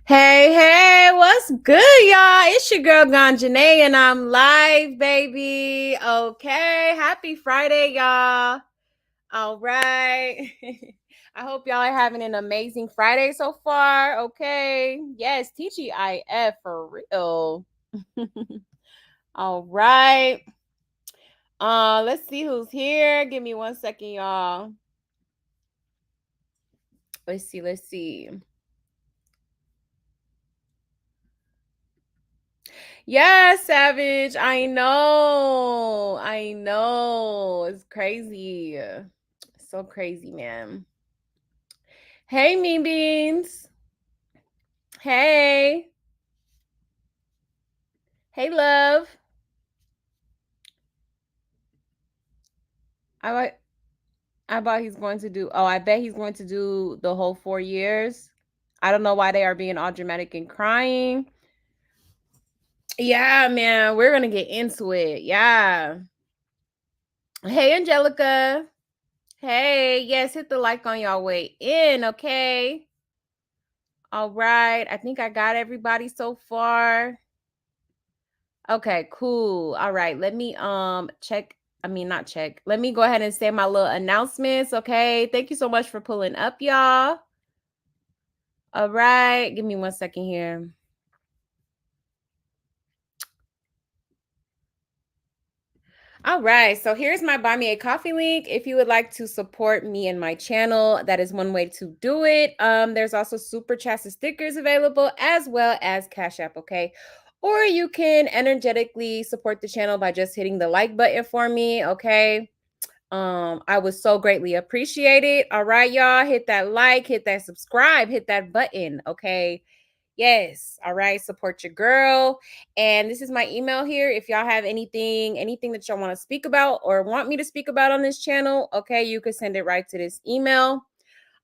Hey, hey, what's good, y'all? It's your girl Ganjanae, and I'm live, baby. Okay, happy Friday, y'all. All right. I hope y'all are having an amazing Friday so far. Okay. Yes, TGIF for real. All right. Let's see who's here. Give me 1 second, y'all. Let's see. Yeah, Savage. I know. I know. It's crazy. So crazy, man. Hey, Mean Beans. Hey. Hey, love. I like I bet he's going to do I bet he's going to do the whole 4 years. I don't know why they are being all dramatic and crying. Yeah, man. We're gonna get into it. Yeah. Hey, Angelica. Hey, yes, hit the like on y'all way in, okay? All right. I think I got everybody so far. Okay, cool. All right. Let me check. I mean, not check. Let me go ahead and say my little announcements, okay? Thank you so much for pulling up, y'all. All right. Give me 1 second here. All right, so here's my Buy Me a Coffee link. If you would like to support me and my channel, that is one way to do it. There's also super chats and stickers available as well as Cash App, okay? Or you can energetically support the channel by just hitting the like button for me, okay? I would so greatly appreciate it. All right, y'all, hit that like, hit that subscribe, hit that button, okay? Yes. All right. Support your girl. And this is my email here. If y'all have anything that y'all want to speak about or want me to speak about on this channel, okay, you could send it right to this email.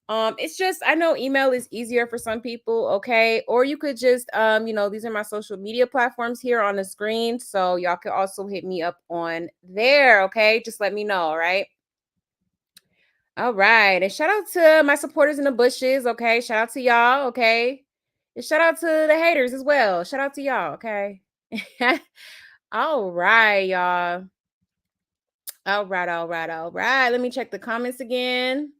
It's just I know email is easier for some people, okay? Or you could just these are my social media platforms here on the screen. So y'all could also hit me up on there, okay? Just let me know, all right? All right. And shout out to my supporters in the bushes. Okay. Shout out to y'all. Okay. And shout out to the haters as well. Shout out to y'all. Okay. All right, y'all. All right. All right. All right. Let me check the comments again.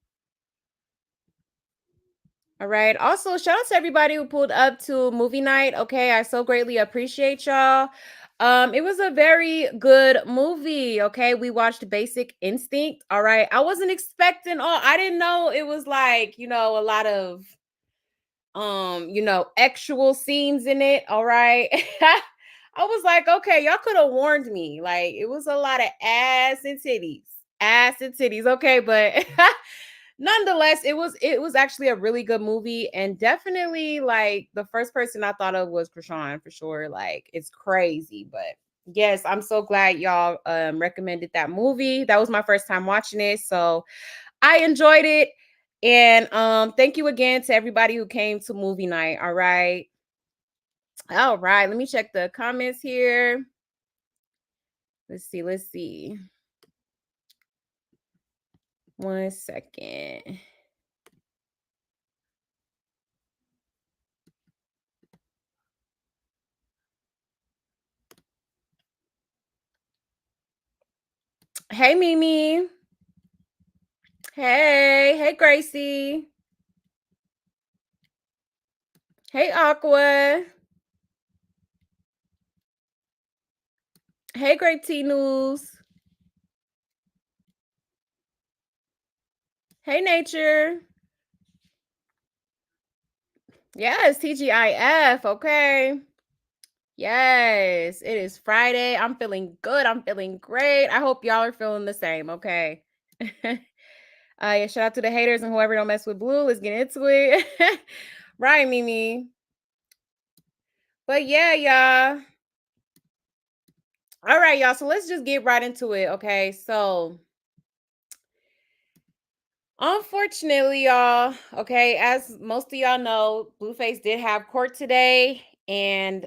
All right. Also, shout out to everybody who pulled up to movie night. Okay. I so greatly appreciate y'all. It was a very good movie. Okay. We watched Basic Instinct. All right. I wasn't expecting I didn't know it was like, a lot of actual scenes in it. All right. I was like, okay, y'all could have warned me. Like, it was a lot of ass and titties. Ass and titties. Okay, but nonetheless, it was actually a really good movie. And definitely like the first person I thought of was Krishan for sure. Like, it's crazy. But yes, I'm so glad y'all recommended that movie. That was my first time watching it. So I enjoyed it. And thank you again to everybody who came to movie night. All right. All right. Let me check the comments here. Let's see. 1 second. Hey Mimi. Hey Gracie. Hey Aqua. Hey Grape Tea News. Hey Nature. Yes, TGIF. Okay. Yes, it is Friday. I'm feeling good. I'm feeling great. I hope y'all are feeling the same. Okay. Yeah, shout out to the haters and whoever don't mess with Blue. Let's get into it. Right, Mimi. But yeah, y'all. All right, y'all. So let's just get right into it. Okay. So unfortunately, y'all, okay, as most of y'all know, Blueface did have court today. And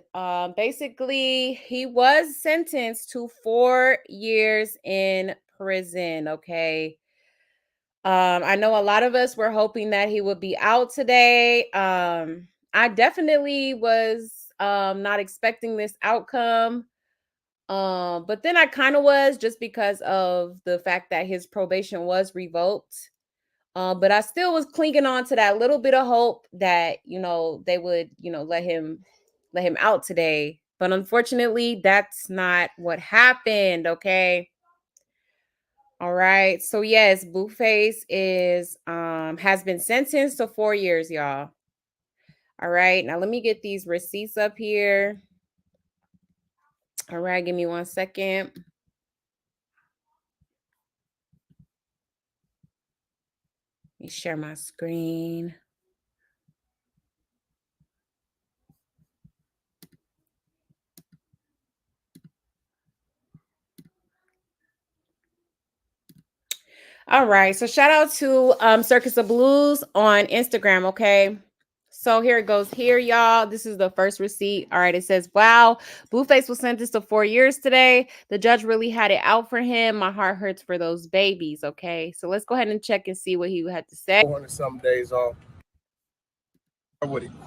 basically, he was sentenced to 4 years in prison. Okay. I know a lot of us were hoping that he would be out today. I definitely was not expecting this outcome. But then I kind of was, just because of the fact that his probation was revoked. But I still was clinging on to that little bit of hope that, they would, let him out today. But unfortunately, that's not what happened. Okay. All right. So yes, Blueface is has been sentenced to 4 years, y'all. All right. Now let me get these receipts up here. All right, give me 1 second. Let me share my screen. All right. So shout out to Circus of Blues on Instagram. Okay. So here it goes. Here, y'all. This is the first receipt. All right. It says, wow, Blueface was sentenced to 4 years today. The judge really had it out for him. My heart hurts for those babies. Okay. So let's go ahead and check and see what he had to say. 400 some days off.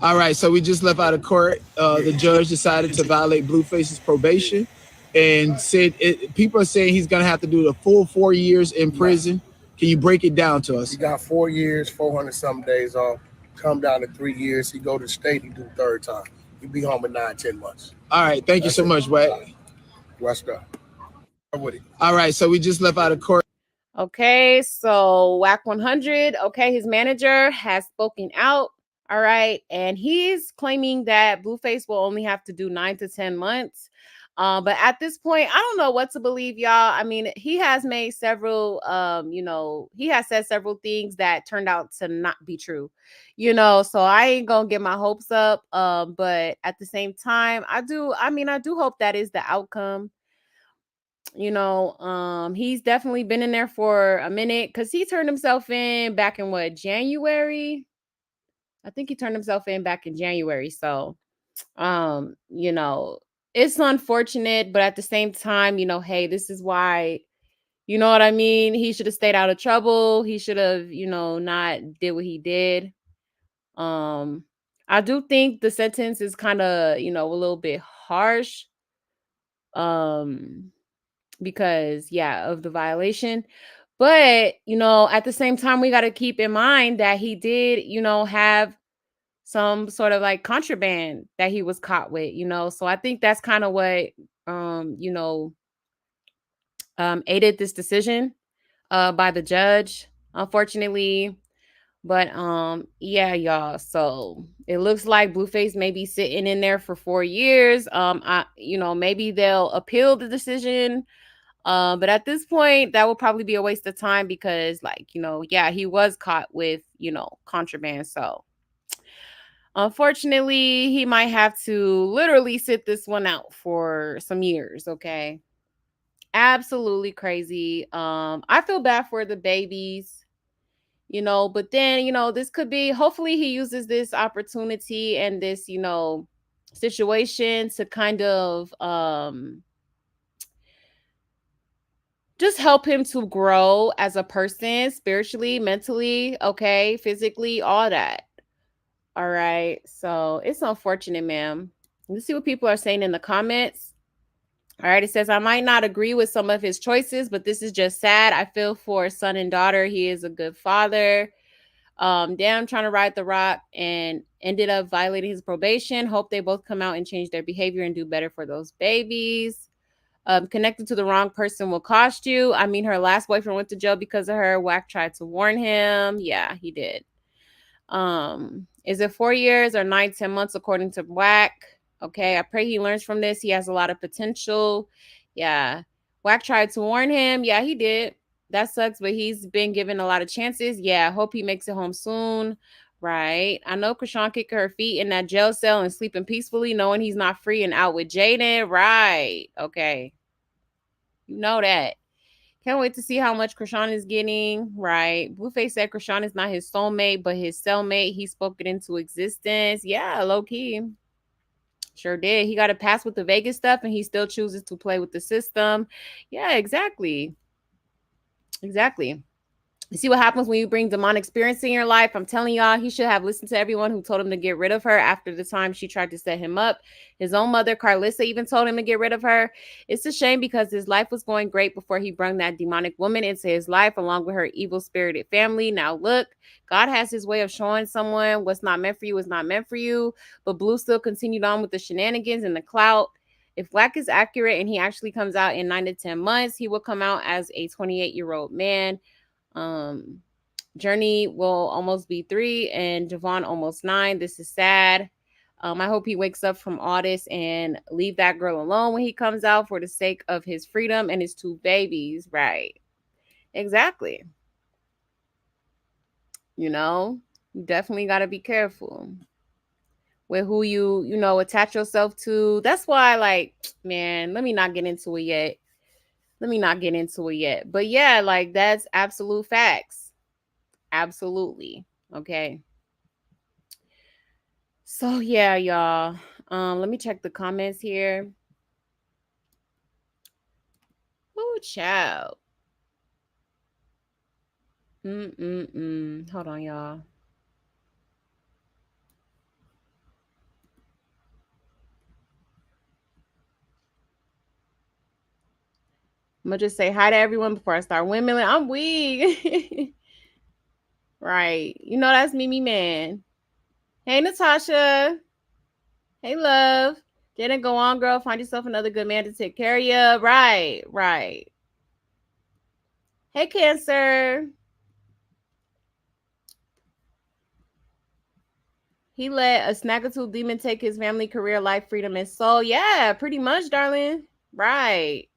All right, so we just left out of court. The judge decided to violate Blueface's probation and said people are saying he's going to have to do the full 4 years in prison. Can you break it down to us? He got 4 years, 400 some days off. Come down to 3 years. He go to state and do third time. He'll be home in 9-10 months. All right, thank you so much, Wack. What's up? All right, so we just left out of court. Okay, so WAC 100. Okay, his manager has spoken out. All right, and he's claiming that Blueface will only have to do 9 to 10 months. But at this point, I don't know what to believe, y'all. I mean, he has made several, he has said several things that turned out to not be true, so I ain't gonna get my hopes up. But at the same time, I do hope that is the outcome. He's definitely been in there for a minute, because he turned himself in back in what, January? I think he turned himself in back in January. So, um, you know, it's unfortunate, but at the same time, hey, this is why, you know what I mean? He should have stayed out of trouble. He should have, not did what he did. Um, I do think the sentence is kind of, a little bit harsh. Um, because of the violation. But, at the same time, we got to keep in mind that he did, have some sort of like contraband that he was caught with, so I think that's kind of what aided this decision by the judge, unfortunately. But yeah, y'all, so it looks like Blueface may be sitting in there for 4 years. Maybe they'll appeal the decision. But at this point, that would probably be a waste of time, because, he was caught with, contraband. So unfortunately, he might have to literally sit this one out for some years. Okay. Absolutely crazy. I feel bad for the babies, but then, this could be, hopefully he uses this opportunity and this, situation to kind of, just help him to grow as a person, spiritually, mentally, okay, physically, all that. All right. So it's unfortunate, ma'am. Let's see what people are saying in the comments. All right. It says, I might not agree with some of his choices, but this is just sad. I feel for son and daughter. He is a good father. Damn, trying to ride the rock and ended up violating his probation. Hope they both come out and change their behavior and do better for those babies. Connected to the wrong person will cost you. I mean, her last boyfriend went to jail because of her. Wack tried to warn him. Yeah, he did. Is it 4 years or 9-10 months according to Wack? Okay, I pray he learns from this. He has a lot of potential. Yeah, Wack tried to warn him. Yeah, he did. That sucks, but he's been given a lot of chances. Yeah, hope he makes it home soon. Right. I know Krishan kicking her feet in that jail cell and sleeping peacefully, knowing he's not free and out with Jaidyn. Right. Okay. You know that. Can't wait to see how much Krishan is getting. Right. Blueface said Krishan is not his soulmate, but his cellmate. He spoke it into existence. Yeah, low key. Sure did. He got a pass with the Vegas stuff and he still chooses to play with the system. Yeah, exactly. Exactly. You see what happens when you bring demonic spirits in your life. I'm telling y'all, he should have listened to everyone who told him to get rid of her after the time she tried to set him up. His own mother, Karlissa, even told him to get rid of her. It's a shame because his life was going great before he brought that demonic woman into his life along with her evil spirited family. Now look, God has his way of showing someone what's not meant for you is not meant for you. But Blue still continued on with the shenanigans and the clout. If Black is accurate and he actually comes out in 9 to 10 months, he will come out as a 28-year-old man. um Journey will almost be 3 and Javon almost 9. This is sad. I hope he wakes up from all this and leave that girl alone when he comes out for the sake of his freedom and his 2 babies. Right. Exactly. You know, you definitely got to be careful with who you attach yourself to. That's why, like, man, let me not get into it yet. But yeah, like, that's absolute facts. Absolutely. Okay. So yeah, y'all. Let me check the comments here. Oh, child. Hold on, y'all. I'm gonna just say hi to everyone before I start windmilling. I'm weak. Right. You know that's Mimi Man. Hey, Natasha. Hey, love. Didn't go on, girl. Find yourself another good man to take care of you. Right. Right. Hey, Cancer. He let a snaggletooth demon take his family, career, life, freedom, and soul. Yeah, pretty much, darling. Right.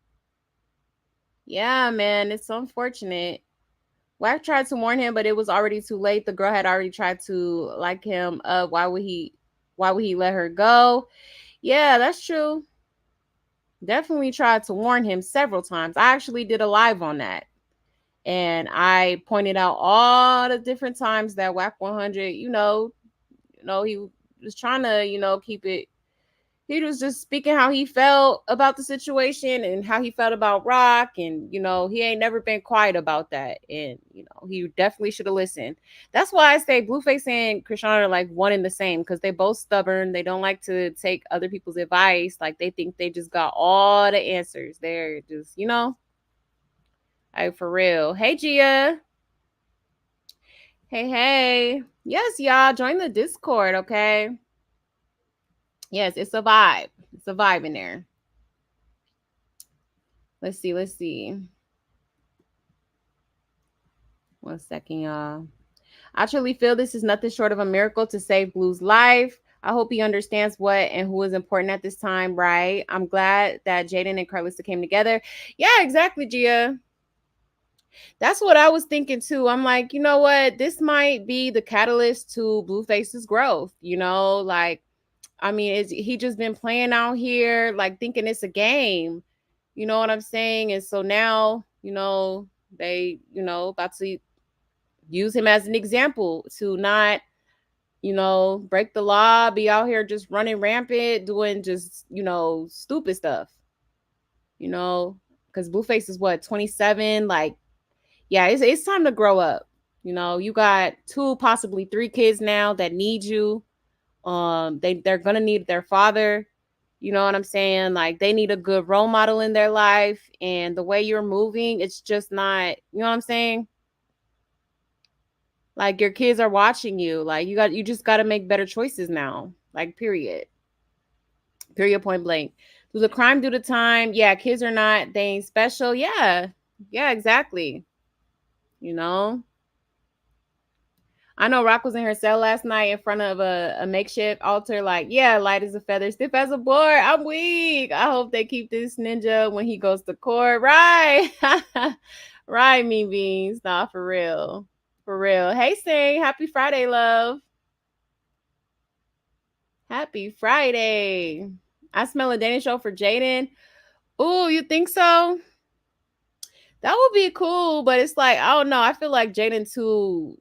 Yeah, man, it's so unfortunate. Wack tried to warn him, but it was already too late. The girl had already tried to like him up. Why would he let her go? Yeah, that's true. Definitely tried to warn him several times. I actually did a live on that. And I pointed out all the different times that Wack 100, he was trying to, keep it. He was just speaking how he felt about the situation and how he felt about Rock. And, he ain't never been quiet about that. And, he definitely should have listened. That's why I say Blueface and Krishan are like one and the same because they both stubborn. They don't like to take other people's advice. Like they think they just got all the answers. They're just, like for real. Hey, Gia. Hey, hey. Yes, y'all. Join the Discord, okay? Yes, it's a vibe. It's a vibe in there. Let's see. 1 second, y'all. I truly feel this is nothing short of a miracle to save Blue's life. I hope he understands what and who is important at this time, right? I'm glad that Jaidyn and Karlissa came together. Yeah, exactly, Gia. That's what I was thinking too. I'm like, you know what? This might be the catalyst to Blueface's growth. Like, I mean, he just been playing out here, like thinking it's a game. You know what I'm saying? And so now, they, about to use him as an example to not, break the law, be out here just running rampant, doing just, stupid stuff, because Blueface is what, 27? Like, yeah, it's time to grow up. You got 2, possibly 3 kids now that need you. They're gonna need their father. You know what I'm saying? Like they need a good role model in their life, and the way you're moving, it's just not. You know what I'm saying? Like your kids are watching you. Like you just got to make better choices now. Like period. Period. Point blank. Do the crime do the time? Yeah, kids are not. They ain't special. Yeah, yeah, exactly. You know. I know Rock was in her cell last night in front of a makeshift altar. Like, yeah, light as a feather, stiff as a board. I'm weak. I hope they keep this ninja when he goes to court. Right. Right, Mean Beans. Nah, for real. For real. Hey, Sing. Happy Friday, love. Happy Friday. I smell a Danish show for Jaidyn. Ooh, you think so? That would be cool, but it's like, I don't know. I feel like Jaidyn too,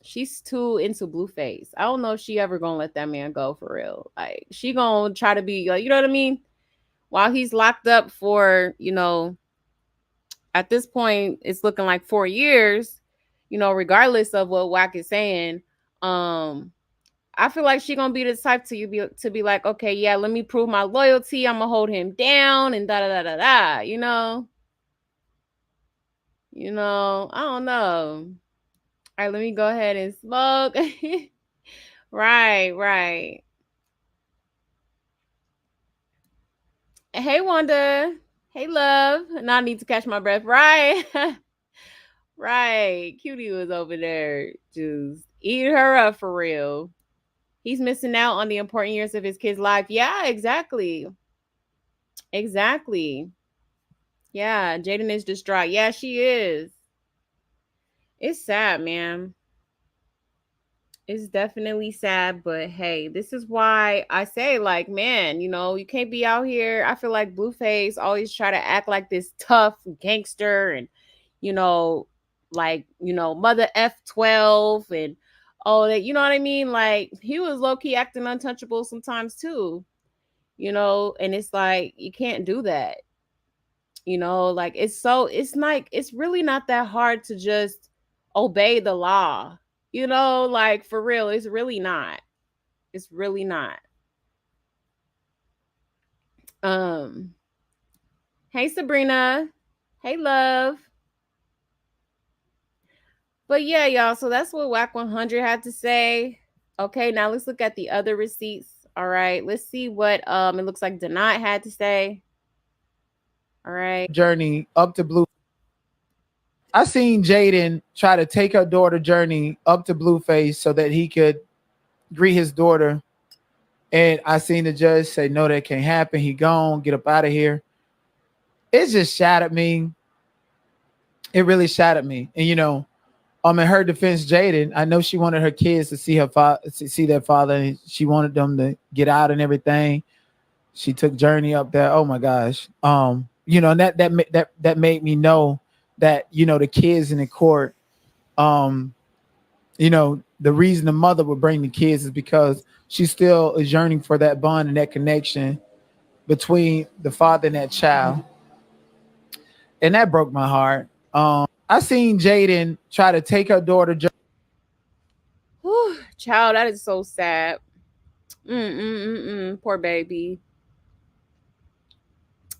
she's too into Blueface. I don't know if she ever gonna let that man go for real. Like she gonna try to be like, you know what I mean? While he's locked up for, At this point, it's looking like 4 years, regardless of what Wack is saying. Um, I feel like she gonna be the type to be like, okay, yeah, let me prove my loyalty. I'm gonna hold him down and da da da da da. I don't know. All right, let me go ahead and smoke. Right, right. Hey, Wanda. Hey, love. Now I need to catch my breath. Right. Right. Cutie was over there just eating her up for real. He's missing out on the important years of his kid's life. Yeah, exactly. Exactly. Yeah, Jaidyn is distraught. Yeah, she is. It's sad, man. It's definitely sad, but hey, this is why I say, like, man, you can't be out here. I feel like Blueface always try to act like this tough gangster and, you know, Mother F12 and all that, you know what I mean? Like, he was low key acting untouchable sometimes too, and it's like, you can't do that, like it's really not that hard to just obey the law, like for real, it's really not. It's really not. Um, hey Sabrina. Hey love. But yeah, y'all, so that's what Whack 100 had to say. Okay, now let's look at the other receipts. All right, let's see what it looks like Denat had to say. All right. Journey up to Blue. I seen Jaidyn try to take her daughter journey up to Blueface so that he could greet his daughter. And I seen the judge say, no, that can't happen. He gone, get up out of here. It just shattered me. It really shattered me. And in her defense, Jaidyn, I know she wanted her kids to see her father, see their father, and she wanted them to get out and everything. She took Journey up there. Oh my gosh. And that made me know that the kids in the court, the reason the mother would bring the kids is because she still is yearning for that bond and that connection between the father and that child. And that broke my heart. I seen Jaidyn try to take her daughter. Whew, child, that is so sad. Poor baby.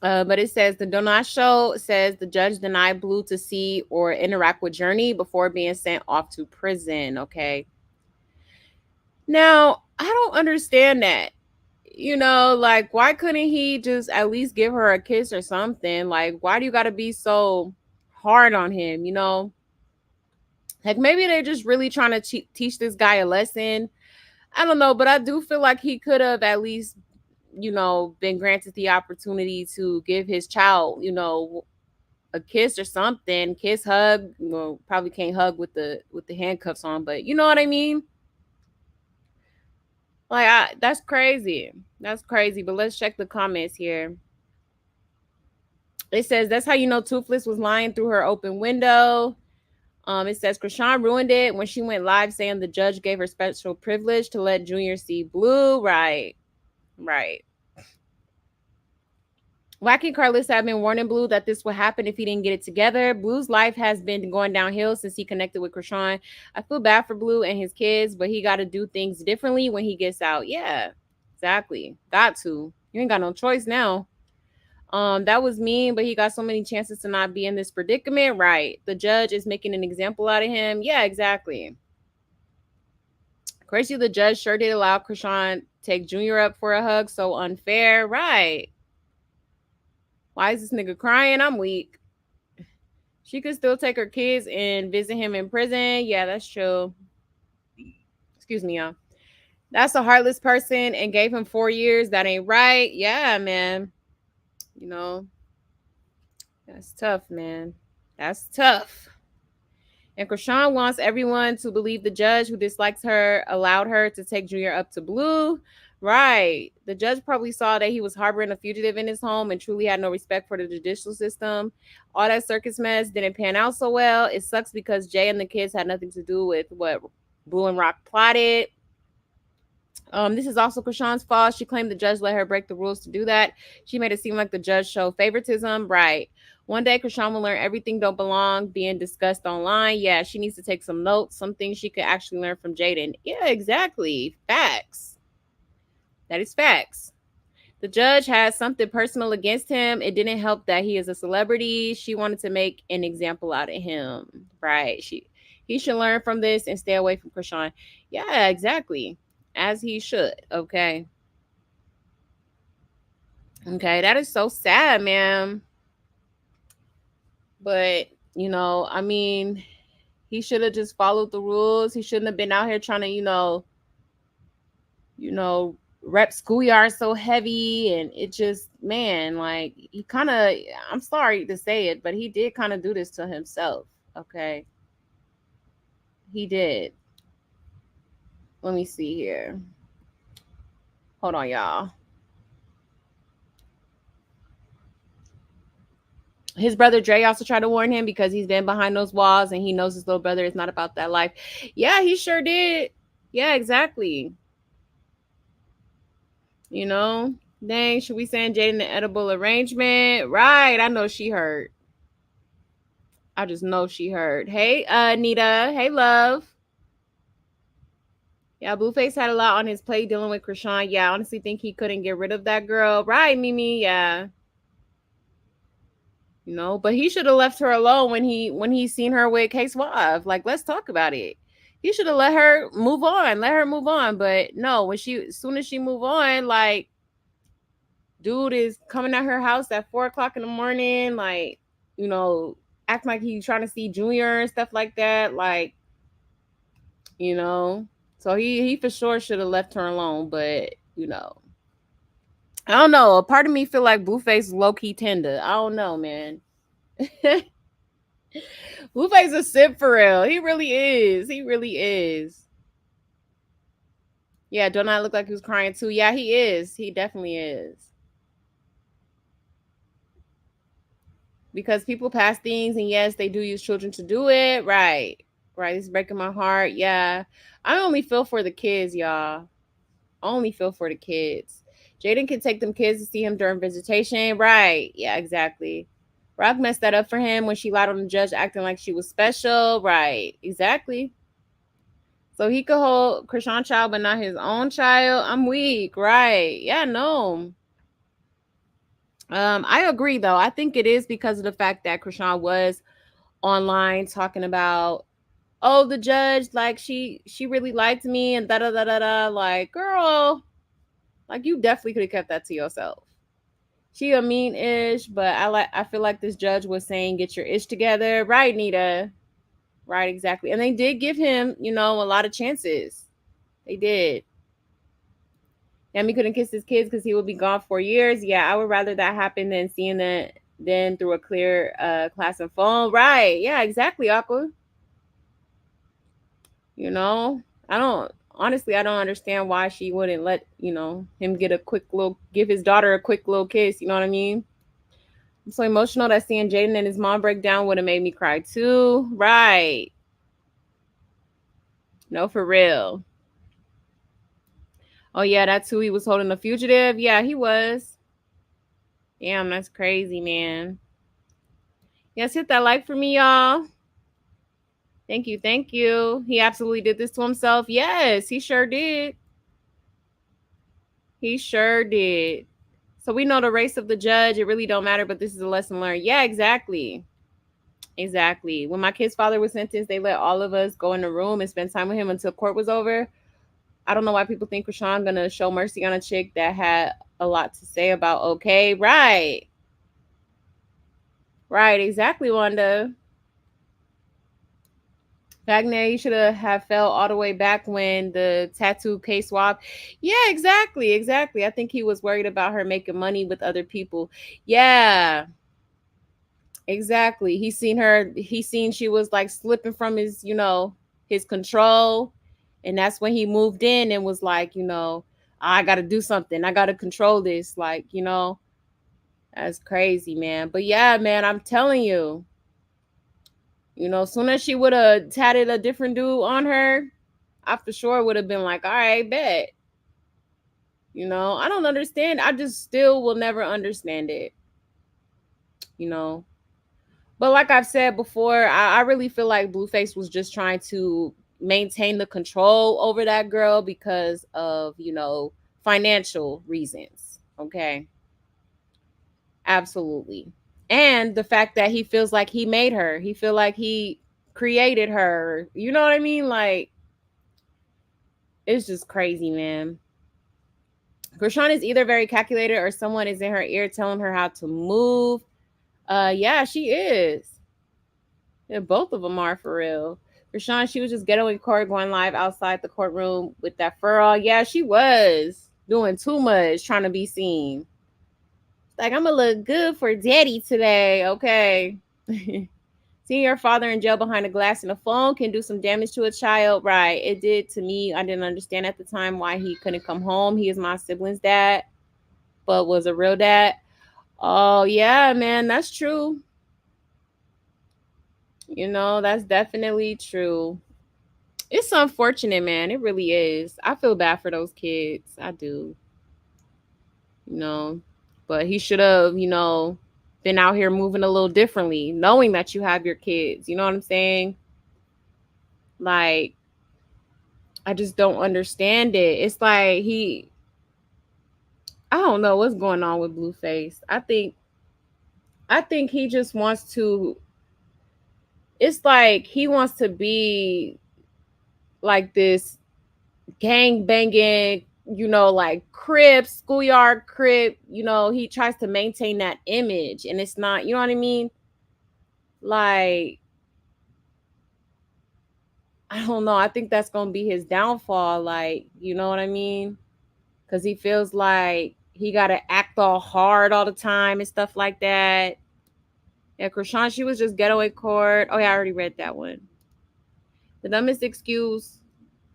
But it says the Donat show says the judge denied Blue to see or interact with Journey before being sent off to prison. Okay. Now, I don't understand that. Like, why couldn't he just at least give her a kiss or something? Like, why do you got to be so hard on him? Like, maybe they're just really trying to teach this guy a lesson. I don't know, but I do feel like he could have at least, been granted the opportunity to give his child, a kiss or something. Kiss, hug. Well, probably can't hug with the handcuffs on, but you know what I mean? Like, that's crazy. That's crazy. But let's check the comments here. It says that's how you know Toothless was lying through her open window. It says Krishan ruined it when she went live saying the judge gave her special privilege to let Junior see Blue. Right. Right. Wacky Karlissa have been warning Blue that this would happen if he didn't get it together. Blue's life has been going downhill since he connected with Krishan. I feel bad for Blue and his kids, but he got to do things differently when he gets out. Yeah, exactly. Got to. You ain't got no choice now. That was mean, but he got so many chances to not be in this predicament. Right. The judge is making an example out of him. Yeah, exactly. Crazy, the judge sure did allow Krishan take Junior up for a hug. So unfair. Right. Why is this nigga crying? I'm weak. She could still take her kids and visit him in prison. Yeah, that's true. Excuse me, y'all. That's a heartless person and gave him 4 years. That ain't right. Yeah, man. You know, that's tough, man. That's tough. And Krishan wants everyone to believe the judge who dislikes her allowed her to take Junior up to Blue. Right. The judge probably saw that he was harboring a fugitive in his home and truly had no respect for the judicial system. All that circus mess didn't pan out so well. It sucks because Jay and the kids had nothing to do with what Blue and Rock plotted. This is also Krishan's fault. She claimed the judge let her break the rules to do that. She made it seem like the judge showed favoritism. Right. One day, Krishan will learn everything don't belong being discussed online. Yeah, she needs to take some notes, some things she could actually learn from Jaidyn. Yeah, exactly. Facts. That is facts. The judge has something personal against him. It didn't help that he is a celebrity. She wanted to make an example out of him. Right. He should learn from this and stay away from Krishan. Yeah, exactly. As he should. Okay. Okay. That is so sad, man. But, I mean, he should have just followed the rules. He shouldn't have been out here trying to, you know, rep schoolyard so heavy. And it just, man, like he kind of, I'm sorry to say it, but he did kind of do this to himself. Okay. He did. Let me see here. Hold on, y'all. His brother Dre also tried to warn him because he's been behind those walls and he knows his little brother is not about that life. Yeah, he sure did. Yeah, exactly. You know, dang, should we send Jaidyn the edible arrangement? Right, I know she heard. I just know she heard. Hey, Nita. Hey, love. Yeah, Blueface had a lot on his plate dealing with Krishan. Yeah, I honestly think he couldn't get rid of that girl. Right, Mimi. Yeah. But he should have left her alone when he seen her with K Suave. Like, let's talk about it. He should have let her move on. Let her move on. But no, as soon as she move on, like, dude is coming at her house at 4 o'clock in the morning, like, you know, acting like he's trying to see Junior and stuff like that. Like, you know. So he for sure should have left her alone, but I don't know. A part of me feel like Blueface low key tender. I don't know, man. Blueface a sip for real. He really is. He really is. Yeah, don't I look like he was crying too? Yeah, he is. He definitely is. Because people pass things, and yes, they do use children to do it. Right. Right. It's breaking my heart. Yeah. I only feel for the kids, y'all. Only feel for the kids. Jaidyn can take them kids to see him during visitation. Right. Yeah, exactly. Rock messed that up for him when she lied on the judge acting like she was special. Right. Exactly. So he could hold Krishan's child, but not his own child. I'm weak. Right. Yeah, no. I agree though. I think it is because of the fact that Krishan was online talking about, oh, the judge, like she really liked me and da da da da da. Like, girl, like you definitely could have kept that to yourself. She a mean ish, but I feel like this judge was saying get your ish together. Right, Nita. Right, exactly. And they did give him, a lot of chances. They did. Yami couldn't kiss his kids because he would be gone for years. Yeah, I would rather that happen than seeing that than through a clear class and phone. Right. Yeah, exactly, Aqua. You know, I don't honestly I don't understand why she wouldn't let, him give his daughter a quick little kiss, you know what I mean? I'm so emotional that seeing Jaidyn and his mom break down would have made me cry too. Right. No, for real. Oh yeah, that's who he was holding a fugitive. Yeah, he was. Damn, that's crazy, man. Yes, hit that like for me, y'all. Thank you, thank you. He absolutely did this to himself. Yes, he sure did. He sure did. So we know the race of the judge. It really don't matter, but this is a lesson learned. Yeah, exactly. Exactly. When my kid's father was sentenced, they let all of us go in the room and spend time with him until court was over. I don't know why people think Krishan gonna show mercy on a chick that had a lot to say about okay. Right. Right, exactly, Wanda. Wagner, you should have fell all the way back when the tattoo case swap. Yeah, exactly, exactly. I think he was worried about her making money with other people. Yeah, exactly. He seen she was like slipping from his control. And that's when he moved in and was like, I gotta do something. I gotta control this. Like, that's crazy, man. But yeah, man, I'm telling you. Soon as she would have tatted a different dude on her, I for sure would have been like, all right, bet. I don't understand. I just still will never understand it. You know, But like I've said before, I really feel like Blueface was just trying to maintain the control over that girl because of, financial reasons. Okay. Absolutely. And the fact that he feels like he made her. He feel like he created her. You know what I mean? Like, it's just crazy, man. Krishan is either very calculated or someone is in her ear telling her how to move. Yeah, she is. Yeah, both of them are for real. Krishan, she was just getting Corey going live outside the courtroom with that fur on. Yeah, she was doing too much, trying to be seen. Like, I'm gonna look good for daddy today, okay? Seeing your father in jail behind a glass and a phone can do some damage to a child. Right. It did to me. I didn't understand at the time why he couldn't come home. He is my sibling's dad, but was a real dad. Oh, yeah, man. That's true. That's definitely true. It's unfortunate, man. It really is. I feel bad for those kids. I do. You know, but he should have, been out here moving a little differently, knowing that you have your kids. You know what I'm saying? Like, I just don't understand it. It's like I don't know what's going on with Blueface. I think he just wants to it's like he wants to be like this gang banging, like crip, schoolyard crip, he tries to maintain that image and it's not, you know what I mean? Like, I don't know. I think that's going to be his downfall, like, you know what I mean? Cuz he feels like he got to act all hard all the time and stuff like that. Yeah, Krishan, she was just ghetto in court. Oh yeah, I already read that one. The dumbest excuse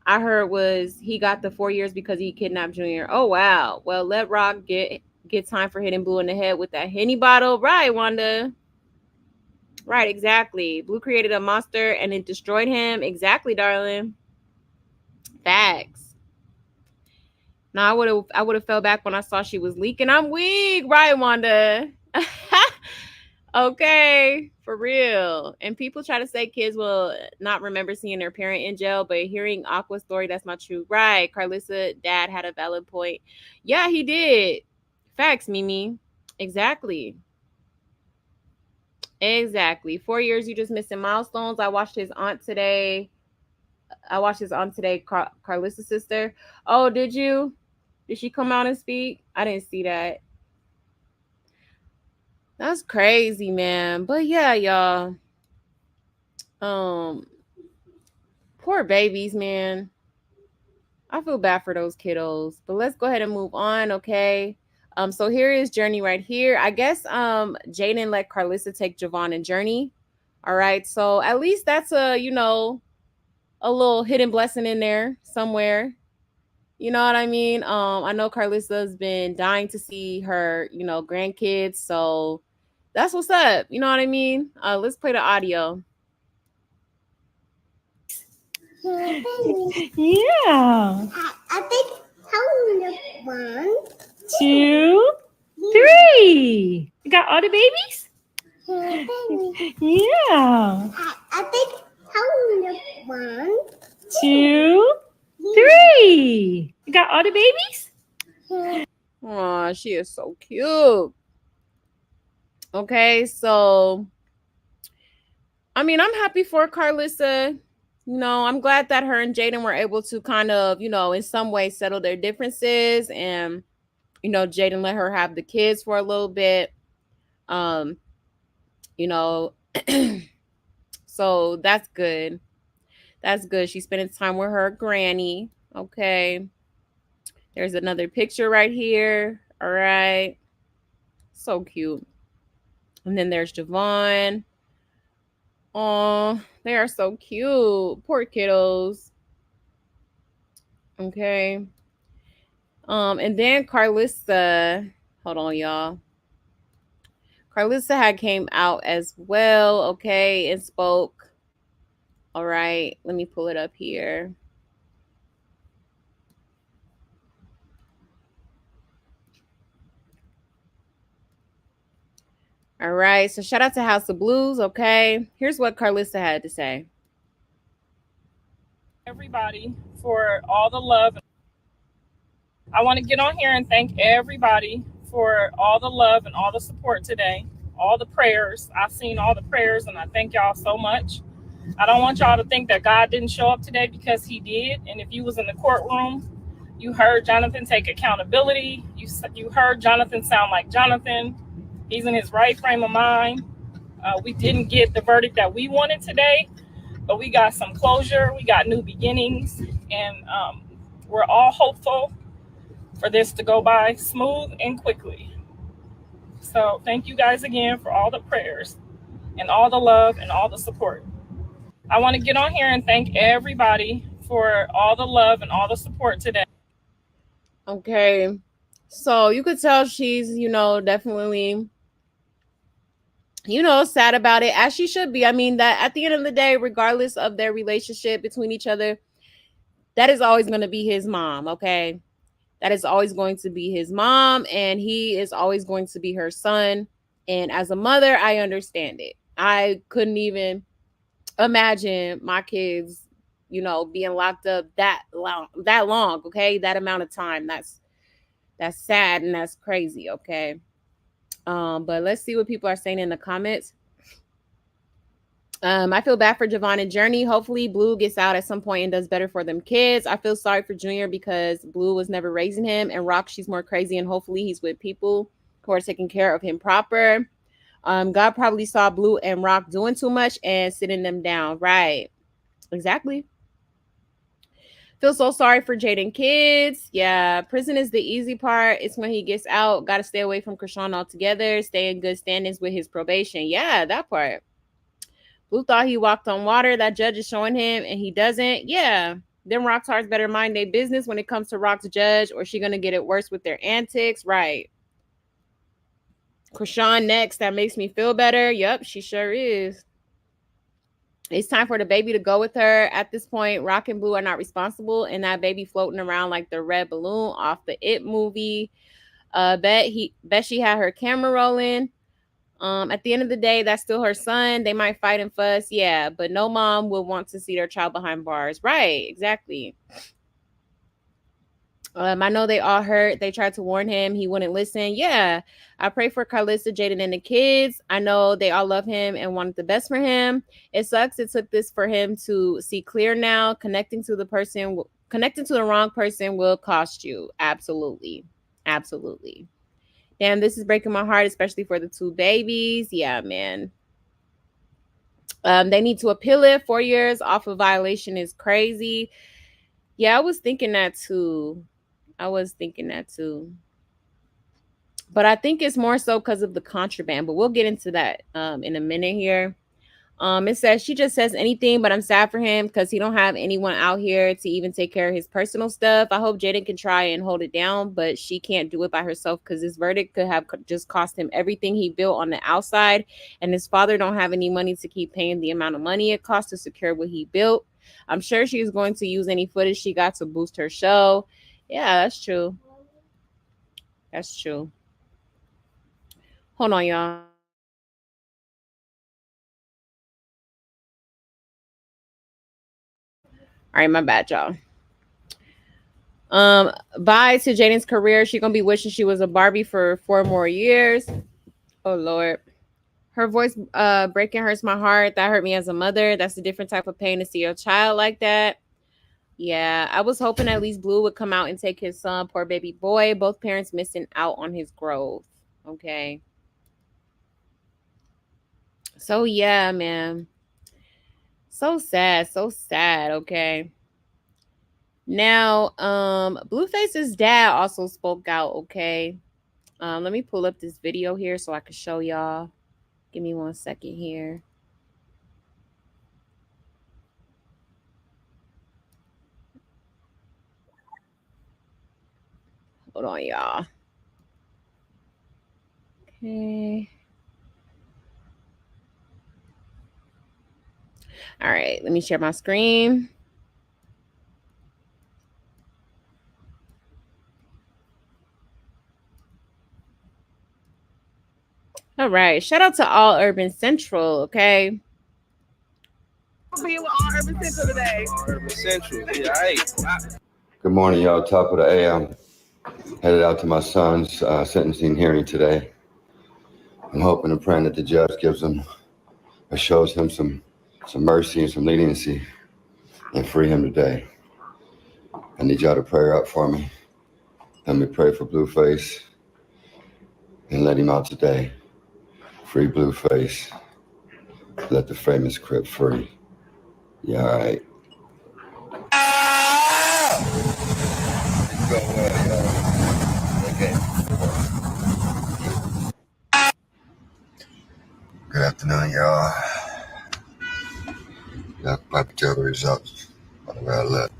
I heard was he got the 4 years because he kidnapped Junior. Oh wow. Well, let Rock get time for hitting Blue in the head with that Henny bottle. Right, Wanda. Right, exactly. Blue created a monster and it destroyed him. Exactly, darling. Facts. Now I would have fell back when I saw she was leaking. I'm weak. Right, Wanda. Okay, for real. And people try to say kids will not remember seeing their parent in jail, but hearing Aqua's story, that's not true. Right. Karlissa, dad had a valid point. Yeah, he did. Facts, Mimi. Exactly. Exactly. 4 years, you just missing milestones. I watched his aunt today, Karlissa's sister. Oh, did you? Did she come out and speak? I didn't see that. That's crazy, man. But yeah, y'all. Um, Poor babies, man. I feel bad for those kiddos. But let's go ahead and move on, okay? So here is Journey right here. I guess Jaidyn let Karlissa take Javon and Journey. All right. So at least that's a little hidden blessing in there somewhere. You know what I mean? I know Karlissa's been dying to see her, grandkids. So that's what's up. You know what I mean? Let's play the audio. Yeah. I think how one, two, three. You got all the babies? Yeah. I think how one, two, three. You got all the babies? Aw, she is so cute. Okay, so I mean, I'm happy for Karlissa. I'm glad that her and Jaidyn were able to kind of, in some way settle their differences and Jaidyn let her have the kids for a little bit. Um, you know, so that's good. That's good. She's spending time with her granny. Okay. There's another picture right here. All right. So cute. And then there's Javon. Oh, they are so cute. Poor kiddos. Okay. And then Karlissa, hold on, y'all. Karlissa had came out as well, okay, and spoke. All right, let me pull it up here. All right. So shout out to House of Blues. Okay. Here's what Karlissa had to say. Everybody for all the love. I want to get on here and thank everybody for all the love and all the support today, all the prayers. I've seen all the prayers and I thank y'all so much. I don't want y'all to think that God didn't show up today, because he did. And if you was in the courtroom, you heard Jonathan take accountability. You heard Jonathan sound like Jonathan. He's in his right frame of mind. We didn't get the verdict that we wanted today, but we got some closure. We got new beginnings, and we're all hopeful for this to go by smooth and quickly. So thank you guys again for all the prayers and all the love and all the support. I want to get on here and thank everybody for all the love and all the support today. Okay. So you could tell she's, definitely, sad about it, as she should be. I mean, that at the end of the day, regardless of their relationship between each other, that is always going to be his mom. Okay. That is always going to be his mom, and he is always going to be her son. And as a mother, I understand it. I couldn't even imagine my kids, being locked up that long, okay? That amount of time. That's sad and that's crazy, okay? But let's see what people are saying in the comments. I feel bad for Javon and Journey. Hopefully Blue gets out at some point and does better for them kids. I feel sorry for Junior because Blue was never raising him, and Rock, she's more crazy, and hopefully he's with people who are taking care of him proper. God probably saw Blue and Rock doing too much and sitting them down. Right. Exactly. Feel so sorry for Jaidyn kids. Yeah, prison is the easy part. It's when he gets out. Got to stay away from Krishan altogether. Stay in good standings with his probation. Yeah, that part. Blue thought he walked on water. That judge is showing him, and he doesn't. Yeah. Them rock stars better mind their business when it comes to Rock's judge, or she gonna get it worse with their antics. Right. Krishan next. That makes me feel better. Yep, she sure is. It's time for the baby to go with her. At this point, Rock and Blue are not responsible, and that baby floating around like the red balloon off the It movie. Bet she had her camera rolling. At the end of the day, that's still her son. They might fight and fuss, yeah, but no mom will want to see their child behind bars. Right, exactly. I know they all hurt. They tried to warn him. He wouldn't listen. Yeah. I pray for Karlissa, Jaidyn, and the kids. I know they all love him and wanted the best for him. It sucks. It took this for him to see clear now. Connecting to the wrong person will cost you. Absolutely. Absolutely. Damn, this is breaking my heart, especially for the two babies. Yeah, man. They need to appeal it. 4 years off of violation is crazy. Yeah, I was thinking that too. But I think it's more so because of the contraband. But we'll get into that in a minute here. It says she just says anything, but I'm sad for him because he don't have anyone out here to even take care of his personal stuff. I hope Jaidyn can try and hold it down, but she can't do it by herself because this verdict could have just cost him everything he built on the outside, and his father don't have any money to keep paying the amount of money it costs to secure what he built. I'm sure she's going to use any footage she got to boost her show. Yeah, that's true. That's true. Hold on, y'all. All right, my bad, y'all. Bye to Jaidyn's career. She gonna be wishing she was a Barbie for 4 more years. Oh Lord. Her voice breaking hurts my heart. That hurt me as a mother. That's a different type of pain to see your child like that. Yeah, I was hoping at least Blue would come out and take his son, poor baby boy. Both parents missing out on his growth. Okay. So yeah, man. So sad, okay. Now, Blueface's dad also spoke out, okay? Let me pull up this video here so I can show y'all. Give me 1 second here. Hold on, y'all. Okay. All right, let me share my screen. All All right. Shout out to All Urban Central, okay? Being with All Urban Central today. Urban Central, yeah, hey. Good morning, y'all. Top of the AM. Headed out to my son's sentencing hearing today. I'm hoping and praying that the judge gives him or shows him some mercy and some leniency and free him today. I need y'all to pray up for me. Let me pray for Blueface and let him out today. Free Blueface. Let the famous Crip free. Yeah, all right. Go well, y'all. Okay. Good afternoon, y'all. Y'all about to tell the results by the way I left.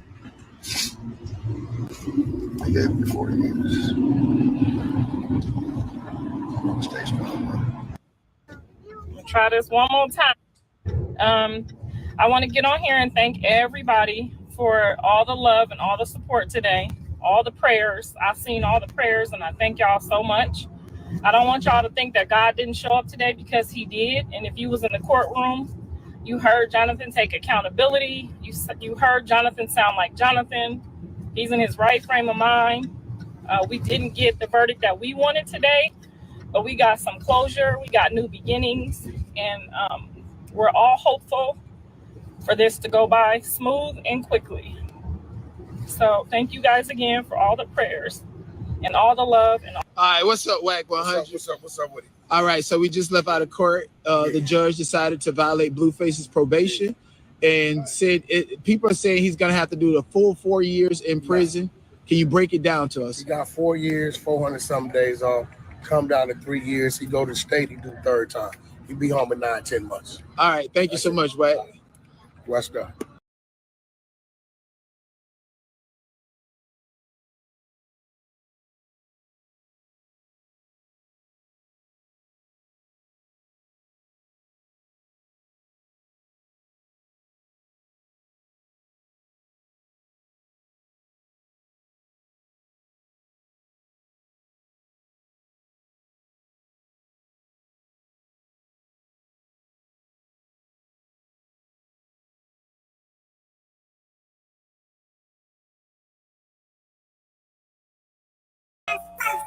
I gave me 40 years. Stay strong. Try this one more time. I want to get on here and thank everybody for all the love and all the support today, all the prayers. I've seen all the prayers, and I thank y'all so much. I don't want y'all to think that God didn't show up today, because he did. And if you was in the courtroom, you heard Jonathan take accountability. You heard Jonathan sound like Jonathan. He's in his right frame of mind. We didn't get the verdict that we wanted today, but we got some closure. We got new beginnings, and we're all hopeful for this to go by smooth and quickly. So thank you guys again for all the prayers and all the love. And all right, what's up, Wack 100? What's up with it? All right, so we just left out of court. The judge decided to violate Blueface's probation and said people are saying he's going to have to do the full 4 years in prison. Can you break it down to us? He got 4 years, 400-something days off. Come down to 3 years. He go to the state. He do the third time. He be home in 9-10 months. All right, thank you so much, Wack. What's up?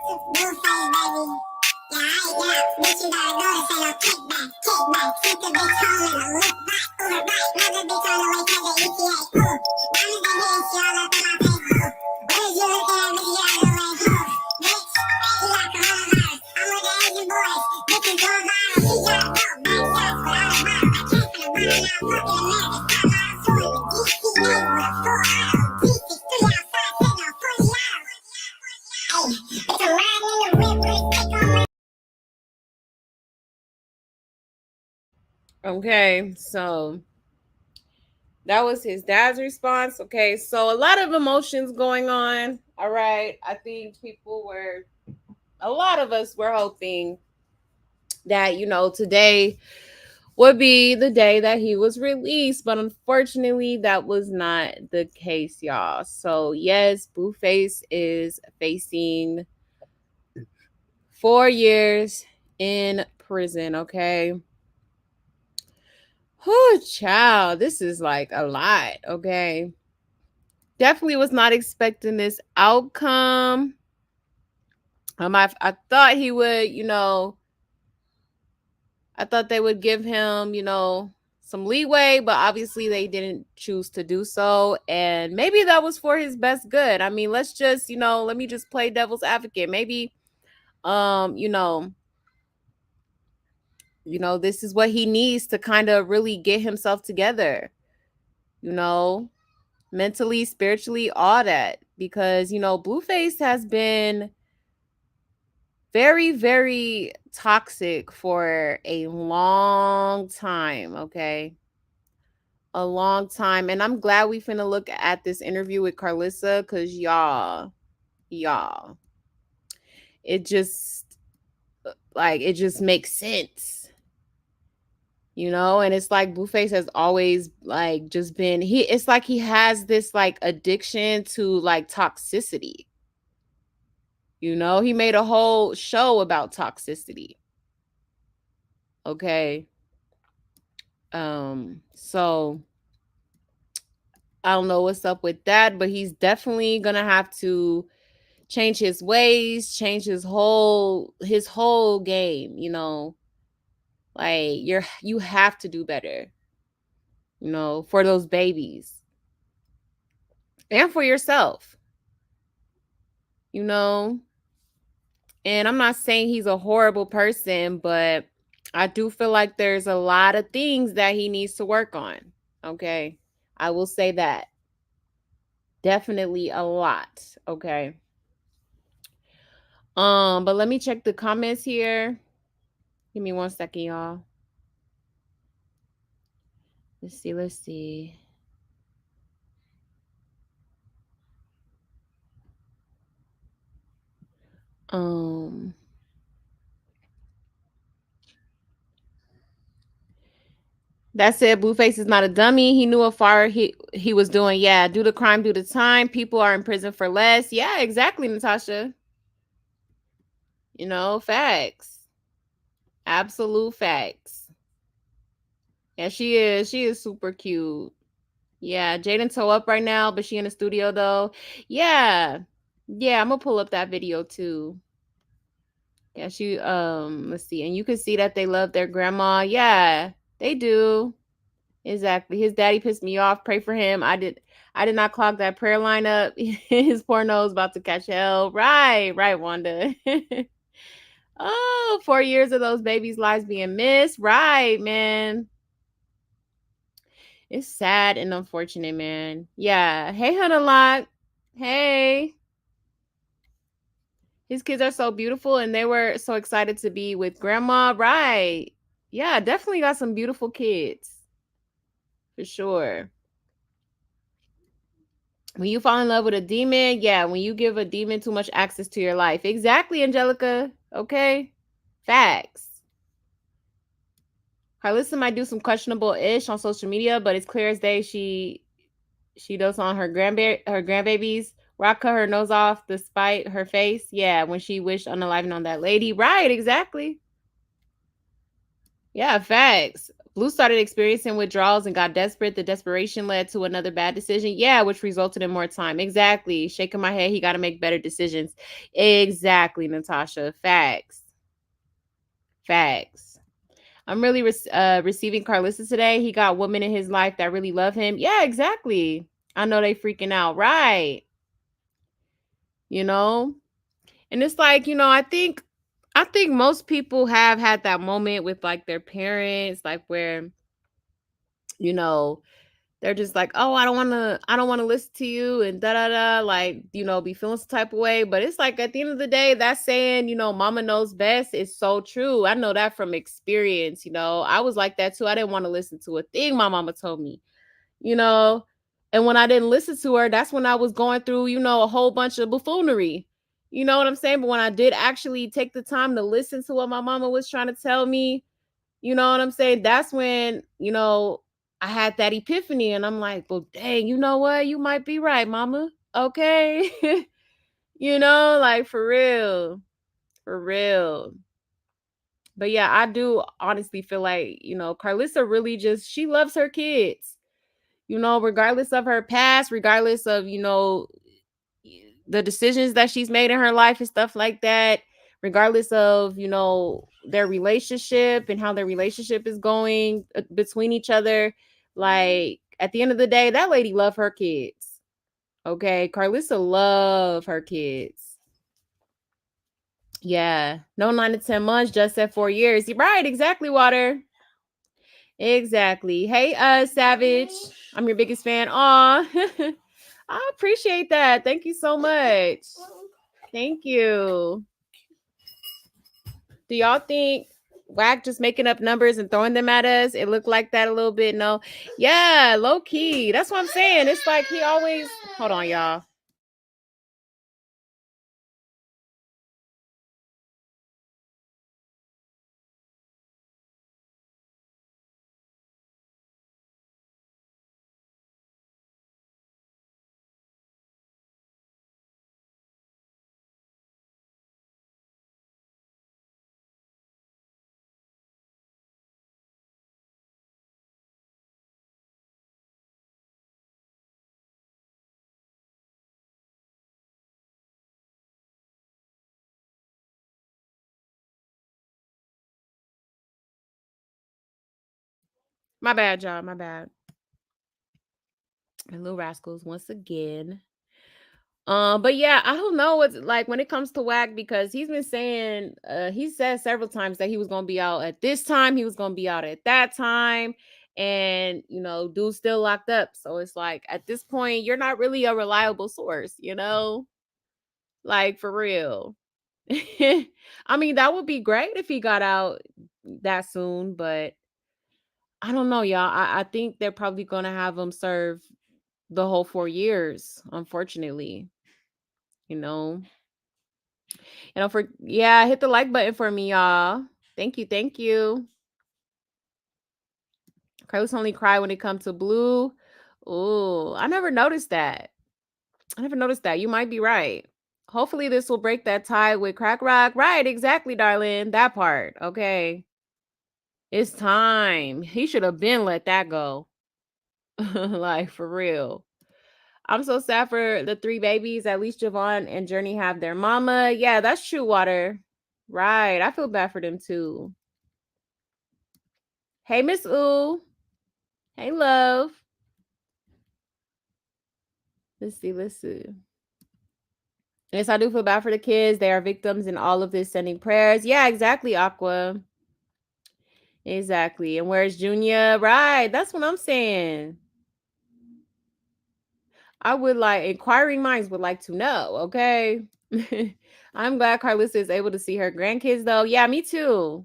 Blueface, baby. Yeah, bitch, you gotta go to say no kickback. Keep the bitch home and a look back. Uber right, another bitch on the way to the ETA. Diamonds and hits, y'all up in my face. What is you looking at, bitch, you out of the way. Bitch, you got coronavirus. I'm with the Asian boys. Bitches go viral. She got dope, back shots without a bottle. I came from the running out, fucking America. Stop my story with DCA with a full auto. D63 outside, sitting on 40 hours. It's a ride in the whip, let's take on my. Okay, so that was his dad's response. Okay, so a lot of emotions going on. All right, I think a lot of us were hoping that, today would be the day that he was released, but unfortunately that was not the case, y'all. So yes, Blueface is facing 4 years in prison. Okay. Oh, child, this is like a lot. Okay. Definitely was not expecting this outcome. I thought he would, I thought they would give him, some leeway, but obviously they didn't choose to do so. And maybe that was for his best good. I mean, let's just, let me just play devil's advocate. Maybe, this is what he needs to kind of really get himself together, mentally, spiritually, all that. Because, Blueface has been very, very toxic for a long time, okay? A long time. And I'm glad we finna look at this interview with Karlissa, because y'all, it just makes sense. And it's like Blueface has always like just been it's like he has this like addiction to like toxicity. He made a whole show about toxicity. Okay. So I don't know what's up with that, but he's definitely gonna have to change his ways, change his whole game, you know. Like you have to do better, you know, for those babies and for yourself, you know. And I'm not saying he's a horrible person, but I do feel like there's a lot of things that he needs to work on. Okay. I will say that. Definitely a lot. Okay. But let me check the comments here. Give me 1 second, y'all. Let's see. That said, Blueface is not a dummy. He knew a fire he was doing. Yeah, do the crime, do the time. People are in prison for less. Yeah, exactly, Natasha. You know, facts. Absolute facts. Yeah, she is. She is super cute. Yeah, Jaidyn toe up right now, but she in the studio though. Yeah. Yeah, I'm gonna pull up that video too. Yeah, she let's see. And you can see that they love their grandma. Yeah, they do. Exactly. His daddy pissed me off. Pray for him. I did not clog that prayer line up. His poor nose about to catch hell. Right, Wanda. Oh, 4 years of those babies' lives being missed. Right, man. It's sad and unfortunate, man. Yeah. Hey, Hunalot. Hey. His kids are so beautiful and they were so excited to be with grandma. Right. Yeah, definitely got some beautiful kids. For sure. When you fall in love with a demon, yeah, when you give a demon too much access to your life. Exactly, Angelica. Okay. Facts. Karlissa might do some questionable ish on social media, but it's clear as day she does on her grandbabies. Rock cut her nose off despite her face. Yeah, when she wished unaliving on that lady. Right, exactly. Yeah, facts. Blue started experiencing withdrawals and got desperate. The desperation led to another bad decision. Yeah, which resulted in more time. Exactly. Shaking my head, he got to make better decisions. Exactly, Natasha. Facts. Facts. I'm really receiving Karlissa today. He got women in his life that really love him. Yeah, exactly. I know they freaking out. Right. You know? And it's like, you know, I think most people have had that moment with like their parents, like where, you know, they're just like, oh, I don't want to listen to you and da da da, like, you know, be feeling some type of way. But it's like at the end of the day, that saying, you know, mama knows best is so true. I know that from experience. You know, I was like that too. I didn't want to listen to a thing my mama told me, you know. And when I didn't listen to her, that's when I was going through, you know, a whole bunch of buffoonery. You know what I'm saying? But when I did actually take the time to listen to what my mama was trying to tell me, you know what I'm saying? That's when, you know, I had that epiphany and I'm like, well, dang, you know what? You might be right, mama. Okay. You know, like for real. For real. But yeah, I do honestly feel like, you know, Karlissa really just, she loves her kids, you know, regardless of her past, regardless of, you know, the decisions that she's made in her life and stuff like that, regardless of, you know, their relationship and how their relationship is going between each other. Like at the end of the day, that lady love her kids. Okay, Karlissa love her kids. Yeah, no 9 to 10 months, just said 4 years. You're right, exactly, Water. Exactly. Hey, Savage. I'm your biggest fan. Aw. I appreciate that. Thank you so much. Thank you. Do y'all think Whack just making up numbers and throwing them at us? It looked like that a little bit. No. Yeah, low key. That's what I'm saying. It's like he always, hold on, y'all. My bad, y'all. My bad. And Little Rascals once again. But yeah, I don't know what's like when it comes to Whack because he's been saying he said several times that he was gonna be out at this time, he was gonna be out at that time, and dude's still locked up. So it's like at this point, you're not really a reliable source, like for real. I mean, that would be great if he got out that soon, but I don't know, y'all. I think they're probably gonna have him serve the whole 4 years, unfortunately. You know. Hit the like button for me, y'all. Thank you, thank you. Carlos only cry when it comes to Blue. Oh, I never noticed that. You might be right. Hopefully this will break that tie with Crack Rock. Right, exactly, darling. That part. Okay. It's time. He should have been let that go. Like for real. I'm so sad for the 3 babies. At least Javon and Journey have their mama. Yeah, that's true, Water. Right. I feel bad for them too. Hey, Miss Ooh. Hey, love. Let's see. Yes, I do feel bad for the kids. They are victims in all of this, sending prayers. Yeah, exactly, Aqua. Exactly. And where's Junior? Right. That's what I'm saying. I would inquiring minds would like to know, okay? I'm glad Karlissa is able to see her grandkids, though. Yeah, me too.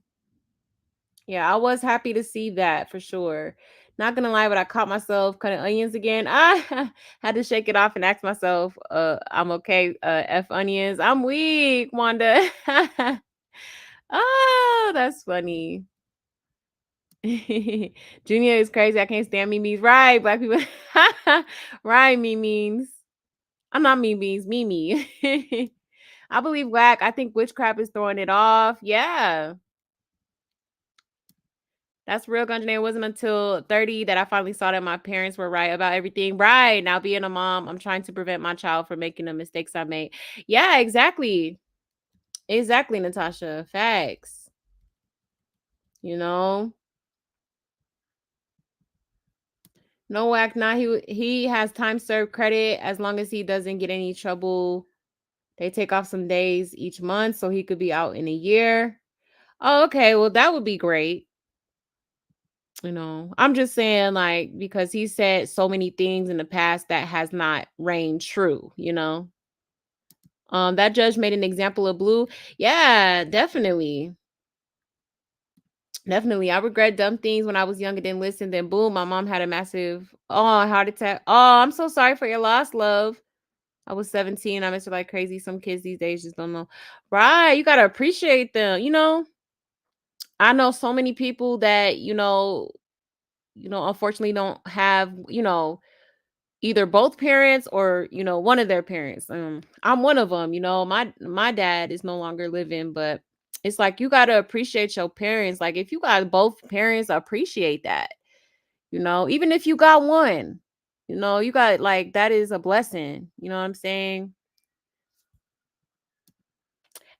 Yeah, I was happy to see that for sure. Not gonna lie, but I caught myself cutting onions again. I had to shake it off and ask myself, I'm okay. F onions. I'm weak, Wanda. Oh, that's funny. Junior is crazy. I can't stand memes. Right, black people. Right, memes. I'm not memes, Mimi. I believe Whack. I think witchcraft is throwing it off. Yeah. That's real, Gunjan. It wasn't until 30 that I finally saw that my parents were right about everything. Right. Now, being a mom, I'm trying to prevent my child from making the mistakes I made. Yeah, exactly. Exactly, Natasha. Facts. No Whack. Now he has time served credit as long as he doesn't get any trouble. They take off some days each month so he could be out in a year. Oh, okay. Well, that would be great. I'm just saying, because he said so many things in the past that has not reigned true, that judge made an example of Blue. Yeah, definitely. Definitely. I regret dumb things when I was young and didn't listen. Then boom, my mom had a massive heart attack. Oh, I'm so sorry for your loss, love. I was 17. I miss her like crazy. Some kids these days just don't know. Right. You gotta appreciate them, I know so many people that, unfortunately don't have, either both parents or, one of their parents. I'm one of them, my dad is no longer living, but it's like you got to appreciate your parents. Like if you got both parents, appreciate that. Even if you got one, you got that is a blessing. You know what I'm saying?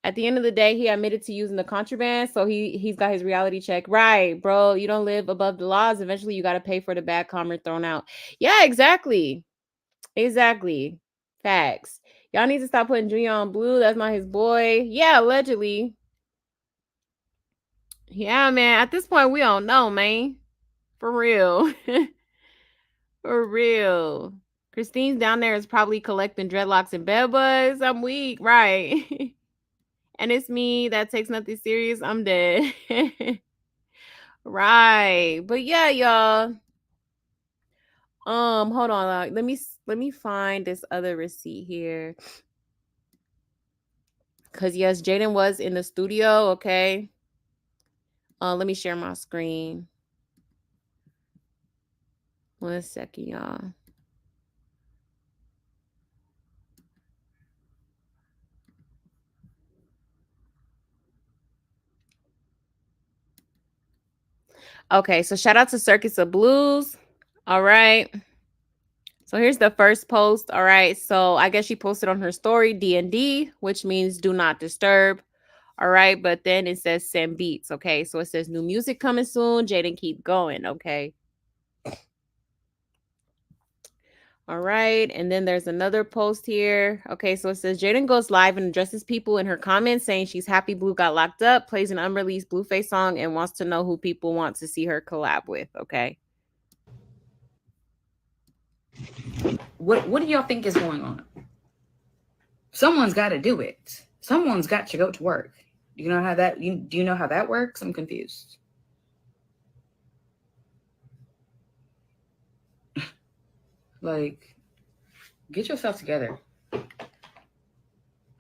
At the end of the day, he admitted to using the contraband, so he's got his reality check. Right, bro. You don't live above the laws. Eventually, you got to pay for the bad comment thrown out. Yeah, exactly. Exactly. Facts. Y'all need to stop putting Junior on Blue. That's not his boy. Yeah, allegedly. Yeah, man. At this point, we don't know, man. For real. For real. Christine's down there is probably collecting dreadlocks and bed bugs. I'm weak. Right. And it's me that takes nothing serious. I'm dead. Right. But yeah, y'all. Hold on. Let me find this other receipt here. Cause yes, Jaidyn was in the studio. Okay. Let me share my screen. 1 second, y'all. Okay, so shout out to Circus of Blues. All right. So here's the first post. All right. So I guess she posted on her story D&D, which means do not disturb. All right. But then it says send beats. Okay. So it says new music coming soon. Jaidyn, keep going. Okay. All right. And then there's another post here. Okay, so it says Jaidyn goes live and addresses people in her comments saying she's happy Blue got locked up, plays an unreleased Blueface song, and wants to know who people want to see her collab with. Okay. What do y'all think is going on? Someone's got to do it. Someone's got to go to work. Do you know how that works? I'm confused. Like, get yourself together. I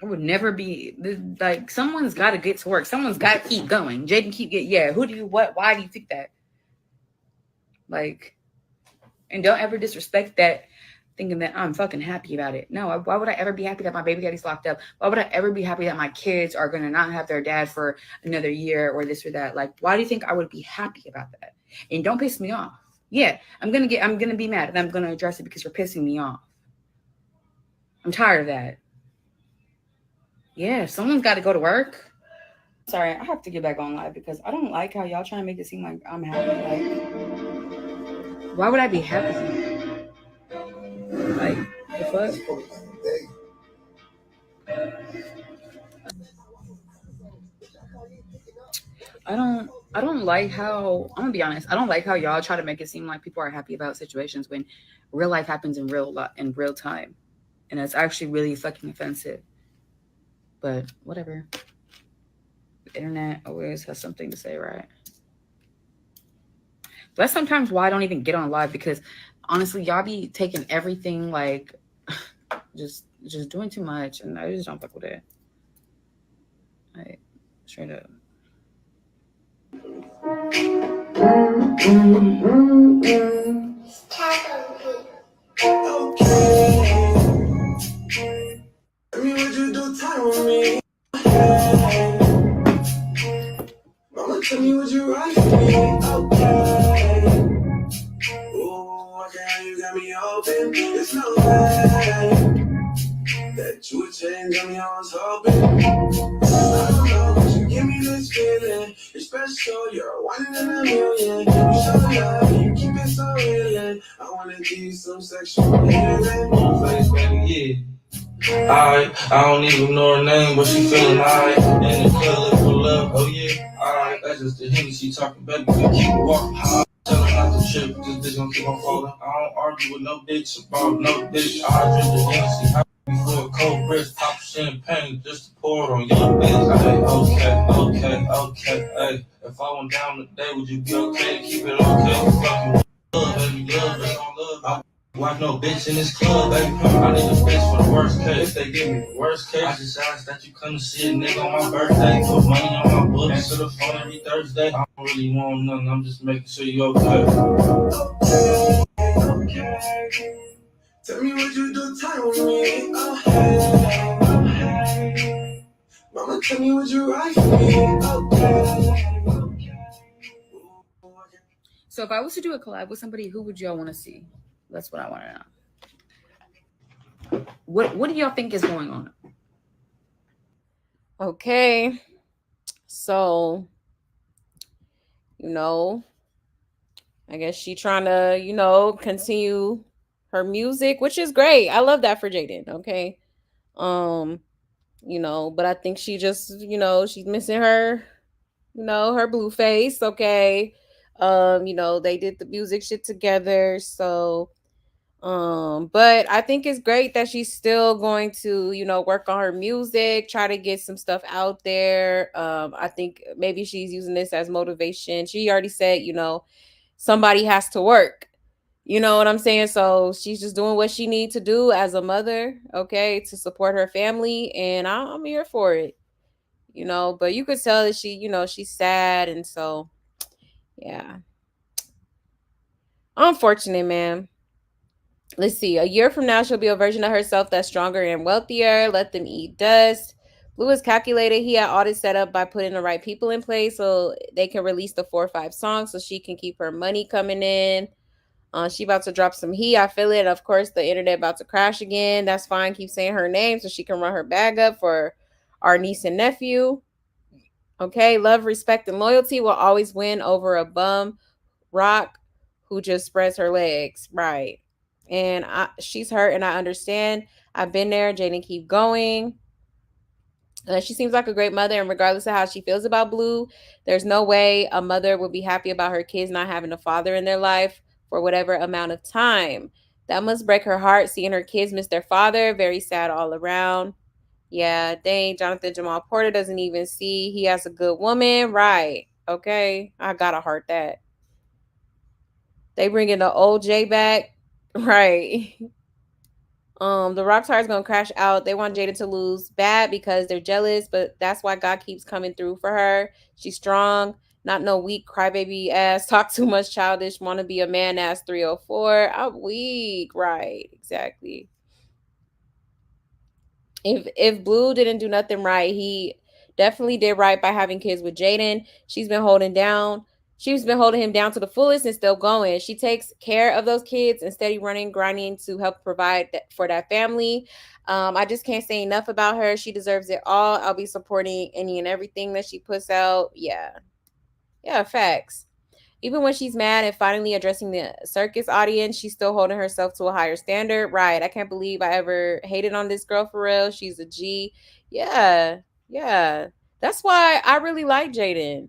would never be like, someone's got to get to work. Someone's got to keep going. Jaidyn why do you think that? Like, and don't ever disrespect that, thinking that I'm fucking happy about it. No, why would I ever be happy that my baby daddy's locked up? Why would I ever be happy that my kids are going to not have their dad for another year or this or that? Like, why do you think I would be happy about that? And don't piss me off. Yeah, I'm going to be mad and I'm going to address it because you're pissing me off. I'm tired of that. Yeah, someone's got to go to work. Sorry, I have to get back on live because I don't like how y'all trying to make it seem like I'm happy. Like, why would I be happy? Like, the fuck? I don't like how, I'm gonna be honest, I don't like how y'all try to make it seem like people are happy about situations when real life happens in real time. And it's actually really fucking offensive. But whatever. The internet always has something to say, right? That's sometimes why I don't even get on live, because honestly, y'all be taking everything like just doing too much, and I just don't fuck with it. Like, straight up. Tell me what you right for me, okay? Ooh, okay, you got me open. It's no way that you would change on me. I was hoping. I don't know, but you give me this feeling. You're special, you're one in a million. You show love, you keep it so real. I wanna give you some sexual healing. Blueface, baby, yeah. Alright, I don't even know her name, but she feeling alright. In the club for love, oh yeah. Alright, that's just the Henny she talking, baby. We keep walking hard. Tell her not to trip, this bitch gon' keep on falling. I don't argue with no bitch about no bitch. I drink the Hennessy hot before a cold breast, pop champagne just to pour it on your bitch. Okay, hey. If I went down today, would you be okay? Keep it okay, fucking love, baby, love, that's all love. Watch no bitch in this club, baby. I need a bitch for the worst case. If they give me the worst case, I just ask that you come to see a nigga on my birthday. Put money on my books. Answer the phone every Thursday. I don't really want nothing. I'm just making sure you okay. Okay. Tell me what you do, time with me. Oh hey. Mama, tell me what you right for me. Okay. So if I was to do a collab with somebody, who would y'all want to see? That's what I want to know. What do y'all think is going on? Okay. So, I guess she trying to, continue her music, which is great. I love that for Jaidyn. Okay. But I think she just, she's missing her, her Blueface. Okay. They did the music shit together. So, but I think it's great that she's still going to, work on her music, try to get some stuff out there. I think maybe she's using this as motivation. She already said, somebody has to work. You know what I'm saying? So she's just doing what she needs to do as a mother, okay, to support her family. And I'm here for it, but you could tell that she's sad. And so, yeah. Unfortunate, man. Let's see. A year from now, she'll be a version of herself that's stronger and wealthier. Let them eat dust. Blue is calculated. He had all this set up by putting the right people in place so they can release the 4 or 5 songs so she can keep her money coming in. She about to drop some heat. I feel it. Of course, the internet about to crash again. That's fine. Keep saying her name so she can run her bag up for our niece and nephew. Okay. Love, respect, and loyalty will always win over a bum rock who just spreads her legs. Right. And she's hurt, and I understand. I've been there. Jaidyn, keep going. She seems like a great mother, and regardless of how she feels about Blue, there's no way a mother would be happy about her kids not having a father in their life for whatever amount of time. That must break her heart, seeing her kids miss their father. Very sad all around. Yeah, dang, Jonathan Jamal Porter doesn't even see he has a good woman. Right. Okay. I gotta heart that. They bringing the old J back. Right. The rock star is gonna crash out. They want Jaidyn to lose bad because they're jealous, but that's why God keeps coming through for her. She's strong, not no weak crybaby ass, talk too much childish, wanna be a man ass 304. I'm weak, right? Exactly. If Blue didn't do nothing right, he definitely did right by having kids with Jaidyn. She's been holding down. She's been holding him down to the fullest and still going. She takes care of those kids and steady running, grinding to help provide for that family. I just can't say enough about her. She deserves it all. I'll be supporting any and everything that she puts out. Yeah. Yeah, facts. Even when she's mad and finally addressing the circus audience, she's still holding herself to a higher standard. Right. I can't believe I ever hated on this girl for real. She's a G. Yeah. Yeah. That's why I really like Jaidyn.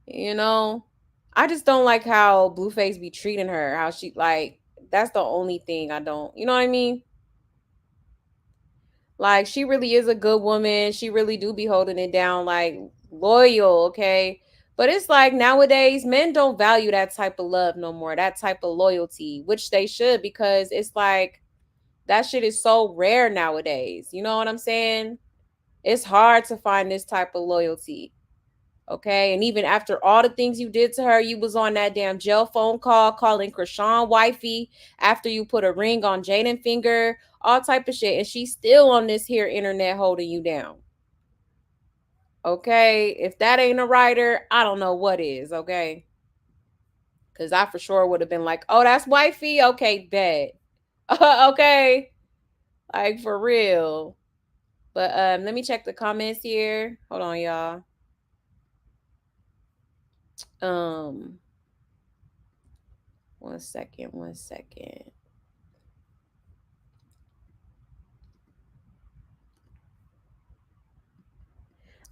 You know, I just don't like how Blueface be treating her. How she, like, that's the only thing I don't, you know what I mean? Like, she really is a good woman. She really do be holding it down, like, loyal, okay? But it's like nowadays, men don't value that type of love no more, that type of loyalty, which they should, because it's like that shit is so rare nowadays. You know what I'm saying? It's hard to find this type of loyalty. Okay. And even after all the things you did to her, you was on that damn jail phone call calling Krishan wifey after you put a ring on Jaidyn finger, all type of shit. And she's still on this here internet holding you down. Okay. If that ain't a writer, I don't know what is. Okay. Because I for sure would have been like, oh, that's wifey. Okay, bet. Okay. Like for real. But let me check the comments here. Hold on, y'all. Um, 1 second, 1 second.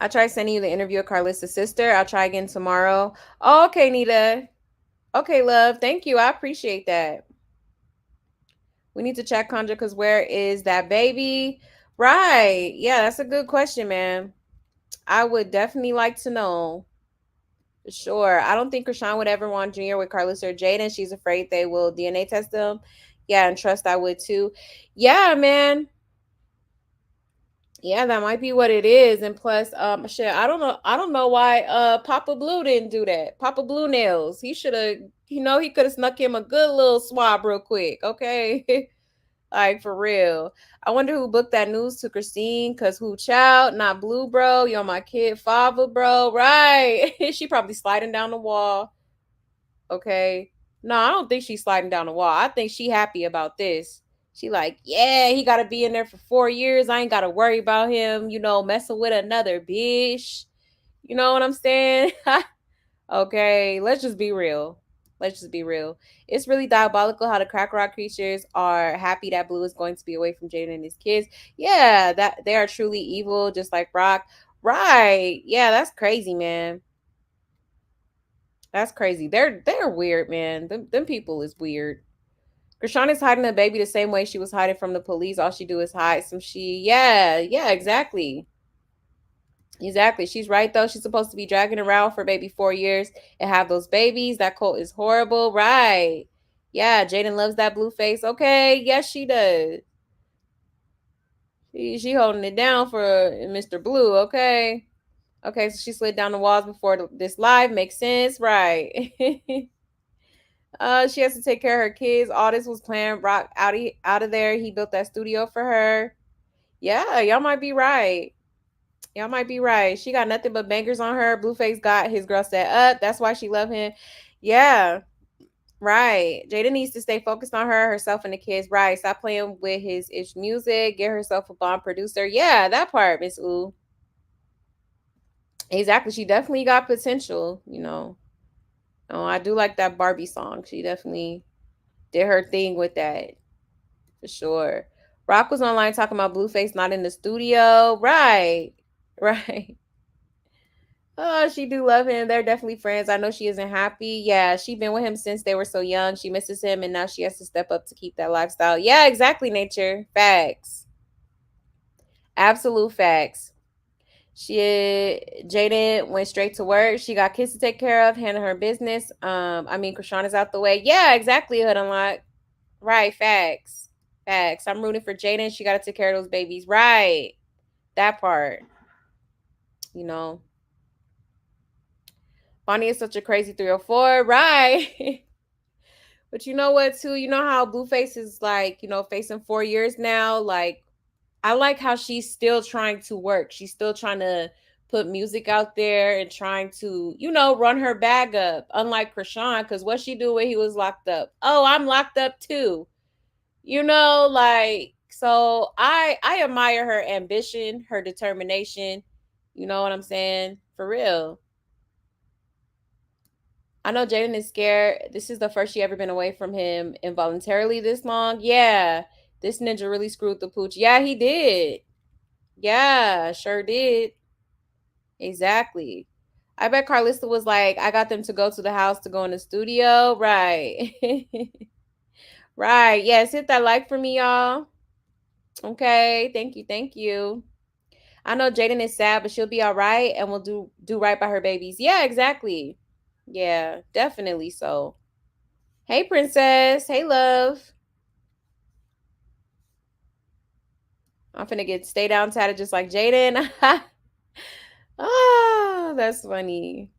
I tried sending you the interview of Karlissa's sister. I'll try again tomorrow. Oh, okay, Nita. Okay, love. Thank you. I appreciate that. We need to check Conjure because where is that baby? Right. Yeah, that's a good question, man. I would definitely like to know. For sure. I don't think Krishan would ever want Junior with Karlissa or Jaidyn. She's afraid they will DNA test them. Yeah, and trust I would too. Yeah, man. Yeah, that might be what it is. And plus, shit, I don't know why Papa Blue didn't do that. Papa Blue Nails. He should have, he could have snuck him a good little swab real quick, okay? Like for real. I wonder who booked that news to Christine, cause who child, not Blue, bro. You're my kid, father, bro. Right. She probably sliding down the wall. Okay. No, I don't think she's sliding down the wall. I think she happy about this. She like, yeah, he got to be in there for 4 years. I ain't got to worry about him, messing with another bitch. You know what I'm saying? Okay, let's just be real. Let's just be real. It's really diabolical how the crack rock creatures are happy that Blue is going to be away from Jaidyn and his kids. Yeah, that they are truly evil, just like Rock. Right. Yeah, that's crazy, man. That's crazy. They're weird, man. Them people is weird. Krishan is hiding the baby the same way she was hiding from the police. All she do is hide some yeah, exactly. Exactly. She's right though. She's supposed to be dragging around for maybe 4 years and have those babies. That cult is horrible. Right. Yeah, Jaidyn loves that blue face. Okay. Yes, she does. She holding it down for Mr. Blue. Okay. Okay, so she slid down the walls before this live. Makes sense. Right. She has to take care of her kids. All this was planned. Rock out of there. He built that studio for her. Yeah, y'all might be right. Y'all might be right. She got nothing but bangers on her. Blueface got his girl set up. That's why she love him. Yeah, right. Jaidyn needs to stay focused on herself, and the kids. Right. Stop playing with his ish music. Get herself a bomb producer. Yeah, that part, Miss Ooh. Exactly. She definitely got potential. Oh, I do like that Barbie song. She definitely did her thing with that for sure. Rock was online talking about Blueface not in the studio. Right. Right. Oh, she do love him. They're definitely friends. I know she isn't happy. Yeah, she been with him since they were so young. She misses him, and now she has to step up to keep that lifestyle. Yeah, exactly, Nature. Facts. Absolute facts. Jaidyn went straight to work. She got kids to take care of, handle her business. Krishan is out the way. Yeah, exactly, Hood Unlock. Right, facts. Facts. I'm rooting for Jaidyn. She got to take care of those babies. Right. That part. You know. Bonnie is such a crazy 304. Right. But you know what, too? You know how Blueface is like, facing 4 years now? Like, I like how she's still trying to work. She's still trying to put music out there and trying to, run her bag up. Unlike Krishan, because what she do when he was locked up? Oh, I'm locked up too. So I admire her ambition, her determination. You know what I'm saying? For real. I know Jaidyn is scared. This is the first she ever been away from him involuntarily this long. Yeah. This ninja really screwed the pooch. Yeah, he did. Yeah, sure did. Exactly. I bet Karlissa was like, I got them to go to the house to go in the studio. Right. Right. Yes, hit that like for me, y'all. Okay. Thank you. Thank you. I know Jaidyn is sad, but she'll be all right and we'll do right by her babies. Yeah, exactly. Yeah, definitely so. Hey, princess. Hey, love. I'm finna stay down tatted just like Jaidyn. Oh, that's funny.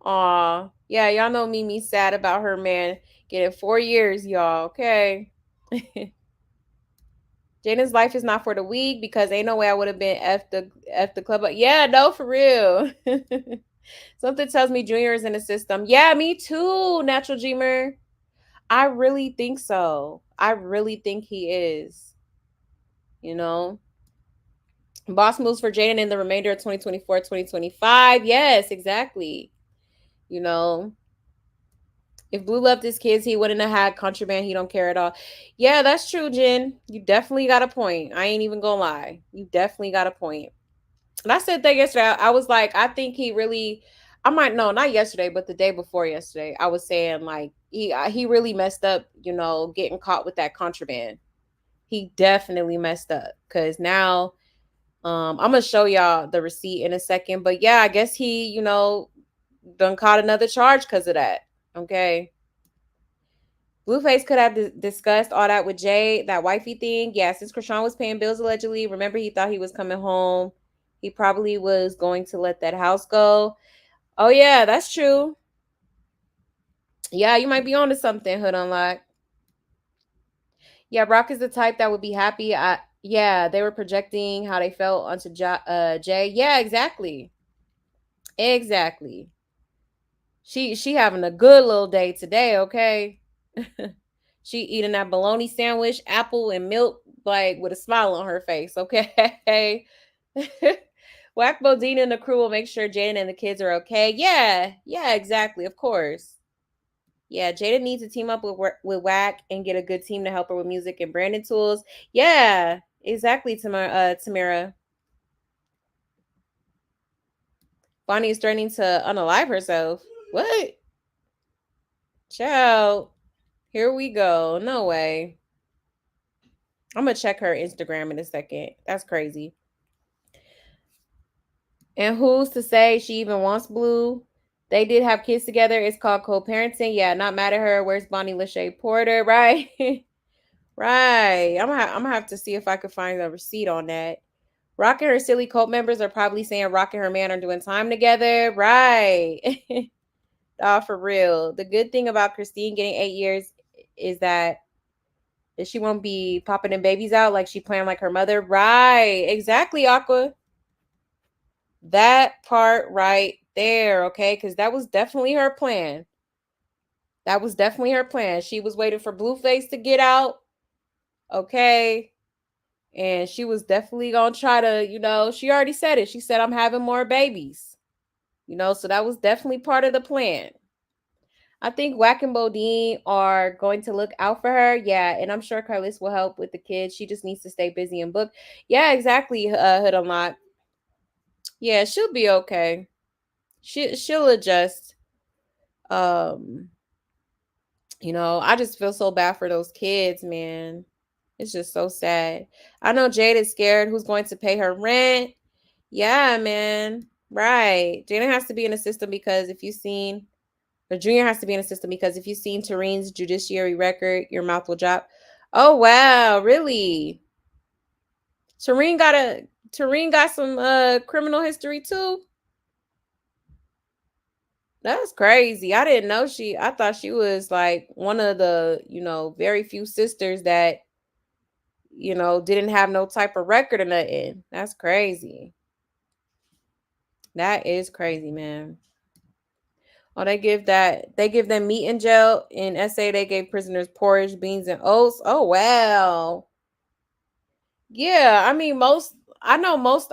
Aw. Yeah, y'all know me sad about her man getting 4 years, y'all. Okay. Jaden's life is not for the weak because ain't no way I would have been F the club. But yeah, no, for real. Something tells me Junior is in the system. Yeah, me too, Natural Dreamer. I really think so. I really think he is. You know? Boss moves for Jaidyn in the remainder of 2024, 2025. Yes, exactly. You know? If Blue loved his kids, he wouldn't have had contraband. He don't care at all. Yeah, that's true, Jen. You definitely got a point. I ain't even gonna lie. You definitely got a point. And I said that yesterday. I was like, I think he really, I might know, not yesterday, but the day before yesterday. I was saying like he really messed up, getting caught with that contraband. He definitely messed up because now, I'm gonna show y'all the receipt in a second. But yeah, I guess he, done caught another charge because of that. Okay. Blueface could have discussed all that with Jay, that wifey thing. Yeah, since Krishan was paying bills allegedly, remember he thought he was coming home. He probably was going to let that house go. Oh, yeah, that's true. Yeah, you might be on to something, Hood Unlock. Yeah, Brock is the type that would be happy. Yeah, they were projecting how they felt onto Jay. Yeah, exactly. Exactly. She having a good little day today, okay? She eating that bologna sandwich, apple and milk, like with a smile on her face, okay? Whack Bodine and the crew will make sure Jaden and the kids are okay. Yeah, exactly, of course. Yeah, Jaden needs to team up with Whack and get a good team to help her with music and branding tools. Yeah, exactly, Tamara. Bonnie is threatening to unalive herself. What? Ciao. Here we go. No way. I'm going to check her Instagram in a second. That's crazy. And who's to say she even wants Blue? They did have kids together. It's called co-parenting. Yeah, not mad at her. Where's Bonnie Lachey Porter? Right? Right. I'm gonna have to see if I could find a receipt on that. Rock and her silly cult members are probably saying Rock and her man are doing time together. Right. Oh, for real. The good thing about Christine getting 8 years is that she won't be popping in babies out like she planned like her mother. Right. Exactly, Aqua. That part right there, okay? Because that was definitely her plan. That was definitely her plan. She was waiting for Blueface to get out, okay? And she was definitely going to try to, she already said it. She said, I'm having more babies, so that was definitely part of the plan. I think Wack and Bodine are going to look out for her. Yeah, and I'm sure Karlissa will help with the kids. She just needs to stay busy and book. Yeah, exactly, Hood Unlock. Yeah, she'll be okay. She'll adjust. I just feel so bad for those kids, man. It's just so sad. I know Jade is scared who's going to pay her rent. Yeah, man. Right. Jaidyn has to be in the system because if you've seen, or Junior has to be in the system because if you've seen Tareen's judiciary record, your mouth will drop. Oh, wow. Really? Tareen got some criminal history too. That's crazy. I didn't know I thought she was like one of the, very few sisters that, didn't have no type of record or nothing. That's crazy. That is crazy, man. Oh, they give them meat in jail. In SA, they gave prisoners porridge, beans, and oats. Oh, wow. Yeah, I mean I know most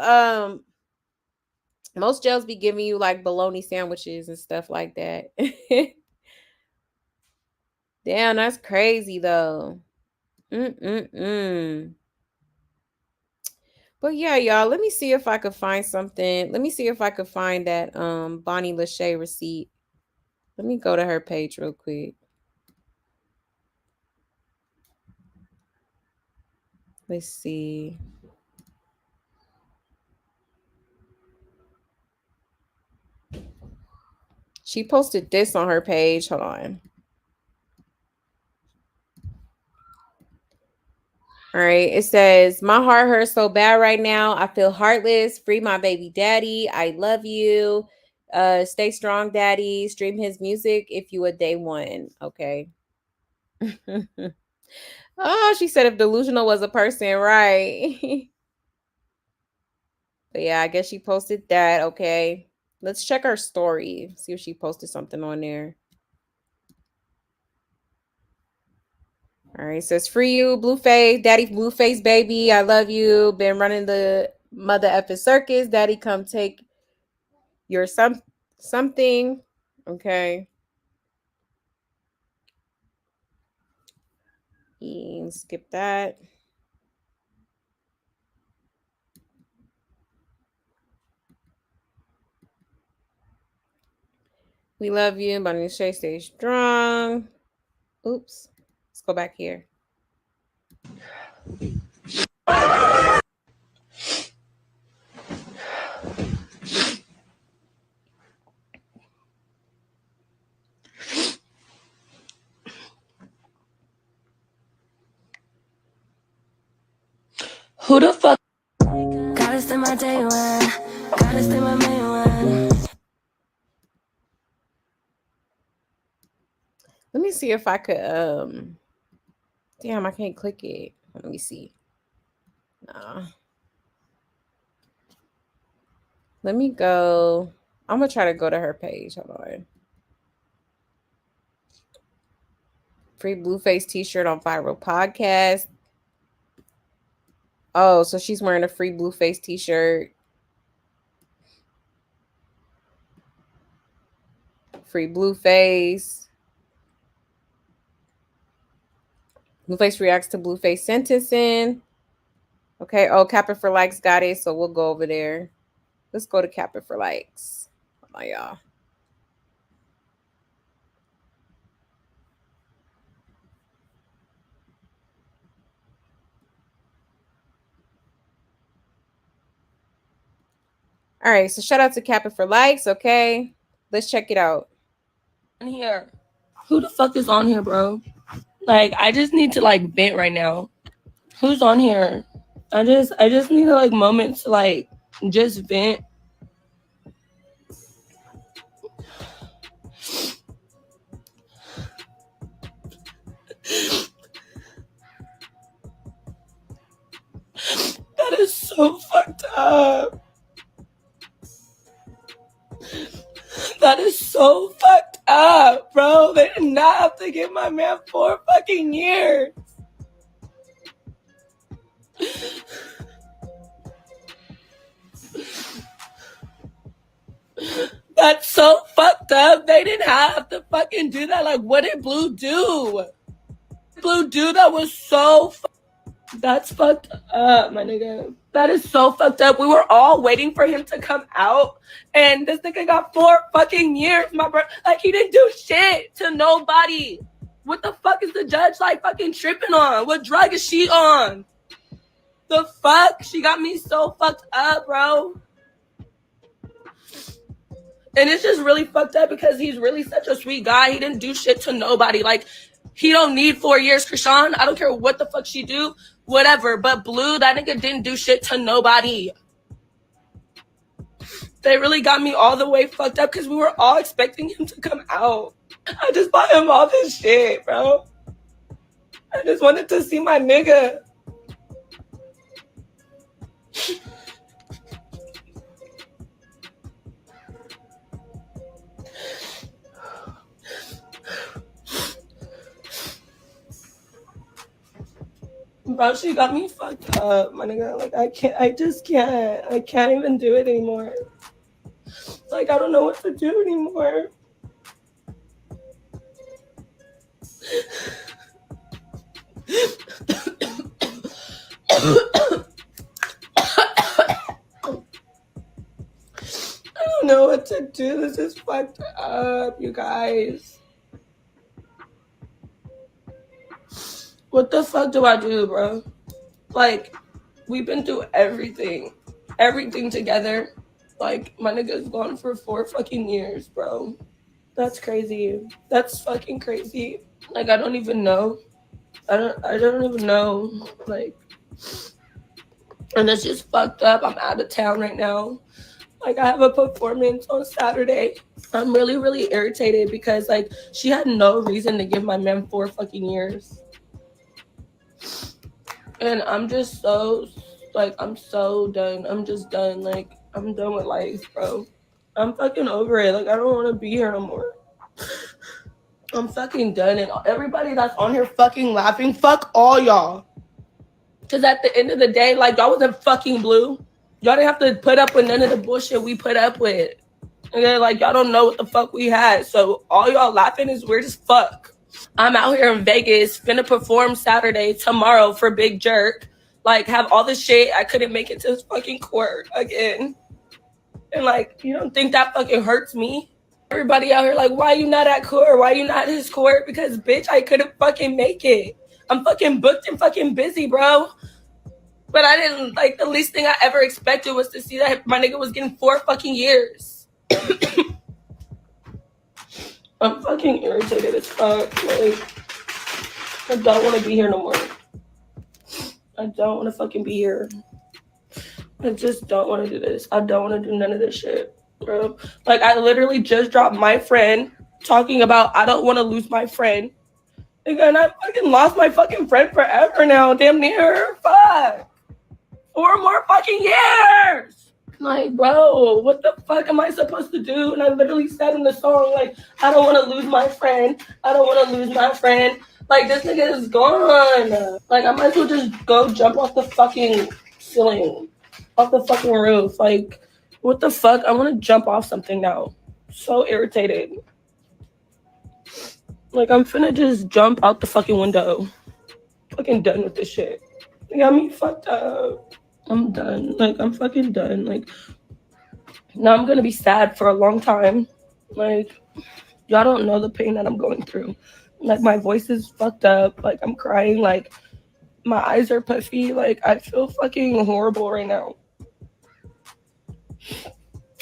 jails be giving you like bologna sandwiches and stuff like that. Damn, that's crazy though. Mm-mm-mm. But yeah, y'all, let me see if I could find something. Let me see if I could find that Bonnie Lachey receipt. Let me go to her page real quick. Let's see. She posted this on her page. Hold on. All right. It says, my heart hurts so bad right now. I feel heartless. Free my baby daddy. I love you. Stay strong, daddy. Stream his music if you a day one. Okay. Oh, she said if delusional was a person, right? But yeah, I guess she posted that. Okay. Let's check her story. See if she posted something on there. All right, says free you, Blueface, Daddy Blueface, baby. I love you. Been running the mother effing circus. Daddy, come take your something. Okay. Skip that. We love you. Bonnie Shay, stay strong. Oops. Let's go back here. Who the fuck? Gotta stay my day one. Gotta stay my main one. Let me see if I could damn, I can't click it. Let me see. Nah. Let me go. I'm gonna try to go to her page. Hold on. Free Blueface t-shirt on Viral Podcast. Oh, so she's wearing a free Blueface t-shirt. Free Blueface. Blueface reacts to Blueface sentencing. Okay. Oh, Cap It for Likes got it. So we'll go over there. Let's go to Cap It for Likes. Hold on, y'all. All right. So shout out to Cap It for Likes. Okay. Let's check it out. Here. Who the fuck is on here, bro? Like, I just need to like vent right now. Who's on here? I just need like moments to like just vent. That is so fucked up. That is so fucked up, bro. They did not have to give my man 4 fucking years. That's so fucked up. They didn't have to fucking do that. Like, what did Blue do? Blue do that was so that's fucked up, my nigga. That is so fucked up. We were all waiting for him to come out, and this nigga got 4 fucking years, my bro. Like, he didn't do shit to nobody. What the fuck is the judge like fucking tripping on? What drug is she on? The fuck? She got me so fucked up, bro. And it's just really fucked up because he's really such a sweet guy. He didn't do shit to nobody. Like, he don't need 4 years. Krishan, I don't care what the fuck she do, whatever. But Blue, that nigga didn't do shit to nobody. They really got me all the way fucked up because we were all expecting him to come out. I just bought him all this shit, bro. I just wanted to see my nigga. Bro, she got me fucked up, my nigga. Like, I can't even do it anymore. Like, I don't know what to do anymore. I don't know what to do. This is fucked up, you guys. What the fuck do I do, bro? Like, we've been through everything together. Like, my nigga's gone for 4 fucking years, bro. That's crazy. That's fucking crazy. Like, I don't even know. I don't even know. Like, and it's just fucked up. I'm out of town right now. Like, I have a performance on Saturday. I'm really, really irritated because, like, she had no reason to give my man 4 fucking years. And I'm just so, like, I'm so done. I'm just done. Like, I'm done with life, bro. I'm fucking over it. Like, I don't want to be here no more. I'm fucking done. And everybody that's on here fucking laughing, fuck all y'all. Because at the end of the day, like, y'all wasn't fucking Blue. Y'all didn't have to put up with none of the bullshit we put up with. And then, like, y'all don't know what the fuck we had. So all y'all laughing is weird as fuck. I'm out here in Vegas, finna perform Saturday, tomorrow for Big Jerk. Like, have all this shit. I couldn't make it to his fucking court again. And, like, you don't think that fucking hurts me? Everybody out here like, why you not at court? Why you not at his court? Because, bitch, I couldn't fucking make it. I'm fucking booked and fucking busy, bro. But I didn't, like, the least thing I ever expected was to see that my nigga was getting 4 fucking years. I'm fucking irritated as fuck. Like, I don't want to be here no more. I don't want to fucking be here. I just don't want to do this. I don't want to do none of this shit, bro. Like, I literally just dropped my friend talking about I don't want to lose my friend. And I fucking lost my fucking friend forever now. Damn near. Fuck. 4 more fucking years. Like, bro, what the fuck am I supposed to do? And I literally said in the song, like, I don't want to lose my friend. I don't want to lose my friend. Like, this nigga is gone. Like, I might as well just go jump off the fucking ceiling. Off the fucking roof. Like, what the fuck? I want to jump off something now. So irritated. Like, I'm finna just jump out the fucking window. Fucking done with this shit. They got me fucked up. I'm done. Like, I'm fucking done. Like, now I'm gonna be sad for a long time. Like, y'all don't know the pain that I'm going through. Like, my voice is fucked up. Like, I'm crying. Like, my eyes are puffy. Like, I feel fucking horrible right now.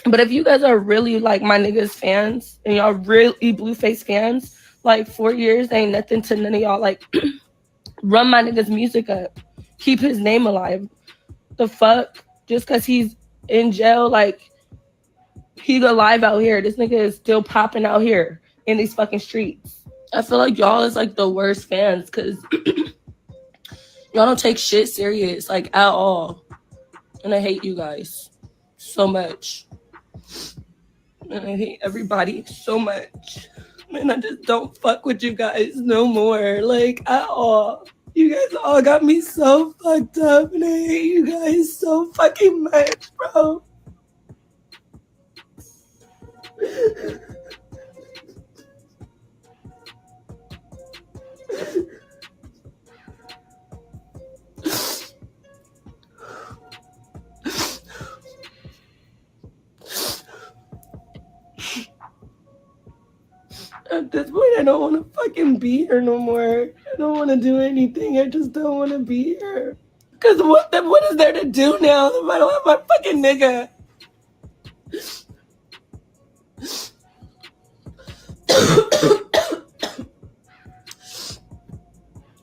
But if you guys are really, like, my niggas fans, and y'all really Blueface fans, like, 4 years ain't nothing to none of y'all. Like, run my nigga's music up. Keep his name alive. The fuck? Just because he's in jail, like, he's alive out here. This nigga is still popping out here in these fucking streets. I feel like y'all is, like, the worst fans because y'all don't take shit serious, like, at all. And I hate you guys so much. And I hate everybody so much. And I just don't fuck with you guys no more, like, at all. You guys all got me so fucked up, and I hate you guys so fucking much, bro. At this point, I don't want to fucking be here no more. I don't want to do anything. I just don't want to be here. Because what is there to do now if I don't have my fucking nigga?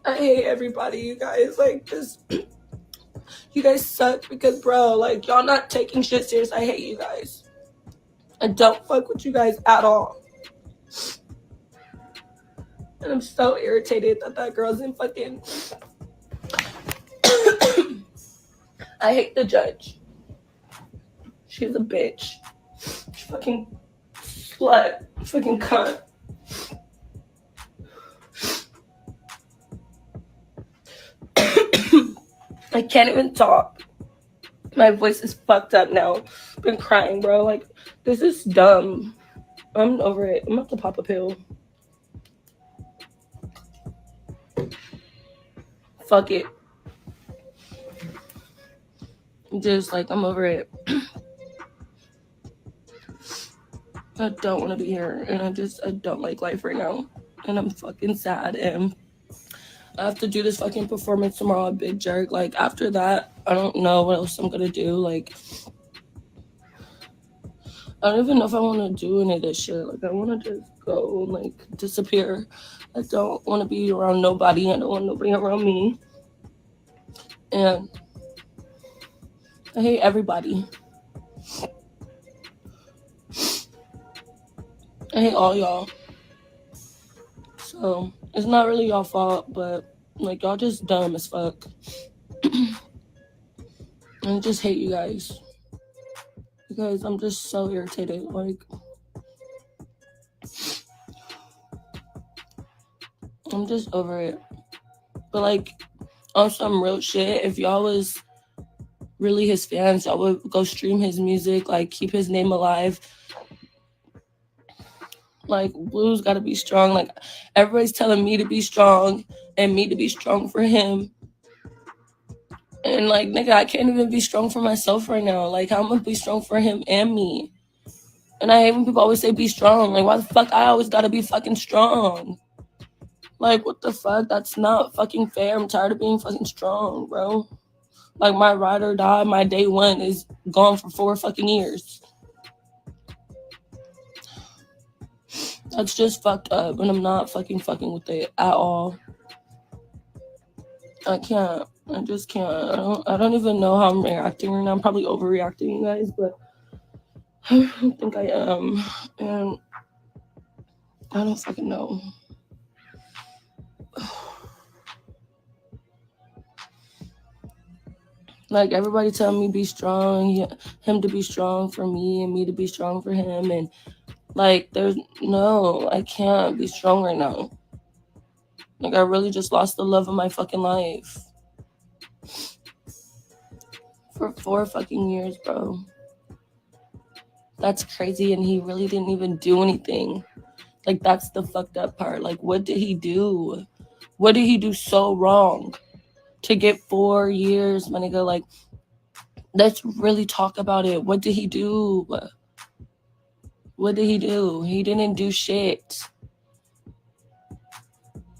I hate everybody, you guys. Like, just, you guys suck because, bro, like, y'all not taking shit serious. I hate you guys. I don't fuck with you guys at all. And I'm so irritated that girl's in fucking... I hate the judge. She's a bitch. She fucking slut. Fucking cunt. I can't even talk. My voice is fucked up now. I've been crying, bro. Like, this is dumb. I'm over it. I'm about to pop a pill. Fuck it. Just like, I'm over it. I don't want to be here. And I don't like life right now. And I'm fucking sad. And I have to do this fucking performance tomorrow at Big Jerk. Like, after that, I don't know what else I'm gonna do. Like, I don't even know if I want to do any of this shit. Like, I want to just go and, like, disappear. I don't want to be around nobody. I don't want nobody around me. And I hate everybody. I hate all y'all. So, it's not really y'all fault, but, like, y'all just dumb as fuck. I just hate you guys. Because I'm just so irritated. Like, I'm just over it. But, like, on some real shit, if y'all was really his fans, y'all would go stream his music, like, keep his name alive. Like, Blue's gotta be strong. Like, everybody's telling me to be strong and me to be strong for him. And, like, nigga, I can't even be strong for myself right now. Like, how am I gonna be strong for him and me? And I hate when people always say be strong. Like, why the fuck I always gotta be fucking strong? Like, what the fuck? That's not fucking fair. I'm tired of being fucking strong, bro. Like, my ride or die, my day one is gone for 4 fucking years. That's just fucked up, and I'm not fucking with it at all. I can't. I just can't. I don't even know how I'm reacting right now. I'm probably overreacting, you guys, but I don't think I am. And I don't fucking know. Like, everybody telling me be strong, him to be strong for me and me to be strong for him. And, like, no, I can't be strong right now. Like, I really just lost the love of my fucking life. For 4 fucking years, bro. That's crazy, and he really didn't even do anything. Like, that's the fucked up part. Like, what did he do? What did he do so wrong to get 4 years, my nigga? Like, let's really talk about it. What did he do? What did he do? He didn't do shit.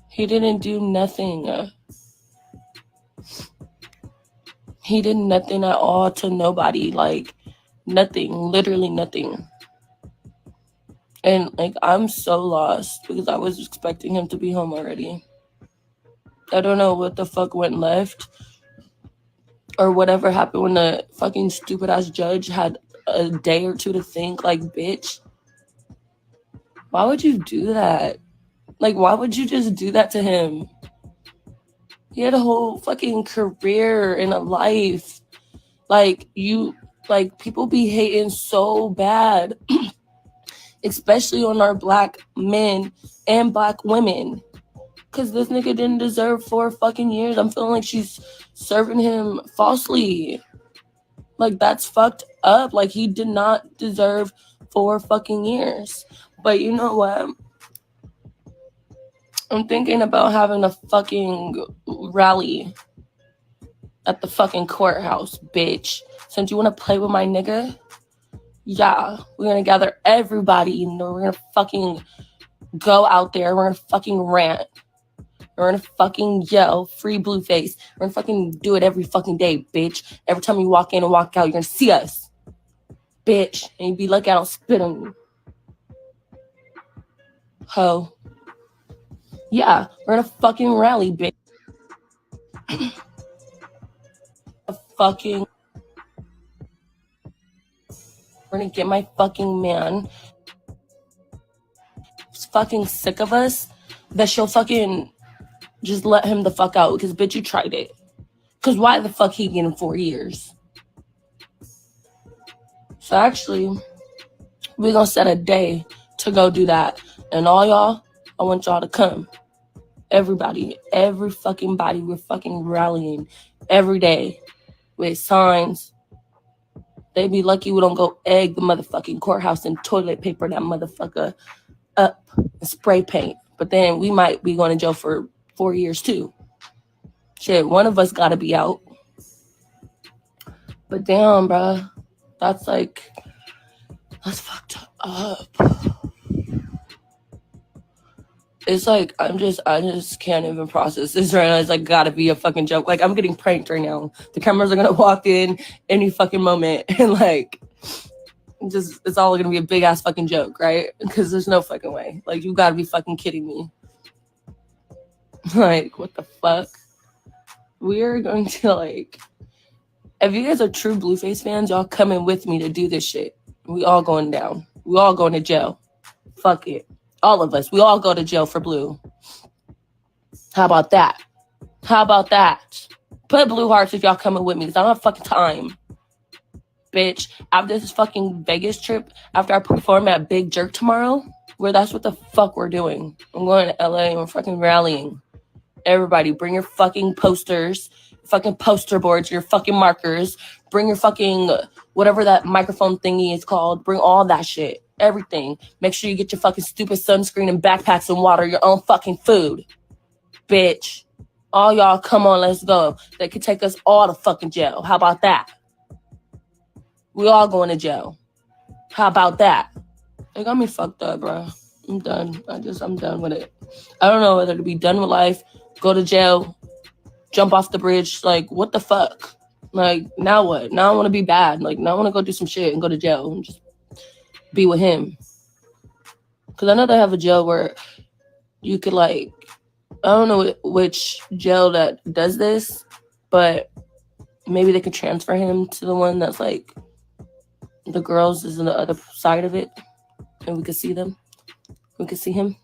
He didn't do nothing. He did nothing at all to nobody. Like, nothing. Literally nothing. And, like, I'm so lost because I was expecting him to be home already. I don't know what the fuck went left or whatever happened when the fucking stupid ass judge had a day or 2 to think. Like, bitch, why would you do that? Like, why would you just do that to him? He had a whole fucking career and a life. Like, people be hating so bad, especially on our black men and black women. Because this nigga didn't deserve 4 fucking years. I'm feeling like she's serving him falsely. Like, that's fucked up. Like, he did not deserve 4 fucking years. But you know what? I'm thinking about having a fucking rally at the fucking courthouse, bitch. Since you want to play with my nigga, yeah, we're gonna gather everybody and we're gonna fucking go out there. We're gonna fucking rant. We're gonna fucking yell, free Blueface. We're gonna fucking do it every fucking day, bitch. Every time you walk in and walk out, you're gonna see us, bitch. And you be lucky I don't spit on you. Ho. Yeah, we're gonna fucking rally, bitch. Fucking. We're gonna get my fucking man. He's fucking sick of us. That she'll fucking just let him the fuck out. Because, bitch, you tried it. Because why the fuck he getting 4 years? So, actually, we're gonna set a day to go do that. And all y'all, I want y'all to come. Everybody, every fucking body, we're fucking rallying every day with signs. They be lucky we don't go egg the motherfucking courthouse and toilet paper that motherfucker up and spray paint. But then we might be going to jail for 4 years too. Shit, one of us gotta be out. But damn, bruh, that's fucked up. It's like I just can't even process this right now. It's like gotta be a fucking joke. Like I'm getting pranked right now. The cameras are gonna walk in any fucking moment and like just it's all gonna be a big ass fucking joke, right? Because there's no fucking way. Like you gotta be fucking kidding me. Like what the fuck? We're going to like if you guys are true Blueface fans, y'all coming with me to do this shit. We all going down. We all going to jail. Fuck it. All of us. We all go to jail for Blue. How about that? How about that? Put blue hearts if y'all coming with me because I don't have fucking time. Bitch, after this fucking Vegas trip, after I perform at Big Jerk tomorrow, where that's what the fuck we're doing. I'm going to LA and we're fucking rallying. Everybody, bring your fucking posters, fucking poster boards, your fucking markers. Bring your fucking, whatever that microphone thingy is called. Bring all that shit. Everything. Make sure you get your fucking stupid sunscreen and backpacks and water, your own fucking food. Bitch. All y'all, come on, let's go. They could take us all to fucking jail. How about that? We all going to jail. How about that? They got me fucked up, bro. I'm done. I'm done with it. I don't know whether to be done with life, go to jail, jump off the bridge. Like, what the fuck? Like, now what? Now I want to be bad. Like, now I want to go do some shit and go to jail and just be with him. Because I know they have a jail where you could, like, I don't know which jail that does this, but maybe they could transfer him to the one that's, like, the girls is on the other side of it. And we could see them. We could see him.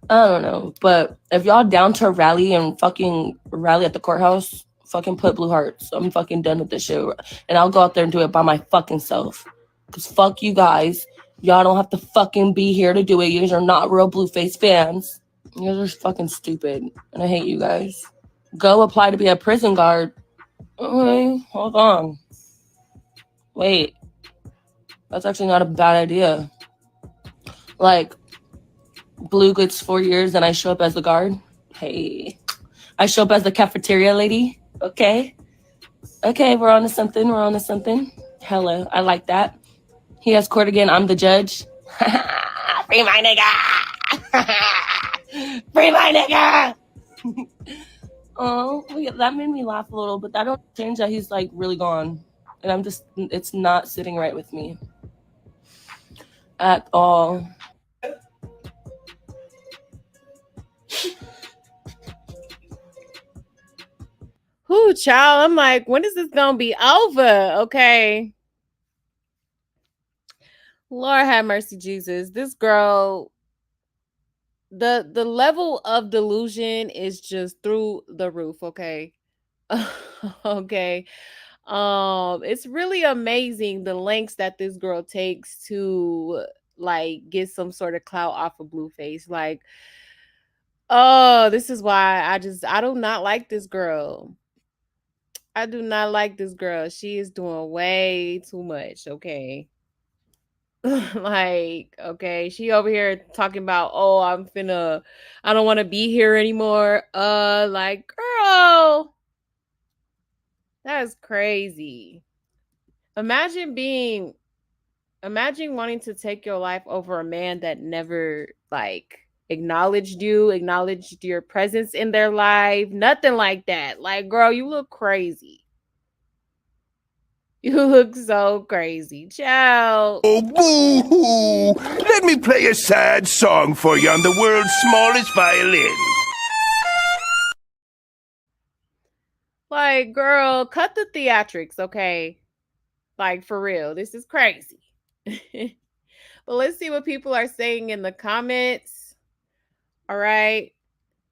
I don't know. But if y'all down to rally and fucking rally at the courthouse, fucking put blue hearts. I'm fucking done with this shit. And I'll go out there and do it by my fucking self. Because fuck you guys. Y'all don't have to fucking be here to do it. You guys are not real Blueface fans. You guys are fucking stupid. And I hate you guys. Go apply to be a prison guard. Okay, hold on. Wait. That's actually not a bad idea. Like, Blue gets 4 years and I show up as the guard. Hey. I show up as the cafeteria lady. Okay. Okay, we're on to something. Hello. I like that. He has court again. I'm the judge. Free my nigga. Free my nigga. Oh, that made me laugh a little, but that don't change that he's like really gone. And it's not sitting right with me at all. Whoo, child. I'm like, when is this gonna be over? Okay. Lord have mercy, Jesus. This girl, the level of delusion is just through the roof, okay? Okay. It's really amazing the lengths that this girl takes to like get some sort of clout off of Blueface. Like, oh, this is why I do not like this girl. I do not like this girl. She is doing way too much, okay? Like, okay, she over here talking about, oh, I don't want to be here anymore. Like, girl, that's crazy. Imagine wanting to take your life over a man that never like acknowledged your presence in their life, nothing like that. Like, girl, you look crazy. You look so crazy, child. Oh, boo-hoo! Let me play a sad song for you on the world's smallest violin. Like, girl, cut the theatrics, okay? Like, for real, this is crazy. But let's see what people are saying in the comments. All right.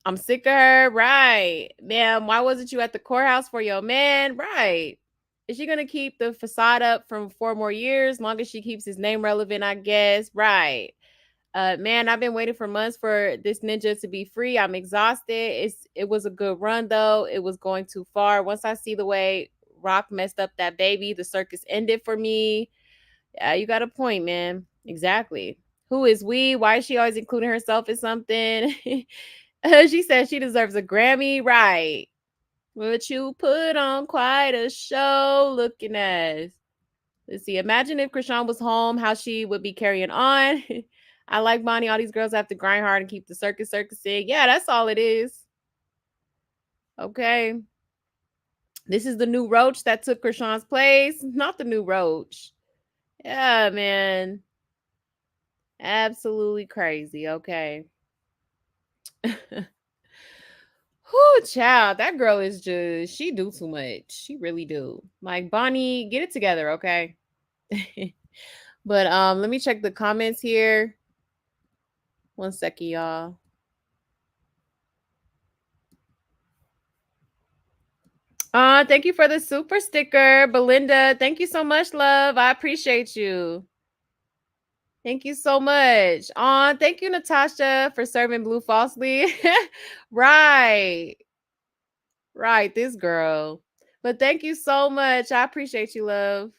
I'm sick of her. Right. Ma'am, why wasn't you at the courthouse for your man? Right. Is she going to keep the facade up from 4 more years? Long as she keeps his name relevant, I guess. Right. Man, I've been waiting for months for this ninja to be free. I'm exhausted. It was a good run, though. It was going too far. Once I see the way Rock messed up that baby, the circus ended for me. Yeah, you got a point, man. Exactly. Who is we? Why is she always including herself in something? She said she deserves a Grammy. Right. But you put on quite a show looking at. Let's see. Imagine if Krishan was home, how she would be carrying on. I like Bonnie. All these girls have to grind hard and keep the circusing. Yeah, that's all it is. Okay. This is the new Roach that took Krishan's place. Not the new Roach. Yeah, man. Absolutely crazy. Okay. Whoo, child. That girl is just, she do too much. She really do. Like, Bonnie, get it together, okay? But let me check the comments here. 1 second, y'all. Thank you for the super sticker, Belinda. Thank you so much, love. I appreciate you. Thank you so much. Thank you, Natasha, for serving Blue falsely. Right. Right, this girl. But thank you so much. I appreciate you, love.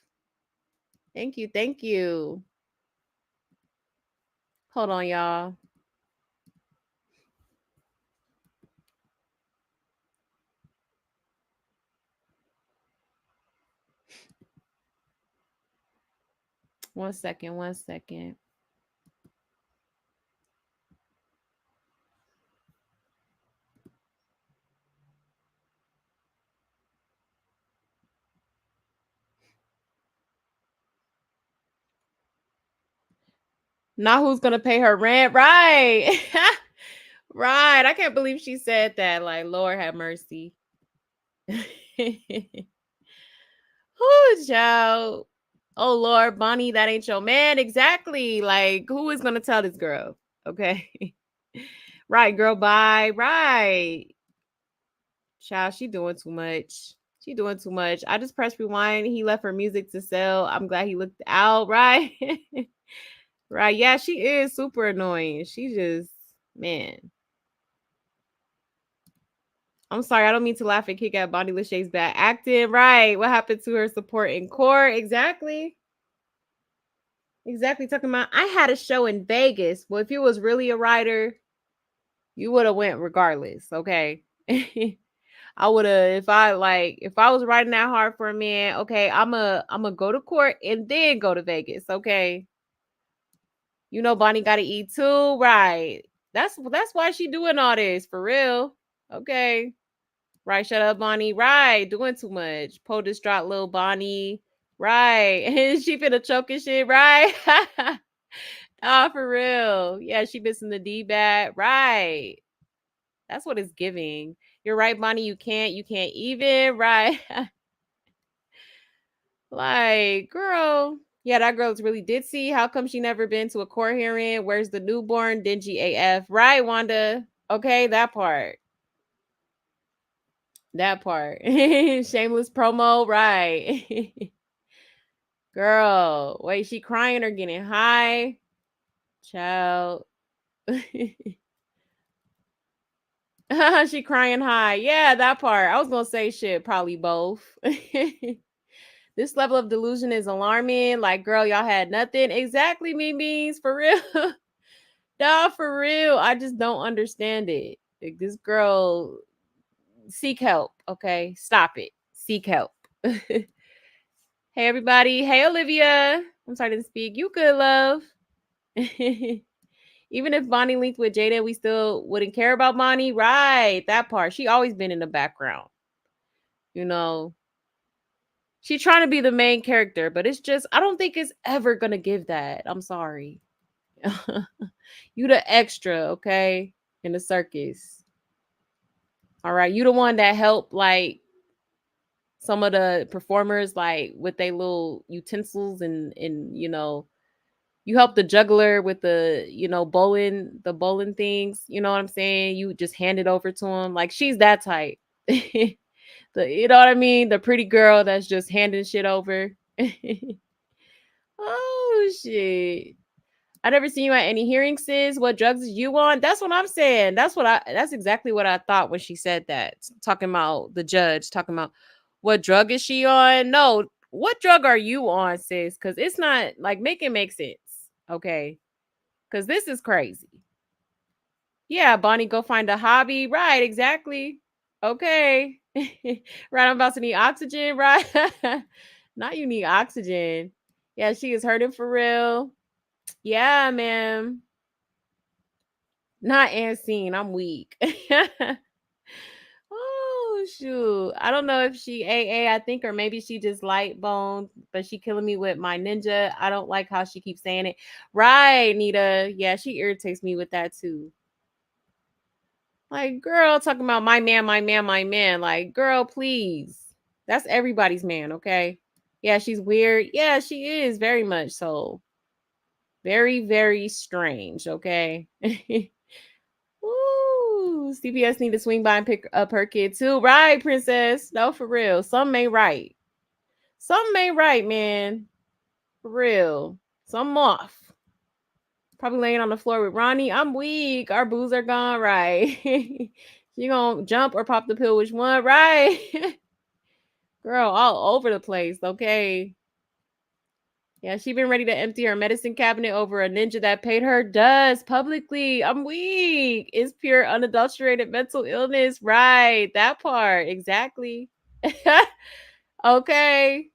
Thank you. Thank you. Hold on, y'all. One second. Not who's gonna pay her rent, right? Right. I can't believe she said that. Like, Lord have mercy. Who, child? Oh Lord, Bonnie, that ain't your man. Exactly. Like, who is gonna tell this girl? Okay. Right, girl. Bye. Right. Child, she doing too much. She doing too much. I just pressed rewind. He left her music to sell. I'm glad he looked out. Right. Right. Yeah, she is super annoying. She just, man. I'm sorry. I don't mean to laugh and kick at Bonnie Lachey's bad acting. Right. What happened to her support in court? Exactly. Exactly. Talking about, I had a show in Vegas. Well, if you was really a writer, you would have went regardless. Okay. I would have, if I was writing that hard for a man, okay, I'm a go to court and then go to Vegas. Okay. You know, Bonnie got to eat too. Right. That's why she doing all this for real. Okay. Right. Shut up, Bonnie. Right. Doing too much. Po distraught little Bonnie. Right. And she finna choke and shit. Right. For real. Yeah. She missing the D-bat. Right. That's what it's giving. You're right, Bonnie. You can't even. Right. Like, girl. Yeah, that girl's really ditzy. How come she never been to a court hearing? Where's the newborn? Dingy AF. Right, Wanda. Okay, that part. That part. Shameless promo. Right. Girl. Wait, she crying or getting high? Child. She crying high. Yeah, that part. I was gonna say shit, probably both. This level of delusion is alarming. Like, girl, y'all had nothing. Exactly, memes, for real. Nah, for real. I just don't understand it. Like, this girl, seek help, okay? Stop it. Seek help. Hey, everybody. Hey, Olivia. I'm sorry I didn't speak. You good, love. Even if Bonnie linked with Jaidyn, we still wouldn't care about Bonnie. Right. That part. She always been in the background. You know, she trying to be the main character, but it's just, I don't think it's ever going to give that. I'm sorry. You the extra, okay? In the circus. All right. You the one that helped, like, some of the performers, like, with their little utensils and, you know, you help the juggler with the, you know, the bowling things. You know what I'm saying? You just hand it over to him. Like, she's that type. You know what I mean? The pretty girl that's just handing shit over. Oh, shit. I never seen you at any hearings, sis. What drugs is you on? That's what I'm saying. That's exactly what I thought when she said that. Talking about the judge, talking about what drug is she on? No, what drug are you on, sis? Because it's not like, make it make sense. Okay. Because this is crazy. Yeah, Bonnie, go find a hobby. Right, exactly. Okay. Right, I'm about to need oxygen, right? Not you need oxygen. Yeah, she is hurting for real. Yeah, man. Not Ancine. I'm weak. Oh, shoot. I don't know if she AA, I think, or maybe she just light bone, but she killing me with my ninja. I don't like how she keeps saying it. Right, Nita. Yeah, she irritates me with that too. Like, girl, talking about my man, my man, my man. Like, girl, please. That's everybody's man, okay? Yeah, she's weird. Yeah, she is very much so. Very, very strange, okay? Ooh, CPS need to swing by and pick up her kid too. Right, princess. No, for real. Some may right. Some may right, man. For real. Some off. Probably laying on the floor with Ronnie. I'm weak. Our boos are gone. Right. You gonna jump or pop the pill? Which one? Right. Girl, all over the place. Okay. Yeah, she been ready to empty her medicine cabinet over a ninja that paid her dust publicly. I'm weak. It's pure unadulterated mental illness. Right. That part. Exactly. Okay.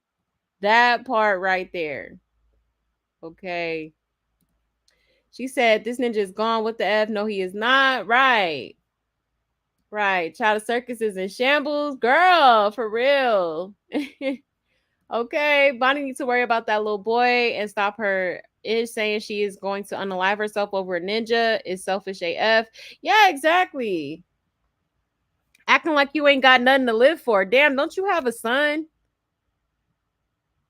That part right there. Okay. She said, this ninja is gone. What the F? No, he is not. Right. Right. Child of circus is in shambles. Girl, for real. Okay. Bonnie needs to worry about that little boy and stop her is saying she is going to unalive herself over a ninja is selfish AF. Yeah, exactly. Acting like you ain't got nothing to live for. Damn, don't you have a son?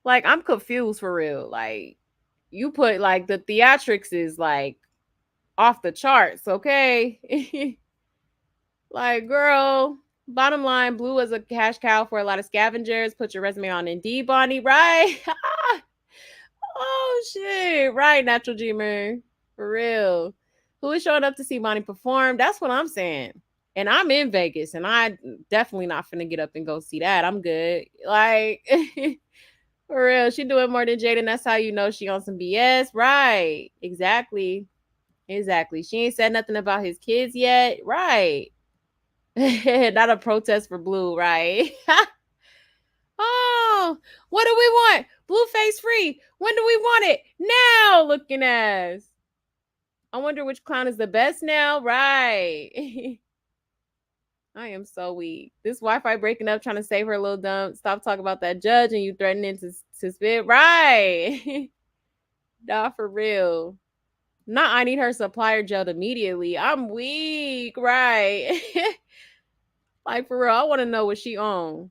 Like, I'm confused for real. Like, you put like the theatrics is like off the charts, okay? Like, girl, bottom line, Blue is a cash cow for a lot of scavengers. Put your resume on Indeed, Bonnie, right? Oh, shit. Right, Natural Dreamer. For real. Who is showing up to see Bonnie perform? That's what I'm saying. And I'm in Vegas, and I definitely not finna get up and go see that. I'm good. Like, for real. She doing more than Jaidyn. That's how you know she on some BS. Right. Exactly. Exactly. She ain't said nothing about his kids yet. Right. Not a protest for Blue, right? Oh, what do we want? Blueface free. When do we want it? Now, looking ass. I wonder which clown is the best now. Right. I am so weak. This Wi-Fi breaking up, trying to save her little dumb. Stop talking about that judge and you threatening to spit. Right. Nah, for real. Not I need her supplier jailed immediately. I'm weak. Right. Like, for real, I want to know what she on.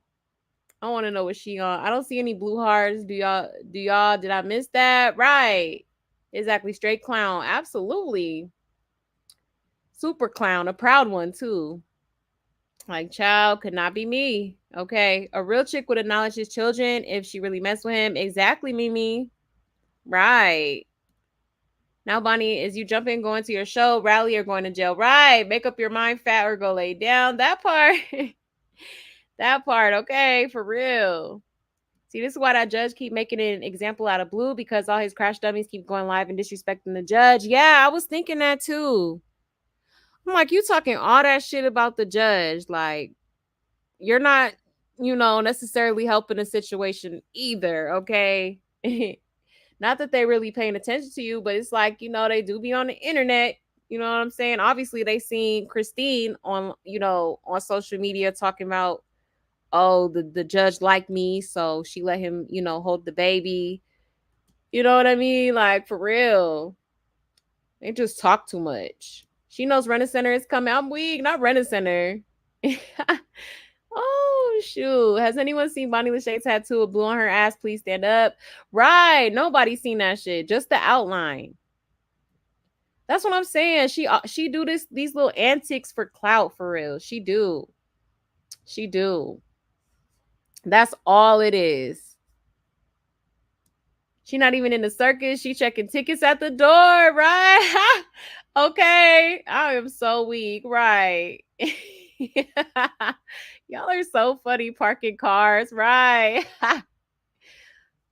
I want to know what she on. I don't see any blue hearts. Do y'all? Did I miss that? Right. Exactly. Straight clown. Absolutely. Super clown. A proud one, too. Like, child could not be me. Okay. A real chick would acknowledge his children if she really messed with him. Exactly, Mimi. Right. Now, Bonnie, is you jumping, going to your show, rally, or going to jail? Right. Make up your mind, fat, or go lay down. That part. That part. Okay. For real. See, this is why that judge keep making an example out of Blue, because all his crash dummies keep going live and disrespecting the judge. Yeah, I was thinking that too. I'm like, you talking all that shit about the judge. Like, you're not, necessarily helping the situation either, okay? Not that they really paying attention to you, but it's like, they do be on the internet. You know what I'm saying? Obviously, they seen Christine on, on social media talking about, oh, the judge liked me, so she let him, hold the baby. You know what I mean? Like, for real. They just talk too much. She knows Renner Center is coming. I'm weak, not Renner Center. Oh, shoot. Has anyone seen Bonnie Lachey tattoo of Blue on her ass? Please stand up. Right. Nobody's seen that shit. Just the outline. That's what I'm saying. She do these little antics for clout, for real. She do. That's all it is. She not even in the circus. She checking tickets at the door, right? Okay. I am so weak, right? Y'all are so funny parking cars, right?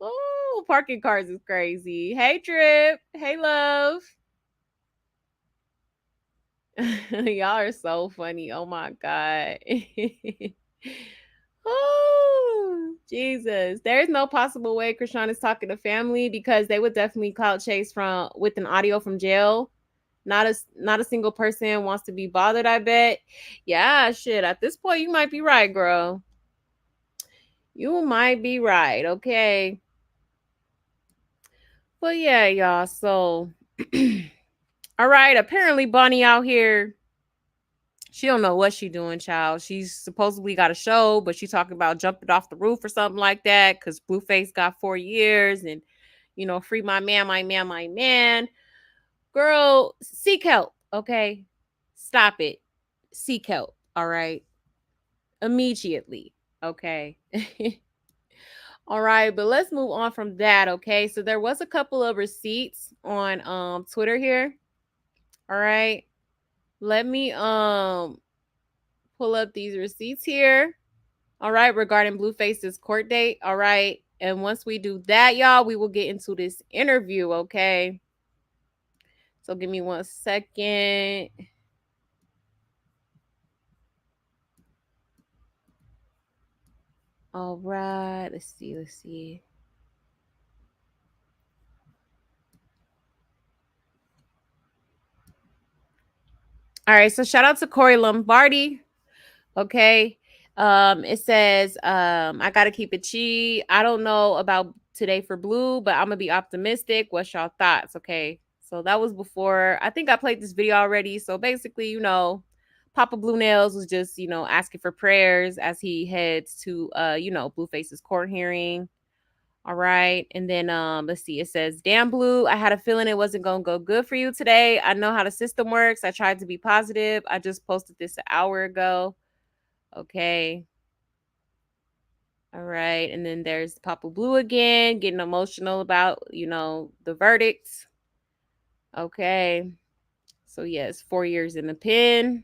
Oh, parking cars is crazy. Hey, Trip. Hey, love. Y'all are so funny. Oh my God. Oh, Jesus. There's no possible way Krishan is talking to family, because they would definitely clout chase with an audio from jail. Not a single person wants to be bothered, I bet. Yeah, shit. At this point, you might be right, girl. You might be right, okay? But yeah, y'all. So, all right. Apparently, Bonnie out here, she don't know what she doing, child. She's supposedly got a show, but she talking about jumping off the roof or something like that, because Blueface got 4 years and, free my man. Girl, seek help, okay? Stop it. Seek help, all right? Immediately, okay? All right, but let's move on from that, okay? So there was a couple of receipts on Twitter here. All right. Let me pull up these receipts here. All right, regarding Blueface's court date. All right. And once we do that, y'all, we will get into this interview, okay? So give me 1 second. All right, let's see. All right, so shout out to Corey Lombardi. Okay. It says, I gotta keep it cheap. I don't know about today for Blue, but I'm gonna be optimistic. What's y'all thoughts? Okay. So that was before, I think I played this video already. So basically, Papa Blue Nails was just, asking for prayers as he heads to Blueface's court hearing. All right. And then let's see. It says, damn Blue, I had a feeling it wasn't gonna go good for you today. I know how the system works. I tried to be positive. I just posted this an hour ago. Okay. All right. And then there's Papa Blue again, getting emotional about, the verdict. Okay. So yes, 4 years in the pen.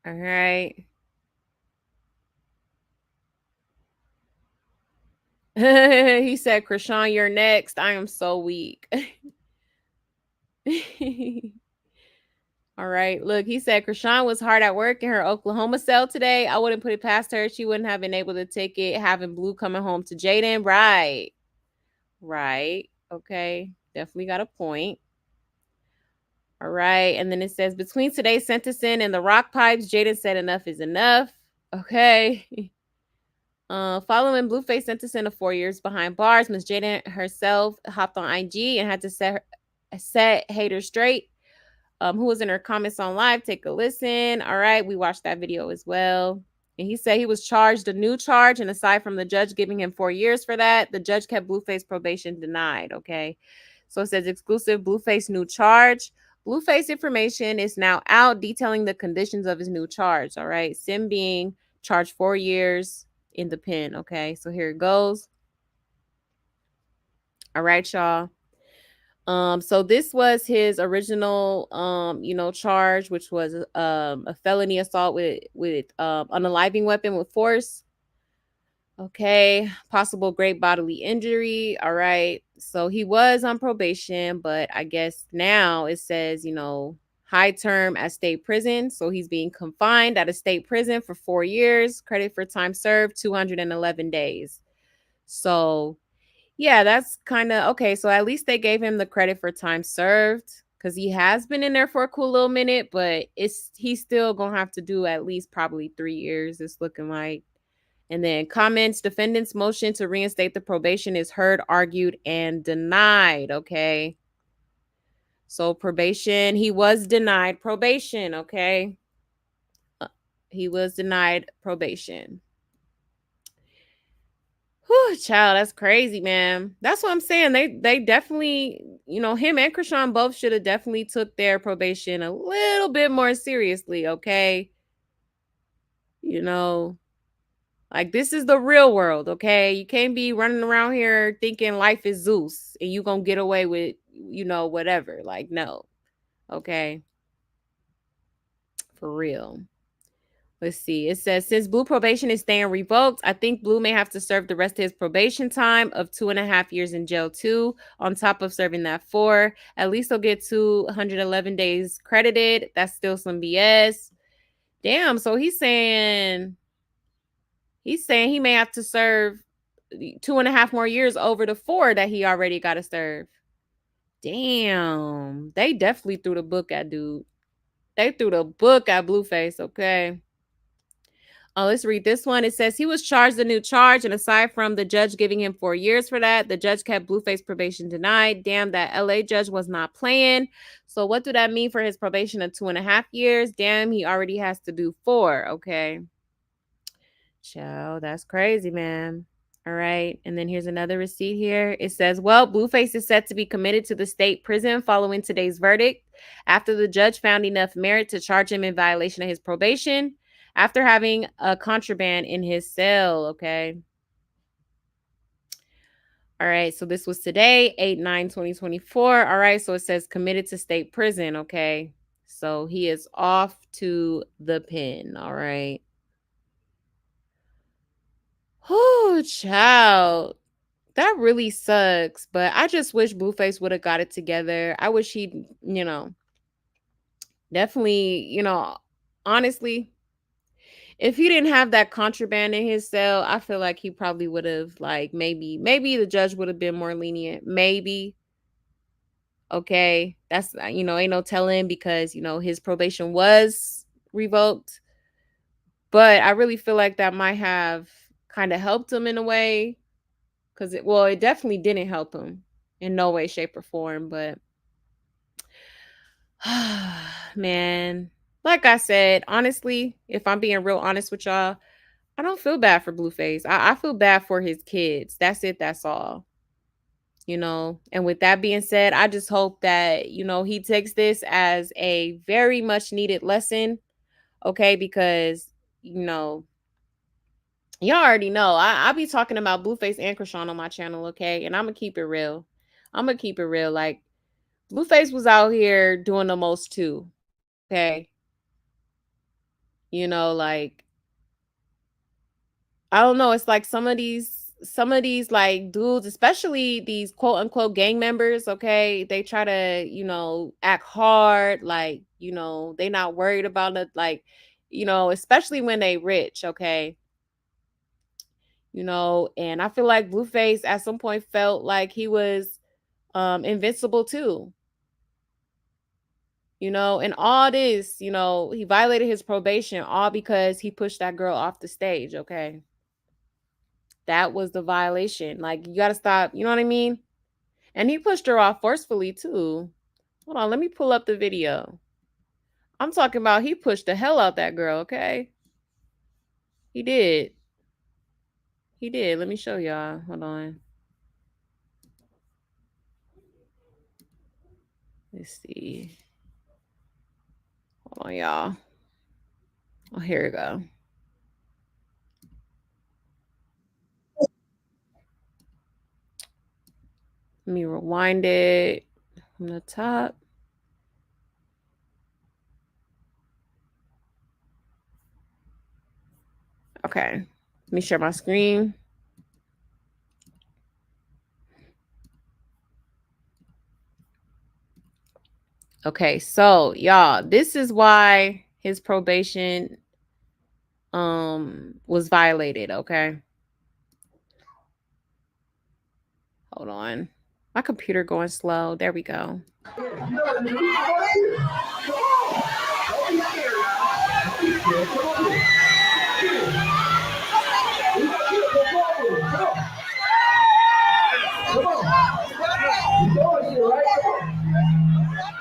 All right. He said, Krishan, you're next. I am so weak. All right. Look, he said Krishan was hard at work in her Oklahoma cell today. I wouldn't put it past her. She wouldn't have been able to take it having Blue coming home to Jaidyn. Right. Right. Okay. Definitely got a point. All right. And then it says, between today's sentencing and the rock pipes, Jaidyn said enough is enough. Okay. Following Blueface sentencing to 4 years behind bars, Miss Jaidyn herself hopped on IG and had to set haters straight. Who was in her comments on live? Take a listen. All right. We watched that video as well. And he said he was charged a new charge. And aside from the judge giving him 4 years for that, the judge kept Blueface probation denied. Okay. So it says exclusive Blueface new charge. Blueface information is now out detailing the conditions of his new charge. All right. Sim being charged 4 years in the pen. Okay. So here it goes. All right, y'all. So this was his original, charge, which was a felony assault with unaliving weapon with force. Okay, possible great bodily injury. All right. So he was on probation, but I guess now it says, high term at state prison. So he's being confined at a state prison for 4 years. Credit for time served, 211 days. So, yeah, that's kind of okay. So at least they gave him the credit for time served because he has been in there for a cool little minute, but he's still going to have to do at least probably 3 years, it's looking like. And then comments, defendant's motion to reinstate the probation is heard, argued, and denied. Okay. So probation, he was denied probation. Okay. He was denied probation. Whew, child, that's crazy, man. That's what I'm saying. They definitely, him and Krishan both should have definitely took their probation a little bit more seriously. Okay. Like, this is the real world, okay? You can't be running around here thinking life is Zeus and you gonna get away with, whatever. Like, no. Okay. For real. Let's see. It says, since Blue probation is staying revoked, I think Blue may have to serve the rest of his probation time of 2.5 years in jail too, on top of serving that 4. At least he'll get 211 days credited. That's still some BS. Damn, so he's saying he may have to serve 2.5 more years over the 4 that he already got to serve. Damn. They definitely threw the book at dude. They threw the book at Blueface, okay? Let's read this one. It says he was charged a new charge, and aside from the judge giving him 4 years for that, the judge kept Blueface probation denied. Damn, that LA judge was not playing. So what do that mean for his probation of 2.5 years? Damn, he already has to do 4, okay? Child, that's crazy, man. All right. And then here's another receipt here. It says, well, Blueface is set to be committed to the state prison following today's verdict after the judge found enough merit to charge him in violation of his probation after having a contraband in his cell. Okay. All right. So this was today, 8/9/2024. All right. So it says committed to state prison. Okay. So he is off to the pen. All right. Oh, child. That really sucks. But I just wish Blueface would have got it together. I wish he'd, definitely, honestly, if he didn't have that contraband in his cell, I feel like he probably would have, like, maybe the judge would have been more lenient. Maybe. Okay. That's, ain't no telling because, his probation was revoked. But I really feel like that might have kind of helped him in a way. Because it definitely didn't help him in no way, shape, or form. But man, like I said, honestly, if I'm being real honest with y'all, I don't feel bad for Blueface. I feel bad for his kids. That's it. That's all. And with that being said, I just hope that, he takes this as a very much needed lesson. Okay. Because, y'all already know I be talking about Blueface and Krishan on my channel, okay? And I'm gonna keep it real. Like, Blueface was out here doing the most too, okay? Like, I don't know. It's like some of these like dudes, especially these quote unquote gang members, okay? They try to, act hard, like, they not worried about it, like, especially when they rich, okay? And I feel like Blueface at some point felt like he was invincible too. And all this, he violated his probation all because he pushed that girl off the stage, okay? That was the violation. Like, you got to stop, you know what I mean? And he pushed her off forcefully too. Hold on, let me pull up the video. I'm talking about he pushed the hell out that girl, okay? He did. Let me show y'all. Hold on. Let's see. Hold on, y'all. Oh, here we go. Let me rewind it from the top. Okay. Let me share my screen. Okay, so y'all, this is why his probation was violated, okay? Hold on. My computer going slow. There we go.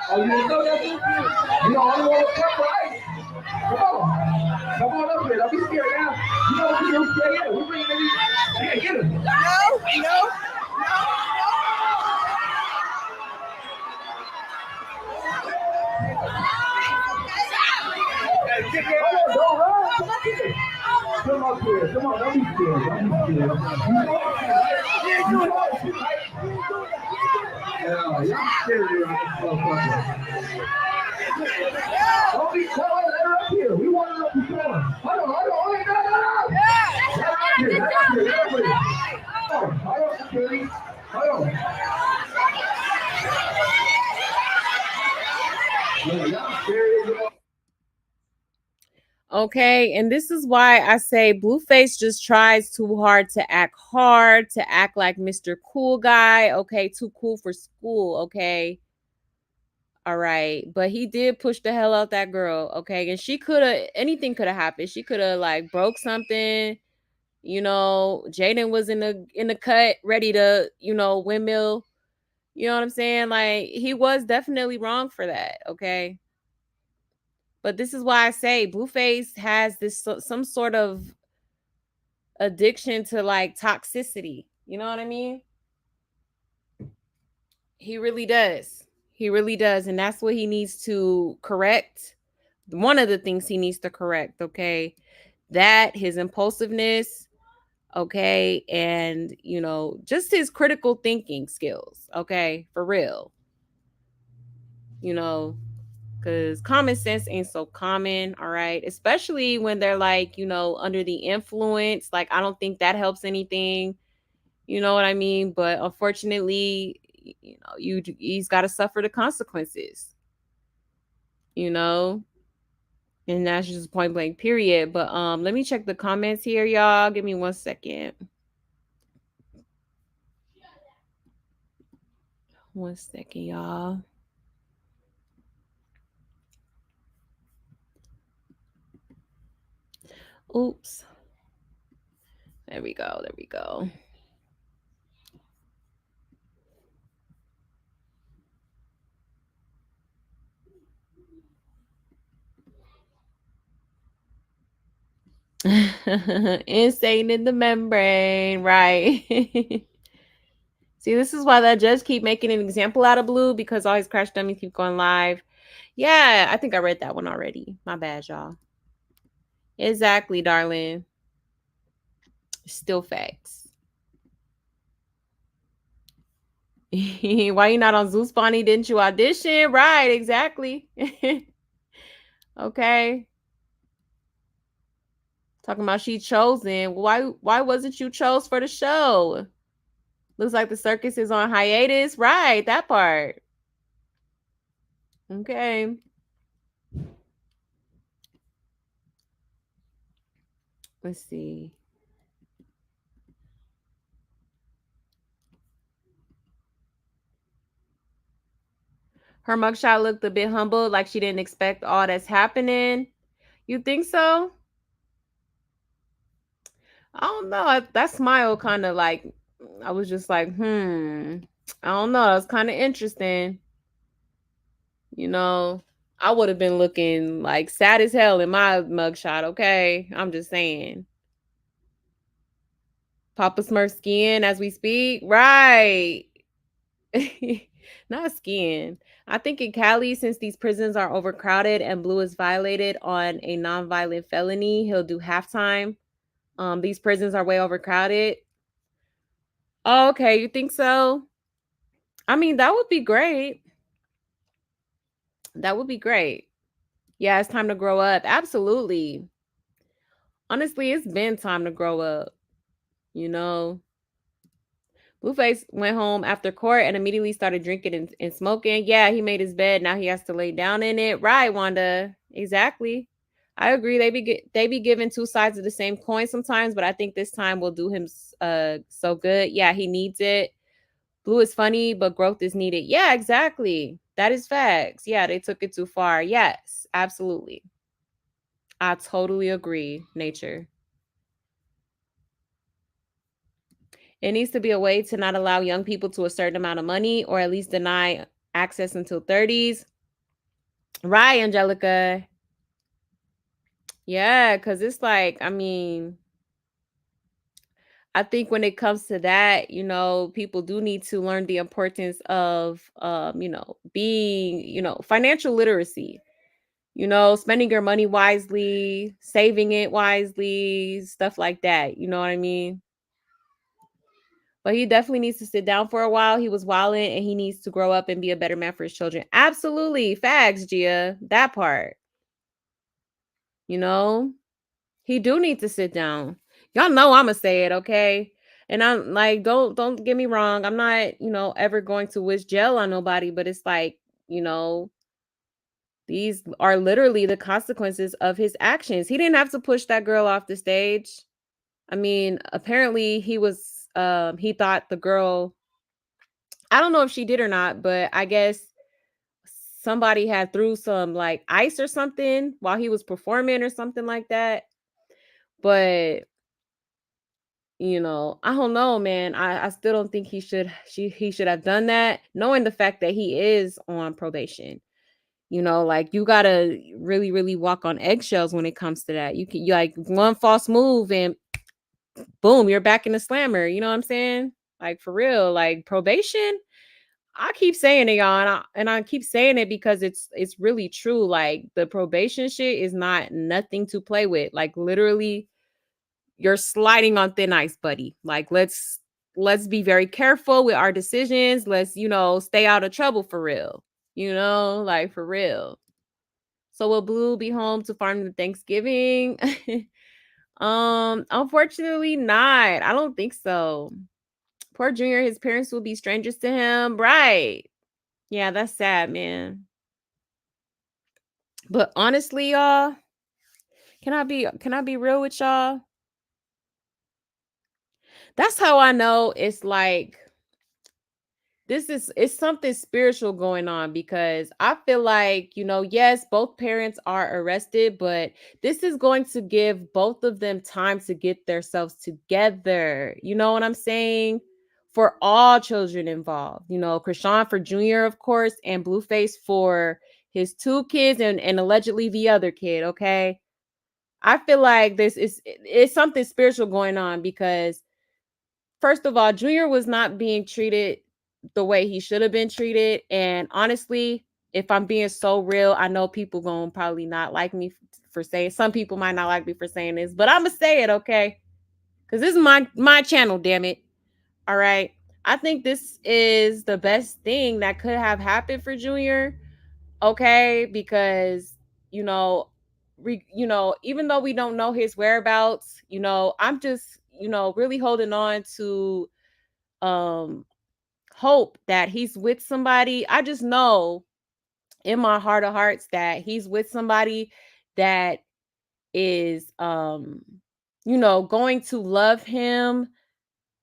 Oh, you didn't know that? You know, I don't want to come right. Come on up here. Don't be scared now. You know what to do. Yeah, we're bringing it in. Yeah, get him. No. Don't run. Come up here. Come on, don't be scared. Don't be scared. Yeah, y'all scared around this motherfucker. Don't be quiet, let her up here. We want her up before. Hold on. No. Let her up here. Hold on, Billy. Hold on. Yeah, y'all scared. Okay, and this is why I say Blueface just tries too hard, to act like Mr. Cool Guy. Okay, too cool for school. Okay. All right, but he did push the hell out that girl. Okay, and anything could have happened. She could have like broke something. You know, Jaidyn was in the cut, ready to, windmill. You know what I'm saying? Like, he was definitely wrong for that. Okay. But this is why I say Blueface has some sort of addiction to like toxicity. You know what I mean? He really does. He really does. And that's what he needs to correct. One of the things he needs to correct, okay? That, his impulsiveness, okay? And, just his critical thinking skills, okay? For real. Because common sense ain't so common, all right? Especially when they're like, under the influence. Like, I don't think that helps anything. You know what I mean? But unfortunately, he's got to suffer the consequences, and that's just point blank period. But let me check the comments here, y'all. Give me 1 second. 1 second, y'all. Oops. There we go. Insane in the membrane, right? See, this is why that judge keep making an example out of Blue, because all his crash dummies keep going live. Yeah, I think I read that one already. My bad, y'all. Exactly, darling. Still facts. Why you not on Zeus Bonnie? Didn't you audition? Right, exactly. Okay. Talking about she chosen. Why wasn't you chose for the show? Looks like the circus is on hiatus. Right, that part. Okay. Let's see. Her mugshot looked a bit humbled, like she didn't expect all that's happening. You think so? I don't know. That smile kind of like, I was just like, I don't know. It's kind of interesting. I would have been looking like sad as hell in my mugshot, okay? I'm just saying. Papa Smurf skiing as we speak. Right. Not skiing. I think in Cali, since these prisons are overcrowded and Blue is violated on a nonviolent felony, he'll do halftime. These prisons are way overcrowded. Oh, okay. You think so? I mean, that would be great. That would be great. Yeah, it's time to grow up. Absolutely. Honestly, it's been time to grow up. Blueface went home after court and immediately started drinking and smoking. Yeah, he made his bed. Now he has to lay down in it. Right, Wanda. Exactly. I agree. They be given two sides of the same coin sometimes, but I think this time will do him so good. Yeah, he needs it. Blue is funny, but growth is needed. Yeah, exactly. That is facts. Yeah, they took it too far. Yes, absolutely. I totally agree, Nature. It needs to be a way to not allow young people to a certain amount of money or at least deny access until 30s. Right, Angelica. Yeah, because it's like, I mean, I think when it comes to that, people do need to learn the importance of, being, financial literacy, spending your money wisely, saving it wisely, stuff like that. You know what I mean? But he definitely needs to sit down for a while. He was wilding and he needs to grow up and be a better man for his children. Absolutely. Facts, Gia. That part. He do need to sit down. Y'all know I'ma say it, okay? And I'm like, don't get me wrong. I'm not, ever going to wish jail on nobody, but it's like, you know, these are literally the consequences of his actions. He didn't have to push that girl off the stage. I mean, apparently he thought the girl, I don't know if she did or not, but I guess somebody had threw some like ice or something while he was performing or something like that. But I don't know, man. I still don't think he should have done that, knowing the fact that he is on probation. Like you gotta really, really walk on eggshells when it comes to that. You like one false move and boom, you're back in the slammer. You know what I'm saying? Like for real, like probation. I keep saying it, y'all, and I keep saying it because it's really true. Like the probation shit is not nothing to play with. Like literally, you're sliding on thin ice, buddy. Like let's be very careful with our decisions. Let's stay out of trouble for real. Like for real. So will Blue be home to farm the Thanksgiving? Unfortunately not. I don't think so. Poor Junior, his parents will be strangers to him. Right. Yeah, that's sad, man. But honestly, y'all, can I be real with y'all? That's how I know it's like it's something spiritual going on because I feel like, yes, both parents are arrested, but this is going to give both of them time to get themselves together. You know what I'm saying? For all children involved, Krishan for Junior, of course, and Blueface for his two kids and allegedly the other kid. Okay. I feel like it's something spiritual going on because first of all, Junior was not being treated the way he should have been treated. And honestly, if I'm being so real, I know people gonna probably not like me for saying, some people might not like me for saying this, but I'm gonna say it, okay? Because this is my channel, damn it. All right. I think this is the best thing that could have happened for Junior, okay? Because, even though we don't know his whereabouts, I'm just, really holding on to hope that he's with somebody. I just know in my heart of hearts that he's with somebody that is going to love him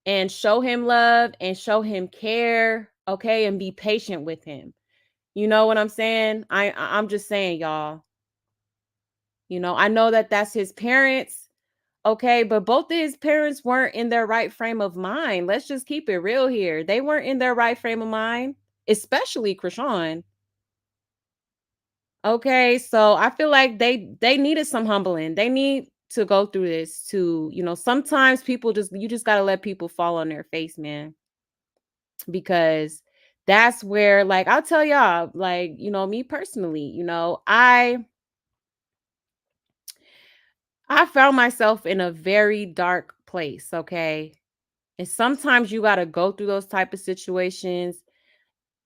and show him love and show him care, okay, and be patient with him. You know what I'm saying? I'm just saying, y'all. I know that that's his parents. Okay, but both of his parents weren't in their right frame of mind. Let's just keep it real here. They weren't in their right frame of mind, especially Krishan. Okay, so I feel like they needed some humbling. They need to go through this to, sometimes you just got to let people fall on their face, man. Because that's where, like, I'll tell y'all, like, me personally, I found myself in a very dark place, okay? And sometimes you got to go through those type of situations,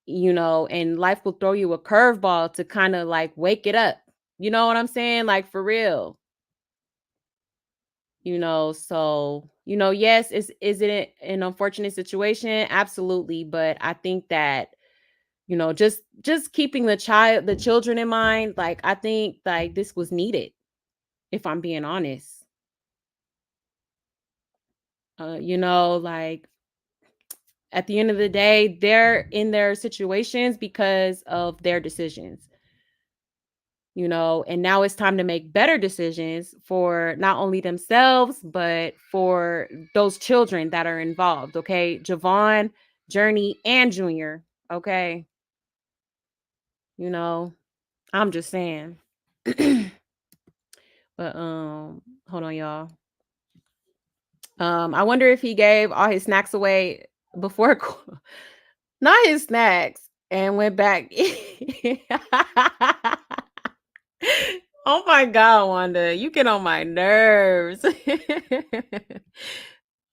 and life will throw you a curveball to kind of like wake it up. You know what I'm saying? Like for real. So, yes, is it an unfortunate situation? Absolutely. But I think that, just keeping the children in mind, like, I think like this was needed, if I'm being honest. Like, at the end of the day, they're in their situations because of their decisions. And now it's time to make better decisions for not only themselves, but for those children that are involved. Okay. Javon, Journey, and Junior. Okay. I'm just saying. But hold on, y'all. I wonder if he gave all his snacks away before not his snacks and went back. Oh my God, Wanda, you get on my nerves.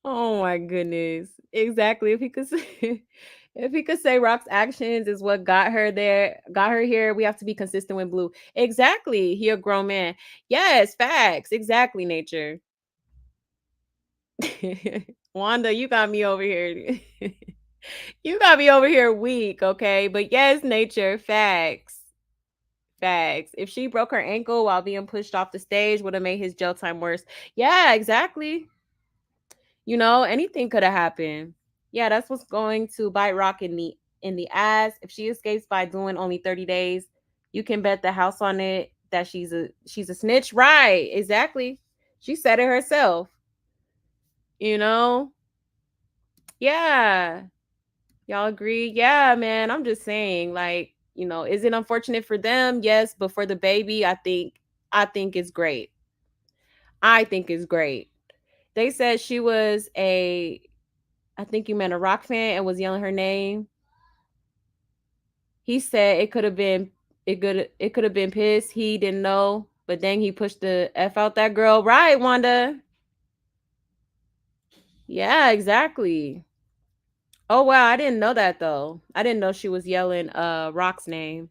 Oh my goodness. Exactly. If he could say, if he could say Rock's actions is what got her there, got her here, we have to be consistent with Blue. Exactly. He a grown man. Yes, facts. Exactly, Nature. Wanda, you got me over here. You got me over here weak, okay? But yes, Nature, facts. Facts. If she broke her ankle while being pushed off the stage, would have made his jail time worse. Yeah, exactly. Anything could have happened. Yeah, that's what's going to bite Rock in the ass. If she escapes by doing only 30 days, you can bet the house on it that she's a snitch. Right. Exactly. She said it herself. You know? Yeah. Y'all agree? Yeah, man. I'm just saying, like, is it unfortunate for them? Yes, but for the baby, I think it's great. I think it's great. They said she was I think you meant a Rock fan and was yelling her name. He said it could have been pissed. He didn't know, but then he pushed the F out that girl. Right, Wanda? Yeah, exactly. Oh wow, I didn't know that though. I didn't know she was yelling Rock's name.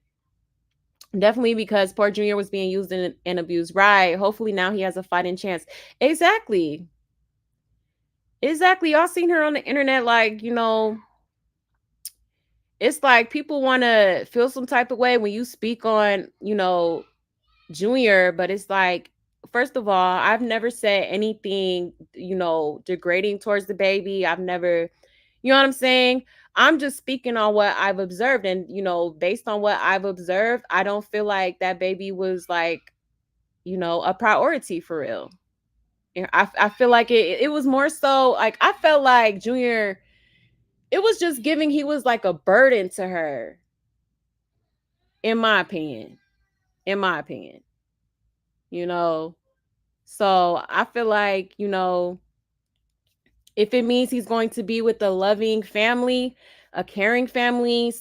Definitely because poor Junior was being used and abused. Right. Hopefully now he has a fighting chance. Exactly. Exactly. Y'all seen her on the internet, like, it's like people want to feel some type of way when you speak on, Junior, but it's like, first of all, I've never said anything, degrading towards the baby. I've never, you know what I'm saying? I'm just speaking on what I've observed. And, based on what I've observed, I don't feel like that baby was like, a priority for real. I feel like it was more so like, I felt like Junior, it was just giving, he was like a burden to her, in my opinion. In my opinion. So I feel like, if it means he's going to be with a loving family, a caring family,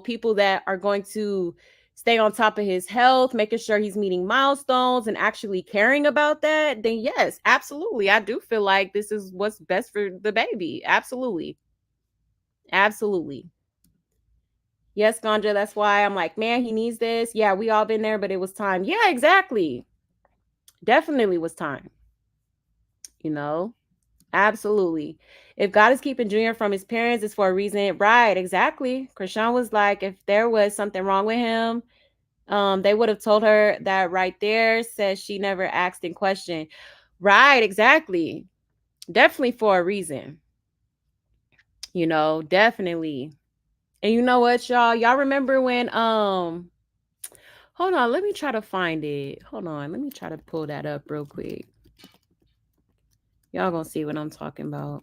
people that are going to stay on top of his health, making sure he's meeting milestones and actually caring about that, then yes, absolutely. I do feel like this is what's best for the baby. Absolutely. Absolutely. Yes, Ganja, that's why I'm like, man, he needs this. Yeah, we all been there, but it was time. Yeah, exactly. Definitely was time. Absolutely. If God is keeping Junior from his parents, it's for a reason. Right, exactly. Krishan was like, if there was something wrong with him, they would have told her that right there. Says she never asked in question. Right, exactly. Definitely for a reason. Definitely. And you know what, y'all? Y'all remember when hold on, let me try to find it. Hold on, let me try to pull that up real quick. Y'all gonna see what I'm talking about.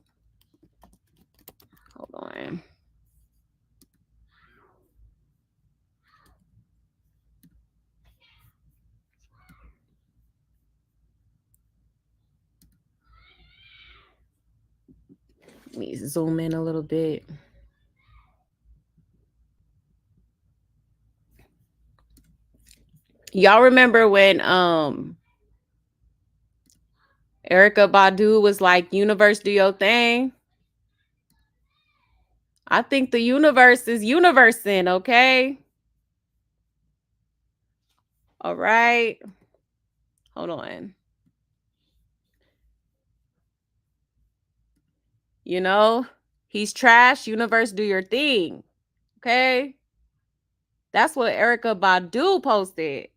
Hold on. Let me zoom in a little bit. Y'all remember when Erykah Badu was like, universe, do your thing? I think the universe is universing, okay? All right. Hold on. You know, he's trash. Universe, do your thing. Okay. That's what Erykah Badu posted.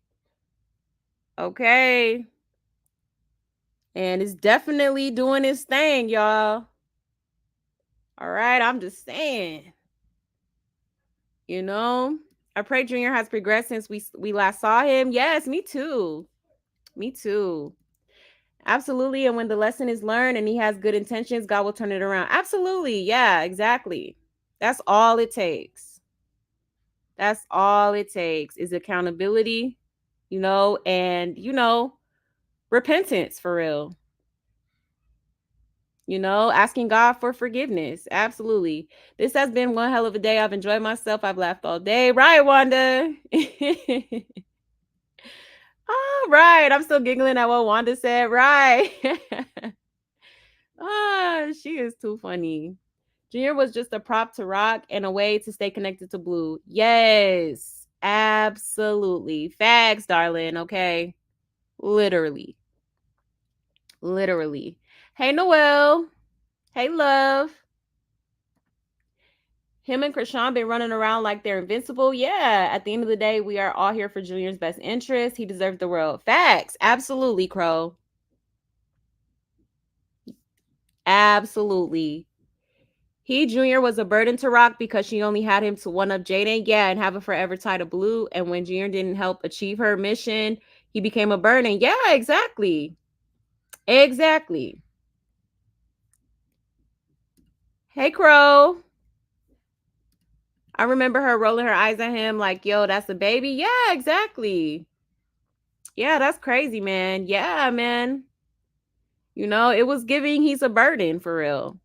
Okay. And it's definitely doing its thing, y'all. All right. I'm just saying. You know, I pray Junior has progressed since we last saw him. Yes, me too. Me too. Absolutely. And when the lesson is learned and he has good intentions, God will turn it around. Absolutely. Yeah, exactly. That's all it takes. That's all it takes is accountability, you know, and, you know, repentance for real. You know, asking God for forgiveness. Absolutely. This has been one hell of a day. I've enjoyed myself. I've laughed all day. Right, Wanda? All right. I'm still giggling at what Wanda said. Right. She is too funny. Junior was just a prop to rock and a way to stay connected to Blue. Yes, absolutely. Facts, darling. Okay. Literally. Literally. Hey, Noelle. Hey, love. Him and Krishan been running around like they're invincible. Yeah. At the end of the day, we are all here for Junior's best interest. He deserves the world. Facts. Absolutely, Crow. Absolutely. He, Junior, was a burden to Rock because she only had him to one up Jaidyn. Yeah, and have a forever tie to Blue. And when Junior didn't help achieve her mission, he became a burden. Yeah, exactly. Exactly. Hey, Crow. I remember her rolling her eyes at him like, yo, that's a baby. Yeah, exactly. Yeah, that's crazy, man. Yeah, man. You know, it was giving he's a burden for real.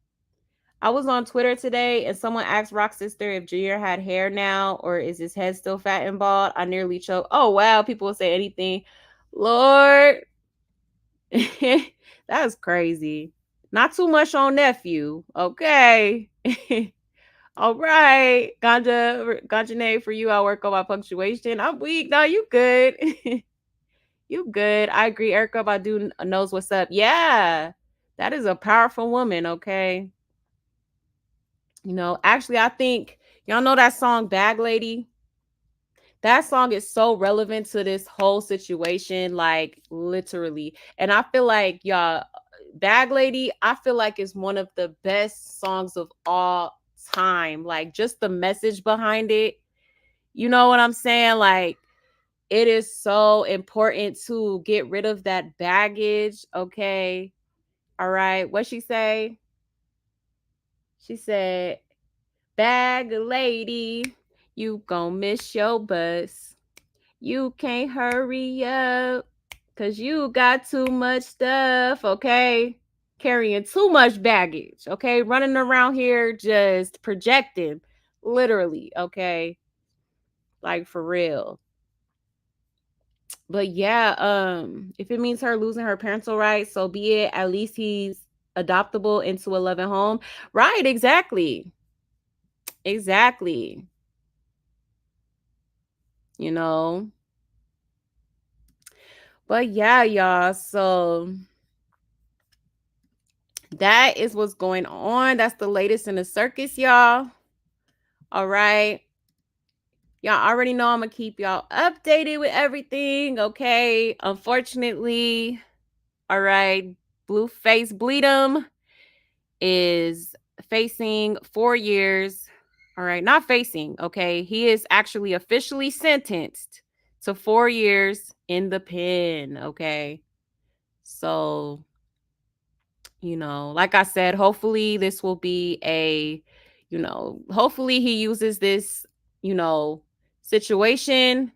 I was on Twitter today and someone asked Rock's sister if Junior had hair now or is his head still fat and bald. I nearly choked. Oh, wow. People will say anything. Lord. That's crazy. Not too much on nephew. Okay. All right. Ganja for you. I work on my punctuation. I'm weak. No, you good. You good. I agree. Erykah Badu knows what's up. Yeah. That is a powerful woman. Okay. You know, actually, I think y'all know that song Bag Lady. That song is so relevant to this whole situation, like literally. And I feel like y'all, Bag Lady, I feel like is one of the best songs of all time. Like just the message behind it. You know what I'm saying? Like it is so important to get rid of that baggage. Okay. All right. What she say? She said, Bag lady, you gon' miss your bus. You can't hurry up because you got too much stuff, okay? Carrying too much baggage, okay? Running around here just projecting, literally, okay? Like for real. But yeah, if it means her losing her parental rights, so be it. At least he's adoptable into a loving home. Right, exactly. Exactly. You know. But yeah, y'all. So that is what's going on. That's the latest in the circus, y'all. All right. Y'all already know I'm going to keep y'all updated with everything. Okay. Unfortunately, all right. Blueface Bleed'em is facing 4 years. All right. Not facing. Okay. He is actually officially sentenced to 4 years in the pen. Okay. So, you know, like I said, hopefully this will be hopefully he uses this, situation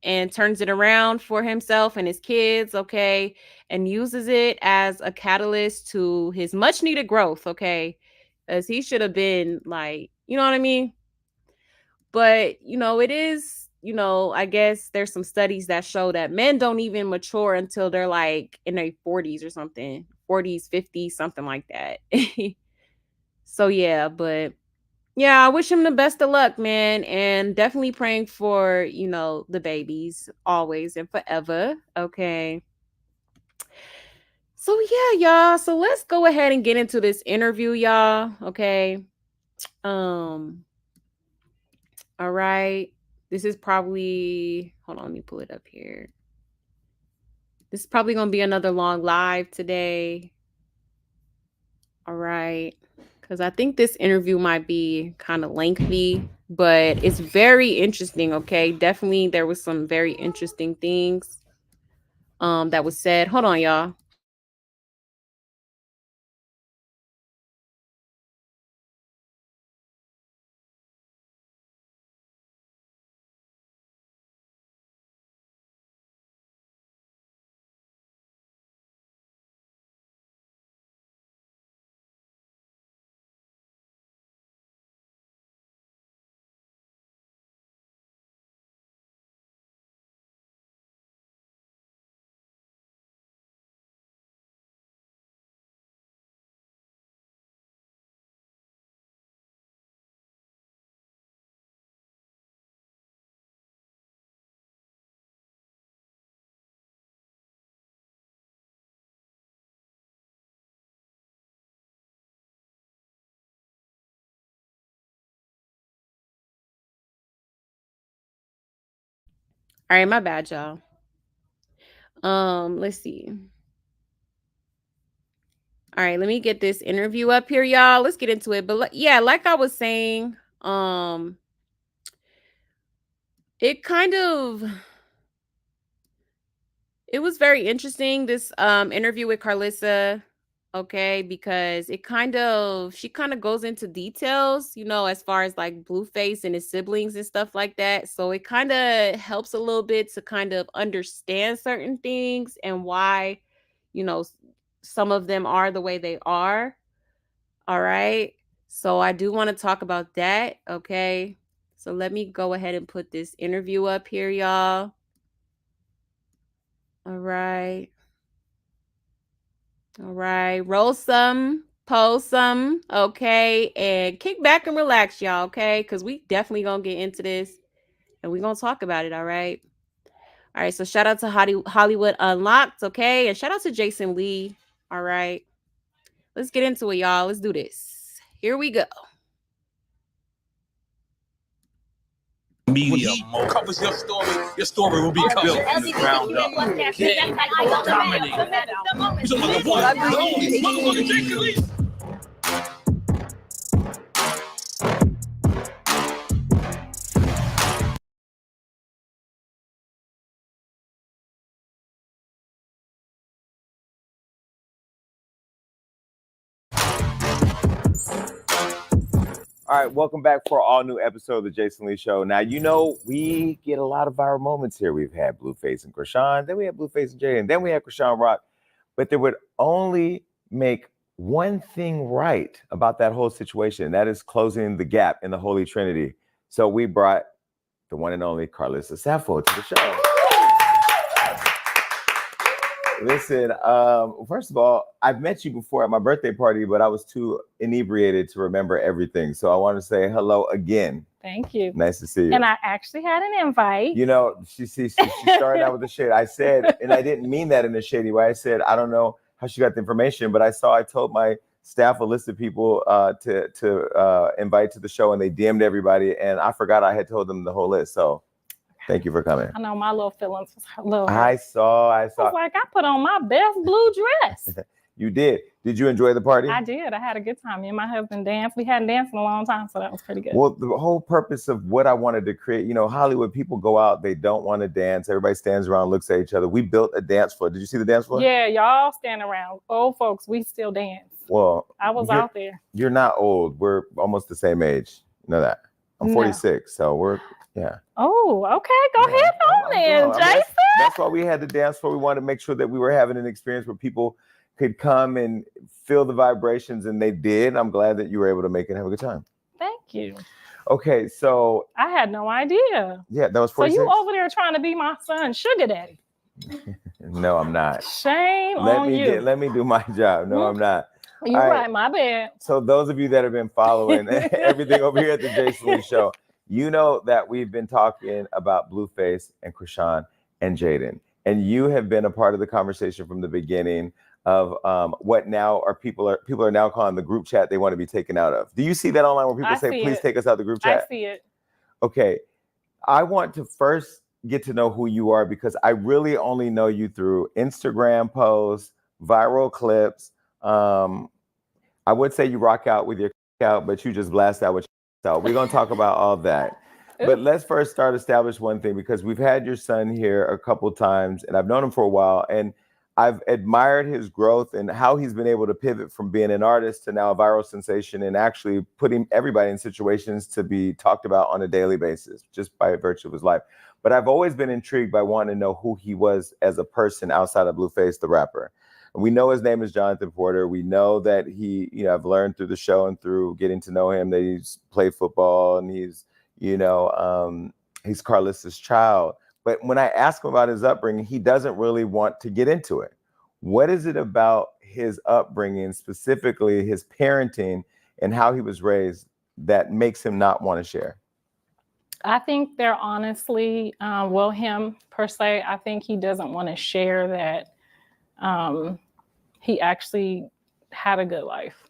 and turns it around for himself and his kids, okay, and uses it as a catalyst to his much needed growth, okay, as he should have been like, you know what I mean? But, it is, I guess there's some studies that show that men don't even mature until they're like in their 40s or something, 40s, 50s, something like that. So, yeah, but yeah, I wish him the best of luck, man. And definitely praying for, the babies always and forever. Okay. So yeah, y'all. So let's go ahead and get into this interview, y'all. Okay. All right. This is probably, hold on, let me pull it up here. This is probably gonna be another long live today. All right. Because I think this interview might be kind of lengthy, but it's very interesting. Okay. Definitely there was some very interesting things that was said. Hold on, y'all. All right, my bad, y'all. Let's see. All right, let me get this interview up here, y'all. Let's get into it. But yeah, like I was saying, it was very interesting, this interview with Karlissa, okay, because she kind of goes into details, as far as like Blueface and his siblings and stuff like that. So it kind of helps a little bit to kind of understand certain things and why, you know, some of them are the way they are. All right. So I do want to talk about that, okay? So let me go ahead and put this interview up here, y'all. All right. All right. Roll some, post some, okay? And kick back and relax, y'all, okay? Because we definitely going to get into this and we're going to talk about it, all right? All right. So shout out to Hollywood Unlocked, okay? And shout out to Jason Lee, all right? Let's get into it, y'all. Let's do this. Here we go. Media covers your story will be built from the ground up. Dominate. So motherfucker, take the lead. All right, welcome back for an all-new episode of the Jason Lee Show. Now, we get a lot of viral moments here. We've had Blueface and Krishan, then we had Blueface and Jaidyn, then we had Krishan Rock. But there would only make one thing right about that whole situation, and that is closing the gap in the Holy Trinity. So we brought the one and only Karlissa Sappho to the show. Listen, first of all, I've met you before at my birthday party, but I was too inebriated to remember everything. So I want to say hello again. Thank you. Nice to see you. And I actually had an invite. She started out with the shit. I said, and I didn't mean that in a shady way. I said, I don't know how she got the information, but I told my staff a list of people to invite to the show, and they DM'd everybody, and I forgot I had told them the whole list. So thank you for coming. I know my little feelings was a little hurt. I saw. I was like, I put on my best blue dress. You did. Did you enjoy the party? I did. I had a good time. Me and my husband danced. We hadn't danced in a long time, so that was pretty good. Well, the whole purpose of what I wanted to create, Hollywood, people go out, they don't want to dance. Everybody stands around, looks at each other. We built a dance floor. Did you see the dance floor? Yeah, y'all stand around. Old folks, we still dance. Well, I was out there. You're not old. We're almost the same age. You know that. I'm 46, so we're, yeah. Oh, okay. Go ahead on then, Jason. That's why we had the dance floor. We wanted to make sure that we were having an experience where people could come and feel the vibrations, and they did. I'm glad that you were able to make it have a good time. Thank you. Okay, so I had no idea. Yeah, that was 46. So you over there trying to be my son's sugar daddy? No, I'm not. Shame on you. Let me do my job. No, I'm not. You're right, my bad. So those of you that have been following everything over here at the Jason Lee Show, you know that we've been talking about Blueface and Krishan and Jaidyn. and you have been a part of the conversation from the beginning of what now are people are now calling the group chat they want to be taken out of. Do you see that online where people say, please take us out of the group chat? I see it. Okay. I want to first get to know who you are because I really only know you through Instagram posts, viral clips. I would say you rock out with your out, but you just blast out with your out. We're going to talk about all that. But let's first start establish one thing, because we've had your son here a couple times and I've known him for a while, and I've admired his growth and how he's been able to pivot from being an artist to now a viral sensation and actually putting everybody in situations to be talked about on a daily basis just by virtue of his life. But I've always been intrigued by wanting to know who he was as a person outside of Blueface the rapper. We know his name is Jonathan Porter. We know that he, I've learned through the show and through getting to know him that he's played football and he's, he's Karlissa's child. But when I ask him about his upbringing, he doesn't really want to get into it. What is it about his upbringing, specifically his parenting and how he was raised, that makes him not want to share? I think they're honestly, him per se, I think he doesn't want to share that he actually had a good life.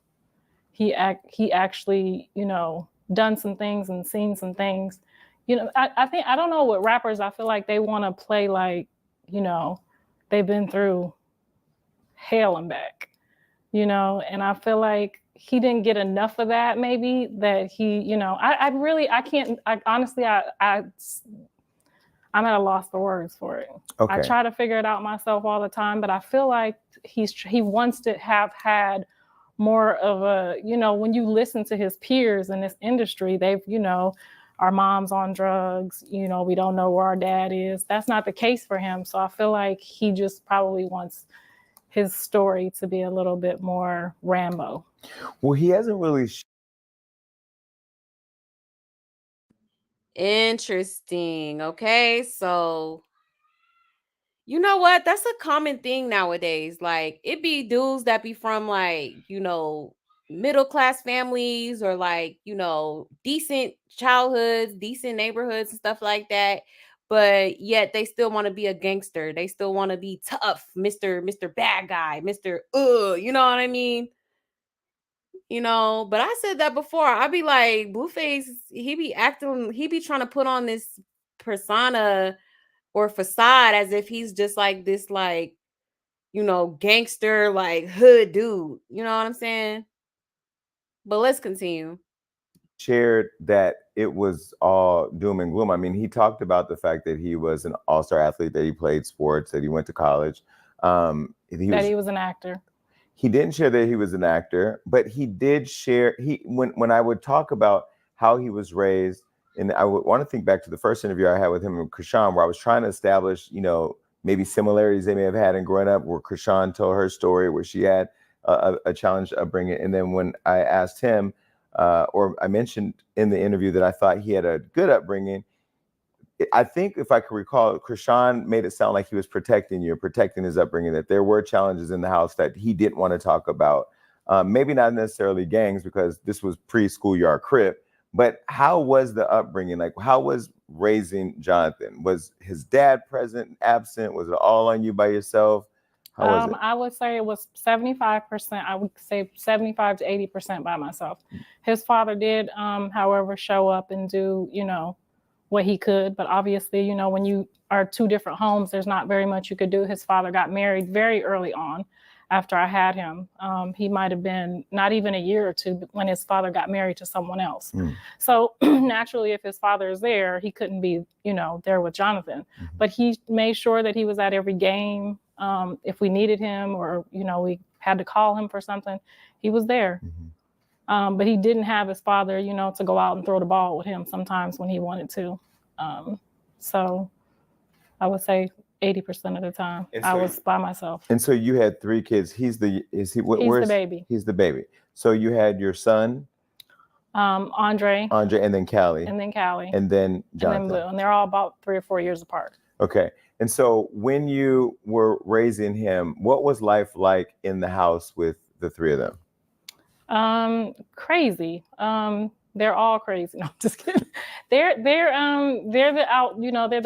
He actually, done some things and seen some things. I think, I don't know what rappers, I feel like they want to play like, they've been through hell and back, and I feel like he didn't get enough of that, maybe, that he, honestly, I'm at a loss for words for it. Okay. I try to figure it out myself all the time, but I feel like he wants to have had more of a, when you listen to his peers in this industry, they've, our mom's on drugs, we don't know where our dad is. That's not the case for him. So I feel like he just probably wants his story to be a little bit more Rambo. Well, he hasn't really. Interesting. Okay, so you know what? That's a common thing nowadays. Like, it be dudes that be from like, middle class families or like, decent childhoods, decent neighborhoods and stuff like that. But yet they still want to be a gangster. They still want to be tough, Mr. Bad Guy, Mr. You know what I mean? But I said that before. I be like, Blueface, he be trying to put on this persona or facade as if he's just like this, like, gangster, like hood dude. You know what I'm saying? But let's continue. Shared that it was all doom and gloom. I mean, he talked about the fact that he was an all-star athlete, that he played sports, that he went to college. He was an actor. He didn't share that he was an actor, but he did share, when I would talk about how he was raised, and I would want to think back to the first interview I had with him and Krishan, where I was trying to establish, maybe similarities they may have had in growing up, where Krishan told her story, where she had a challenged upbringing. And then when I asked him, or I mentioned in the interview that I thought he had a good upbringing, I think if I could recall, Krishan made it sound like he was protecting his upbringing, that there were challenges in the house that he didn't want to talk about. Maybe not necessarily gangs, because this was pre-schoolyard crip, but how was the upbringing? Like, how was raising Jonathan? Was his dad present, absent? Was it all on you by yourself? How was it? I would say it was 75%. I would say 75 to 80% by myself. His father did, however, show up and do, what he could. But obviously, when you are two different homes, there's not very much you could do. His father got married very early on after I had him. He might have been not even a year or two when his father got married to someone else. So naturally, if his father is there, he couldn't be, there with Jonathan. But he made sure that he was at every game. If we needed him or, we had to call him for something, he was there. But he didn't have his father, to go out and throw the ball with him sometimes when he wanted to. So I would say 80% of the time I was by myself. And so you had 3 kids. He's the baby. He's the baby. So you had your son, Andre, and then Callie. And then Callie. And then Jonathan. And then Blue. And they're all about 3 or 4 years apart. Okay. And so when you were raising him, what was life like in the house with the 3 of them? Crazy. They're all crazy. No, I'm just kidding. They're the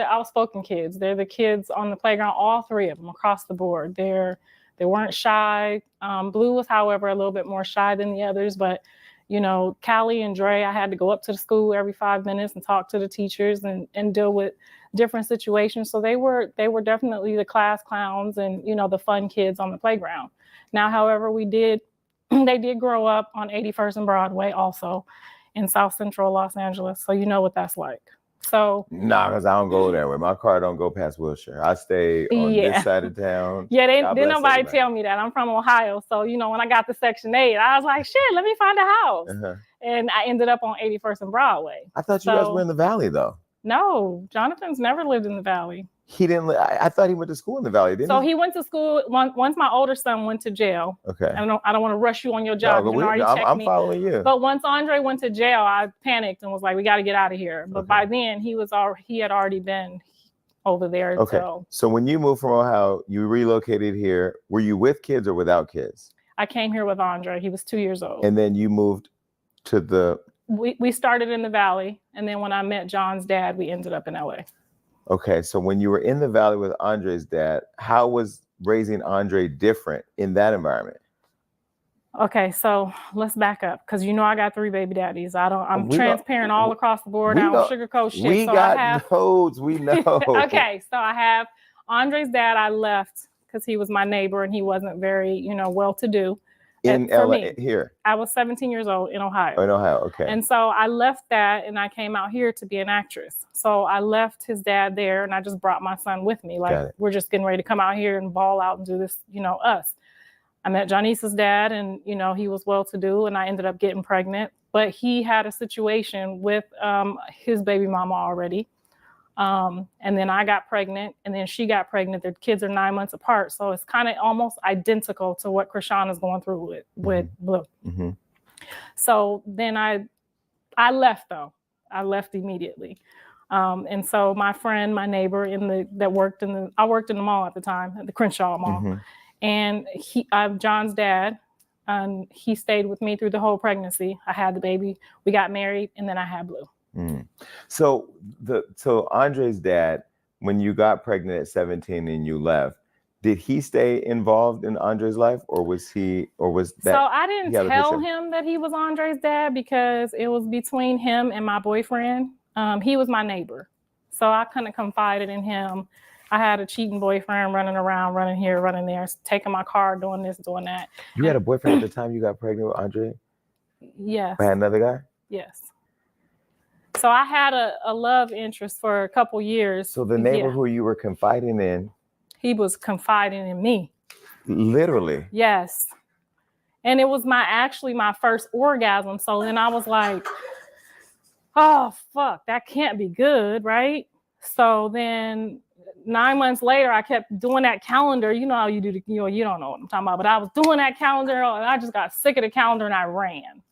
outspoken kids. They're the kids on the playground, all three of them across the board. They weren't shy. Blue was, however, a little bit more shy than the others, but Callie and Dre, I had to go up to the school every 5 minutes and talk to the teachers and deal with different situations. So they were definitely the class clowns and, the fun kids on the playground. Now, however, they did grow up on 81st and Broadway also in South Central Los Angeles. So you know what that's like. So Nah, because I don't go that way. My car don't go past Wilshire. I stay on this side of town. Yeah, didn't nobody tell me that. I'm from Ohio. So, when I got to Section 8, I was like, shit, let me find a house. Uh-huh. And I ended up on 81st and Broadway. I thought you guys were in the Valley, though. No, Jonathan's never lived in the Valley. He didn't. I thought he went to school in the Valley, didn't he? So he went to school once my older son went to jail. Okay. I don't want to rush you on your job. No, I'm following you. But once Andre went to jail, I panicked and was like, we got to get out of here. But by then he had already been over there. Okay. So when you moved from Ohio, you relocated here. Were you with kids or without kids? I came here with Andre. He was 2 years old. And then you moved to the... We started in the Valley. And then when I met John's dad, we ended up in LA. Okay, so when you were in the Valley with Andre's dad, how was raising Andre different in that environment? Okay, so let's back up because I got 3 baby daddies. I'm transparent all across the board. I don't sugarcoat shit. We got nodes. We know. Okay, so I have Andre's dad. I left because he was my neighbor and he wasn't very, well-to-do. In LA, here. I was 17 years old in Ohio. Oh, in Ohio, okay. And so I left that and I came out here to be an actress. So I left his dad there and I just brought my son with me. Like, we're just getting ready to come out here and ball out and do this, us. I met Janice's dad and, he was well-to-do and I ended up getting pregnant. But he had a situation with his baby mama already. And then I got pregnant and then she got pregnant. Their kids are 9 months apart. So it's kind of almost identical to what Krishan is going through with Blue. Mm-hmm. So then I left though. I left immediately. And so my friend, my neighbor I worked in the mall at the time, at the Crenshaw Mall. Mm-hmm. And I'm John's dad. And he stayed with me through the whole pregnancy. I had the baby. We got married and then I had Blue. Mm. So Andre's dad, when you got pregnant at 17 and you left, did he stay involved in Andre's life or was that? So I didn't tell him that he was Andre's dad because it was between him and my boyfriend. He was my neighbor. So I couldn't confide in him. I had a cheating boyfriend running around, running here, running there, taking my car, doing this, doing that. You had a boyfriend at the time you got pregnant with Andre? Yes. By another guy? Yes. So I had a love interest for a couple years. So the neighbor who you were confiding in? He was confiding in me. Literally? Yes. And it was my first orgasm. So then I was like, oh, fuck, that can't be good, right? So then 9 months later, I kept doing that calendar. You know how you do, you don't know what I'm talking about, but I was doing that calendar and I just got sick of the calendar and I ran.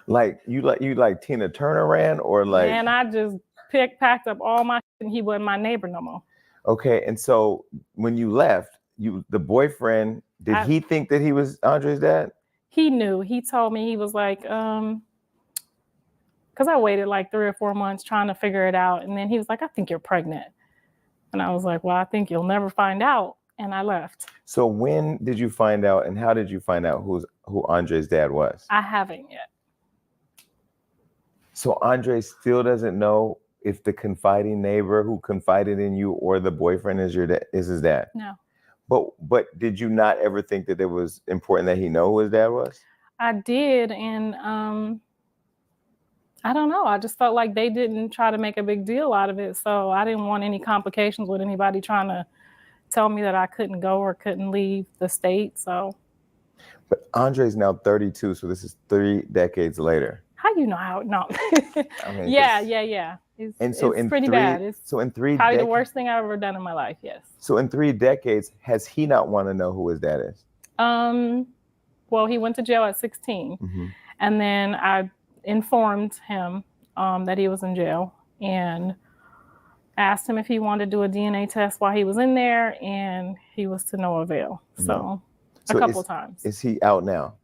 Like Tina Turner ran or like? And I just packed up all my shit and he wasn't my neighbor no more. Okay, and so when you left, the boyfriend, did he think that he was Andre's dad? He knew. He told me, he was like, because I waited like 3 or 4 months trying to figure it out. And then he was like, I think you're pregnant. And I was like, well, I think you'll never find out. And I left. So when did you find out and how did you find out who Andre's dad was? I haven't yet. So Andre still doesn't know if the confiding neighbor who confided in you or the boyfriend is his dad? No. But did you not ever think that it was important that he know who his dad was? I did. And I don't know. I just felt like they didn't try to make a big deal out of it. So I didn't want any complications with anybody trying to tell me that I couldn't go or couldn't leave the state. So. But Andre's now 32. So this is 3 decades later. How you know how? No. I mean, yeah. It's pretty bad. It's in 3 probably the worst thing I've ever done in my life. Yes. So in 3 decades, has he not want to know who his dad is? Well, he went to jail at 16, mm-hmm. and then I informed him that he was in jail and asked him if he wanted to do a DNA test while he was in there, and he was to no avail. So a couple times. Is he out now?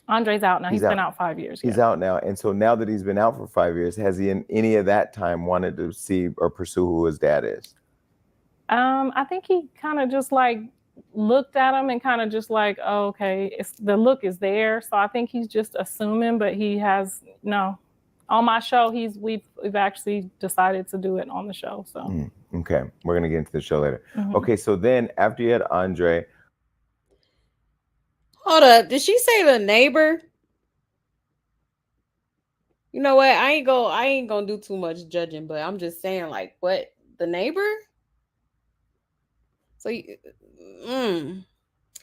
Andre's out now. He's been out 5 years. He's out now. And so now that he's been out for 5 years, has he in any of that time wanted to see or pursue who his dad is? I think he kind of just like looked at him and kind of just like, oh, okay, the look is there. So I think he's just assuming, but he has no. On my show, we've actually decided to do it on the show. So Okay, we're gonna get into the show later. Mhm. Okay, so then after you had Andre, Hold up, did she say the neighbor? You know what? I ain't gonna do too much judging, but I'm just saying, like, what, the neighbor? So,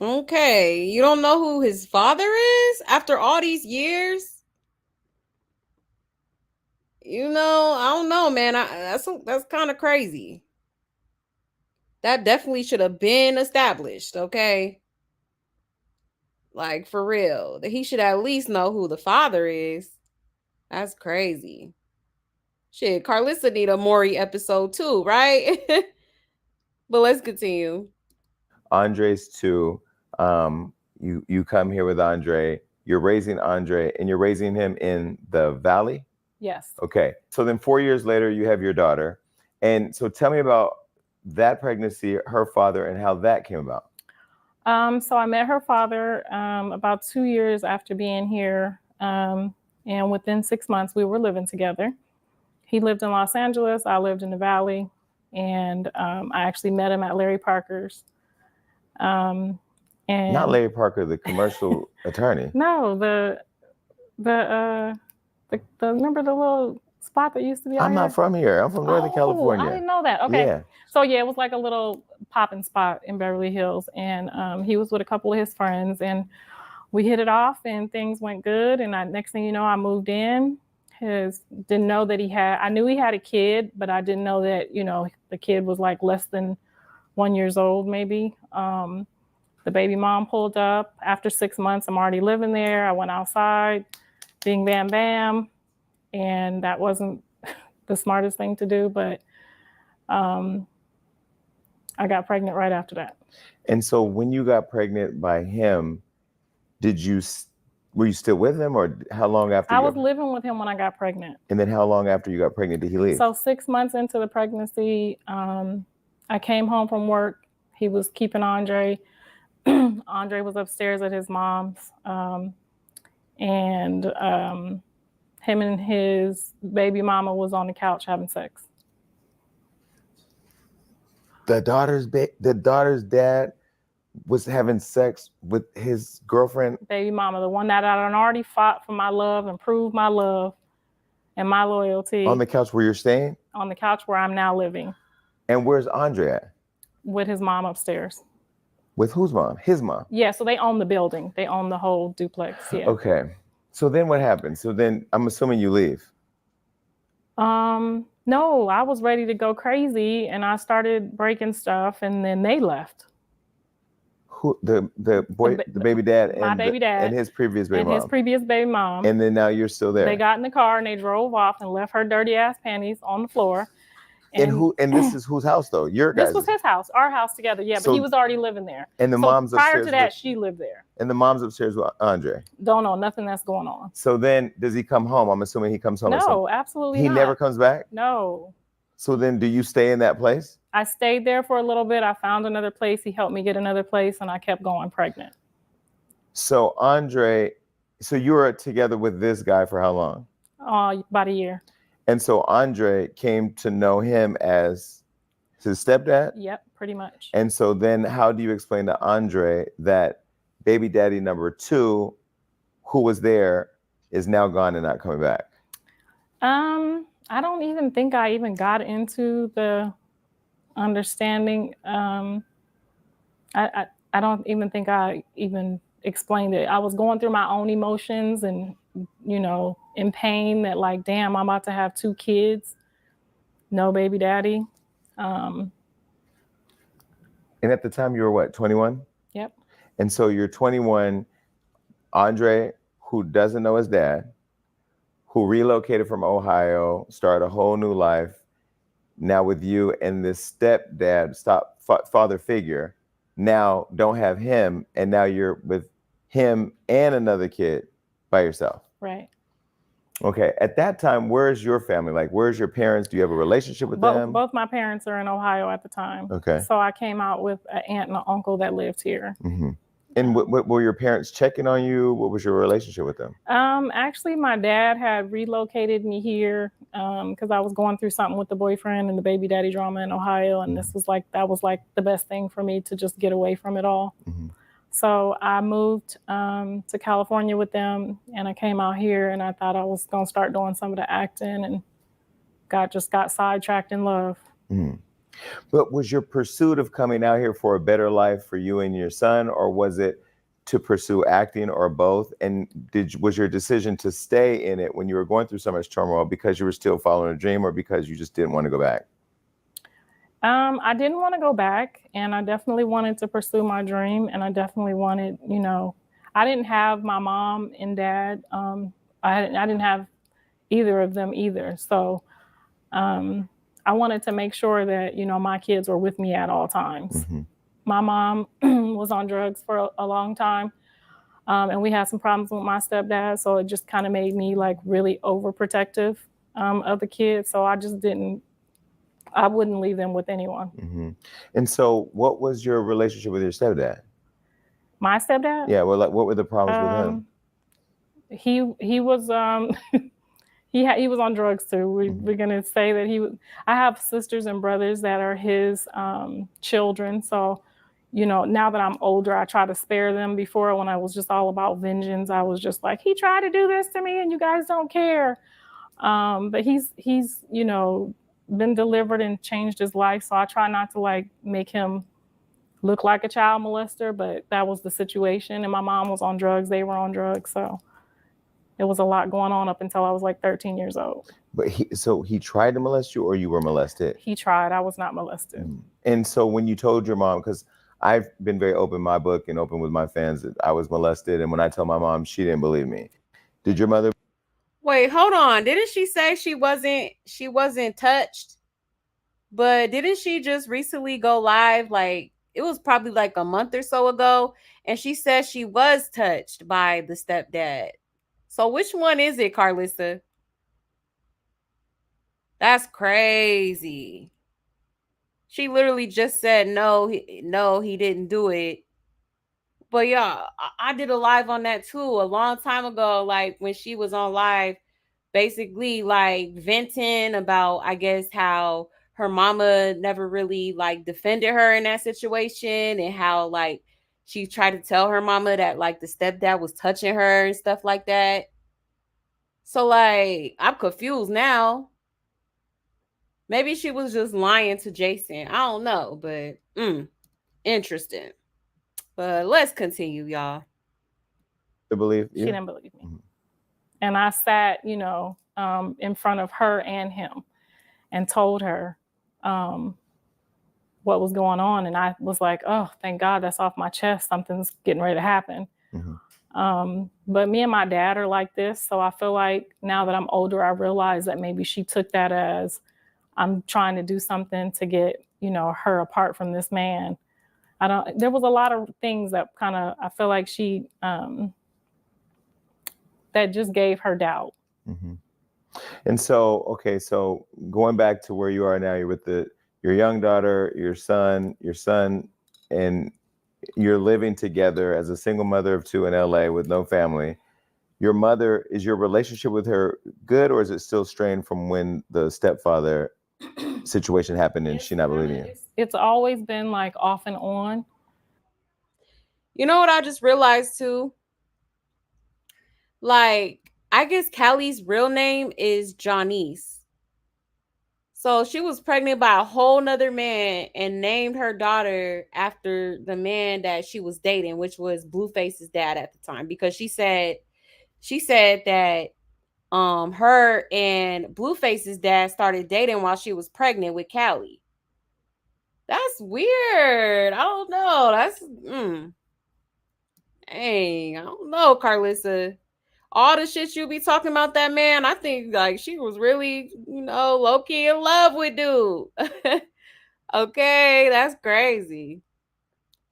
okay, you don't know who his father is after all these years? You know, I don't know, man. That's kind of crazy. That definitely should have been established, okay? Like, for real. That he should at least know who the father is. That's crazy. Shit, Karlissa need a Maury episode too, right? But let's continue. Andre's 2. You come here with Andre. You're raising Andre, and you're raising him in the Valley? Yes. Okay. So then 4 years later, you have your daughter. And so tell me about that pregnancy, her father, and how that came about. So I met her father about 2 years after being here. And within 6 months, we were living together. He lived in Los Angeles. I lived in the Valley. And I actually met him at Larry Parker's. And Not Larry Parker, the commercial attorney. No, the remember the little spot that used to be out I'm not from here. I'm from Northern California. I didn't know that. Okay. Yeah. So yeah, it was like a little popping spot in Beverly Hills. And he was with a couple of his friends and we hit it off and things went good. And next thing you know, I moved in. Didn't know that I knew he had a kid, but I didn't know that, you know, the kid was like less than 1 year old, maybe. The baby mom pulled up. After 6 months, I'm already living there. I went outside, bing, bam, bam. And that wasn't the smartest thing to do, but I got pregnant right after that. And so when you got pregnant by him, were you still with him, or how long after? I was living with him when I got pregnant. And then how long after you got pregnant did he leave? So 6 months into the pregnancy, I came home from work. He was keeping Andre. Andre was upstairs at his mom's. And him and his baby mama was on the couch having sex. The daughter's dad was having sex with his girlfriend? Baby mama, the one that I had already fought for my love and proved my love and my loyalty. On the couch where you're staying? On the couch where I'm now living. And where's Andre at? With his mom upstairs. With whose mom? His mom? Yeah, so they own the building. They own the whole duplex, yeah. Okay. So then what happened? So then I'm assuming you leave. No, I was ready to go crazy and I started breaking stuff and then they left. Who, the baby dad and my baby dad and his previous baby mom. His previous baby mom. And then now you're still there. They got in the car and they drove off and left her dirty ass panties on the floor. And this is whose house though? Your guys. This was his house, our house together. Yeah, but he was already living there. And the mom's prior upstairs to that, she lived there. And the mom's upstairs with Andre. Don't know nothing that's going on. So then, does he come home? I'm assuming he comes home. No, absolutely not. He never comes back? No. So then, do you stay in that place? I stayed there for a little bit. I found another place. He helped me get another place, and I kept going pregnant. So Andre, so you were together with this guy for how long? About a year. And so Andre came to know him as his stepdad? Yep, pretty much. And so then how do you explain to Andre that baby daddy number 2, who was there, is now gone and not coming back? I don't even think I even got into the understanding. I don't even think I even explained it. I was going through my own emotions and, you know, in pain that like, damn, I'm about to have 2 kids. No baby daddy. And at the time you were what, 21? Yep. And so you're 21, Andre, who doesn't know his dad, who relocated from Ohio, started a whole new life, now with you and this stepdad, father figure, now don't have him, and now you're with him and another kid by yourself. Right. Okay. At that time, where's your family? Like, where's your parents? Do you have a relationship with them? Both my parents are in Ohio at the time. Okay. So I came out with an aunt and an uncle that lived here. Mm-hmm. And what were your parents checking on you? What was your relationship with them? Actually, my dad had relocated me here because I was going through something with the boyfriend and the baby daddy drama in Ohio, and that was like the best thing for me to just get away from it all. Mm-hmm. So I moved to California with them, and I came out here, and I thought I was gonna start doing some of the acting, and got sidetracked in love. Mm-hmm. But was your pursuit of coming out here for a better life for you and your son, or was it to pursue acting, or both? And was your decision to stay in it when you were going through so much turmoil because you were still following a dream, or because you just didn't want to go back? I didn't want to go back, and I definitely wanted to pursue my dream, and I definitely wanted, I didn't have my mom and dad. I didn't have either of them either. So I wanted to make sure that, my kids were with me at all times. Mm-hmm. My mom was on drugs for a long time, and we had some problems with my stepdad, so it just kind of made me like really overprotective of the kids. So I wouldn't leave them with anyone. Mm-hmm. And so what was your relationship with your stepdad? My stepdad? Yeah, well, like, what were the problems with him? He was he was on drugs too. We're gonna say that I have sisters and brothers that are his children. So, now that I'm older, I try to spare them. Before, when I was just all about vengeance, I was just like, he tried to do this to me and you guys don't care. But he's been delivered and changed his life. So I try not to like make him look like a child molester, but that was the situation. And my mom was on drugs. They were on drugs. So it was a lot going on up until I was like 13 years old. But he tried to molest you, or you were molested? He tried. I was not molested. Mm-hmm. And so when you told your mom, because I've been very open in my book and open with my fans that I was molested, and when I told my mom, she didn't believe me. Did your mother? Wait, hold on. Didn't she say she wasn't touched? But didn't she just recently go live? Like, it was probably like a month or so ago, and she said she was touched by the stepdad. So which one is it, Karlissa? That's crazy. She literally just said no, he didn't do it. But yeah, I did a live on that too a long time ago, like when she was on live, basically like venting about, I guess, how her mama never really like defended her in that situation, and how like she tried to tell her mama that like the stepdad was touching her and stuff like that. So like, I'm confused now. Maybe she was just lying to Jason. I don't know, but interesting. But let's continue, y'all. To believe you? She didn't believe me. Mm-hmm. And I sat, in front of her and him and told her what was going on. And I was like, oh, thank God that's off my chest. Something's getting ready to happen. Mm-hmm. But me and my dad are like this. So I feel like now that I'm older, I realize that maybe she took that as I'm trying to do something to get, her apart from this man. There was a lot of things that I feel like she, that just gave her doubt. Mm-hmm. And so, so going back to where you are now, you're with your young daughter, your son, and you're living together as a single mother of two in LA with no family. Your mother, is your relationship with her good, or is it still strained from when the stepfather situation happened and she not believing you? It's always been like off and on. You know what I just realized too? Like, I guess Callie's real name is Janice. So she was pregnant by a whole nother man and named her daughter after the man that she was dating, which was Blueface's dad at the time, because she said that her and Blueface's dad started dating while she was pregnant with Callie. That's weird. I don't know. That's dang. I don't know, Karlissa. All the shit you be talking about that man, I think like she was really, low-key in love with dude. Okay, that's crazy.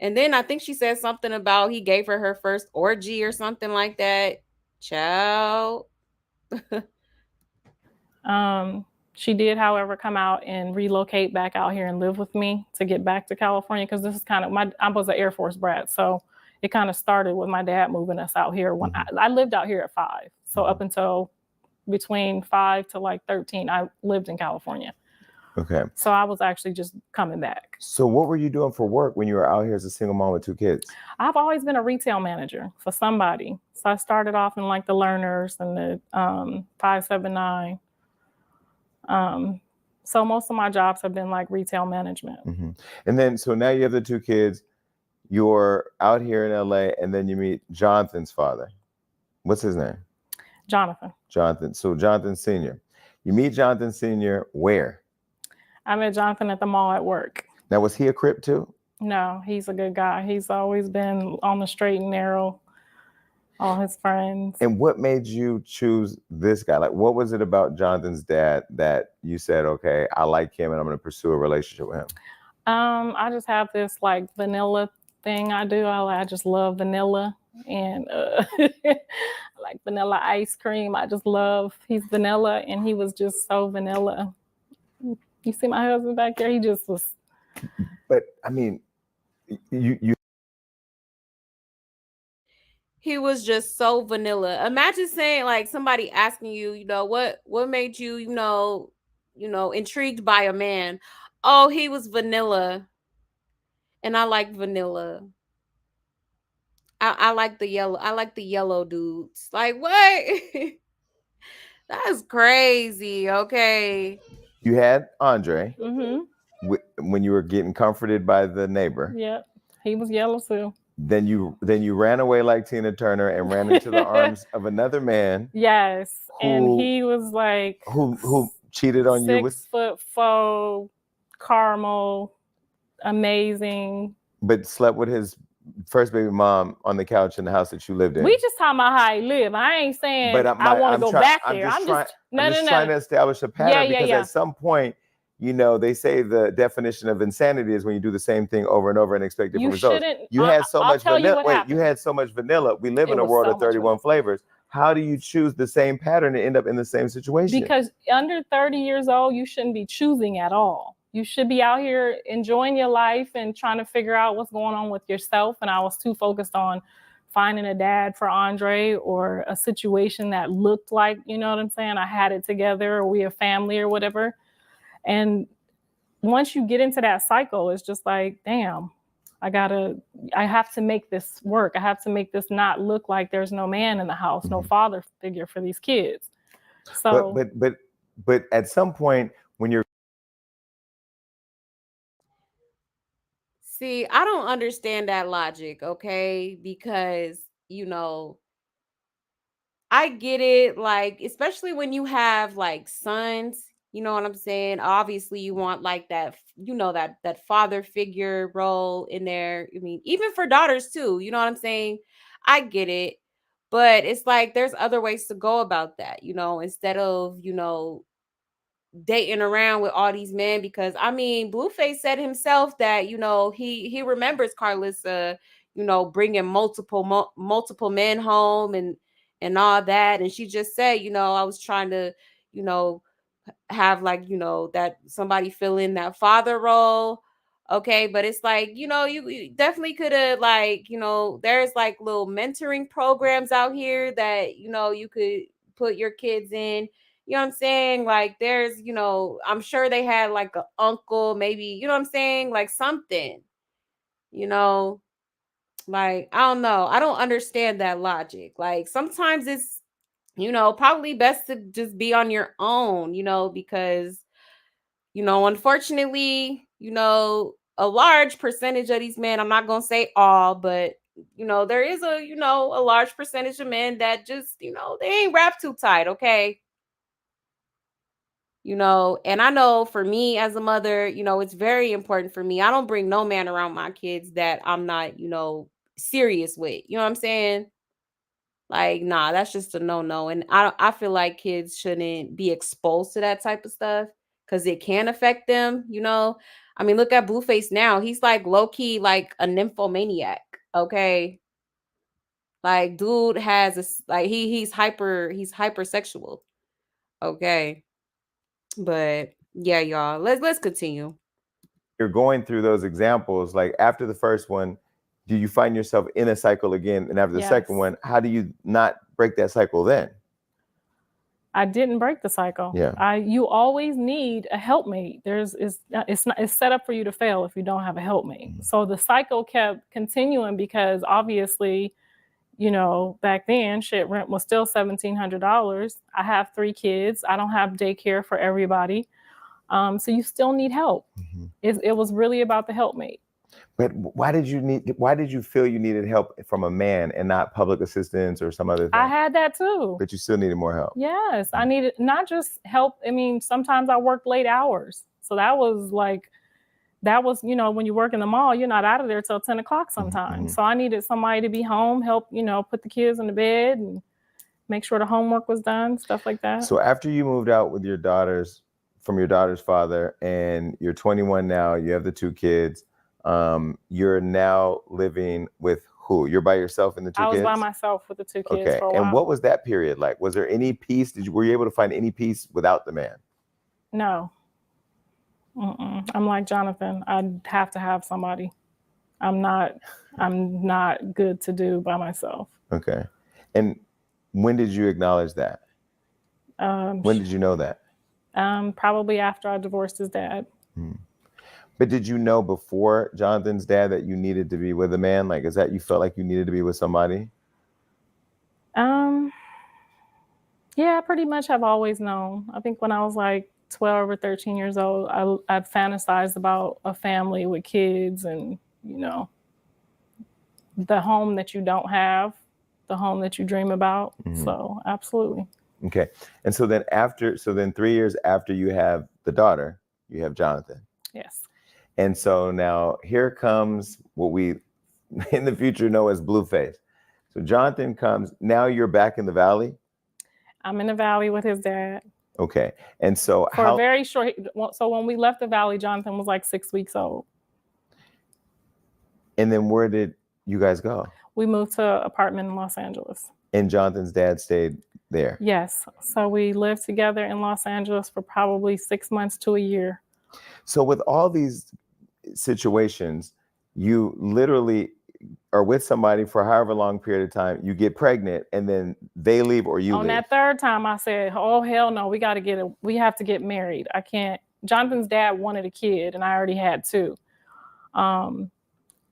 And then I think she said something about he gave her first orgy or something like that. Ciao. She did, however, come out and relocate back out here and live with me to get back to California, because this is kind of I was an Air Force brat, so it kind of started with my dad moving us out here when I lived out here at 5. So up until between 5 to like 13, I lived in California. Okay. So I was actually just coming back. So what were you doing for work when you were out here as a single mom with 2 kids? I've always been a retail manager for somebody. So I started off in like the Learners and the 579. So most of my jobs have been like retail management. Mm-hmm. And then, so now you have the 2 kids, you're out here in LA, and then you meet Jonathan's father. What's his name? Jonathan. Jonathan. So Jonathan Sr. You meet Jonathan Sr. where? I met Jonathan at the mall at work. Now, was he a Crip too? No, he's a good guy. He's always been on the straight and narrow. All his friends. And what made you choose this guy? Like, what was it about Jonathan's dad that you said, okay, I like him and I'm going to pursue a relationship with him? I just have this like vanilla thing I do. I just love vanilla, and I like vanilla ice cream. I just love, he's vanilla, and he was just so vanilla. You see my husband back there? He just was. But I mean, you. He was just so vanilla. Imagine saying, like, somebody asking you, you know, what made you, you know, intrigued by a man. Oh, he was vanilla, and I like vanilla. I like the yellow. I like the yellow dudes. Like, what? That's crazy. Okay. You had Andre Mm-hmm. when you were getting comforted by the neighbor. Yep, he was yellow too. Then you ran away like Tina Turner and ran into the arms of another man. Yes, and he was like who cheated on you with 6'4", caramel, amazing. But slept with his first baby mom on the couch in the house that you lived in. We just talking about how he lived. I ain't saying I want to go back there. I'm just trying to establish a pattern because at some point, you know, they say the definition of insanity is when you do the same thing over and over and expect different results. You had so much vanilla. Wait, you had so much vanilla. We live in a world of 31 flavors. How do you choose the same pattern and end up in the same situation? Because under 30 years old, you shouldn't be choosing at all. You should be out here enjoying your life and trying to figure out what's going on with yourself. And I was too focused on finding a dad for Andre or a situation that looked like, you know what I'm saying, I had it together, or we a family or whatever. And once you get into that cycle, it's just like, damn, I have to make this work. I have to make this not look like there's no man in the house, no father figure for these kids. So, but at some point when you're. See, I don't understand that logic, okay? Because, you know, I get it, like, especially when you have like sons, you know what I'm saying? Obviously, you want like that, you know, that father figure role in there. I mean, even for daughters too, you know what I'm saying? I get it. But it's like there's other ways to go about that, you know, instead of, you know, dating around with all these men. Because I mean, Blueface said himself that, you know, he remembers Karlissa, you know, bringing multiple men home and all that, and she just said, you know, I was trying to, you know, have like, you know, that somebody fill in that father role. Okay, but it's like, you know, you definitely could have, like, you know, there's like little mentoring programs out here that, you know, you could put your kids in. You know what I'm saying? Like, there's, you know, I'm sure they had like an uncle, maybe, you know what I'm saying? Like something, you know, like, I don't know. I don't understand that logic. Like, sometimes it's, you know, probably best to just be on your own, you know, because, you know, unfortunately, you know, a large percentage of these men, I'm not going to say all, but, you know, there is a, you know, a large percentage of men that just, you know, they ain't wrapped too tight. Okay. You know, and I know for me as a mother, you know, it's very important for me. I don't bring no man around my kids that I'm not, you know, serious with. You know what I'm saying? Like, nah, that's just a no-no. And I feel like kids shouldn't be exposed to that type of stuff because it can affect them, you know. I mean, look at Blueface now. He's like low-key like a nymphomaniac. Okay. Like, dude has this, like, he's hypersexual. Okay. But yeah, y'all, let's continue. You're going through those examples, like after the first one, do you find yourself in a cycle again? And after the second one, how do you not break that cycle then? I didn't break the cycle. Yeah. You always need a helpmate. It's set up for you to fail if you don't have a helpmate. So the cycle kept continuing because obviously, back then, rent was still $1,700. I have 3 kids. I don't have daycare for everybody. So you still need help. It was really about the helpmate. But why did you feel you needed help from a man and not public assistance or some other thing? I had that too. But you still needed more help. Yes, I needed not just help. I mean, sometimes I worked late hours. So that was, when you work in the mall, you're not out of there till 10 o'clock sometimes. So I needed somebody to be home, help, put the kids in the bed and make sure the homework was done, stuff like that. So after you moved out with your daughters, from your daughter's father, and you're 21 now, you have the 2 kids, you're now living with who? You're by yourself and the 2 kids? I was by myself with the 2 kids for a while. And what was that period like? Was there any peace? Were you able to find any peace without the man? No. I'm like Jonathan. I'd have to have somebody. I'm not good to do by myself. Okay. And when did you acknowledge that? When did you know that? Probably after I divorced his dad. But did you know before Jonathan's dad that you needed to be with a man? Like, is that you felt like you needed to be with somebody? Yeah, I pretty much have always known. I think when I was like 12 or 13 years old, I fantasized about a family with kids and, the home that you don't have, the home that you dream about. So absolutely. Okay. And so then 3 years after you have the daughter, you have Jonathan. Yes. And so now here comes what we in the future know as Blueface. So Jonathan comes, now you're back in the Valley? I'm in the Valley with his dad. Okay. And so for a very short, so when we left the Valley, Jonathan was like 6 weeks old. And then where did you guys go? We moved to an apartment in Los Angeles. And Jonathan's dad stayed there? Yes. So we lived together in Los Angeles for probably 6 months to a year. So with all these situations, you literally are with somebody for however long period of time, you get pregnant, and then they leave or you leave. On that third time, I said, oh, hell no, we have to get married. I can't. Jonathan's dad wanted a kid, and I already had 2.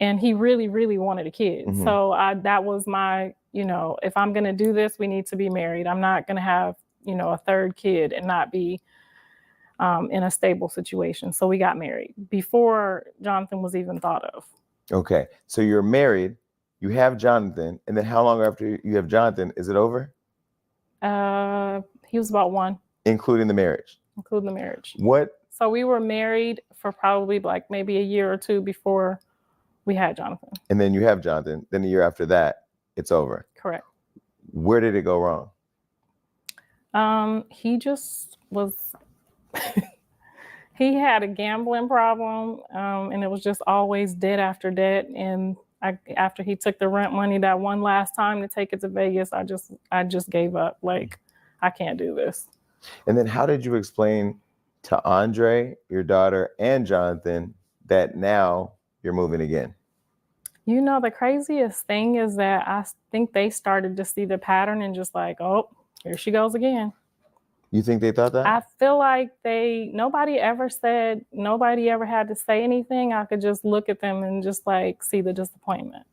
And he really, really wanted a kid. So that was my, if I'm going to do this, we need to be married. I'm not going to have, a third kid and not be in a stable situation. So we got married before Jonathan was even thought of. Okay. So you're married, you have Jonathan, and then how long after you have Jonathan is it over? He was about 1. Including the marriage? Including the marriage. What? So we were married for probably like maybe a year or 2 before we had Jonathan. And then you have Jonathan. Then a year after that, it's over. Correct. Where did it go wrong? He just was, he had a gambling problem, and it was just always debt after debt. And after he took the rent money that one last time to take it to Vegas, I just gave up. Like, I can't do this. And then how did you explain to Andre, your daughter, and Jonathan that now you're moving again? The craziest thing is that I think they started to see the pattern and just like, oh, here she goes again. You think they thought that? I feel like nobody ever had to say anything. I could just look at them and just like see the disappointment.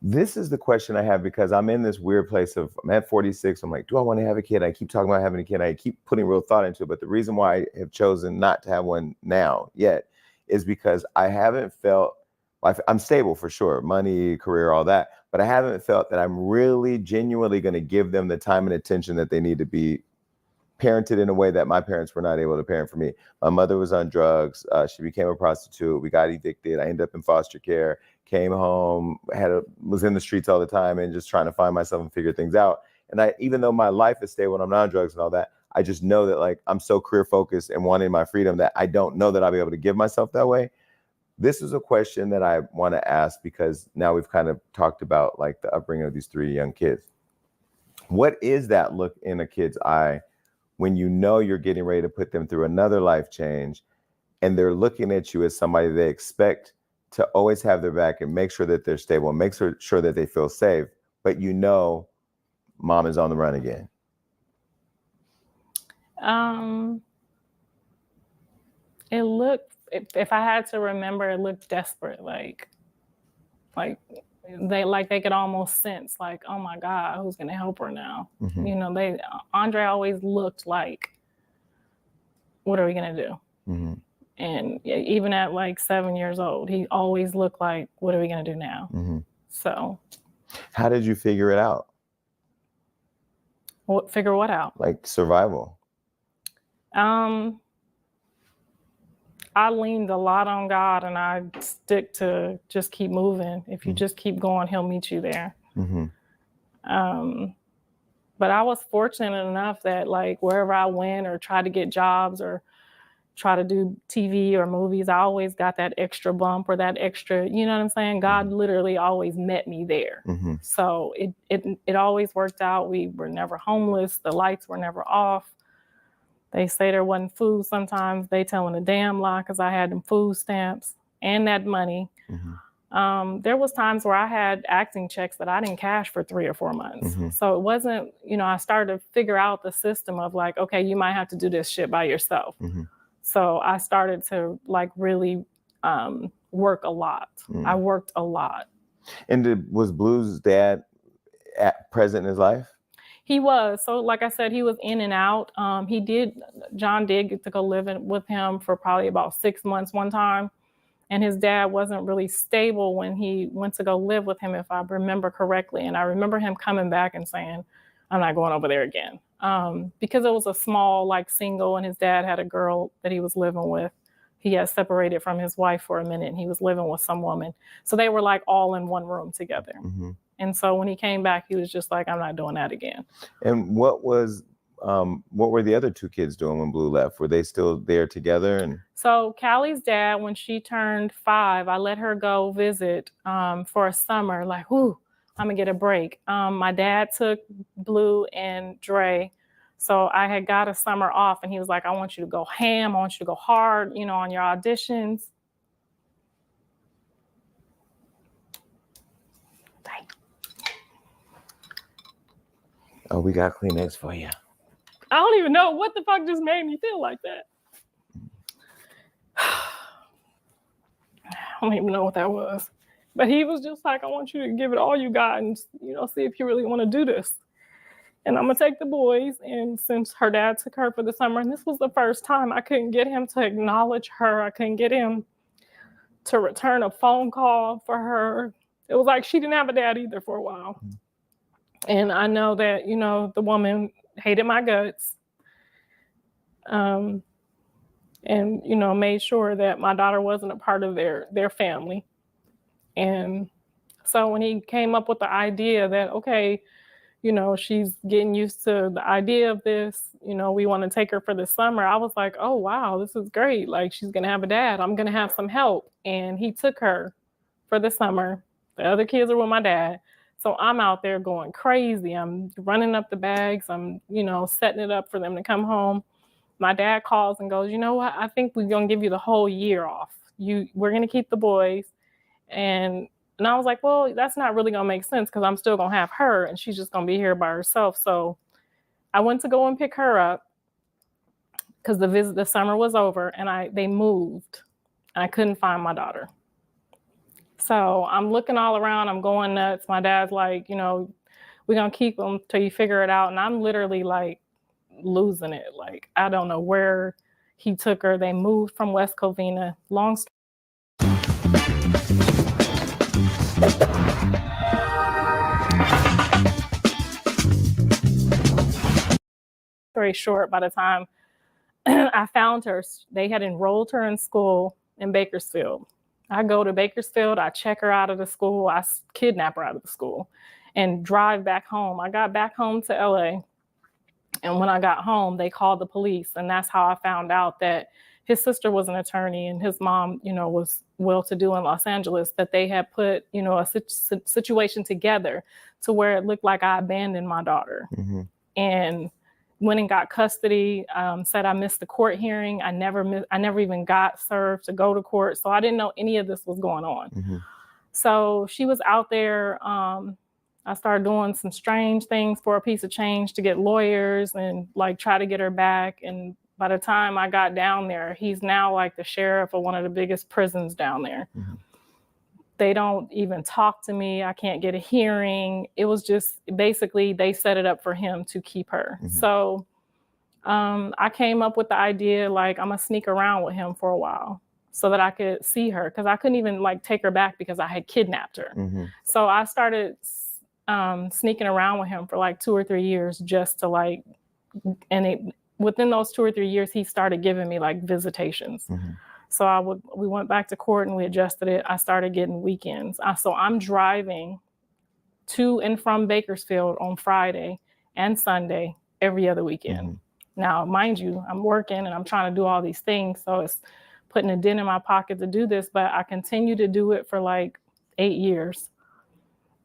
This is the question I have because I'm in this weird place of, I'm at 46. I'm like, do I want to have a kid? I keep talking about having a kid. I keep putting real thought into it. But the reason why I have chosen not to have one now yet is because I haven't felt, I'm stable for sure, money, career, all that. But I haven't felt that I'm really genuinely going to give them the time and attention that they need to be parented in a way that my parents were not able to parent for me. My mother was on drugs. She became a prostitute. We got evicted. I ended up in foster care, came home, was in the streets all the time and just trying to find myself and figure things out. And even though my life is stable and I'm not on drugs and all that, I just know that like I'm so career focused and wanting my freedom that I don't know that I'll be able to give myself that way. This is a question that I want to ask because now we've kind of talked about like the upbringing of these 3 young kids. What is that look in a kid's eye when you know you're getting ready to put them through another life change and they're looking at you as somebody they expect to always have their back and make sure that they're stable and make sure that they feel safe, but you know mom is on the run again? It looked, if I had to remember, it looked desperate. Like they could almost sense like, oh my God, who's gonna help her now? Mhm. You know, Andre always looked like, what are we gonna do? Mhm. And even at like 7 years old, he always looked like, what are we gonna do now? Mhm. So, How did you figure it out? figure what out? Like survival. I leaned a lot on God, and I stick to just keep moving. If you just keep going, He'll meet you there. Mhm. But I was fortunate enough that like wherever I went or tried to get jobs or try to do TV or movies, I always got that extra bump or that extra, you know what I'm saying? God literally always met me there. Mhm. So it always worked out. We were never homeless. The lights were never off. They say there wasn't food sometimes. They telling a damn lie because I had them food stamps and that money. There was times where I had acting checks that I didn't cash for 3 or 4 months. Mhm. So it wasn't, you know, I started to figure out the system of like, okay, you might have to do this shit by yourself. Mhm. So I started to like really work a lot. I worked a lot. And was Blue's dad present in his life? He was. So like I said, he was in and out. John did get to go live with him for probably about 6 months one time. And his dad wasn't really stable when he went to go live with him, if I remember correctly. And I remember him coming back and saying, I'm not going over there again. Because it was a small, like single, and his dad had a girl that he was living with. He had separated from his wife for a minute and he was living with some woman. So they were like all in one room together. Mm-hmm. And so when he came back, he was just like, I'm not doing that again. And what were the other 2 kids doing when Blue left? Were they still there together? And so Callie's dad, when she turned 5, I let her go visit for a summer, like, whoo, I'm gonna get a break. My dad took Blue and Dre. So I had got a summer off and he was like, I want you to go ham. I want you to go hard, you know, on your auditions. Oh, we got Kleenex for you. I don't even know what the fuck just made me feel like that. I don't even know what that was. But he was just like, I want you to give it all you got and, you know, see if you really want to do this. And I'm going to take the boys. And since her dad took her for the summer, and this was the first time, I couldn't get him to acknowledge her. I couldn't get him to return a phone call for her. It was like she didn't have a dad either for a while. And I know that, you know, the woman hated my guts. And, you know, made sure that my daughter wasn't a part of their family. And so when he came up with the idea that, okay, you know, she's getting used to the idea of this, you know, we want to take her for the summer, I was like, oh, wow, this is great. Like, she's going to have a dad. I'm going to have some help. And he took her for the summer. The other kids are with my dad. So I'm out there going crazy. I'm running up the bags. I'm, you know, setting it up for them to come home. My dad calls and goes, you know what? I think we're going to give you the whole year off. We're going to keep the boys. And I was like, well, that's not really going to make sense because I'm still going to have her and she's just going to be here by herself. So I went to go and pick her up because the summer was over and they moved. And I couldn't find my daughter. So I'm looking all around. I'm going nuts. My dad's like, you know, we're going to keep them till you figure it out. And I'm literally like losing it. Like, I don't know where he took her. They moved from West Covina. Long story short, by the time I found her, they had enrolled her in school in Bakersfield. I go to Bakersfield, I check her out of the school, I kidnap her out of the school and drive back home. I got back home to LA. And when I got home, they called the police. And that's how I found out that his sister was an attorney and his mom, was well-to-do in Los Angeles, that they had put, a situation together to where it looked like I abandoned my daughter. Mm-hmm. And went and got custody, said I missed the court hearing. I never even got served to go to court. So I didn't know any of this was going on. Mm-hmm. So she was out there. I started doing some strange things for a piece of change to get lawyers and like try to get her back. And by the time I got down there, he's now like the sheriff of one of the biggest prisons down there. Mm-hmm. They don't even talk to me. I can't get a hearing. It was just basically they set it up for him to keep her. Mm-hmm. So I came up with the idea, like, I'm gonna sneak around with him for a while so that I could see her, because I couldn't even like take her back because I had kidnapped her. Mm-hmm. So I started sneaking around with him for like 2 or 3 years just to like, within those 2 or 3 years, he started giving me like visitations. Mm-hmm. So we went back to court and we adjusted it. I started getting weekends. So I'm driving to and from Bakersfield on Friday and Sunday every other weekend. Mm-hmm. Now, mind you, I'm working and I'm trying to do all these things. So it's putting a dent in my pocket to do this, but I continue to do it for like 8 years.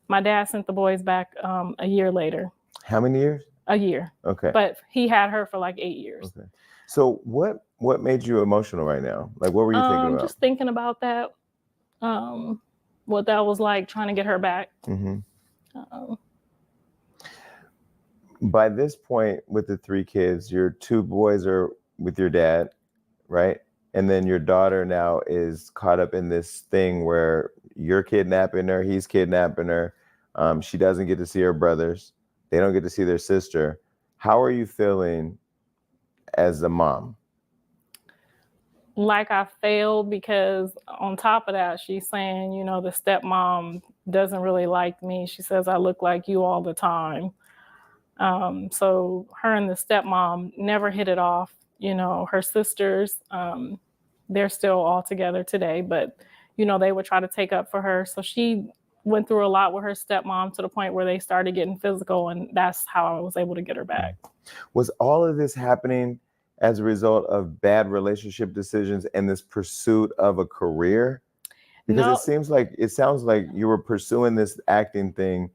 My dad sent the boys back a year later. How many years? A year. Okay. But he had her for like 8 years. Okay. So what made you emotional right now? Like, what were you thinking about? Just thinking about that, what that was like, trying to get her back. Mm-hmm. By this point, with the 3 kids, your 2 boys are with your dad, right? And then your daughter now is caught up in this thing where you're kidnapping her, he's kidnapping her. She doesn't get to see her brothers. They don't get to see their sister. How are you feeling as a mom? Like I failed, because on top of that, she's saying, the stepmom doesn't really like me. She says I look like you all the time. So her and the stepmom never hit it off. Her sisters, they're still all together today, but, they would try to take up for her. So she went through a lot with her stepmom to the point where they started getting physical, and that's how I was able to get her back. Was all of this happening as a result of bad relationship decisions and this pursuit of a career? Because No. it sounds like you were pursuing this acting thing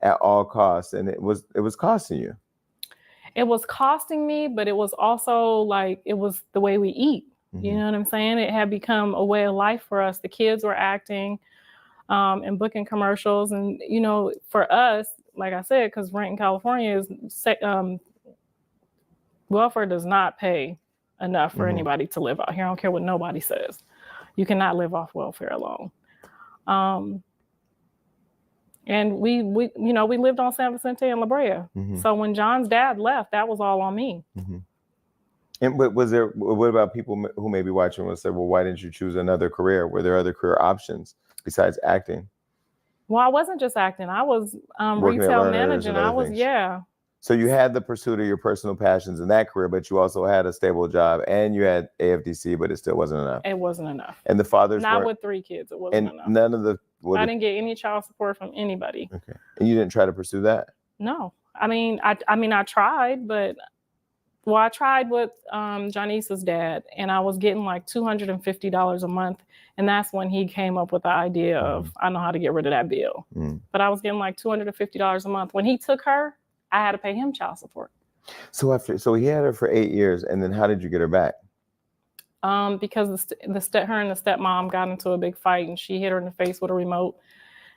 at all costs, and it was costing you. It was costing me, but it was also like, it was the way we eat. Mm-hmm. You know what I'm saying? It had become a way of life for us. The kids were acting and booking commercials. And, for us, like I said, because rent in California is, welfare does not pay enough for Mm-hmm. anybody to live out here. I don't care what nobody says. You cannot live off welfare alone. And we lived on San Vicente and La Brea. Mm-hmm. So when John's dad left, that was all on me. Mm-hmm. And what about people who may be watching and say, well, why didn't you choose another career? Were there other career options besides acting? Well, I wasn't just acting. I was Working at retail Learners managing. and other I was, things. yeah. So you had the pursuit of your personal passions in that career, but you also had a stable job and you had AFDC, but it still wasn't enough. It wasn't enough. And the fathers Not weren't- with 3 kids. It wasn't and enough. none of the... I didn't get any child support from anybody. Okay. And you didn't try to pursue that? No. I tried, but I tried with Janice's dad, and I was getting like $250 a month. And that's when he came up with the idea of, I know how to get rid of that bill. Mm. But I was getting like $250 a month. When he took her, I had to pay him child support. So he had her for 8 years, and then how did you get her back? Because her and the stepmom got into a big fight, and she hit her in the face with a remote.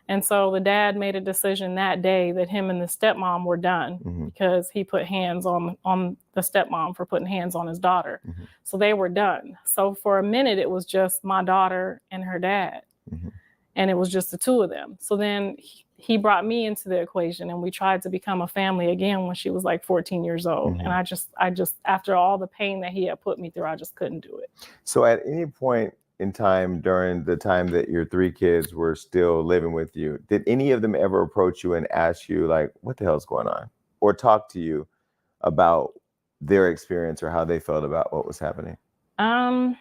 And so the dad made a decision that day that him and the stepmom were done, Mm-hmm. because he put hands on the stepmom for putting hands on his daughter. Mm-hmm. So they were done. So for a minute, it was just my daughter and her dad. Mm-hmm. And it was just the 2 of them. So then he brought me into the equation, and we tried to become a family again when she was like 14 years old. Mm-hmm. And I just, after all the pain that he had put me through, I just couldn't do it. So at any point in time during the time that your 3 kids were still living with you, did any of them ever approach you and ask you, like, what the hell's going on? Or talk to you about their experience or how they felt about what was happening? I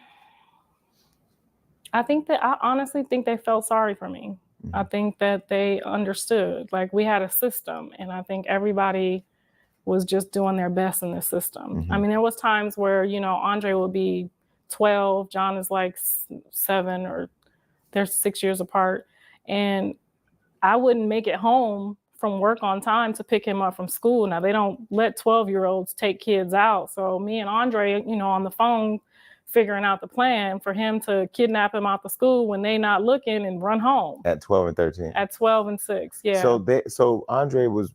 honestly think they felt sorry for me. Mm-hmm. I think that they understood, like, we had a system, and I think everybody was just doing their best in the system. Mm-hmm. I mean, there was times where, Andre would be 12. John is like 7, or they're 6 years apart. And I wouldn't make it home from work on time to pick him up from school. Now, they don't let 12-year-olds take kids out. So me and Andre, on the phone, figuring out the plan for him to kidnap him out the school when they not looking and run home. At 12 and 13. At 12 and 6, yeah. So Andre was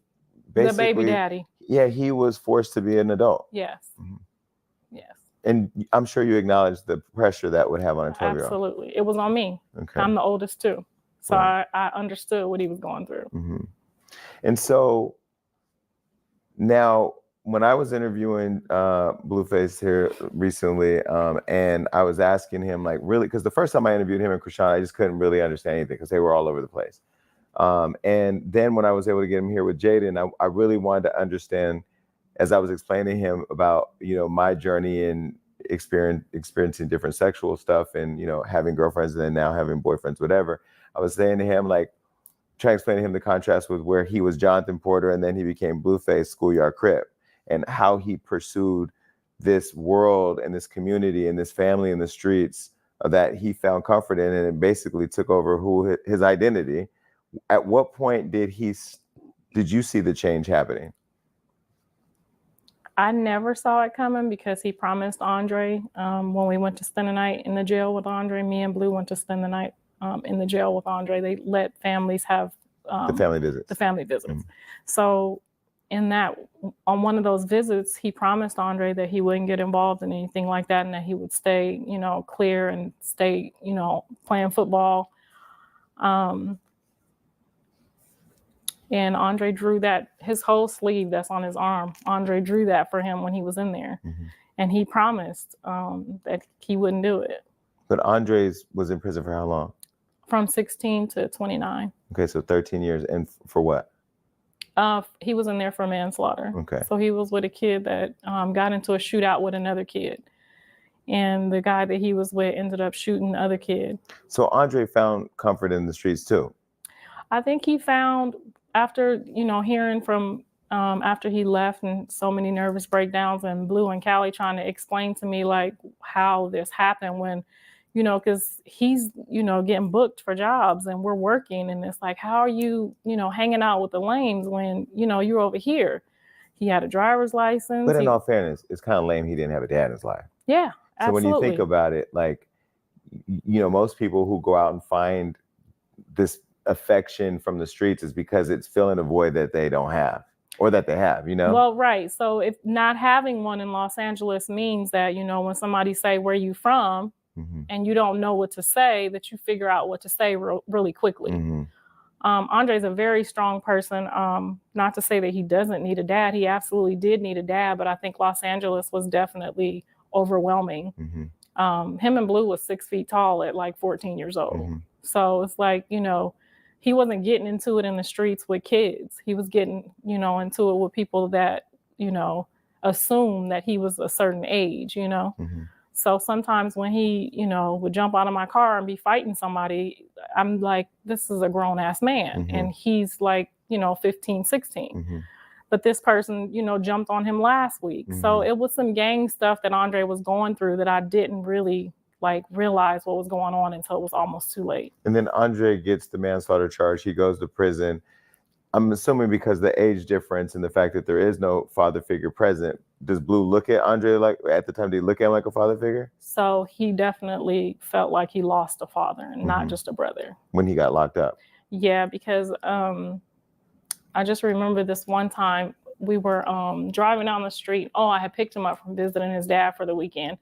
basically the baby daddy. Yeah, he was forced to be an adult. Yes. Yes. And I'm sure you acknowledge the pressure that would have on a 12-year-old. Absolutely. It was on me. Okay. I'm the oldest too. So I understood what he was going through. And so now, when I was interviewing Blueface here recently, and I was asking him, like, really, because the first time I interviewed him and Krishan, I just couldn't really understand anything because they were all over the place. And then when I was able to get him here with Jaidyn, I really wanted to understand, as I was explaining to him about, my journey in experiencing different sexual stuff and, having girlfriends and then now having boyfriends, whatever. I was saying to him, like, trying to explain to him the contrast with where he was Jonathan Porter and then he became Blueface, Schoolyard Crip, and how he pursued this world and this community and this family in the streets that he found comfort in, and it basically took over his identity. At what point did you see the change happening? I never saw it coming because he promised Andre when we went to spend the night in the jail with Andre. Me and Blue went to spend the night in the jail with Andre. They let families have the family visits. The family visits. So on one of those visits, he promised Andre that he wouldn't get involved in anything like that and that he would stay, clear and stay, playing football. And Andre drew his whole sleeve that's on his arm. Andre drew that for him when he was in there. And he promised that he wouldn't do it. But Andres was in prison for how long? From 16 to 29. Okay, so 13 years. And for what? He was in there for manslaughter. Okay. So he was with a kid that got into a shootout with another kid. And the guy that he was with ended up shooting the other kid. So Andre found comfort in the streets too? I think he found, after, hearing from, after he left and so many nervous breakdowns and Blue and Callie trying to explain to me, like, how this happened when, because he's, getting booked for jobs and we're working. And it's like, how are you, hanging out with the lames when, you're over here? He had a driver's license. But in all fairness, it's kind of lame he didn't have a dad in his life. Yeah, absolutely. So when you think about it, like, most people who go out and find this affection from the streets is because it's filling a void that they don't have or that they have, Well, right. So if not having one in Los Angeles means that, when somebody say, where you from? And you don't know what to say, that you figure out what to say really quickly. Andre's a very strong person. Not to say that he doesn't need a dad. He absolutely did need a dad, but I think Los Angeles was definitely overwhelming. Him and Blue was 6 feet tall at like 14 years old. So it's like, he wasn't getting into it in the streets with kids. He was getting, into it with people that, assume that he was a certain age, So sometimes when he, would jump out of my car and be fighting somebody, I'm like, this is a grown ass man. And he's like, 15, 16. But this person, jumped on him last week. So it was some gang stuff that Andre was going through that I didn't really realize what was going on until it was almost too late. And then Andre gets the manslaughter charge. He goes to prison. I'm assuming because the age difference and the fact that there is no father figure present, does Blue look at Andre at the time, did he look at him like a father figure? So he definitely felt like he lost a father and not just a brother. When he got locked up? Yeah, because I just remember this one time we were driving down the street. I had picked him up from visiting his dad for the weekend.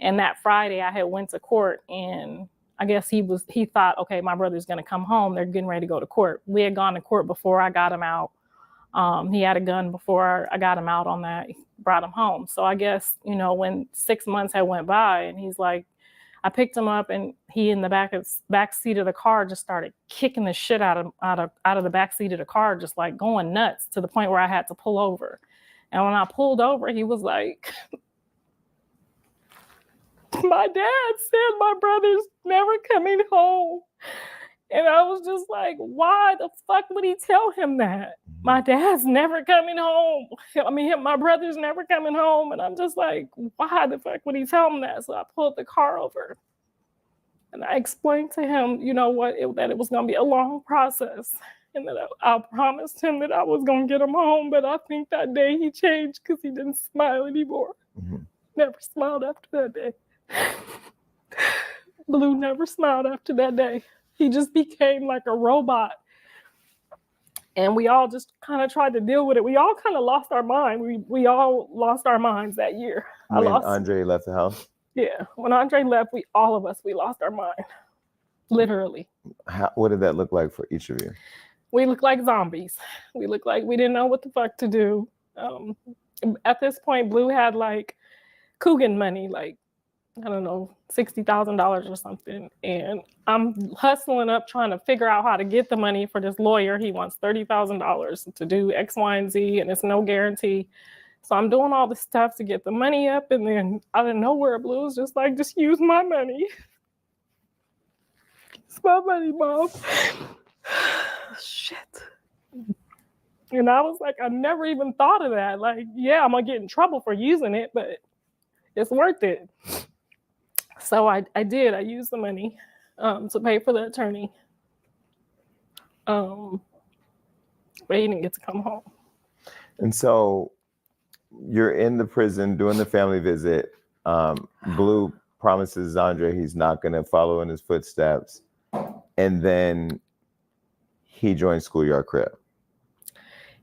And that Friday I had went to court, and I guess he thought, okay, my brother's going to come home. They're getting ready to go to court. We had gone to court before I got him out. He had a gun before I got him out on that, brought him home. So I guess, when 6 months had went by and he's like, I picked him up and he in the back seat of the car just started kicking the shit out of the back seat of the car, just like going nuts to the point where I had to pull over. And when I pulled over, he was like, my dad said my brother's never coming home. And I was just like, why the fuck would he tell him that? My dad's never coming home. I mean, my brother's never coming home. And I'm just like, why the fuck would he tell him that? So I pulled the car over and I explained to him, you know what, that it was going to be a long process. And that I promised him that I was going to get him home. But I think that day he changed because he didn't smile anymore. Never smiled after that day. Blue never smiled after that day. He just became like a robot. And we all just kind of tried to deal with it. We all kind of lost our mind. We all lost our minds that year. When Andre left the house? Yeah. When Andre left, we lost our mind. Literally. What did that look like for each of you? We looked like zombies. We looked like we didn't know what the fuck to do. At this point, Blue had like Coogan money, like, I don't know, $60,000 or something. And I'm hustling up trying to figure out how to get the money for this lawyer. He wants $30,000 to do X, Y, and Z, and it's no guarantee. So I'm doing all this stuff to get the money up. And then out of nowhere, Blue's just like, just use my money. It's my money, Mom. Shit. And I was like, I never even thought of that. Like, yeah, I'm going to get in trouble for using it, but it's worth it. So I did. I used the money to pay for the attorney. But he didn't get to come home. And so you're in the prison doing the family visit. Blue promises Andre he's not going to follow in his footsteps. And then he joined Schoolyard Crib.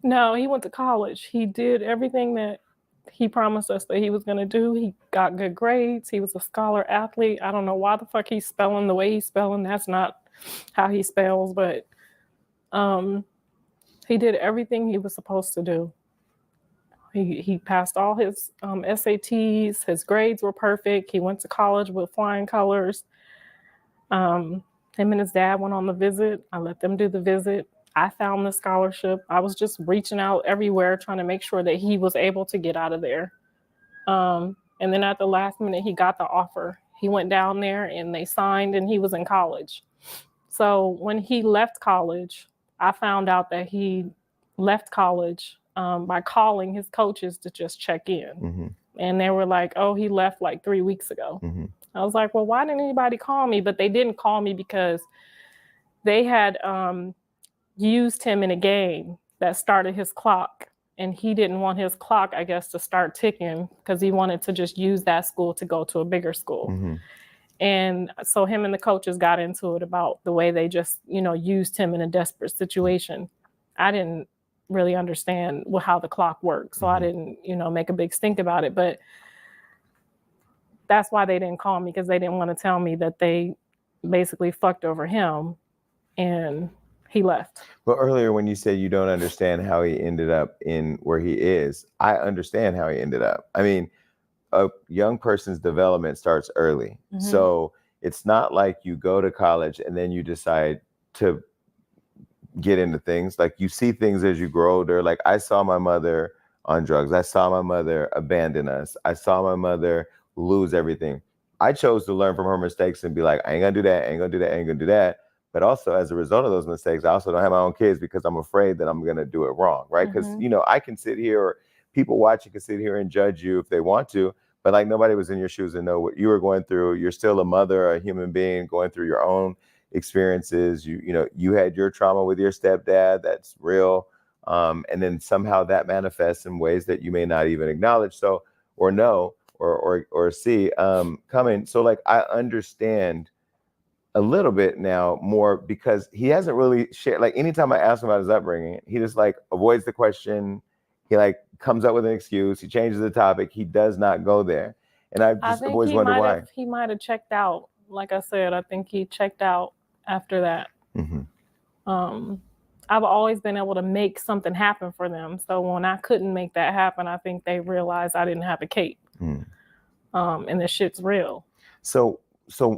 No, he went to college. He did everything that he promised us that he was going to do. He got good grades. He was a scholar athlete. I don't know why the fuck he's spelling the way he's spelling. That's not how he spells, but he did everything he was supposed to do. He passed all his SATs. His grades were perfect. He went to college with flying colors. Him and his dad went on the visit. I let them do the visit. I found the scholarship. I was just reaching out everywhere, trying to make sure that he was able to get out of there. And then at the last minute, he got the offer. He went down there and they signed and he was in college. So when he left college, I found out that he left college by calling his coaches to just check in. Mm-hmm. And they were like, oh, he left like 3 weeks ago. Mm-hmm. I was like, well, why didn't anybody call me? But they didn't call me because they had used him in a game that started his clock. And he didn't want his clock, I guess, to start ticking because he wanted to just use that school to go to a bigger school. Mm-hmm. And so him and the coaches got into it about the way they just, used him in a desperate situation. I didn't really understand how the clock works. So I didn't, make a big stink about it. But that's why they didn't call me, because they didn't want to tell me that they basically fucked over him and he left. Well, earlier when you said you don't understand how he ended up in where he is, I understand how he ended up. I mean, a young person's development starts early. Mm-hmm. So it's not like you go to college and then you decide to get into things. Like you see things as you grow older. Like I saw my mother on drugs. I saw my mother abandon us. I saw my mother lose everything. I chose to learn from her mistakes and be like, I ain't gonna do that, I ain't gonna do that, I ain't gonna do that. But also as a result of those mistakes, I also don't have my own kids because I'm afraid that I'm going to do it wrong, right? Because, I can sit here, or people watching can sit here and judge you if they want to, but like nobody was in your shoes and know what you were going through. You're still a mother, a human being going through your own experiences. You had your trauma with your stepdad, that's real. And then somehow that manifests in ways that you may not even acknowledge, so, or know, or see coming. So like, I understand a little bit now more because he hasn't really shared. Like anytime I ask him about his upbringing, he just like avoids the question. He like comes up with an excuse. He changes the topic. He does not go there. And I just always wonder why. He might have checked out. Like I said, I think he checked out after that. Mm-hmm. I've always been able to make something happen for them. So when I couldn't make that happen, I think they realized I didn't have a cape. And this shit's real. So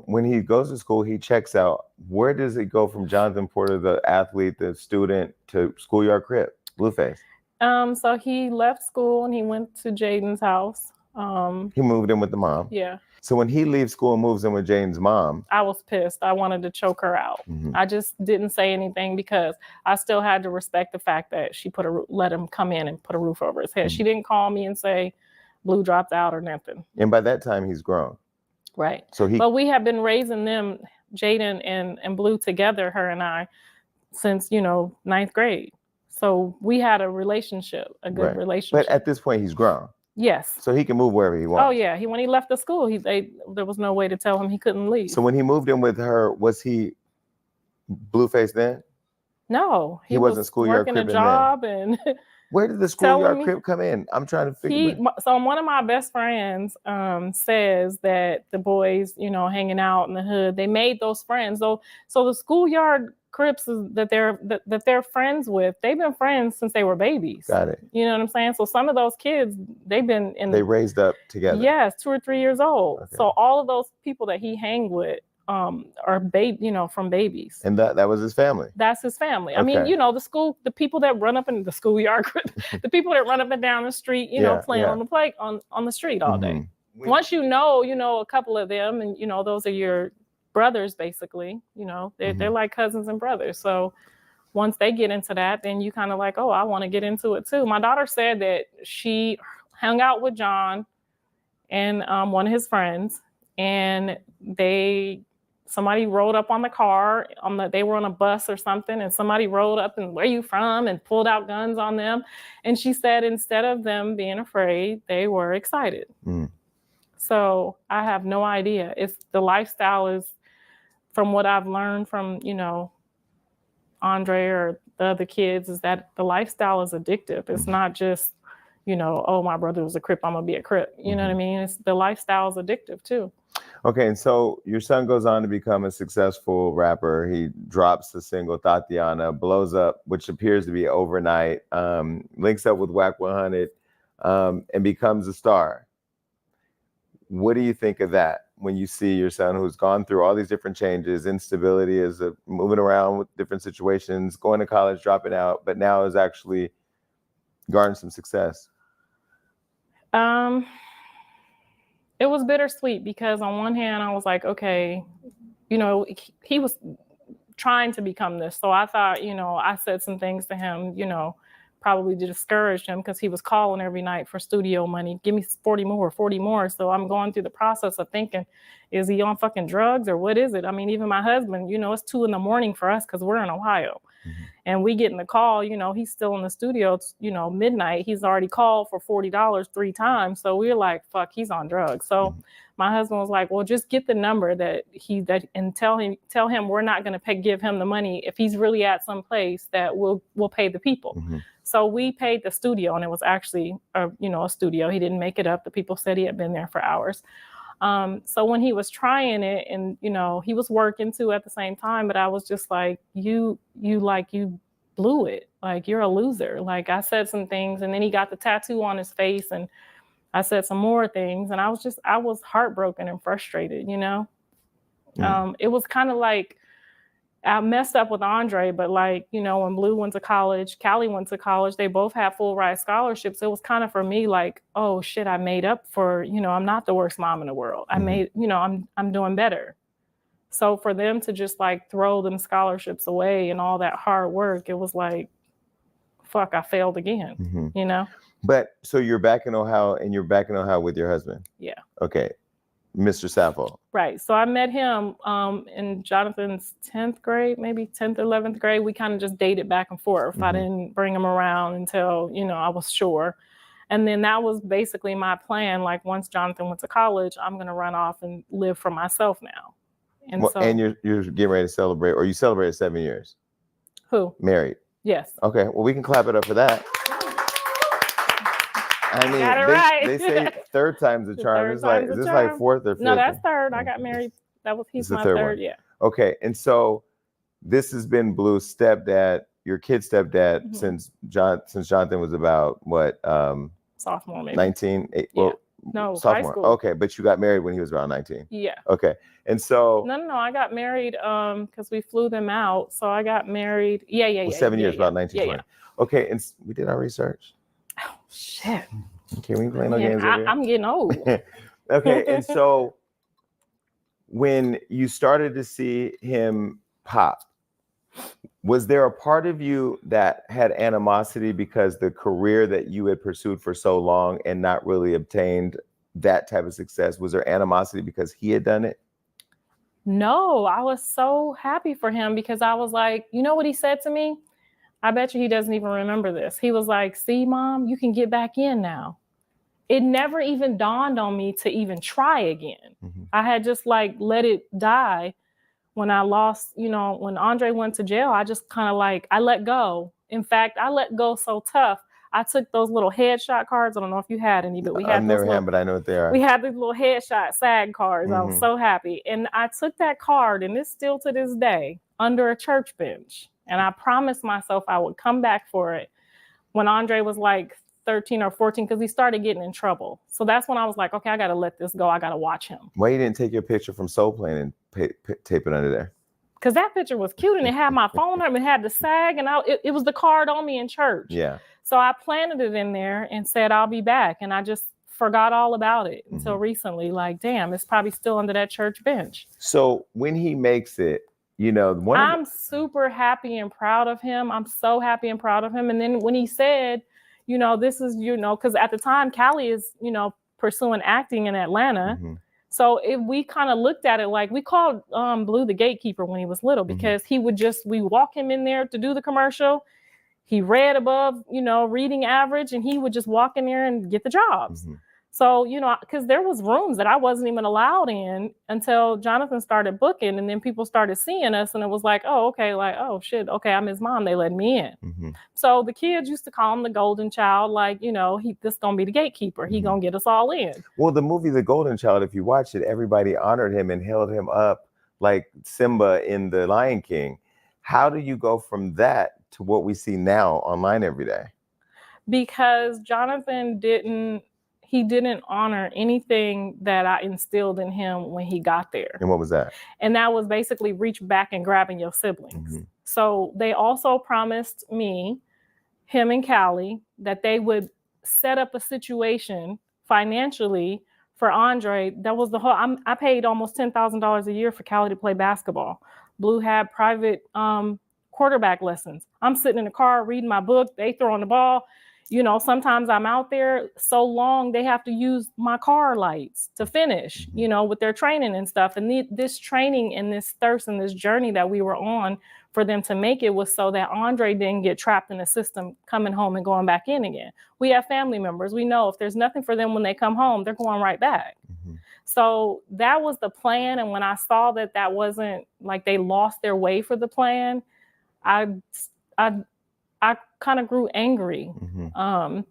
when he goes to school, he checks out. Where does it go from Jonathan Porter, the athlete, the student, to Schoolyard Crib, Blueface? So he left school and he went to Jaidyn's house. He moved in with the mom. Yeah. So when he leaves school and moves in with Jaidyn's mom, I was pissed. I wanted to choke her out. I just didn't say anything because I still had to respect the fact that she let him come in and put a roof over his head. She didn't call me and say Blue dropped out or nothing. and by that time he's grown. Right. So but we have been raising them, Jaidyn and Blue together, her and I, since, 9th grade. So we had a relationship, a good relationship. But at this point he's grown. Yes. So he can move wherever he wants. Oh yeah. When he left the school, there was no way to tell him he couldn't leave. So when he moved in with her, was he Blueface then? No, he wasn't schoolyard working a cripping job then. and Where did the schoolyard crip come in? I'm trying to figure. So one of my best friends says that the boys, hanging out in the hood, they made those friends. So the schoolyard crips that they're friends with, they've been friends since they were babies. Got it. You know what I'm saying? So some of those kids, they raised up together. Yes, 2 or 3 years old. Okay. So all of those people that he hang with are from babies. And that was his family. That's his family. Okay. I mean, the people that run up in the schoolyard, the people that run up and down the street, playing on the on the street all day. Once you know a couple of them, and those are your brothers basically. They're like cousins and brothers. So once they get into that, then you kind of like, oh, I want to get into it too. My daughter said that she hung out with John and one of his friends, and somebody rode up on the car they were on a bus or something, and somebody rode up and where you from and pulled out guns on them. And she said instead of them being afraid, they were excited. So I have no idea if the lifestyle is, from what I've learned from, Andre or the other kids, is that the lifestyle is addictive. It's not just, oh, my brother was a Crip, I'm gonna be a Crip. You know what I mean? The lifestyle is addictive too. Okay, and so your son goes on to become a successful rapper. He drops the single Tatiana, blows up, which appears to be overnight, links up with Whack 100, and becomes a star. What do you think of that when you see your son, who's gone through all these different changes, instability, is moving around with different situations, going to college, dropping out, but now is actually garnering some success? It was bittersweet because on one hand, I was like, okay, he was trying to become this. So I thought, I said some things to him, probably to discourage him because he was calling every night for studio money. Give me 40 more. So I'm going through the process of thinking, is he on fucking drugs or what is it? I mean, even my husband, it's 2 a.m. for us because we're in Ohio. And we get in the call, he's still in the studio, it's, midnight. He's already called for $40 3 times. So we're like, fuck, he's on drugs. So my husband was like, well, just get the number and tell him we're not going to give him the money if he's really at some place that we'll pay the people. So we paid the studio, and it was actually a studio. He didn't make it up. The people said he had been there for hours. So when he was trying it, and he was working too at the same time, but I was just like, you blew it. Like, you're a loser. Like, I said some things, and then he got the tattoo on his face, and I said some more things, and I was heartbroken and frustrated. It was kind of like I messed up with Andre, but when Blue went to college, Callie went to college, they both had full ride scholarships. It was kind of for me like, oh shit, I made up for, I'm not the worst mom in the world. I made, I'm doing better. So for them to just throw them scholarships away and all that hard work, it was like, fuck, I failed again, But so you're back in Ohio, and you're back in Ohio with your husband. Yeah. Okay. Mr. Sappho. Right. So I met him in Jonathan's 10th grade, maybe 10th, 11th grade. We kind of just dated back and forth. I didn't bring him around until, I was sure. And then that was basically my plan. Like, once Jonathan went to college, I'm going to run off and live for myself now. And you're getting ready to celebrate, or you celebrated 7 years. Who? Married. Yes. Okay. Well, we can clap it up for that. I mean, got it right. They say third time's a charm. Is this like fourth or fifth? No, that's third. I got married. He's my third. Yeah. Okay. And so this has been Blue's stepdad, your kid's stepdad, since Jonathan was about what? Sophomore, maybe. 19. Well, no, sophomore. high school. Okay, but you got married when he was around 19. Yeah. Okay. And so No, I got married because we flew them out. So I got married. Yeah. 7 years, about 1920. Yeah. Okay, and we did our research. Oh shit. Can we play no games over here? I'm getting old. Okay, and so when you started to see him pop, was there a part of you that had animosity because the career that you had pursued for so long and not really obtained that type of success, was there animosity because he had done it? No, I was so happy for him because I was like, you know what he said to me? I bet you he doesn't even remember this. He was like, see, Mom, you can get back in now. It never even dawned on me to even try again. Mm-hmm. I had just like let it die when I lost, you know, when Andre went to jail. I just kind of like, I let go. In fact, I let go so tough. I took those little headshot cards. I don't know if you had any, but we had I've never had, but I know what they are. We had these little headshot SAG cards. I was so happy. And I took that card, and it's still to this day under a church bench. And I promised myself I would come back for it when Andre was like 13 or 14, because he started getting in trouble. So that's when I was like, okay, I got to let this go. I got to watch him. Why you didn't take your picture from Soul Plane and tape it under there? Because that picture was cute, and it had my phone number, it had the SAG, and it was the card on me in church. Yeah. So I planted it in there and said, I'll be back. And I just forgot all about it until recently. Like, damn, it's probably still under that church bench. So when he makes it, you know, I'm super happy and proud of him. I'm so happy and proud of him. And then when he said, you know, this is, you know, because at the time, Callie is, you know, pursuing acting in Atlanta. So we kind of looked at it like, we called Blue the gatekeeper when he was little, because he would we walk him in there to do the commercial. He read above, you know, reading average, and he would just walk in there and get the jobs. So, you know, because there was rooms that I wasn't even allowed in until Jonathan started booking, and then people started seeing us, and it was like, oh, okay, like, oh shit, okay, I'm his mom, they let me in. So the kids used to call him the golden child, like, you know, this gonna be the gatekeeper, he gonna get us all in. Well, the movie The Golden Child, if you watch it, everybody honored him and held him up like Simba in The Lion King. How do you go from that to what we see now online every day? Because Jonathan didn't honor anything that I instilled in him when he got there. And what was that? And that was basically reach back and grabbing your siblings. So they also promised me, him and Callie, that they would set up a situation financially for Andre. That was the whole, I paid almost $10,000 a year for Callie to play basketball. Blue had private quarterback lessons. I'm sitting in the car reading my book, they throwing the ball. You know, sometimes I'm out there so long, they have to use my car lights to finish, you know, with their training and stuff. And this training and this thirst and this journey that we were on for them to make it was so that Andre didn't get trapped in the system, coming home and going back in again. We have family members. We know if there's nothing for them when they come home, they're going right back. So that was the plan. And when I saw that wasn't, like, they lost their way for the plan, I kind of grew angry. And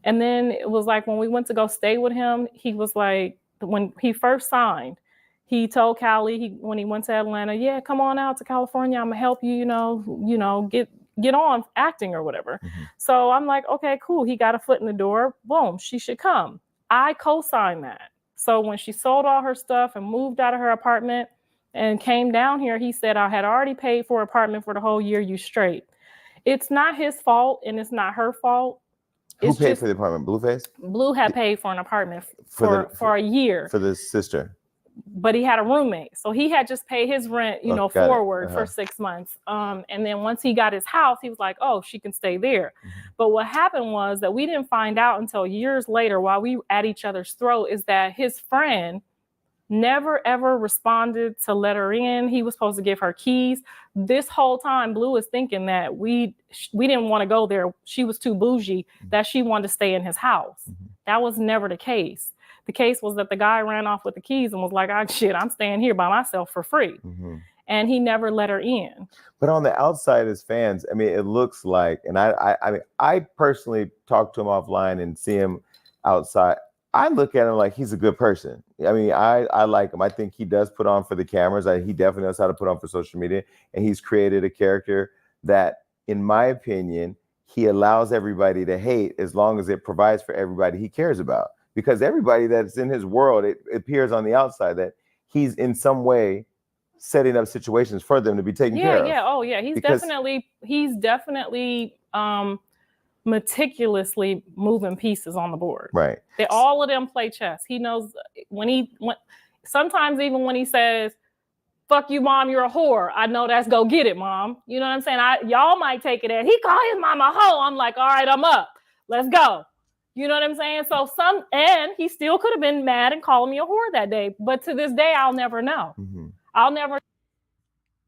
then it was like, when we went to go stay with him, he was like, when he first signed, he told Callie, when he went to Atlanta, yeah, come on out to California, I'm gonna help you, you know, get on acting or whatever. So I'm like, okay, cool. He got a foot in the door. Boom, she should come. I co-signed that. So when she sold all her stuff and moved out of her apartment and came down here, he said, I had already paid for an apartment for the whole year, you straight. It's not his fault, and it's not her fault. Who paid for the apartment? Blueface? Blue had paid for an apartment for a year. For the sister. But he had a roommate. So he had just paid his rent, you know, forward for 6 months. And then once he got his house, he was like, oh, she can stay there. But what happened was that we didn't find out until years later, while we were at each other's throat, is that his friend never ever responded to let her in. He was supposed to give her keys. This whole time, Blue was thinking that we didn't want to go there. She was too bougie, that she wanted to stay in his house. That was never the case. The case was that the guy ran off with the keys and was like, oh, shit, I'm staying here by myself for free. And he never let her in. But on the outside as fans, I mean, it looks like, and I personally talk to him offline and see him outside. I look at him like he's a good person. I mean, I like him. I think he does put on for the cameras. He definitely knows how to put on for social media. And he's created a character that, in my opinion, he allows everybody to hate as long as it provides for everybody he cares about. Because everybody that's in his world, it appears on the outside that he's in some way setting up situations for them to be taken care of. Yeah. Oh, yeah. He's definitely meticulously moving pieces on the board. Right. All of them play chess. He knows when sometimes even when he says, "Fuck you, mom, you're a whore," I know that's go get it, mom. You know what I'm saying? Y'all might take it as he called his mom a hoe. I'm like, all right, I'm up. Let's go. You know what I'm saying? So and he still could have been mad and calling me a whore that day. But to this day, I'll never know. Mm-hmm. I'll never.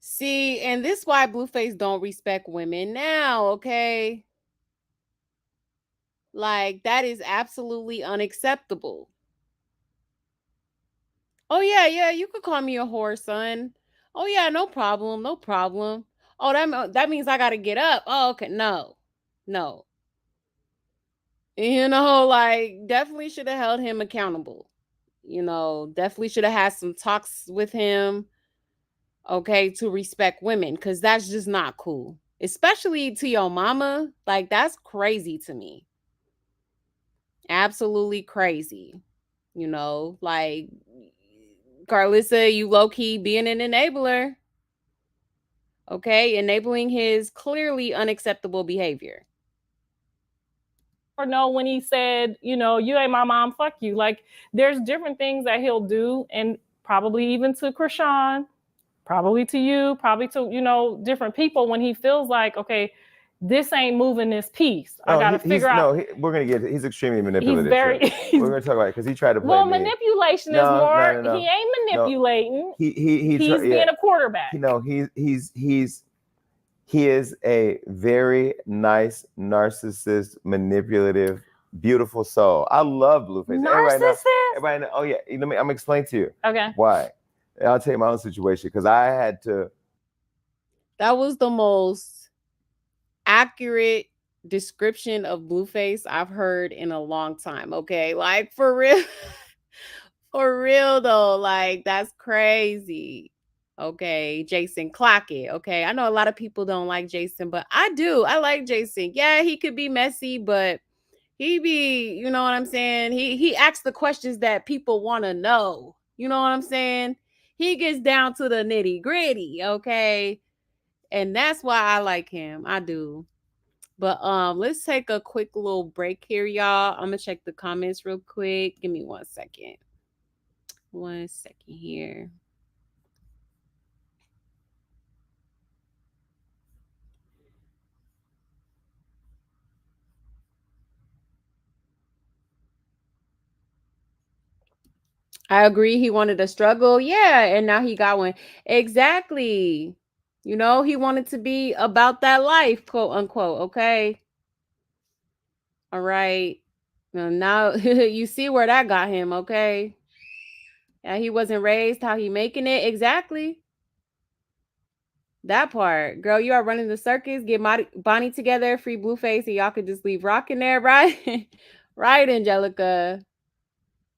See, and this is why Blueface don't respect women now, okay? Like, that is absolutely unacceptable. Oh, yeah, you could call me a whore, son. Oh, yeah, no problem. Oh, that means I got to get up. Oh, okay. No. You know, like, definitely should have held him accountable. You know, definitely should have had some talks with him, okay, to respect women, because that's just not cool. Especially to your mama. Like, that's crazy to me. Absolutely crazy. You know, like, Karlissa, you low-key being an enabler. Okay, enabling his clearly unacceptable behavior. Or know when he said, you know, you ain't my mom, fuck you. Like, there's different things that he'll do, and probably even to Krishan, probably to you, probably to, you know, different people when he feels like, okay, this ain't moving this piece. I gotta figure out. No, we're gonna get. He's extremely manipulative. He's very. We're gonna talk about it because he tried to play well, me. manipulation is more. No. He ain't manipulating. He's being a quarterback. He is a very nice, narcissist, manipulative, beautiful soul. I love Blueface. Narcissist? Everybody know. Oh yeah, I'm gonna explain to you. Okay. Why? I'll tell you my own situation because I had to. That was the most accurate description of Blueface I've heard in a long time. Okay, like for real. For real though, like that's crazy. Okay, Jason, clock it. Okay, I know a lot of people don't like Jason, but I do. I like Jason. Yeah, he could be messy, but he be, you know what I'm saying? He asks the questions that people want to know. You know what I'm saying? He gets down to the nitty gritty. Okay, and that's why I like him. I do. But let's take a quick little break here, y'all. I'm gonna check the comments real quick. Give me 1 second. 1 second here. I agree. He wanted a struggle. Yeah. And now he got one. Exactly. You know, he wanted to be about that life, quote unquote. Okay. All right. Now you see where that got him. Okay. Yeah, he wasn't raised how he making it. Exactly. That part. Girl, you are running the circus. Get Bonnie together, free Blueface, and y'all could just leave Rock in there, right? Right, Angelica.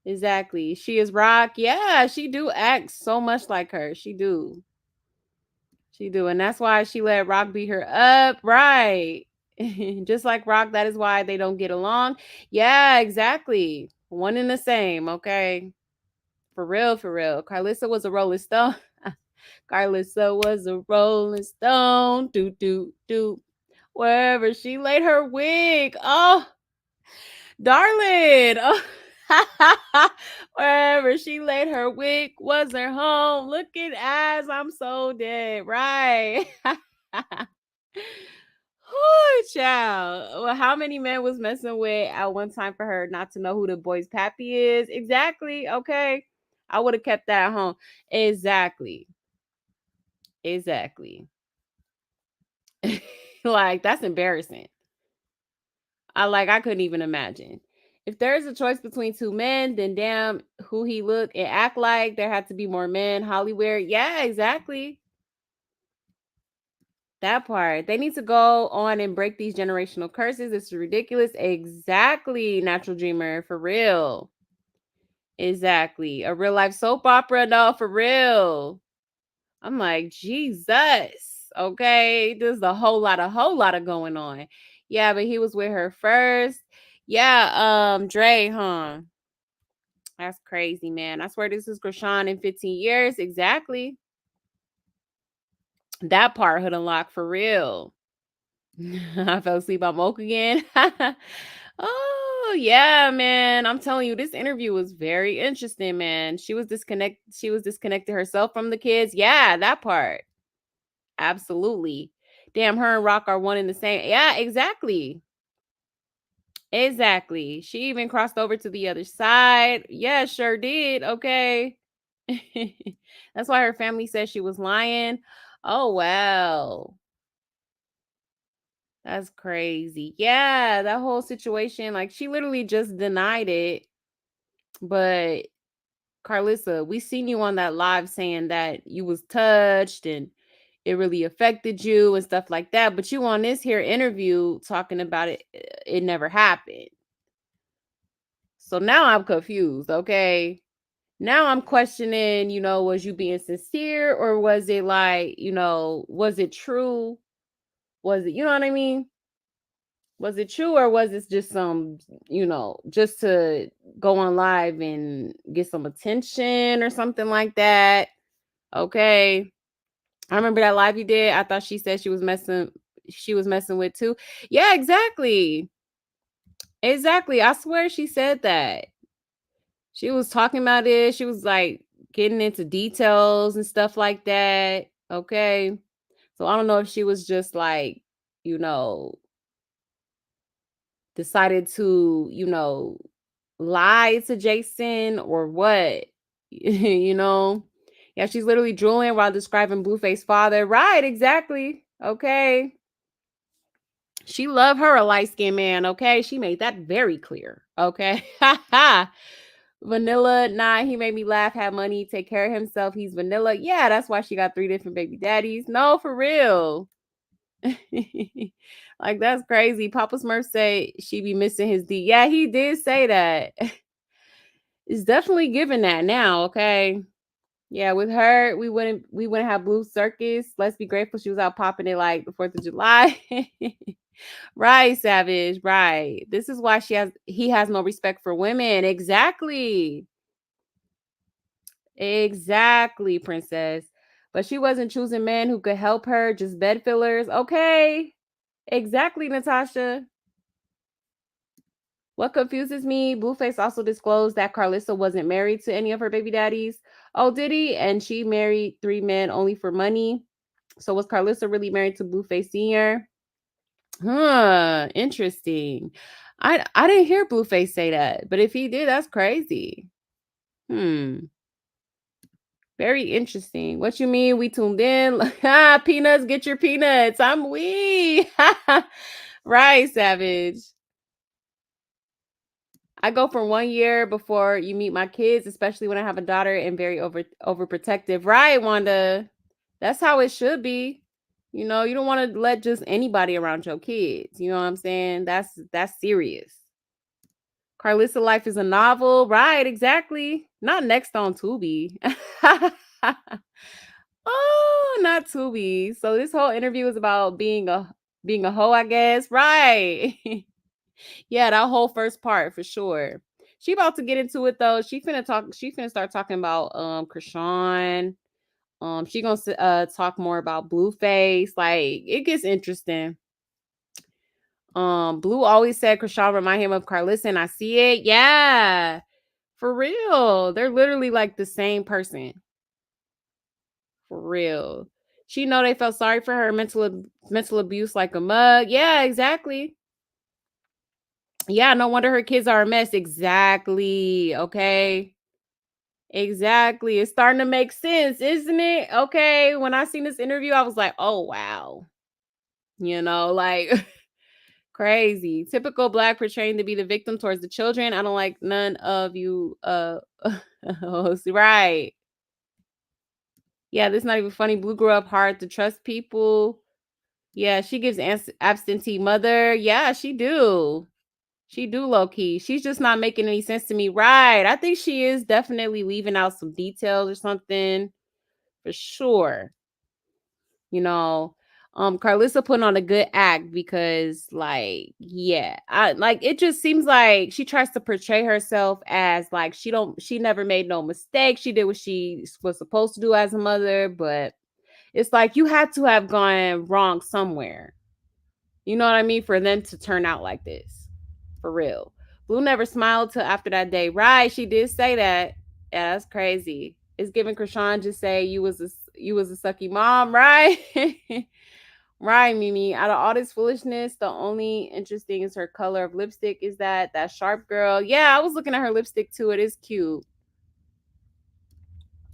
Exactly. She is Rock. Yeah, she do act so much like her. She do. And that's why she let Rock beat her up. Right. Just like Rock, that is why they don't get along. Yeah, exactly. One and the same. Okay. For real. Karlissa was a Rolling Stone. Karlissa was a Rolling Stone. Do. Wherever she laid her wig. Oh, darling. Oh. Wherever she laid her wig was her home. Look at as I'm so dead, right? Oh, child. Well, how many men was messing with at one time for her not to know who the boy's pappy is? Exactly. Okay. I would have kept that at home. Exactly. Like, that's embarrassing. I couldn't even imagine. If there's a choice between two men, then damn who he look and act like. There had to be more men. Hollywood. Yeah, exactly. That part. They need to go on and break these generational curses. It's ridiculous. Exactly, Natural Dreamer. For real. Exactly. A real life soap opera. No, for real. I'm like, Jesus. Okay. There's a whole lot of going on. Yeah, but he was with her first. Yeah, Dre, huh? That's crazy, man. I swear this is Krishan in 15 years. Exactly. That part hood unlocked for real. I fell asleep on Moke again. Oh yeah, man. I'm telling you, this interview was very interesting, man. She was disconnected herself from the kids. Yeah, that part. Absolutely. Damn, her and Rock are one in the same. Yeah, exactly. Exactly. She even crossed over to the other side. Yeah, sure did. Okay. That's why her family said she was lying. Oh, wow. That's crazy. Yeah, that whole situation, like she literally just denied it. But Karlissa, we seen you on that live saying that you was touched and it really affected you and stuff like that. But you on this here interview talking about it never happened. So now I'm confused, okay? Now I'm questioning, was you being sincere or was it like, was it true? Was it, you know what I mean? Was it true or was it just some, just to go on live and get some attention or something like that? Okay. I remember that live you did. I thought she said she was messing with too. Yeah, exactly. Exactly. I swear she said that. She was talking about it. She was like getting into details and stuff like that. Okay. So I don't know if she was just like, you know, decided to, lie to Jason or what, Yeah, she's literally drooling while describing Blueface's father. Right, exactly. Okay. She loved her a light-skinned man, okay? She made that very clear, okay? Vanilla, nah, he made me laugh, have money, take care of himself. He's vanilla. Yeah, that's why she got 3 different baby daddies. No, for real. Like, that's crazy. Papa Smurf say she be missing his D. Yeah, he did say that. It's definitely given that now, okay? Yeah, with her, we wouldn't have Blue Circus. Let's be grateful she was out popping it like the 4th of July. Right, Savage. Right. This is why he has no respect for women. Exactly. Exactly, Princess. But she wasn't choosing men who could help her, just bed fillers. Okay. Exactly, Natasha. What confuses me, Blueface also disclosed that Karlissa wasn't married to any of her baby daddies. Oh, did he? And she married 3 men only for money. So was Karlissa really married to Blueface Sr.? Huh, interesting. I didn't hear Blueface say that, but if he did, that's crazy. Very interesting. What you mean we tuned in? Peanuts, get your peanuts. I'm wee. Right, Savage. I go for 1 year before you meet my kids, especially when I have a daughter and very overprotective. Right, Wanda. That's how it should be. You don't want to let just anybody around your kids. You know what I'm saying? That's serious. Karlissa Life is a novel. Right, exactly. Not next on Tubi. Oh, not Tubi. So this whole interview is about being a hoe, I guess. Right. Yeah, that whole first part for sure. She about to get into it though. She finna start talking about Krishan. She gonna talk more about Blueface. Like it gets interesting. Blue always said Krishan remind him of Karlissa, and I see it. Yeah. For real. They're literally like the same person. For real. She know they felt sorry for her mental abuse like a mug. Yeah, exactly. Yeah, no wonder her kids are a mess. Exactly. Okay. Exactly. It's starting to make sense, isn't it? Okay. When I seen this interview, I was like, oh wow. Like crazy. Typical Black portraying to be the victim towards the children. I don't like none of you right. Yeah, this is not even funny. Blue grew up hard to trust people. Yeah, she gives absentee mother. Yeah, she do. She do low key. She's just not making any sense to me. Right. I think she is definitely leaving out some details or something for sure. Karlissa putting on a good act because it just seems like she tries to portray herself as like she never made no mistake. She did what she was supposed to do as a mother, but it's like you had to have gone wrong somewhere. You know what I mean? For them to turn out like this. For real. Blue never smiled till after that day. Right, she did say that. Yeah, that's crazy. It's giving Krishan just say you was a sucky mom, right? Right, Mimi. Out of all this foolishness, the only interesting is her color of lipstick. Is that sharp girl? Yeah, I was looking at her lipstick too. It is cute.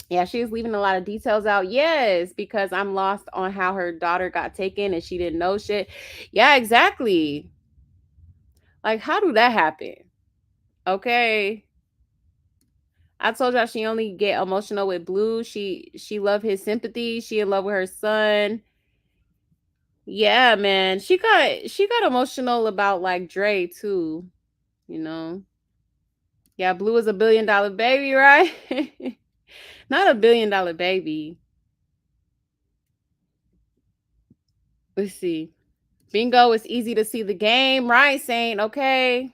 Yeah, she was leaving a lot of details out. Yes, because I'm lost on how her daughter got taken and she didn't know shit. Yeah, exactly. Like, how do that happen? Okay. I told y'all she only get emotional with Blue. She love his sympathy. She in love with her son. Yeah, man. She got emotional about like Dre too, you know. Yeah, Blue is $1 billion baby, right? Not $1 billion baby. Let's see. Bingo, it's easy to see the game, right, Saint? Okay.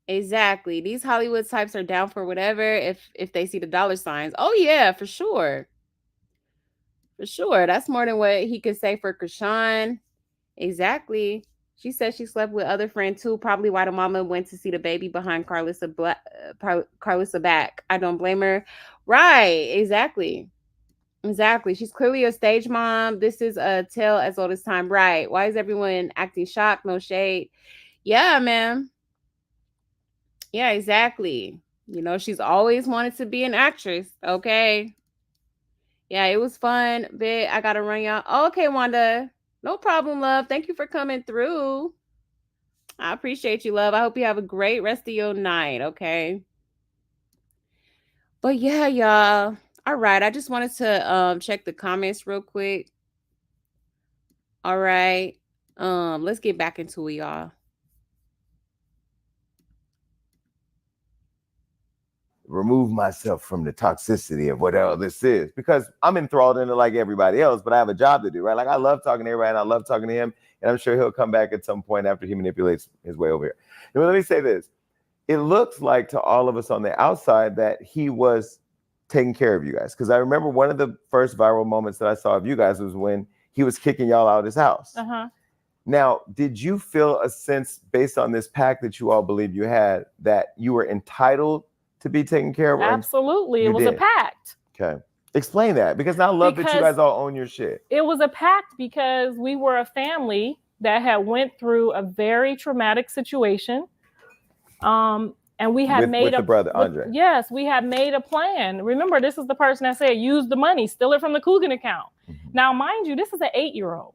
Exactly. These Hollywood types are down for whatever if they see the dollar signs. Oh yeah, for sure. For sure. That's more than what he could say for Krishan. Exactly. She said she slept with other friend too. Probably why the mama went to see the baby behind Karlissa back. I don't blame her. Right. Exactly. Exactly. She's clearly a stage mom. This is a tale as old as time. Right. Why is everyone acting shocked? No shade. Yeah, man. Yeah, exactly. You know, she's always wanted to be an actress. Okay. Yeah, it was fun. Bit. I gotta run y'all. Oh, okay, Wanda. No problem, love. Thank you for coming through. I appreciate you, love. I hope you have a great rest of your night. Okay. But yeah, y'all. All right. I just wanted to check the comments real quick. All right. Let's get back into it, y'all. Remove myself from the toxicity of whatever this is, because I'm enthralled in it like everybody else, but I have a job to do, right? Like I love talking to everybody and I love talking to him, and I'm sure he'll come back at some point after he manipulates his way over here. And let me say this. It looks like to all of us on the outside that he was taking care of you guys. Because I remember one of the first viral moments that I saw of you guys was when he was kicking y'all out of his house. Uh-huh. Now, did you feel a sense based on this pact that you all believed you had that you were entitled to be taken care of? Absolutely. It was a pact. Okay. Explain that, because I love that you guys all own your shit. It was a pact because we were a family that had went through a very traumatic situation. And we had made the brother, Andre. Yes, we had made a plan. Remember, this is the person that said, use the money, steal it from the Coogan account. Mm-hmm. Now, mind you, this is an 8-year-old.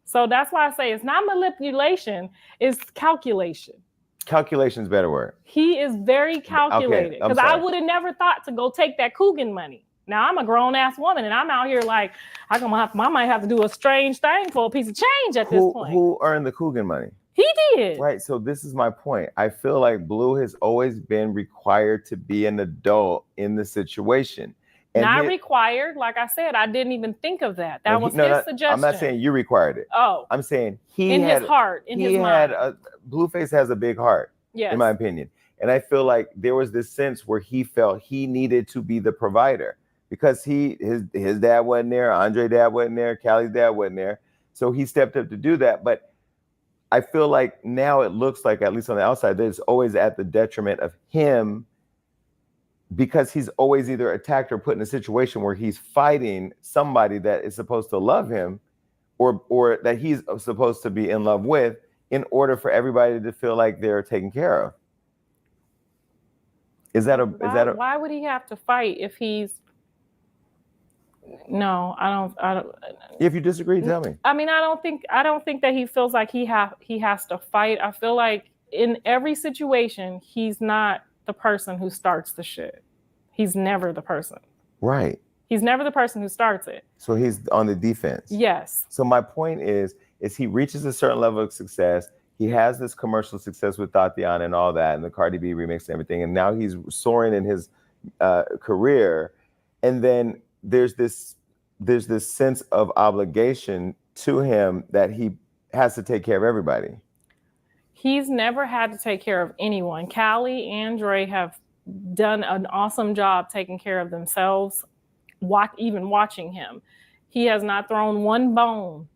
So that's why I say it's not manipulation, it's calculation. Calculation's a better word. He is very calculated. Because I would have never thought to go take that Coogan money. Now I'm a grown-ass woman and I'm out here like, I might have to do a strange thing for a piece of change at this point. Who earned the Coogan money? He did. Right. So this is my point. I feel like Blue has always been required to be an adult in the situation. And not required. Like I said, I didn't even think of that. That was his suggestion. I'm not saying you required it. Oh. I'm saying his heart, in his mind. Blueface has a big heart, yes, in my opinion. And I feel like there was this sense where he felt he needed to be the provider because his dad wasn't there, Andre's dad wasn't there, Callie's dad wasn't there. So he stepped up to do that. But I feel like now it looks like, at least on the outside, that it's always at the detriment of him, because he's always either attacked or put in a situation where he's fighting somebody that is supposed to love him or that he's supposed to be in love with, in order for everybody to feel like they're taken care of. Why would he have to fight if he's... No, I don't. If you disagree, tell me. I mean, I don't think that he feels like he has to fight. I feel like in every situation, he's not the person who starts the shit. He's never the person. Right. He's never the person who starts it. So he's on the defense. Yes. So my point is he reaches a certain level of success. He has this commercial success with Tatiana and all that, and the Cardi B remix and everything. And now he's soaring in his career. And then there's this sense of obligation to him that he has to take care of everybody. He's never had to take care of anyone. Callie and Dre have done an awesome job taking care of themselves, even watching him. He has not thrown one bone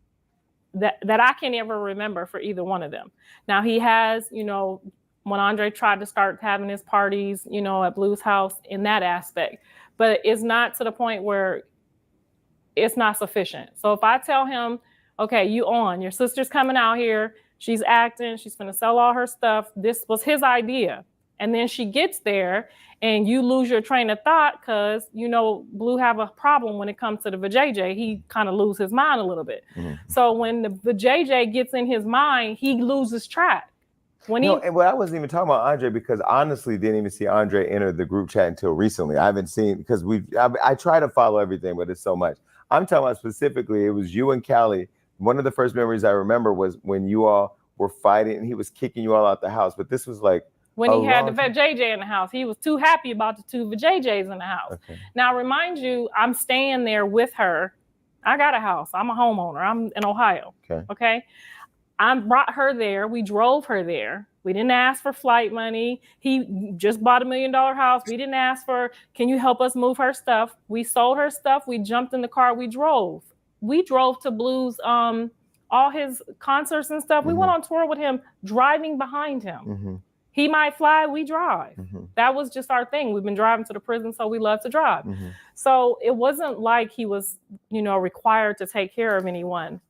that I can't ever remember for either one of them. Now he has, you know, when Andre tried to start having his parties, you know, at Blue's house in that aspect, but it's not to the point where it's not sufficient. So if I tell him, okay, your sister's coming out here, she's acting, she's gonna sell all her stuff. This was his idea. And then she gets there and you lose your train of thought because, you know, Blue have a problem when it comes to the vajayjay. He kind of loses his mind a little bit. Mm-hmm. So when the vajayjay gets in his mind, he loses track. And I wasn't even talking about Andre because honestly, didn't even see Andre enter the group chat until recently. I haven't seen because I try to follow everything, but it's so much. I'm talking about specifically, it was you and Callie. One of the first memories I remember was when you all were fighting and he was kicking you all out the house. But this was like when he had the vajayjay in the house, he was too happy about the 2 vajayjays in the house. Okay. Now, remind you, I'm staying there with her. I got a house. I'm a homeowner. I'm in Ohio. Okay. I brought her there. We drove her there. We didn't ask for flight money. He just bought $1 million house. We didn't ask for, can you help us move her stuff? We sold her stuff. We jumped in the car. We drove. We drove to Blue's, all his concerts and stuff. Mm-hmm. We went on tour with him, driving behind him. Mm-hmm. He might fly, we drive. Mm-hmm. That was just our thing. We've been driving to the prison, so we love to drive. Mm-hmm. So it wasn't like he was, you know, required to take care of anyone.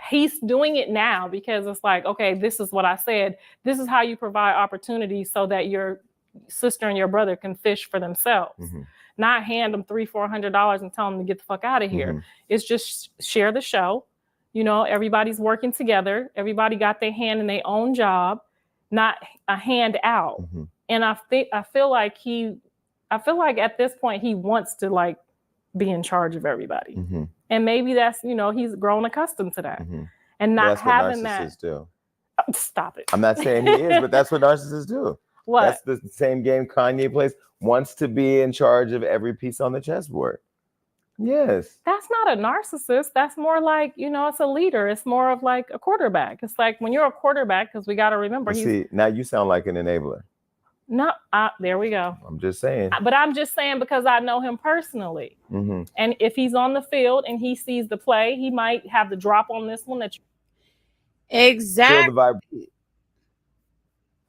He's doing it now because it's like, okay, this is what I said. This is how you provide opportunities so that your sister and your brother can fish for themselves. Mm-hmm. Not hand them $300-400 and tell them to get the fuck out of here. Mm-hmm. It's just share the show. You know, everybody's working together. Everybody got their hand in their own job, not a hand out. Mm-hmm. And I feel like at this point he wants to like be in charge of everybody. Mm-hmm. And maybe that's, you know, he's grown accustomed to that. Mm-hmm. And not having that. That's what narcissists do. Stop it. I'm not saying he is, but that's what narcissists do. What? That's the same game Kanye plays. Wants to be in charge of every piece on the chessboard. Yes. That's not a narcissist. That's more like, you know, it's a leader. It's more of like a quarterback. It's like when you're a quarterback, because we got to remember. See, now you sound like an enabler. No, there we go. I'm just saying. But I'm just saying because I know him personally. Mm-hmm. And if he's on the field and he sees the play, he might have the drop on this one that you. Exactly.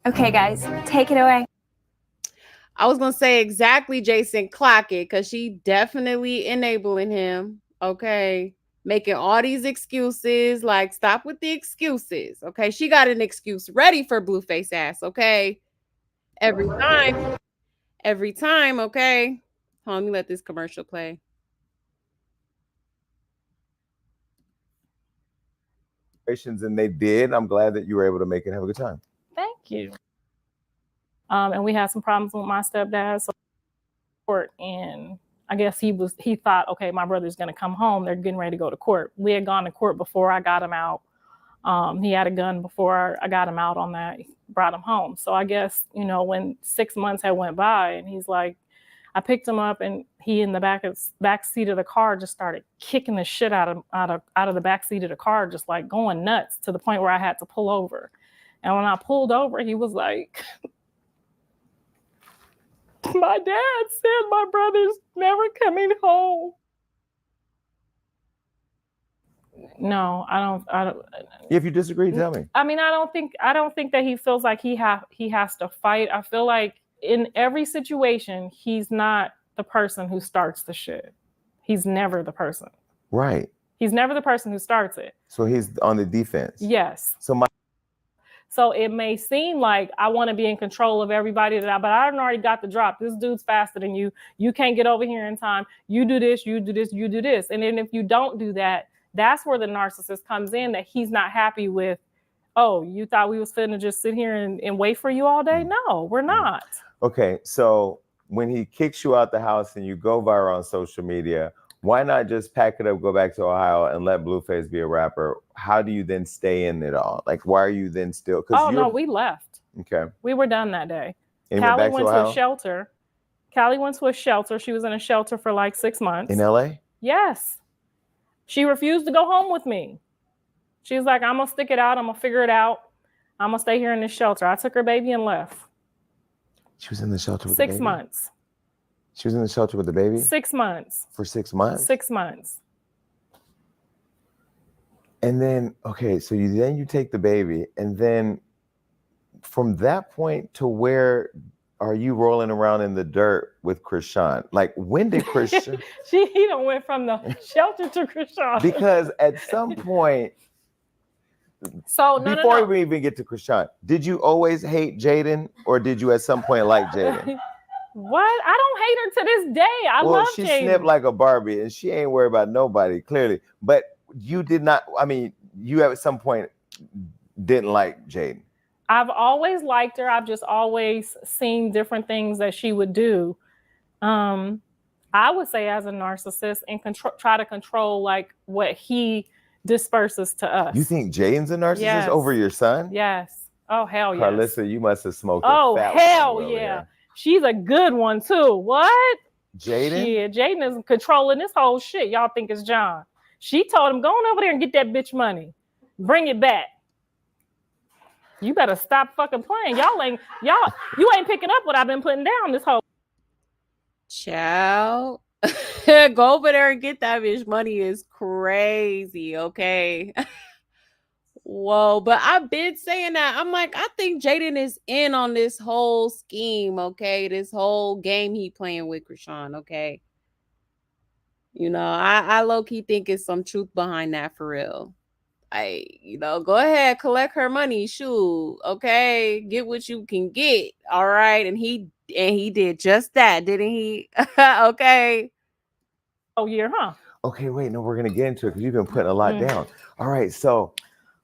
Okay, guys, take it away. I was going to say exactly, Jason, clock it, because she definitely enabling him, okay? Making all these excuses, like, stop with the excuses, okay? She got an excuse ready for Blueface ass, okay? Every time, okay? Hold on, let me let this commercial play. And they did. I'm glad that you were able to make it have a good time. Thank you. And we had some problems with my stepdad. So, and I guess he thought, okay, my brother's going to come home. They're getting ready to go to court. We had gone to court before I got him out. He had a gun before I got him out on that, brought him home. So I guess, you know, when 6 months had went by and he's like, I picked him up and he in the back seat of the car just started kicking the shit out of the back seat of the car, just like going nuts to the point where I had to pull over. And when I pulled over, he was like, my dad said my brother's never coming home. No, I don't. If you disagree, tell me. I mean, I don't think that he feels like he has to fight. I feel like in every situation, he's not the person who starts the shit. He's never the person. Right. He's never the person who starts it. So he's on the defense. Yes. So it may seem like I want to be in control of everybody, but I already got the drop. This dude's faster than you. You can't get over here in time. You do this, you do this, you do this. And then if you don't do that, that's where the narcissist comes in, that he's not happy with, oh, you thought we was finna just sit here and wait for you all day? No, we're not. Okay, so when he kicks you out the house and you go viral on social media, why not just pack it up, go back to Ohio and let Blueface be a rapper? How do you then stay in it all? Like, why are you then still? No, we left. Okay. We were done that day. And Callie went to a shelter. Callie went to a shelter. She was in a shelter for like 6 months. In LA? Yes. She refused to go home with me. She was like, I'm going to stick it out. I'm going to figure it out. I'm going to stay here in this shelter. I took her baby and left. She was in the shelter with the baby? 6 months. She was in the shelter with the baby? 6 months. For 6 months? 6 months. And then, okay, so you take the baby, and then from that point to where are you rolling around in the dirt with Krishan? Like, when did Krishan? He done went from the shelter to Krishan. Because at some point, before we even get to Krishan, did you always hate Jaidyn, or did you at some point like Jaidyn? What? I don't hate her to this day. I love she Jaidyn. snipped like a Barbie, and she ain't worried about nobody, clearly. But you did not, I mean, you at some point didn't like Jaidyn. I've always liked her. I've just always seen different things that she would do. I would say as a narcissist and try to control like what he disperses to us. You think Jaidyn's a narcissist over your son? Yes. Oh, hell yes. Karlissa, you must have smoked Oh, a fat hell one yeah. here. She's a good one too. What? Jaidyn? Yeah, Jaidyn is controlling this whole shit. Y'all think it's John. She told him, go on over there and get that bitch money. Bring it back. You better stop fucking playing. You ain't picking up what I've been putting down this whole. Child. Go over there and get that bitch money is crazy, okay? Whoa, but I've been saying that. I'm like, I think Jaidyn is in on this whole scheme, okay? This whole game he playing with Krishan, okay? You know, I low-key think it's some truth behind that for real. Go ahead, collect her money, shoot, okay? Get what you can get, all right? And he did just that, didn't he? Okay. Oh, yeah, huh? Okay, wait, no, we're gonna get into it because you've been putting a lot down. All right, so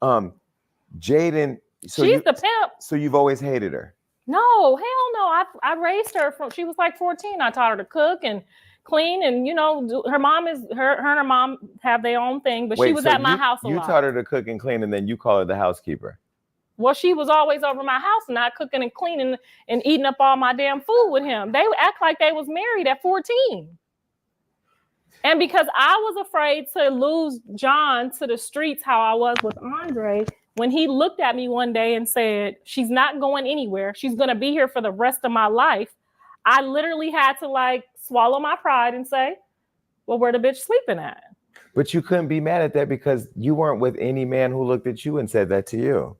Jaidyn, she's the pimp. So you've always hated her? No, hell no. I raised her from she was like 14. I taught her to cook and clean, and her mom is her and her mom have their own thing, but she was at my house a lot. You taught her to cook and clean, and then you call her the housekeeper. Well, she was always over my house, not cooking and cleaning and eating up all my damn food with him. They act like they was married at 14. And because I was afraid to lose John to the streets, how I was with Andre, when he looked at me one day and said, she's not going anywhere, she's going to be here for the rest of my life, I literally had to swallow my pride and say, well, where the bitch sleeping at? But you couldn't be mad at that because you weren't with any man who looked at you and said that to you.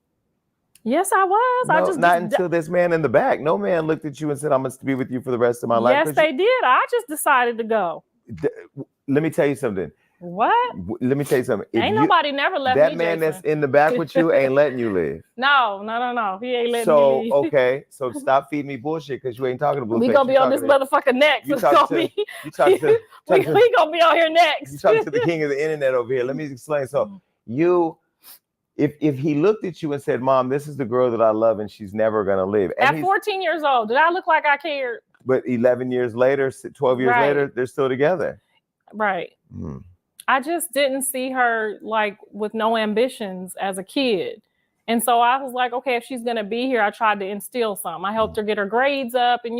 Yes, I was. No, not until this man in the back. No man looked at you and said, I'm going to be with you for the rest of my life. Yes, they did. I just decided to go. Let me tell you something. What? Let me tell you something. Nobody never left that me, man Jason. that's in the back with you ain't letting you leave. No. He ain't letting me leave. Okay. So stop feeding me bullshit because you ain't talking to Blueface. We gonna be on this motherfucker next. We gonna be on here next. You talking to the king of the internet over here. Let me explain. So if he looked at you and said, Mom, this is the girl that I love and she's never gonna leave. At 14 years old, did I look like I cared? But 11 years later, 12 years later, they're still together. Right. I just didn't see her with no ambitions as a kid. And so I was like, okay, if she's going to be here, I tried to instill something. I helped her get her grades up and,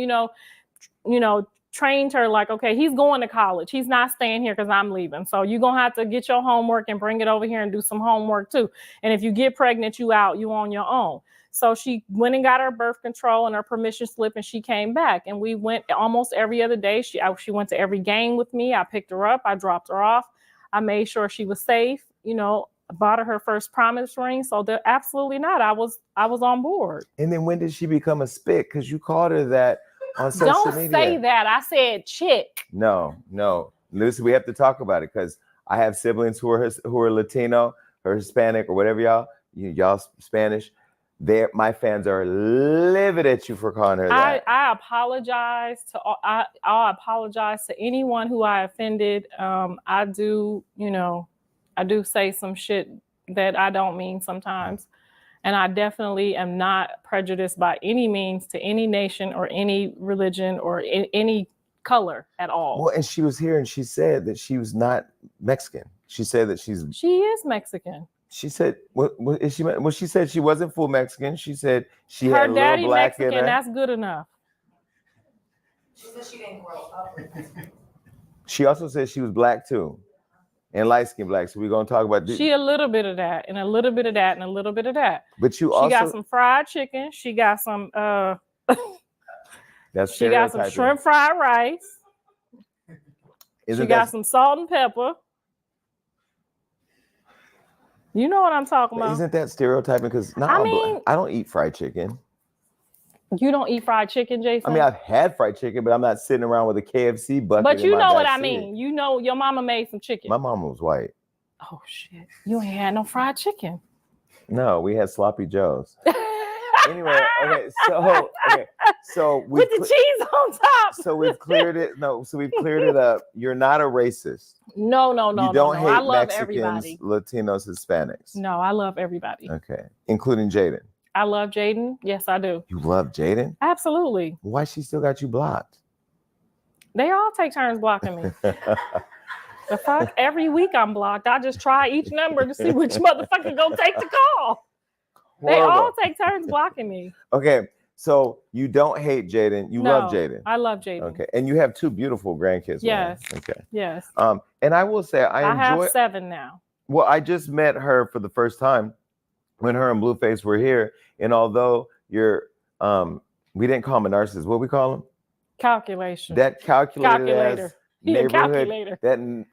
trained her okay, he's going to college. He's not staying here because I'm leaving. So you're going to have to get your homework and bring it over here and do some homework too. And if you get pregnant, you on your own. So she went and got her birth control and her permission slip and she came back. And we went almost every other day. She went to every game with me. I picked her up. I dropped her off. I made sure she was safe. Bought her first promise ring. So absolutely not. I was on board. And then when did she become a spick? Because you called her that on social media. Don't say that. I said chick. No. Listen, we have to talk about it because I have siblings who are Latino or Hispanic or whatever y'all Spanish. My fans are livid at you for calling her that. I apologize I'll apologize to anyone who I offended. I do say some shit that I don't mean sometimes. And I definitely am not prejudiced by any means to any nation or any religion or any color at all. Well, and she was here and she said that she was not Mexican. She said that she is Mexican. She said, she said she wasn't full Mexican. She said she had a daddy little black Mexican, in her. That's good enough. She said she didn't grow up with Mexican. She also said she was black too, and light skinned black. So we're gonna talk about this. She a little bit of that, and a little bit of that, and a little bit of that. But she got some fried chicken. She got some. She got some shrimp fried rice. She got some salt and pepper. You know what I'm talking about. Isn't that stereotyping? Because I don't eat fried chicken. You don't eat fried chicken, Jason? I mean, I've had fried chicken, but I'm not sitting around with a KFC bucket. But you in my know what back I seat. mean. You know your mama made some chicken. My mama was white. Oh shit! You ain't had no fried chicken. No, we had sloppy joes. Anyway, so with the cheese on top. So we've cleared it. No, so we've cleared it up. You're not a racist. No. You don't hate I love Mexicans, everybody. Latinos, Hispanics. No, I love everybody. Okay, including Jaidyn. I love Jaidyn. Yes, I do. You love Jaidyn? Absolutely. Why she still got you blocked? They all take turns blocking me. The fuck? Every week I'm blocked. I just try each number to see which motherfucker gonna take the call. They all take turns blocking me. Okay, so you don't hate Jaidyn. You love Jaidyn. I love Jaidyn. Okay, and you have 2 beautiful grandkids. Yes. Right? Okay. Yes. And I will say I have 7 now. Well, I just met her for the first time when her and Blueface were here, and although you're we didn't call him a narcissist. What we call him? Calculation. That calculator. Neighborhood, that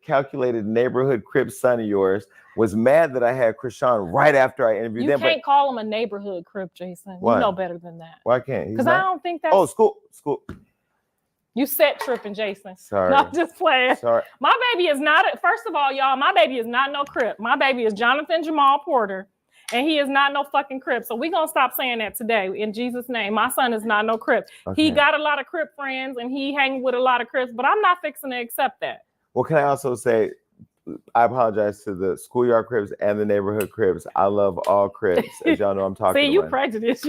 calculated neighborhood Crip son of yours was mad that I had Krishan right after I interviewed them. You can't call him a neighborhood Crip, Jason. Why? You know better than that. Why can't? Because I don't think that's... Oh, school. You set tripping, Jason. Sorry. No, just playing. Sorry. My baby is not... First of all, y'all, my baby is not no Crip. My baby is Jonathan Jamal Porter. And he is not no fucking Crip. So we're going to stop saying that today. In Jesus' name, my son is not no Crip. Okay. He got a lot of Crip friends and he hang with a lot of Crips, but I'm not fixing to accept that. Well, can I also say, I apologize to the schoolyard Crips and the neighborhood Crips. I love all Crips. As y'all know, I'm talking See, you prejudice.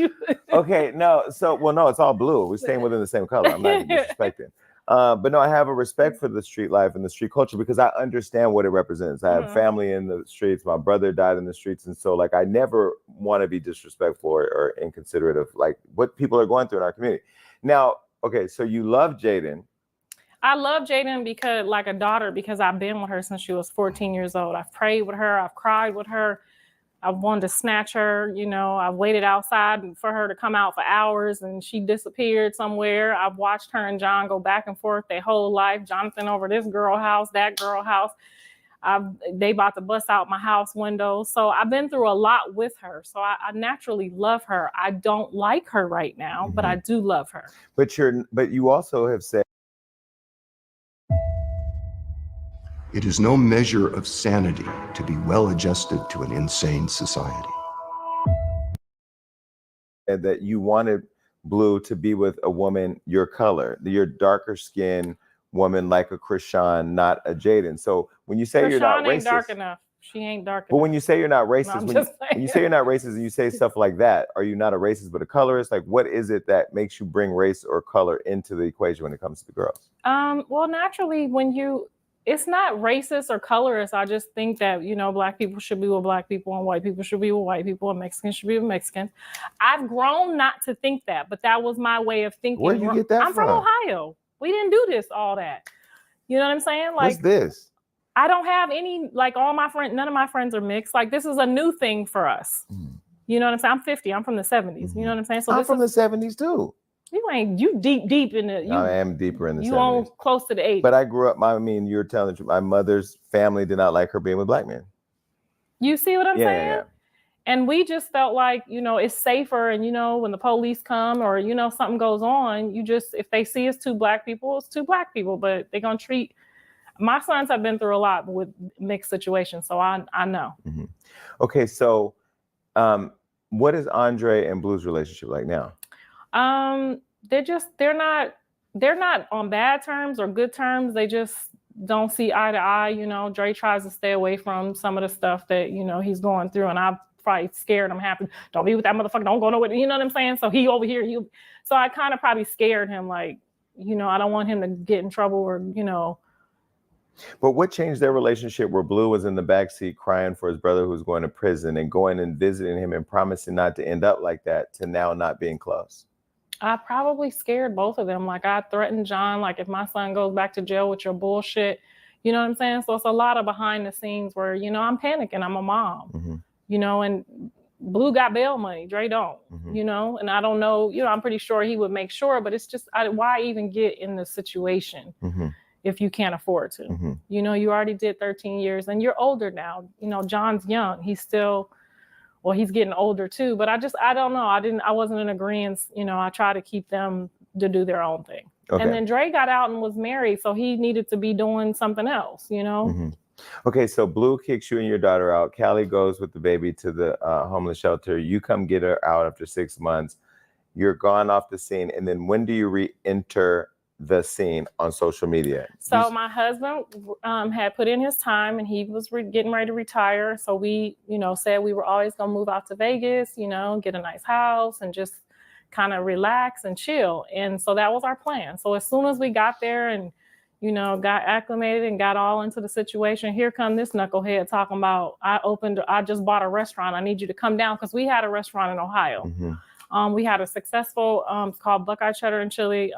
Okay, no. So, no, it's all blue. We're staying within the same color. I'm not disrespecting. But no, I have a respect for the street life and the street culture because I understand what it represents. I have family in the streets. My brother died in the streets. And so like, I never want to be disrespectful or inconsiderate of like what people are going through in our community. Now, okay, so you love Jaidyn. I love Jaidyn because like a daughter, because I've been with her since she was 14 years old. I've prayed with her. I've cried with her. I wanted to snatch her, you know, I waited outside for her to come out for hours and she disappeared somewhere. I've watched her and John go back and forth their whole life. Jonathan over this girl house, that girl house. They about to bust out my house window. So I've been through a lot with her. So I naturally love her. I don't like her right now, but I do love her. But you also have said, it is no measure of sanity to be well adjusted to an insane society. That you wanted Blue to be with a woman your color, your darker skin woman like a Krishan, not a Jaidyn. So when you say Krishan you're not racist, ain't dark enough. She ain't dark enough. But when you say you're not racist, No, when you say you're not racist and you say stuff like that, are you not a racist but a colorist? Like, what is it that makes you bring race or color into the equation when it comes to the girls? Well, naturally, it's not racist or colorist. I just think that, you know, black people should be with black people and white people should be with white people and Mexicans should be with Mexicans. I've grown not to think that, but that was my way of thinking. Where did you get that I'm from Ohio. We didn't do this, all that. You know what I'm saying? Like, what's this? I don't have any, like all my friends, none of my friends are mixed. Like this is a new thing for us. You know what I'm saying? I'm 50, I'm from the 70s. You know what I'm saying? So I'm from the 70s too. You deep in the. I am deeper in the 70s. You own close to the 80s. But I grew up. You're telling the truth. My mother's family did not like her being with black men. You see what I'm saying? Yeah. And we just felt like, you know, it's safer. And, you know, when the police come or, you know, something goes on, if they see it's 2 black people, it's 2 black people. But they're going to treat. My sons have been through a lot with mixed situations. So I know. Mm-hmm. Okay. So what is Andre and Blue's relationship like now? They're not on bad terms or good terms. They just don't see eye to eye. You know, Dre tries to stay away from some of the stuff that, you know, he's going through. And I've probably scared him happy. Don't be with that motherfucker. Don't go nowhere. You know what I'm saying? So he over here, so I kind of probably scared him. Like, you know, I don't want him to get in trouble or, you know. But what changed their relationship where Blue was in the backseat crying for his brother who was going to prison and going and visiting him and promising not to end up like that to now not being close? I probably scared both of them. Like I threatened John, like if my son goes back to jail with your bullshit, you know what I'm saying? So it's a lot of behind the scenes where, you know, I'm panicking. I'm a mom, you know, and Blue got bail money. Dre don't, you know, and I don't know, you know, I'm pretty sure he would make sure, but it's just, why even get in the situation? if you can't afford to. Mm-hmm. You know, you already did 13 years and you're older now. You know, John's young. He's still, well, he's getting older too, but I don't know. I wasn't in agreement. You know, I try to keep them to do their own thing. Okay. And then Dre got out and was married, so he needed to be doing something else, you know? Mm-hmm. Okay, so Blue kicks you and your daughter out. Callie goes with the baby to the homeless shelter. You come get her out after 6 months. You're gone off the scene. And then when do you re-enter the scene on social media? So my husband had put in his time and he was getting ready to retire. So we, you know, said we were always going to move out to Vegas, you know, get a nice house and just kind of relax and chill. And so that was our plan. So as soon as we got there and, you know, got acclimated and got all into the situation, here come this knucklehead talking about, I just bought a restaurant. I need you to come down, because we had a restaurant in Ohio. Mm-hmm. We had a successful, it's called Buckeye Cheddar and Chili,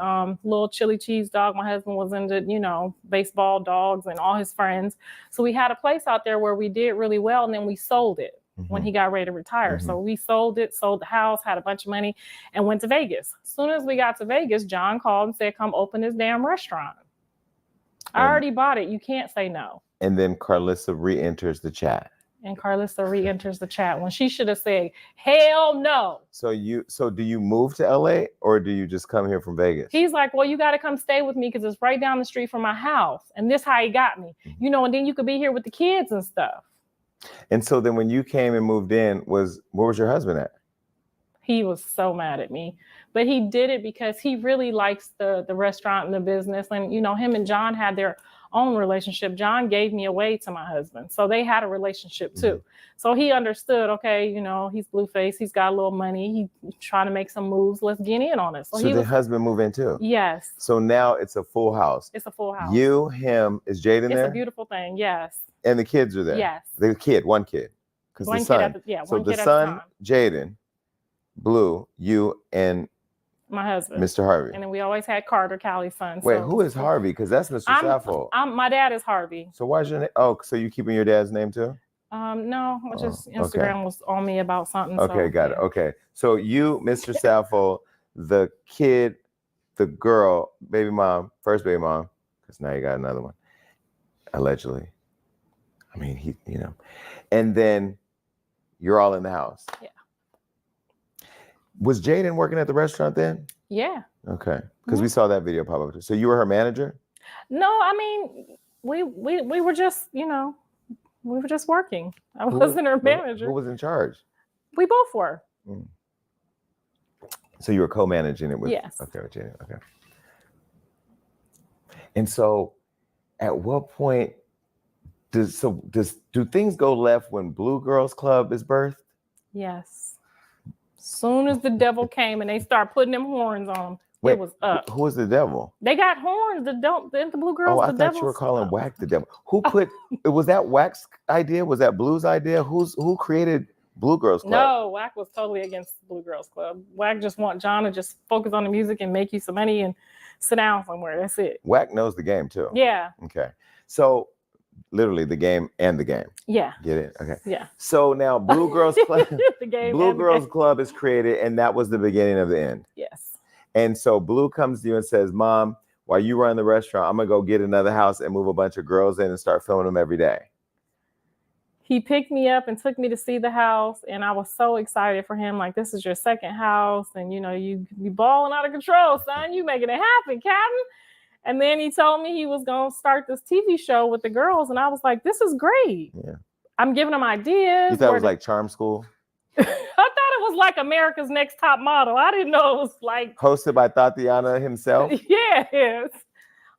little chili cheese dog. My husband was into, you know, baseball, dogs, and all his friends. So we had a place out there where we did really well, and then we sold it when he got ready to retire. Mm-hmm. So we sold the house, had a bunch of money, and went to Vegas. As soon as we got to Vegas, John called and said, come open this damn restaurant. I already bought it. You can't say no. And then Karlissa re-enters the chat. And Karlissa re-enters the chat when she should have said, hell no. So do you move to LA or do you just come here from Vegas? He's like, well, you got to come stay with me because it's right down the street from my house. And this how he got me, you know, and then you could be here with the kids and stuff. And so then when you came and moved in, where was your husband at? He was so mad at me, but he did it because he really likes the restaurant and the business. And, you know, him and John had their own relationship. John gave me away to my husband. So they had a relationship too. Mm-hmm. So he understood, okay, you know, he's Blueface. He's got a little money. He's trying to make some moves. Let's get in on it. So the husband move in too? Yes. So now it's a full house. It's a full house. You, him, is Jaidyn there? It's a beautiful thing. Yes. And the kids are there? Yes. The kid, one kid. Because the son. So the son, Jaidyn, Blue, you, and my husband, Mr. Harvey. And then we always had Carter, Callie's son. Wait, who is Harvey? Because that's Mr. Sappho. My dad is Harvey. So why's your name? Oh, so you keeping your dad's name too? No, just Instagram was on me about something. Okay, got it. Okay. So you, Mr. Sappho, the kid, the girl, baby mom, first baby mom, because now you got another one, allegedly. I mean, he, you know, and then you're all in the house. Yeah. Was Jaidyn working at the restaurant then? Yeah. Okay. Because we saw that video pop up. So you were her manager? No, I mean, we were just, you know, we were just working. I wasn't her manager. Who was in charge? We both were. Mm. So you were co-managing it with? Yes. Okay, with Jaidyn. Okay. And so at what point do things go left when Blue Girls Club is birthed? Yes. Soon as the devil came and they start putting them horns on them, it was up. Who was the devil? They got horns. The Blue Girls. Oh, I thought you were calling Wack the devil. Who put? Was that Wack's idea? Was that Blue's idea? Who created Blue Girls Club? No, Wack was totally against Blue Girls Club. Wack just want John to just focus on the music and make you some money and sit down somewhere. That's it. Wack knows the game too. Yeah. Okay. So literally the game and the game. Yeah. Get it? Okay. Yeah. So now Blue Girls Club, the game Blue Girls Club is created, and that was the beginning of the end. Yes. And so Blue comes to you and says, Mom, while you run the restaurant, I'm gonna go get another house and move a bunch of girls in and start filming them every day. He picked me up and took me to see the house, and I was so excited for him. Like, this is your second house, and you know, you balling out of control, son. You making it happen, Captain. And then he told me he was going to start this TV show with the girls. And I was like, this is great. Yeah. I'm giving them ideas. You thought it was like Charm School? I thought it was like America's Next Top Model. I didn't know it was like. Hosted by Tatiana himself? Yes.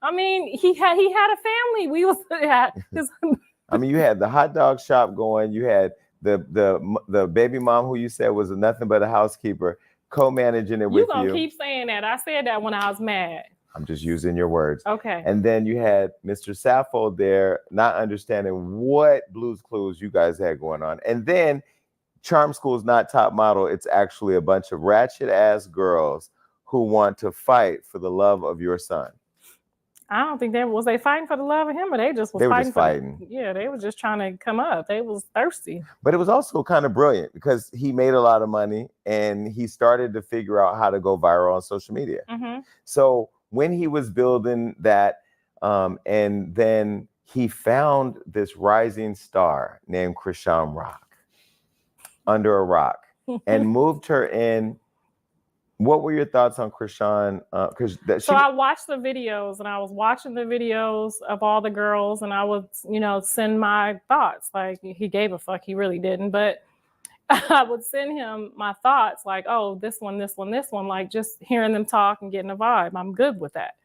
I mean, he had a family. We was at his. I mean, you had the hot dog shop going. You had the baby mom who you said was nothing but a housekeeper, co-managing it with you. You're going to keep saying that. I said that when I was mad. I'm just using your words. Okay. And then you had Mr. Sappho there, not understanding what Blue's Clues you guys had going on. And then Charm School is not top model. It's actually a bunch of ratchet ass girls who want to fight for the love of your son. I don't think they fighting for the love of him, or they just was fighting. Yeah, they were just trying to come up. They was thirsty. But it was also kind of brilliant because he made a lot of money and he started to figure out how to go viral on social media. Mm-hmm. So when he was building that And then he found this rising star named Krishan Rock under a rock and moved her in. What were your thoughts on Krishan? So I watched the videos, and I was watching the videos of all the girls, and I would, send my thoughts. Like, he gave a fuck, he really didn't, but I would send him my thoughts, like, oh, this one, like just hearing them talk and getting a vibe. I'm good with that.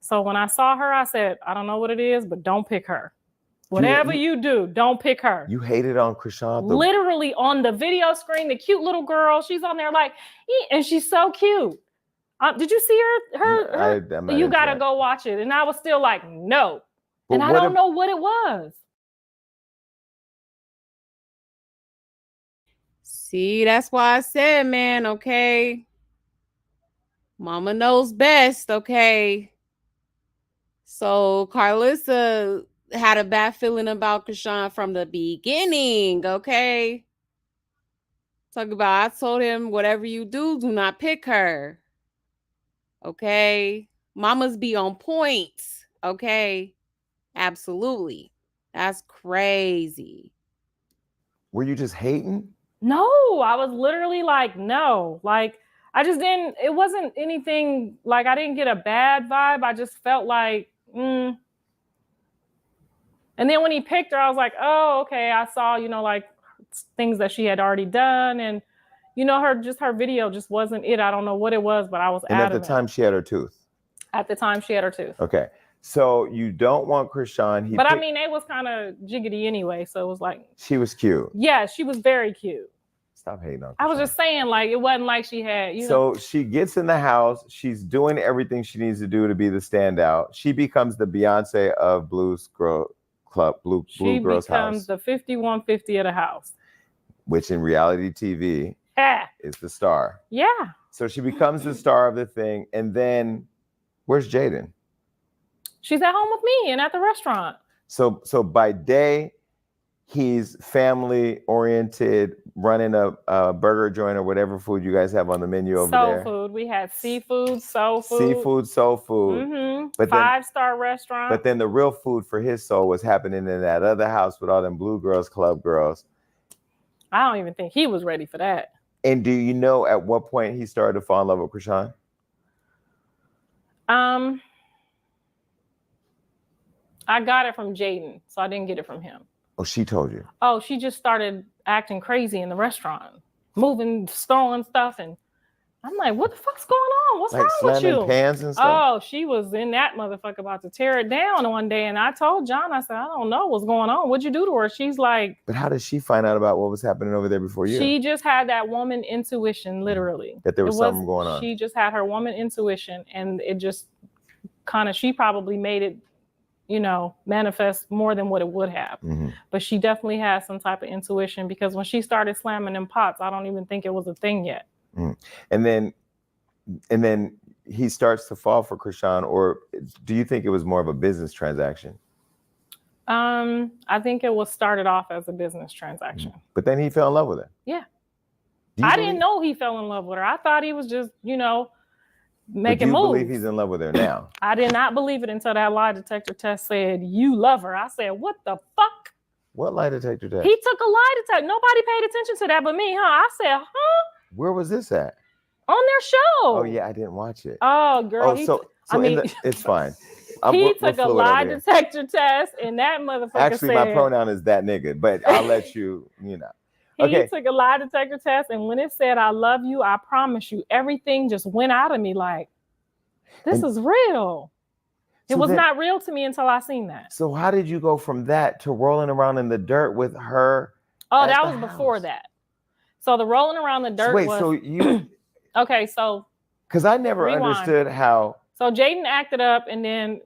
So when I saw her, I said, I don't know what it is, but don't pick her. Whatever you do, don't pick her. You hated on Krishan? Literally on the video screen, the cute little girl, she's on there like, and she's so cute. Did you see her? You gotta go watch it. And I was still like, no. And I don't know what it was. See, that's why I said, man, okay. Mama knows best, okay. So Karlissa had a bad feeling about Krishan from the beginning, okay? Talk about, I told him, whatever you do, do not pick her. Okay? Mamas be on point, okay? Absolutely. That's crazy. Were you just hating? No, I was literally like, no. Like, I just didn't, it wasn't anything, like, I didn't get a bad vibe. I just felt like, And then when he picked her, I was like, oh, okay. I saw, like things that she had already done. And, her video just wasn't it. I don't know what it was, but I was And out at the time she had her tooth. At the time she had her tooth. Okay. So you don't want Krishan. But I mean, it was kind of jiggity anyway. So it was like. She was cute. Yeah, she was very cute. Stop hating on Krishan. I was just saying, like, it wasn't like she had, So she gets in the house. She's doing everything she needs to do to be the standout. She becomes the Beyonce of Blue Girls House. She becomes the 5150 of the house. Which in reality TV is the star. Yeah. So she becomes the star of the thing. And then where's Jaidyn? She's at home with me and at the restaurant. So by day, he's family oriented, running a burger joint or whatever food you guys have on the menu over there. Soul food. We had seafood, soul food. Seafood, soul food. Mm-hmm. But 5-star restaurant. But then the real food for his soul was happening in that other house with all them Blue Girls Club girls. I don't even think he was ready for that. And do you know at what point he started to fall in love with Krishan? I got it from Jaidyn, so I didn't get it from him. Oh, she told you. Oh, she just started acting crazy in the restaurant, moving, throwing stuff, and I'm like, what the fuck's going on? What's wrong with you? Slamming pans and stuff? Oh, she was in that motherfucker about to tear it down one day, and I told John, I said, I don't know what's going on. What'd you do to her? She's like... But how did she find out about what was happening over there before you? She just had that woman intuition, literally. That there was something going on. She just had her woman intuition, and it just kind of, she probably made it, manifest more than what it would have. Mm-hmm. But she definitely had some type of intuition, because when she started slamming them pots, I don't even think it was a thing yet. Mm. And then he starts to fall for Krishan, or do you think it was more of a business transaction? I think it was started off as a business transaction. But then he fell in love with her. Yeah. I didn't know he fell in love with her. I thought he was just, making moves. Do you believe he's in love with her now? I did not believe it until that lie detector test said, you love her. I said, what the fuck? What lie detector test? He took a lie detector. Nobody paid attention to that but me, huh? I said, huh? Where was this at? On their show. Oh, yeah, I didn't watch it. Oh, girl. It's fine. He took a lie detector test, and that motherfucker Actually, my pronoun is that nigga, but I'll let you, Okay. He took a lie detector test, and when it said, I love you, I promise you, everything just went out of me like, this is real. It was not real to me until I seen that. So how did you go from that to rolling around in the dirt with her? Oh, that was before that. So the rolling around the dirt was... so you... Okay, so... Because I never understood how... So Jaidyn acted up, and then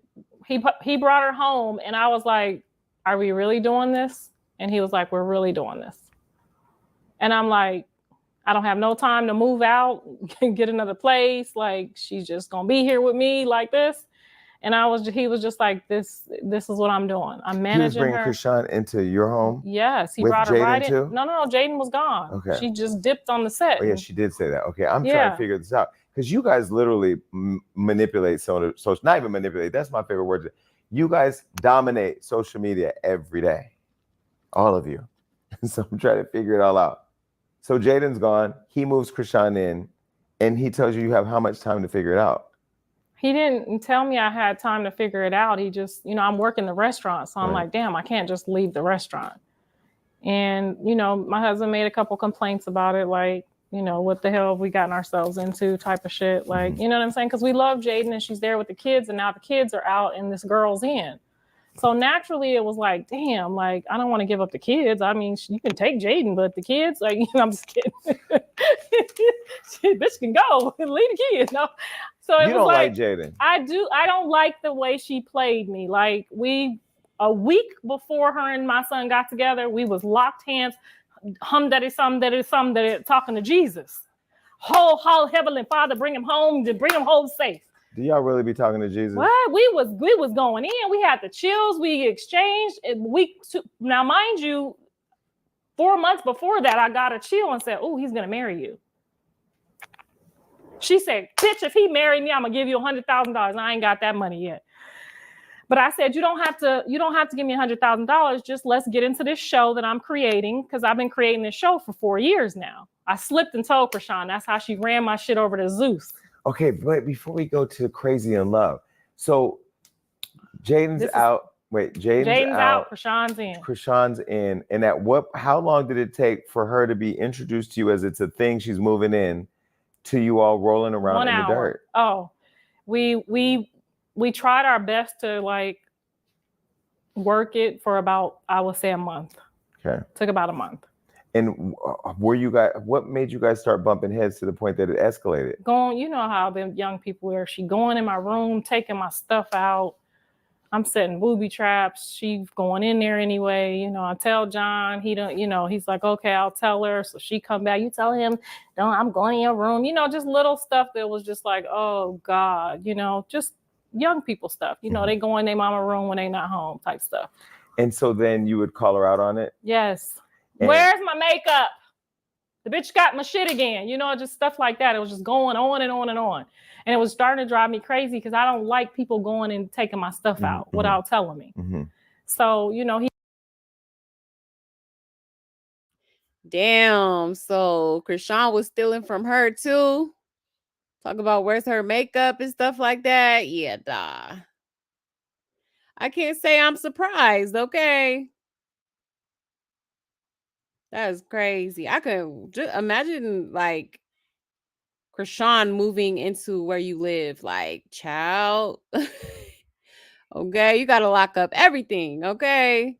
he brought her home, and I was like, are we really doing this? And he was like, we're really doing this. And I'm like, I don't have no time to move out and get another place. Like, she's just gonna be here with me like this. And he was just like, this is what I'm doing. I'm managing her. He was bringing Krishan into your home? Yes, he brought her right in. No, Jaidyn was gone. Okay. She just dipped on the set. Oh yeah, she did say that. Okay, I'm trying to figure this out. Because you guys literally manipulate so not even manipulate. That's my favorite word. You guys dominate social media every day, all of you. So I'm trying to figure it all out. So Jaidyn's gone. He moves Krishan in, and he tells you have how much time to figure it out. He didn't tell me I had time to figure it out. He just, I'm working the restaurant. So I'm like, damn, I can't just leave the restaurant. And, my husband made a couple complaints about it. Like, what the hell have we gotten ourselves into type of shit. Like, you know what I'm saying? Because we love Jaidyn and she's there with the kids. And now the kids are out and this girl's in. So naturally it was like, damn, like, I don't want to give up the kids. I mean, you can take Jaidyn, but the kids, like, I'm just kidding. Bitch can go and leave the kids. No. So it you was don't like Jaidyn. I don't like the way she played me. Like a week before her and my son got together, we was locked hands, daddy, talking to Jesus. Whole Heavenly Father, bring him home safe. Do y'all really be talking to Jesus? What? We was going in. We had the chills. We exchanged. Now, mind you, 4 months before that, I got a chill and said, "Oh, he's gonna marry you." She said, "Bitch, if he married me, I'm gonna give you $100,000. I ain't got that money yet." But I said, you don't have to give me $100,000. Just let's get into this show that I'm creating, because I've been creating this show for 4 years now. I slipped and told Krishan. That's how she ran my shit over to Zeus. Okay, but before we go to Crazy in Love, so Jaidyn's out. Wait, Jaidyn's out. Krishan's in. Krishan's in. And how long did it take for her to be introduced to you as it's a thing she's moving in, to you all rolling around in the dirt? Oh, we tried our best to like work it for about, I would say, a month. Okay. Took about a month. And what made you guys start bumping heads to the point that it escalated? You know how the young people are. She going in my room, taking my stuff out. I'm setting booby traps. She's going in there anyway. I tell John, he's like, okay, I'll tell her. So she come back. You tell him, no, I'm going in your room. Just little stuff that was just like, oh God, just young people stuff. They go in their mama room when they not home type stuff. And so then you would call her out on it? Yes. Where's my makeup? The bitch got my shit again. Just stuff like that. It was just going on and on and on. And it was starting to drive me crazy because I don't like people going and taking my stuff out without telling me. So, he. Damn. So Krishan was stealing from her too. Talk about where's her makeup and stuff like that. Yeah, duh. I can't say I'm surprised, okay? That is crazy. I could just imagine like Krishan moving into where you live, like, child. Okay, you gotta lock up everything, okay?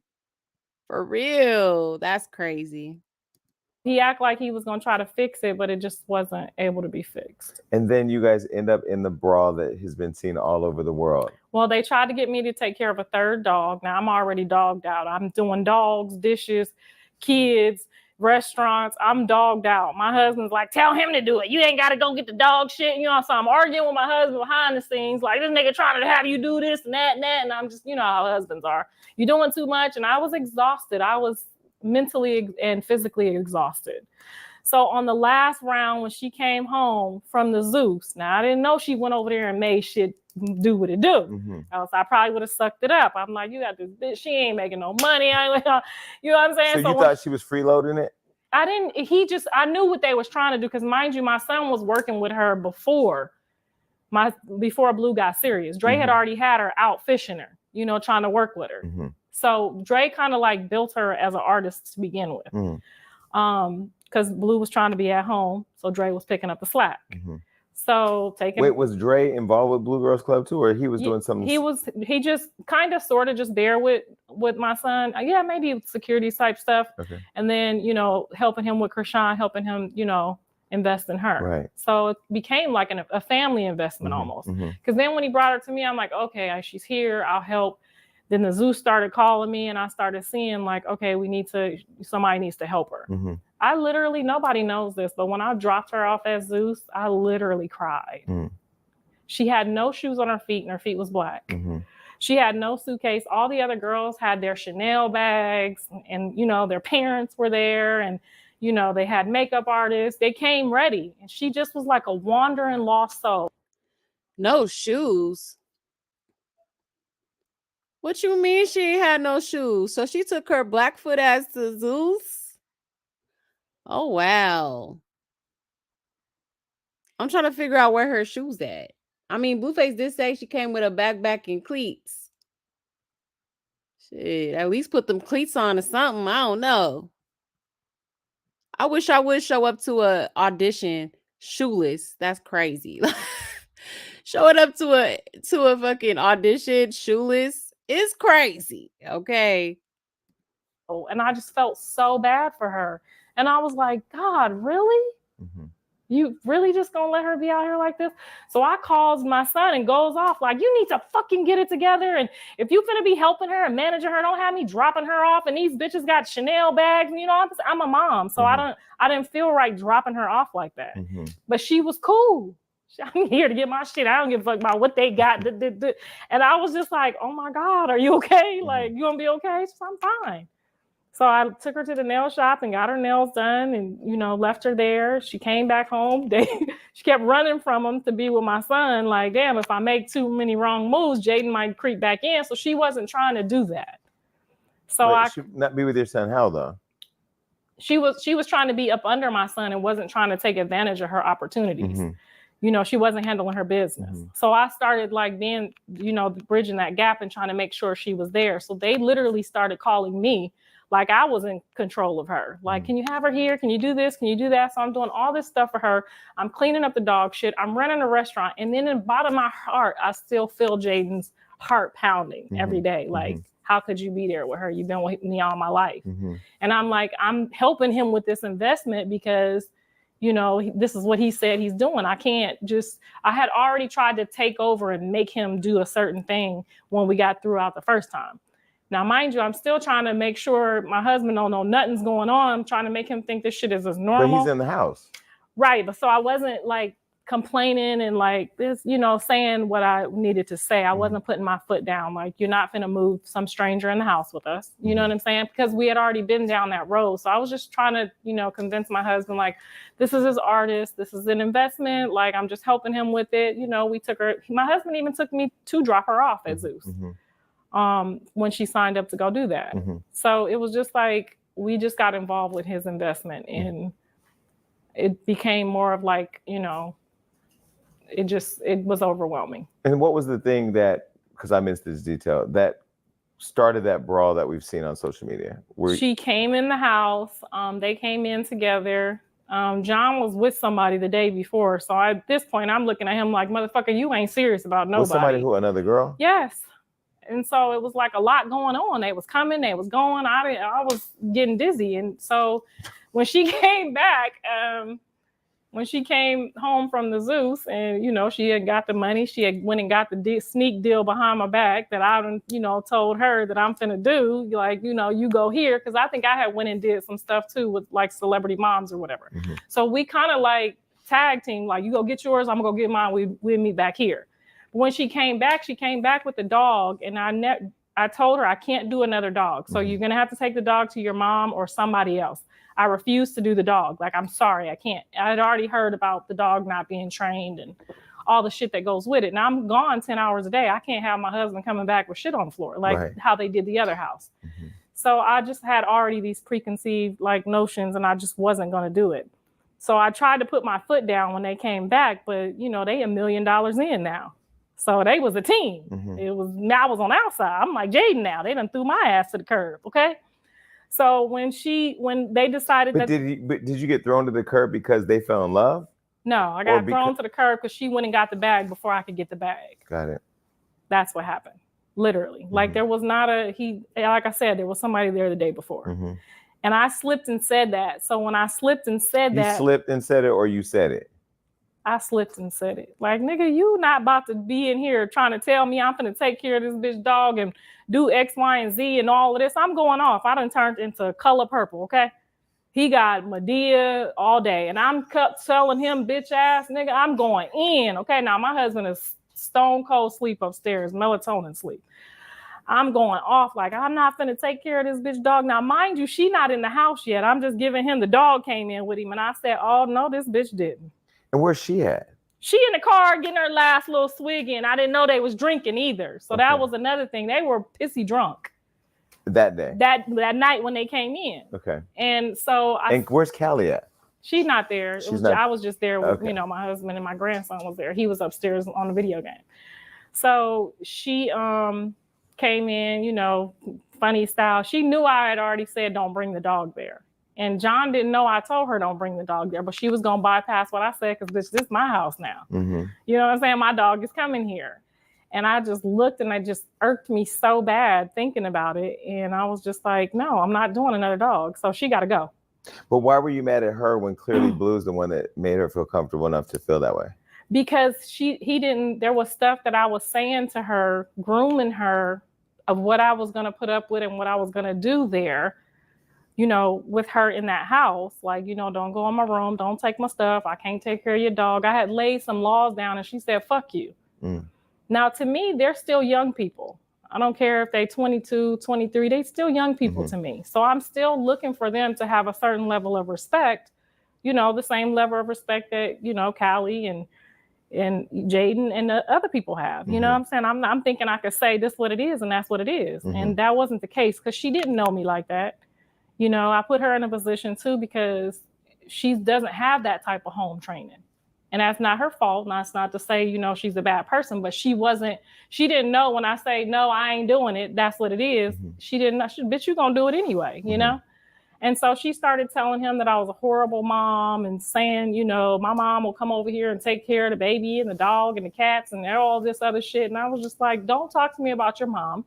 For real. That's crazy. He acted like he was gonna try to fix it, but it just wasn't able to be fixed. And then you guys end up in the brawl that has been seen all over the world. Well, they tried to get me to take care of a third dog. Now I'm already dogged out. I'm doing dogs, dishes, kids, restaurants. I'm dogged out. My husband's like, tell him to do it. You ain't got to go get the dog shit. So I'm arguing with my husband behind the scenes, like, this nigga trying to have you do this and that and that. And I'm just, how husbands are. You're doing too much. And I was exhausted. I was mentally and physically exhausted. So on the last round, when she came home from the Zeus, now I didn't know she went over there and made shit do what it do. Else I probably would have sucked it up. I'm like, you got this bitch, she ain't making no money. You know what I'm saying? So you thought she was freeloading it? I knew what they was trying to do, because mind you, my son was working with her before Blue got serious. Dre had already had her out fishing her, trying to work with her. So Dre kind of like built her as an artist to begin with. Because Blue was trying to be at home, so Dre was picking up the slack. So Wait, was Dre involved with Blue Girls Club too, or he was doing something? He just kind of sort of just there with my son. Yeah, maybe security type stuff. Okay. And then, helping him with Krishan, helping him, invest in her. Right. So it became like a family investment almost. Because then when he brought her to me, I'm like, okay, she's here, I'll help. Then the Zeus started calling me and I started seeing like, okay, somebody needs to help her. I literally, nobody knows this, but when I dropped her off at Zeus, I literally cried. She had no shoes on her feet and her feet was black. She had no suitcase. All the other girls had their Chanel bags and, their parents were there and, they had makeup artists. They came ready and she just was like a wandering lost soul. No shoes. What you mean she ain't had no shoes? So she took her Blackfoot ass to Zeus? Oh, wow. I'm trying to figure out where her shoes at. I mean, Blueface did say she came with a backpack and cleats. Shit, at least put them cleats on or something. I don't know. I wish I would show up to a audition shoeless. That's crazy. Showing up to a fucking audition shoeless is crazy. Okay. And I just felt so bad for her. And I was like, God, really? You really just gonna let her be out here like this? So I calls my son and goes off like, you need to fucking get it together. And if you finna be helping her and managing her, don't have me dropping her off. And these bitches got Chanel bags. You know, I'm a mom, so I didn't feel right dropping her off like that. But she was cool. I'm here to get my shit. I don't give a fuck about what they got. And I was just like, oh my God, are you okay? Like, you gonna be okay? So I'm fine. So I took her to the nail shop and got her nails done and, you know, left her there. She came back home. She kept running from him to be with my son. Like, damn, if I make too many wrong moves, Jaidyn might creep back in. So she wasn't trying to do that. So she not be with your son, how though? She was trying to be up under my son and wasn't trying to take advantage of her opportunities. You know, she wasn't handling her business. So I started like being, you know, bridging that gap and trying to make sure she was there. So they literally started calling me like I was in control of her. Like, can you have her here? Can you do this? Can you do that? So I'm doing all this stuff for her. I'm cleaning up the dog shit. I'm running a restaurant. And then in the bottom of my heart, I still feel Jaidyn's heart pounding every day. Like, how could you be there with her? You've been with me all my life. And I'm like, I'm helping him with this investment because, you know, this is what he said he's doing. I had already tried to take over and make him do a certain thing when we got through out the first time. Now, mind you, I'm still trying to make sure my husband don't know nothing's going on. I'm trying to make him think this shit is as normal. But he's in the house. Right. But so I wasn't like complaining and like this, you know, saying what I needed to say. I wasn't putting my foot down. Like, you're not going to move some stranger in the house with us. You know what I'm saying? Because we had already been down that road. So I was just trying to, you know, convince my husband, like, this is his artist. This is an investment. Like, I'm just helping him with it. You know, my husband even took me to drop her off at Zeus. When she signed up to go do that. So it was just like, we just got involved with his investment and it became more of like, you know, it was overwhelming. And what was the thing that, because I missed this detail, that started that brawl that we've seen on social media? She came in the house. They came in together. John was with somebody the day before. So at this point, I'm looking at him like, motherfucker, you ain't serious about nobody. Was somebody who, another girl? Yes. And so it was like a lot going on. They was coming, they was going. I was getting dizzy. And so when she came back, when she came home from the Zeus and, you know, she had got the money, she had went and got the sneak deal behind my back that I, you know, told her that I'm finna do, like, you know, you go here. Cause I think I had went and did some stuff too with like celebrity moms or whatever. So we kind of like tag team, like, you go get yours, I'm gonna go get mine. We'll meet back here. When she came back with the dog, and I told her I can't do another dog. So you're gonna have to take the dog to your mom or somebody else. I refuse to do the dog. Like, I'm sorry, I can't. I had already heard about the dog not being trained and all the shit that goes with it. Now I'm gone 10 hours a day. I can't have my husband coming back with shit on the floor, like how they did the other house. So I just had already these preconceived like notions and I just wasn't gonna do it. So I tried to put my foot down when they came back, but you know, they $1 million in now. So they was a team. I was on the outside. I'm like, Jaidyn now. They done threw my ass to the curb, okay? So when they decided did you get thrown to the curb because they fell in love? No, I got thrown to the curb because she went and got the bag before I could get the bag. Got it. That's what happened. Literally. Like there was not like I said, there was somebody there the day before. And I slipped and said that. So when I slipped and said that. You slipped and said it or you said it? I slipped and said it. Like, nigga, you not about to be in here trying to tell me I'm finna take care of this bitch dog and do X, Y, and Z and all of this. I'm going off. I done turned into color purple, okay? He got Medea all day. And I'm kept telling him, bitch ass nigga, I'm going in. Okay, now my husband is stone cold sleep upstairs, melatonin sleep. I'm going off like, I'm not finna take care of this bitch dog. Now, mind you, she not in the house yet. I'm just giving him, the dog came in with him. And I said, oh, no, this bitch didn't. And where's she at? She in the car getting her last little swig in. I didn't know they was drinking either. So that was another thing. They were pissy drunk. That day? That night when they came in. Okay. And so And where's Callie at? She's not there. I was just there with, Okay. my husband and my grandson was there. He was upstairs on the video game. So she came in, funny style. She knew I had already said don't bring the dog there. And John didn't know I told her don't bring the dog there, but she was gonna bypass what I said because bitch, this is my house now. Mm-hmm. You know what I'm saying? My dog is coming here. And I just looked and it just irked me so bad thinking about it. And I was just like, no, I'm not doing another dog. So she gotta go. But why were you mad at her when clearly Blue's the one that made her feel comfortable enough to feel that way? Because there was stuff that I was saying to her, grooming her of what I was gonna put up with and what I was gonna do there, with her in that house. Like, don't go in my room, don't take my stuff, I can't take care of your dog. I had laid some laws down and she said, fuck you. Mm. Now, to me, they're still young people. I don't care if they're 22, 23, they still young people to me. So I'm still looking for them to have a certain level of respect, the same level of respect that, Callie and Jaidyn and the other people have. You know what I'm saying? I'm thinking I could say this what it is and that's what it is. And that wasn't the case because she didn't know me like that. I put her in a position too because she doesn't have that type of home training. And that's not her fault. And that's not to say, she's a bad person, but she didn't know when I say, no, I ain't doing it. That's what it is. She didn't know, bitch, you gonna do it anyway, And so she started telling him that I was a horrible mom and saying, my mom will come over here and take care of the baby and the dog and the cats and all this other shit. And I was just like, don't talk to me about your mom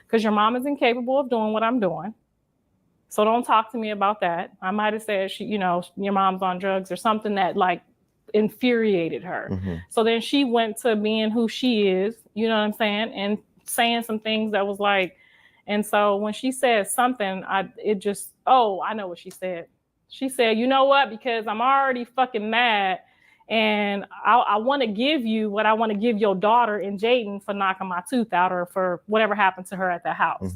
because your mom is incapable of doing what I'm doing. So don't talk to me about that. I might have said, your mom's on drugs or something that like infuriated her. So then she went to being who she is, you know what I'm saying? And saying some things that was like, and so when she said something, I know what she said. She said, you know what? Because I'm already fucking mad and I want to give you what I want to give your daughter and Jaidyn for knocking my tooth out or for whatever happened to her at the house.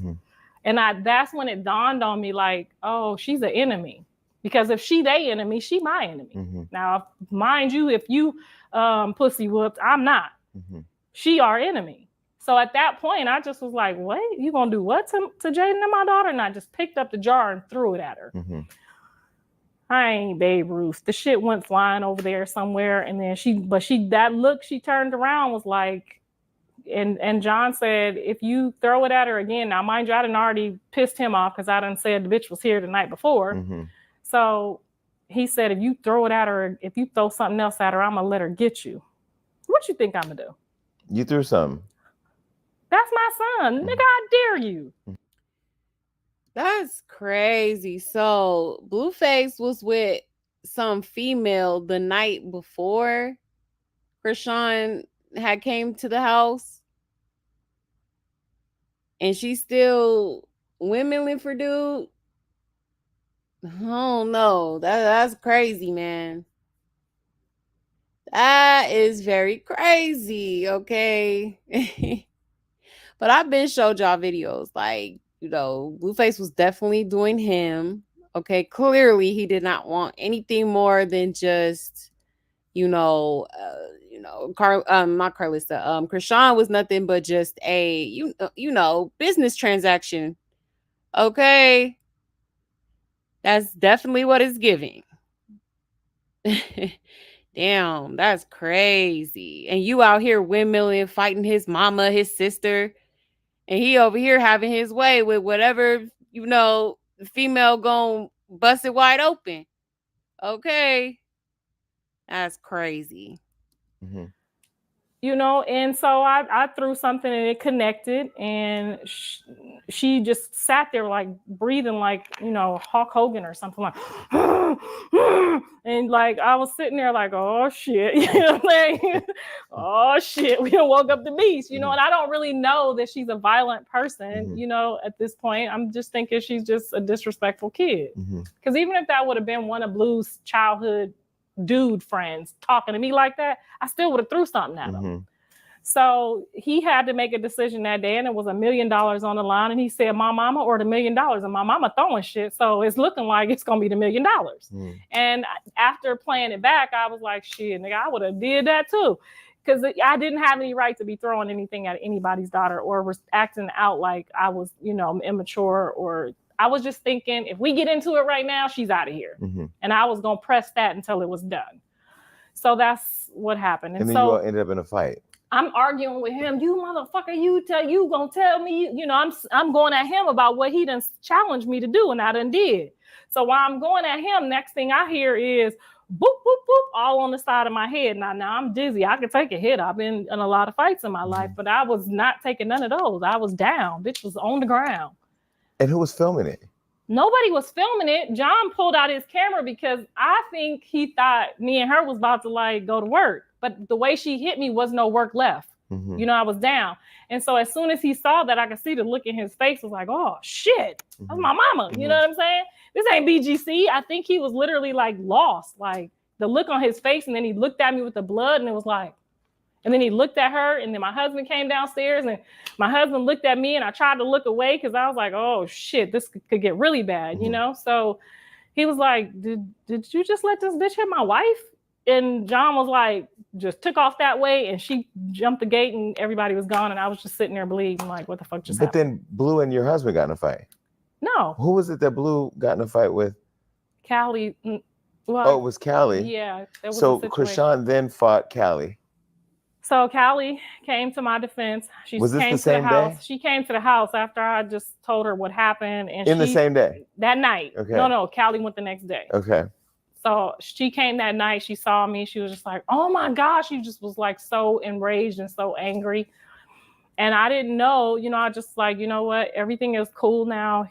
And that's when it dawned on me like, oh, she's an enemy. Because if she they enemy, she my enemy. Now, mind you, if you pussy whooped, I'm not. She our enemy. So at that point, I just was like, what? You gonna do what to Jaidyn and my daughter? And I just picked up the jar and threw it at her. I ain't Babe Ruth. The shit went flying over there somewhere. And then that look she turned around was like, and John said, if you throw it at her again, now mind you, I done already pissed him off because I done said the bitch was here the night before. So he said, if you throw it at her, if you throw something else at her, I'm gonna let her get you. What you think I'm gonna do? You threw something. That's my son. Nigga, I dare you. That's crazy. So Blueface was with some female the night before Krishan had came to the house. And she's still women for dude. I don't know. That's crazy, man. That is very crazy. Okay. But I've been showed y'all videos. Like, Blueface was definitely doing him. Okay. Clearly he did not want anything more than just, not Karlissa. Krishan was nothing but just a, business transaction. Okay. That's definitely what it's giving. Damn, that's crazy. And you out here windmilling, fighting his mama, his sister, and he over here having his way with whatever, the female gon' bust it wide open. Okay. That's crazy. And so I threw something and it connected and she just sat there like breathing like, Hulk Hogan or something like, and like, I was sitting there like, oh shit, oh shit, we done woke up the beast, and I don't really know that she's a violent person, at this point. I'm just thinking she's just a disrespectful kid. Because even if that would have been one of Blue's childhood dude friends talking to me like that, I still would have threw something at him. So he had to make a decision that day, and it was $1 million on the line. And he said, my mama or the $1 million, and my mama throwing shit. So it's looking like it's going to be the $1 million. And after playing it back, I was like, shit, nigga, I would have did that too. Because I didn't have any right to be throwing anything at anybody's daughter or was acting out like I was, immature, or I was just thinking, if we get into it right now, she's out of here. And I was going to press that until it was done. So that's what happened. And then so you all ended up in a fight. I'm arguing with him. You motherfucker, you gonna tell me, I'm going at him about what he done challenged me to do, and I done did. So while I'm going at him, next thing I hear is boop, boop, boop, all on the side of my head. Now I'm dizzy. I can take a hit. I've been in a lot of fights in my life, but I was not taking none of those. I was down. Bitch was on the ground. And who was filming it? Nobody was filming it. John pulled out his camera because I think he thought me and her was about to go to work. But the way she hit me was no work left. I was down. And so as soon as he saw that, I could see the look in his face was like, oh shit, that's my mama. You know what I'm saying? This ain't BGC. I think he was literally lost, the look on his face. And then he looked at me with the blood and it was like, and then he looked at her, and then my husband came downstairs and my husband looked at me, and I tried to look away because I was like, oh shit, this could get really bad, So he was like, did you just let this bitch hit my wife? And John was like, just took off that way, and she jumped the gate and everybody was gone. And I was just sitting there bleeding like, what the fuck just happened? Then Blue and your husband got in a fight. No. Who was it that Blue got in a fight with? Callie. Well, it was Callie. Yeah. So Krishan then fought Callie. So Callie came to my defense. She Was this came the to same the house. day? She came to the house after I just told her what happened. And In the same day? That night. Okay. No, Callie went the next day. Okay. So she came that night. She saw me. She was just like, oh my gosh. She just was so enraged and so angry. And I didn't know, I just you know what? Everything is cool now.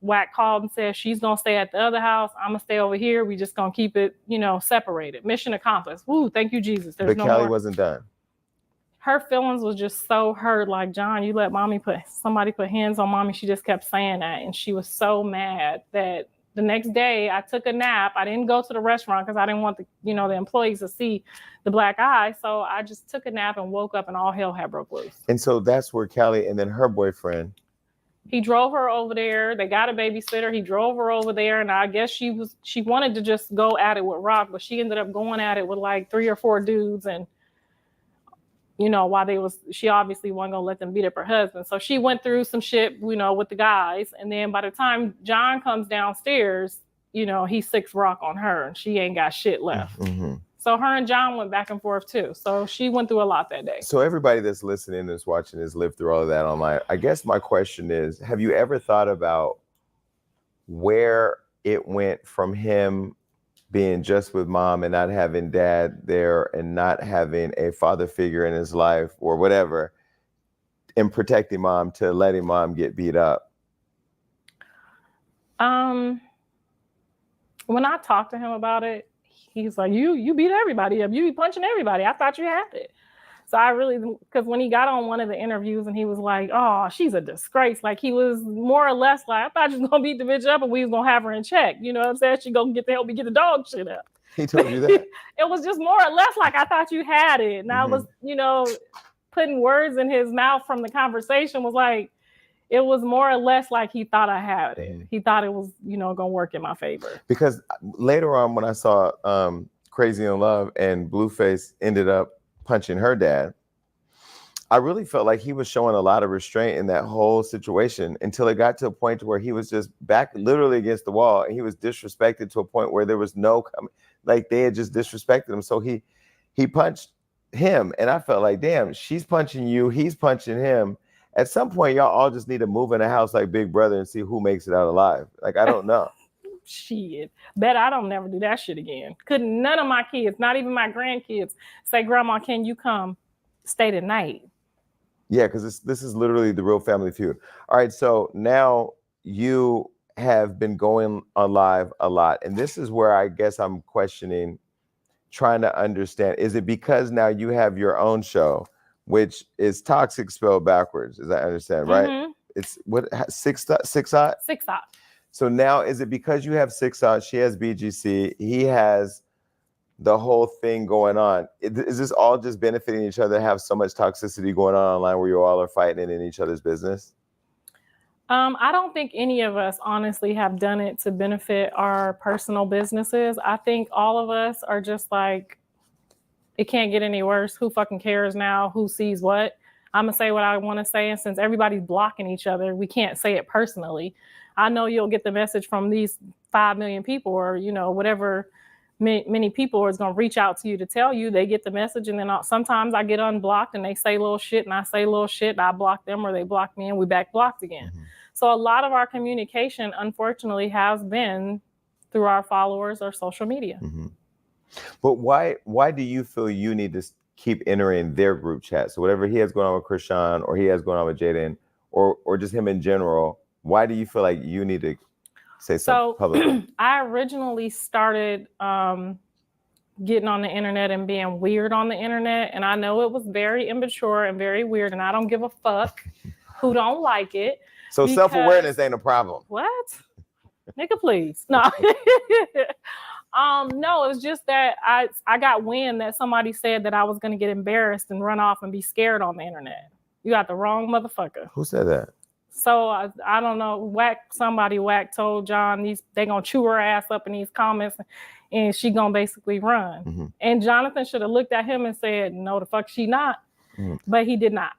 Wack called and said, she's going to stay at the other house. I'm going to stay over here. We just going to keep it, separated. Mission accomplished. Woo, thank you, Jesus. There's But no Callie more. wasn't done. Her feelings was just so hurt. Like, John, you let somebody put hands on mommy. She just kept saying that. And she was so mad that the next day I took a nap. I didn't go to the restaurant because I didn't want the employees to see the black eye. So I just took a nap and woke up and all hell had broke loose. And so that's where Callie and then her boyfriend. He drove her over there. They got a babysitter. He drove her over there. And I guess she wanted to just go at it with Rock, but she ended up going at it with 3 or 4 dudes. And while she obviously wasn't gonna let them beat up her husband. So she went through some shit, with the guys. And then by the time John comes downstairs, he sicks Rock on her and she ain't got shit left. So her and John went back and forth too. So she went through a lot that day. So everybody that's listening, that's watching this, lived through all of that online. I guess my question is, have you ever thought about where it went from him being just with mom and not having dad there and not having a father figure in his life or whatever, and protecting mom to letting mom get beat up? When I talked to him about it, he's like, you beat everybody up. You be punching everybody. I thought you had it. So I really, because when he got on one of the interviews and he was like, oh, she's a disgrace. He was more or less like, I thought you was going to beat the bitch up and we was going to have her in check. You know what I'm saying? She going to help me get the dog shit up. He told you that? It was just more or less like, I thought you had it. And I was, putting words in his mouth from the conversation was like, it was more or less like he thought I had it. He thought it was, going to work in my favor. Because later on when I saw Crazy in Love and Blueface ended up punching her dad, I really felt like he was showing a lot of restraint in that whole situation until it got to a point where he was just back literally against the wall and he was disrespected to a point where there was no they had just disrespected him. So he punched him and I felt like, damn, she's punching you, he's punching him. At some point, y'all all just need to move in a house like Big Brother and see who makes it out alive. I don't know. Shit. Bet I don't never do that shit again. Couldn't none of my kids, not even my grandkids, say, Grandma, can you come stay the night? Yeah, because this is literally the real Family Feud. All right, so now you have been going on live a lot. And this is where I guess I'm questioning, trying to understand. Is it because now you have your own show, which is Toxic spelled backwards, as I understand, right? It's what, Six Odd? Six Odd. So now, is it because you have Six Odd, she has BGC, he has the whole thing going on, is this all just benefiting each other, have so much toxicity going on online where you all are fighting in each other's business? I don't think any of us honestly have done it to benefit our personal businesses. I think all of us are just like, it can't get any worse. Who fucking cares now? Who sees what? I'm gonna say what I want to say, and since everybody's blocking each other, we can't say it personally. I know you'll get the message from these 5 million people, or whatever many people is gonna reach out to you to tell you. They get the message, and then sometimes I get unblocked, and they say little shit, and I say little shit, and I block them, or they block me, and we back blocked again. Mm-hmm. So a lot of our communication, unfortunately, has been through our followers or social media. Mm-hmm. But why do you feel you need to keep entering their group chat? So whatever he has going on with Krishan, or he has going on with Jaidyn, or just him in general, why do you feel like you need to say something publicly? I originally started getting on the internet and being weird on the internet, and I know it was very immature and very weird, and I don't give a fuck who don't like it. So self-awareness ain't a problem. What? Nigga, please. No. No, it's just that I got wind that somebody said that I was going to get embarrassed and run off and be scared on the internet. You got the wrong motherfucker. Who said that? So I don't know. Somebody told John they gonna chew her ass up in these comments, and she gonna basically run. Mm-hmm. And Jonathan should have looked at him and said, "No, the fuck she not." Mm-hmm. But he did not.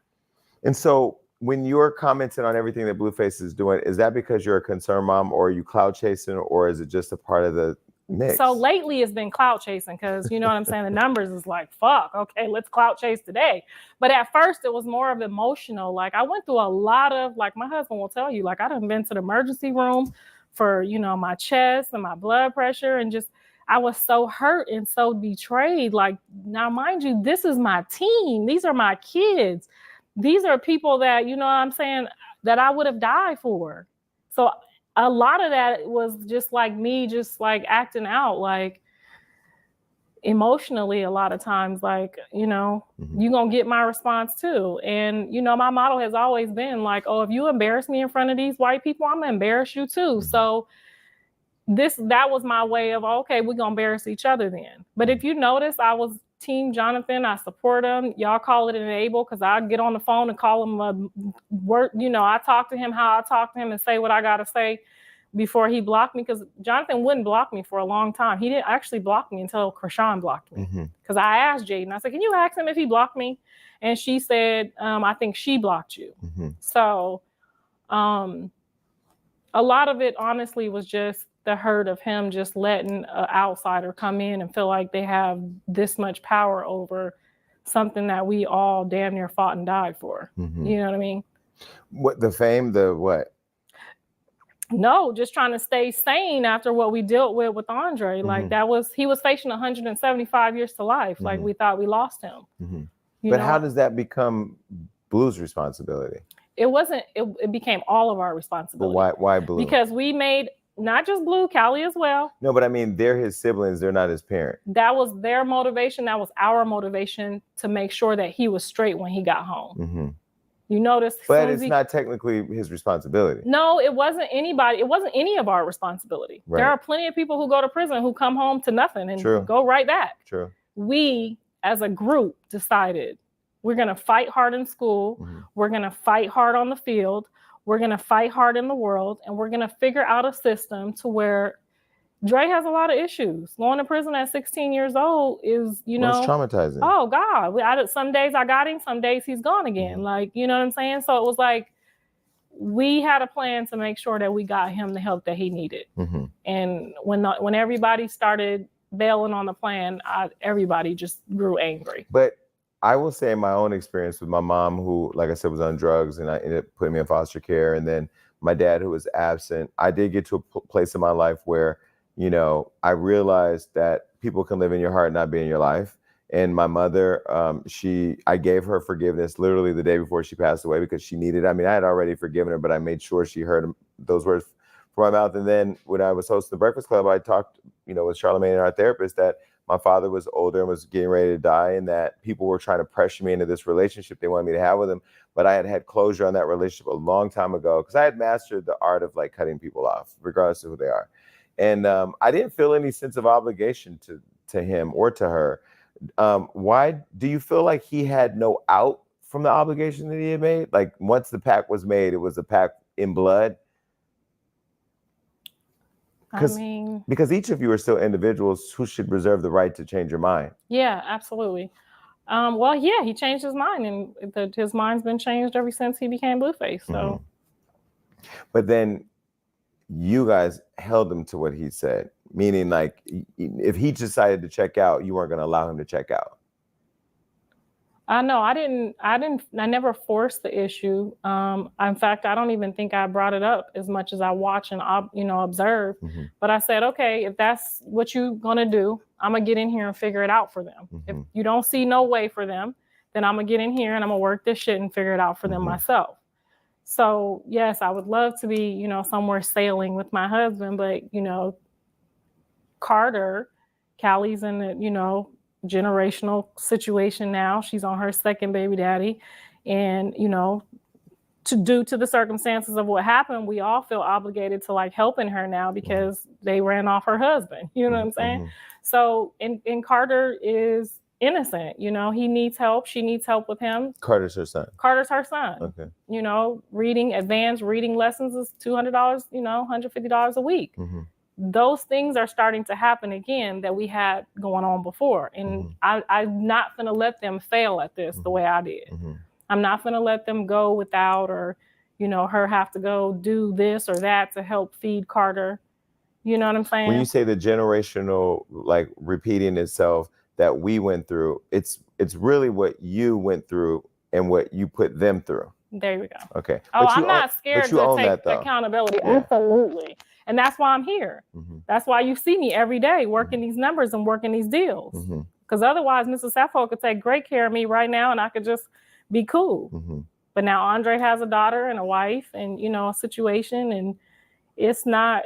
And so when you're commenting on everything that Blueface is doing, is that because you're a concerned mom, or are you cloud chasing, or is it just a part of the mix? So lately it's been clout chasing, because you know what I'm saying? The numbers is like, fuck, okay, let's clout chase today. But at first it was more of emotional. Like I went through a lot of, like my husband will tell you, like I done been to the emergency room for, my chest and my blood pressure, and just, I was so hurt and so betrayed. Like, now mind you, this is my team. These are my kids. These are people that, you know what I'm saying, that I would have died for. So a lot of that was just like me, just like acting out, like emotionally a lot of times, like, mm-hmm. you gonna get my response too. And, my motto has always been like, oh, if you embarrass me in front of these white people, I'm gonna embarrass you too. Mm-hmm. So that was my way of, okay, we're gonna embarrass each other then. But if you notice, I was Team Jonathan. I support him. Y'all call it enable, because I get on the phone and call him a word. I talk to him how I talk to him and say what I gotta say before he blocked me, because Jonathan wouldn't block me for a long time. He didn't actually block me until Krishan blocked me. Because I asked Jaidyn, I said, can you ask him if he blocked me? And she said, I think she blocked you. Mm-hmm. So a lot of it honestly was just the hurt of him just letting an outsider come in and feel like they have this much power over something that we all damn near fought and died for. Mm-hmm. You know what I mean? What, the fame, the what? No, just trying to stay sane after what we dealt with Andre. Mm-hmm. Like he was facing 175 years to life. Mm-hmm. Like we thought we lost him. Mm-hmm. But how does that become Blue's responsibility? It wasn't, it became all of our responsibility. But why Blue? Because we made, not just Blue, Callie as well. No, but I mean, they're his siblings. They're not his parent. That was their motivation. That was our motivation to make sure that he was straight when he got home. Mm-hmm. You notice. But it's not technically his responsibility. No, it wasn't anybody. It wasn't any of our responsibility. Right. There are plenty of people who go to prison who come home to nothing and go right back. True. We, as a group, decided we're going to fight hard in school. Mm-hmm. We're going to fight hard on the field. We're going to fight hard in the world, and we're going to figure out a system to where Dre has a lot of issues. Going to prison at 16 years old is, it's traumatizing. Oh God. Some days I got him, some days he's gone again. Mm-hmm. Like, you know what I'm saying? So it was like, we had a plan to make sure that we got him the help that he needed. Mm-hmm. And when everybody started bailing on the plan, everybody just grew angry. But I will say my own experience with my mom, who, like I said, was on drugs, and I ended up putting me in foster care. And then my dad, who was absent. I did get to a place in my life where, I realized that people can live in your heart and not be in your life. And my mother, I gave her forgiveness literally the day before she passed away, because she needed it. I mean, I had already forgiven her, but I made sure she heard those words from my mouth. And then when I was hosting the Breakfast Club, I talked, with Charlamagne and our therapist, that my father was older and was getting ready to die, and that people were trying to pressure me into this relationship they wanted me to have with him. But I had closure on that relationship a long time ago, because I had mastered the art of cutting people off, regardless of who they are. And I didn't feel any sense of obligation to him or to her. Why do you feel like he had no out from the obligation that he had made? Like once the pact was made, it was a pact in blood? Because each of you are still individuals who should reserve the right to change your mind. Yeah, absolutely. Well, yeah, he changed his mind, and his mind's been changed ever since he became Blueface. So, but then you guys held him to what he said, meaning like if he decided to check out, you weren't going to allow him to check out. No, I never forced the issue. In fact, I don't even think I brought it up as much as I watch and, observe. But I said, okay, if that's what you're going to do, I'm going to get in here and figure it out for them. If you don't see no way for them, then I'm going to get in here and I'm going to work this shit and figure it out for them myself. So, yes, I would love to be, somewhere sailing with my husband. But, Carter, Callie's in the, generational situation now. She's on her second baby daddy, and due to the circumstances of what happened, we all feel obligated to like helping her now because they ran off her husband. You know what I'm saying? So and Carter is innocent. He needs help. She needs help with him. Carter's her son. Carter's her son. Okay. Advanced reading lessons is $200, $150 a week. Those things are starting to happen again that we had going on before. And I'm not going to let them fail at this the way I did. I'm not going to let them go without, or, her have to go do this or that to help feed Carter. You know what I'm saying? When you say the generational, like repeating itself that we went through, it's really what you went through and what you put them through. There we go. Okay. Oh, I'm not scared to take accountability. Yeah. Absolutely. And that's why I'm here. That's why you see me every day working these numbers and working these deals. Because otherwise, Mrs. Sappho could take great care of me right now and I could just be cool. But now Andre has a daughter and a wife and, a situation, and it's not.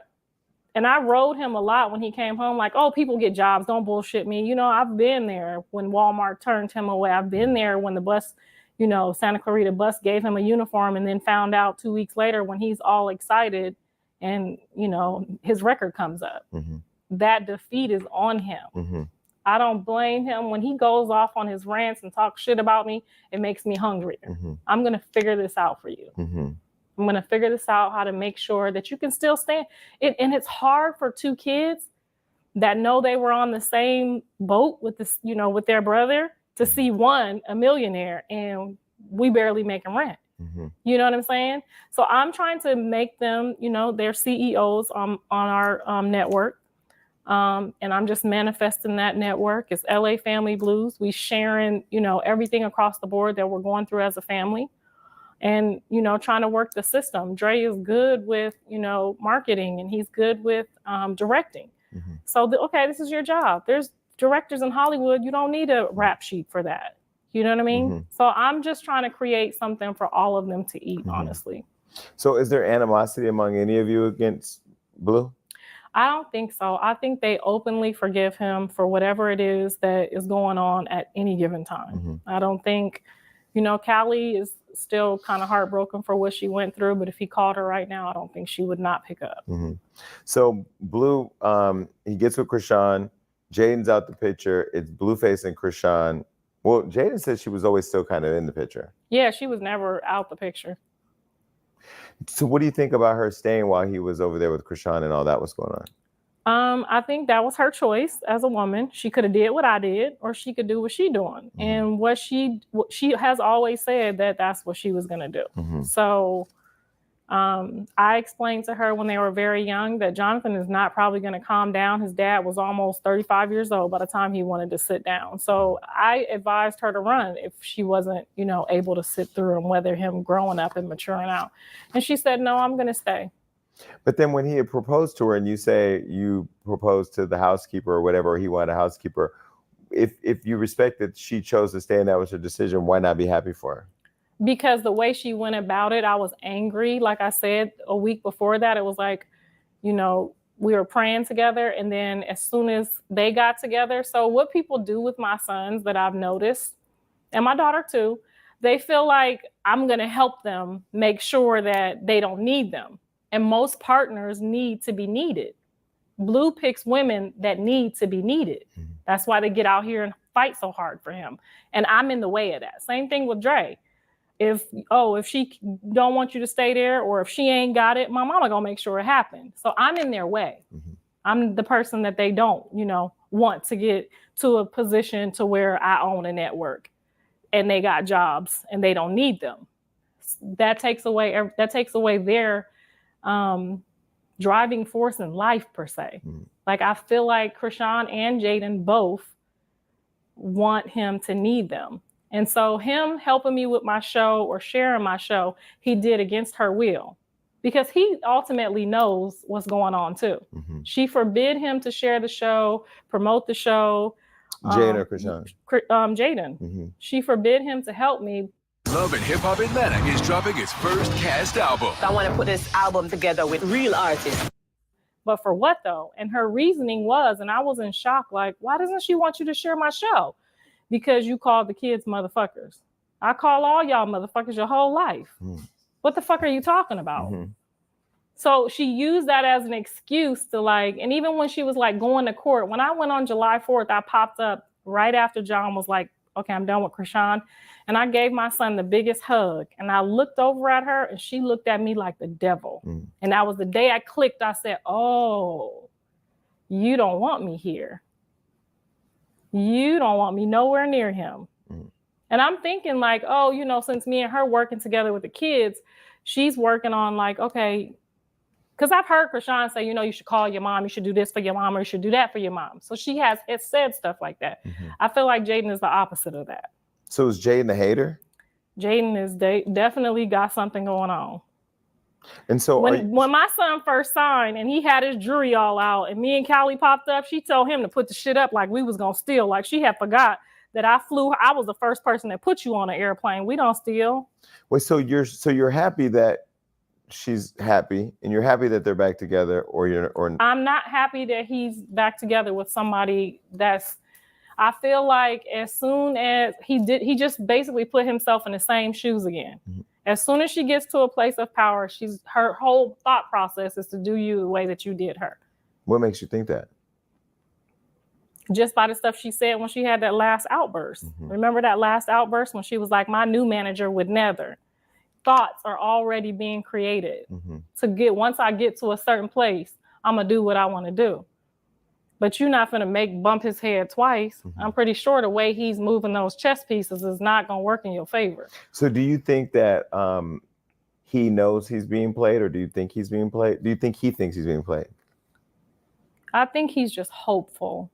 And I rode him a lot when he came home, like, oh, people get jobs. Don't bullshit me. I've been there when Walmart turned him away. I've been there when the bus, Santa Clarita bus gave him a uniform and then found out 2 weeks later when he's all excited and, his record comes up. That defeat is on him. I don't blame him. When he goes off on his rants and talks shit about me, it makes me hungrier. I'm going to figure this out for you. I'm going to figure this out, how to make sure that you can still stand. And it's hard for two kids that know they were on the same boat with this, with their brother, to see one a millionaire and we barely making rent. You know what I'm saying? So I'm trying to make them, they're CEOs on our network. And I'm just manifesting that network. It's LA Family Blues. We sharing, everything across the board that we're going through as a family. And, trying to work the system. Dre is good with, marketing, and he's good with directing. So, okay, this is your job. There's directors in Hollywood. You don't need a rap sheet for that. You know what I mean? So I'm just trying to create something for all of them to eat, honestly. So is there animosity among any of you against Blue? I don't think so. I think they openly forgive him for whatever it is that is going on at any given time. I don't think, Callie is still kind of heartbroken for what she went through, but if he called her right now, I don't think she would not pick up. So Blue, he gets with Krishan. Jaidyn's out the picture. It's Blueface and Krishan. Well, Jaidyn said she was always still kind of in the picture. Yeah, she was never out the picture. So what do you think about her staying while he was over there with Krishan and all that was going on? I think that was her choice as a woman. She could have did what I did, or she could do what she doing. And what she has always said that that's what she was going to do. So I explained to her when they were very young that Jonathan is not probably going to calm down. His dad was almost 35 years old by the time he wanted to sit down. So I advised her to run if she wasn't, able to sit through and weather him growing up and maturing out. And she said, no, I'm going to stay. But then when he had proposed to her and you say you proposed to the housekeeper or whatever, or he wanted a housekeeper, if you respect that she chose to stay and that was her decision, why not be happy for her? Because the way she went about it, I was angry. Like I said, a week before that, it was like, we were praying together. And then as soon as they got together, so what people do with my sons that I've noticed, and my daughter too, they feel like I'm going to help them make sure that they don't need them. And most partners need to be needed. Blue picks women that need to be needed. That's why they get out here and fight so hard for him. And I'm in the way of that. Same thing with Dre. If she don't want you to stay there, or if she ain't got it, my mama gonna make sure it happens. So I'm in their way. I'm the person that they don't, want to get to a position to where I own a network and they got jobs and they don't need them. That takes away their driving force in life per se. Like I feel like Chrisean and Jaidyn both want him to need them. And so him helping me with my show or sharing my show, he did against her will, because he ultimately knows what's going on too. She forbid him to share the show, promote the show. Jaidyn or Chrisean? Jaidyn. She forbid him to help me. Love and Hip Hop Atlanta is dropping its first cast album. I want to put this album together with real artists. But for what though? And her reasoning was, and I was in shock, like, why doesn't she want you to share my show? Because you called the kids motherfuckers. I call all y'all motherfuckers your whole life. What the fuck are you talking about? So she used that as an excuse to and even when she was going to court, when I went on July 4th, I popped up right after John was like, okay, I'm done with Chrisean. And I gave my son the biggest hug. And I looked over at her and she looked at me like the devil. And that was the day I clicked. I said, oh, you don't want me here. You don't want me nowhere near him. And I'm thinking since me and her working together with the kids, she's working on okay, because I've heard Chrisean say, you should call your mom, you should do this for your mom, or you should do that for your mom. So she has said stuff like that. I feel like Jaidyn is the opposite of that. So is Jaidyn the hater? Jaidyn is definitely got something going on. And so when my son first signed and he had his jury all out and me and Callie popped up, she told him to put the shit up like we was gonna steal. Like she had forgot that I was the first person that put you on an airplane. We don't steal. Wait, so you're happy that she's happy and you're happy that they're back together, or I'm not happy that he's back together with somebody I feel like as soon as he just basically put himself in the same shoes again. As soon as she gets to a place of power, her whole thought process is to do you the way that you did her. What makes you think that? Just by the stuff she said when she had that last outburst. Remember that last outburst when she was like, my new manager would never. Thoughts are already being created once I get to a certain place, I'm gonna do what I want to do. But you're not gonna bump his head twice. I'm pretty sure the way he's moving those chess pieces is not gonna work in your favor. So do you think that he knows he's being played, or do you think he's being played? Do you think he thinks he's being played? I think he's just hopeful.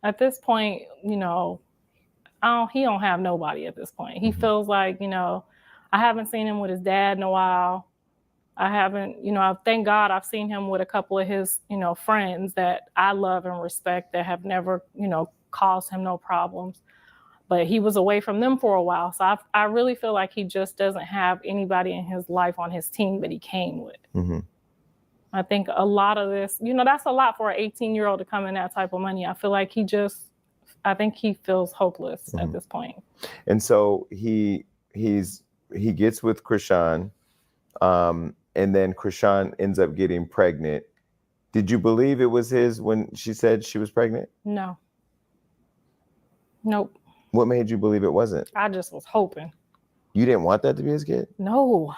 At this point, he don't have nobody at this point. He feels like, I haven't seen him with his dad in a while. I haven't, thank God I've seen him with a couple of his, friends that I love and respect that have never, caused him no problems. But he was away from them for a while. So I really feel like he just doesn't have anybody in his life on his team that he came with. I think a lot of this, that's a lot for an 18-year-old to come in that type of money. I feel like he feels hopeless at this point. And so he gets with Chrisean, and then Chrisean ends up getting pregnant. Did you believe it was his when she said she was pregnant? No. Nope. What made you believe it wasn't? I just was hoping. You didn't want that to be his kid? No.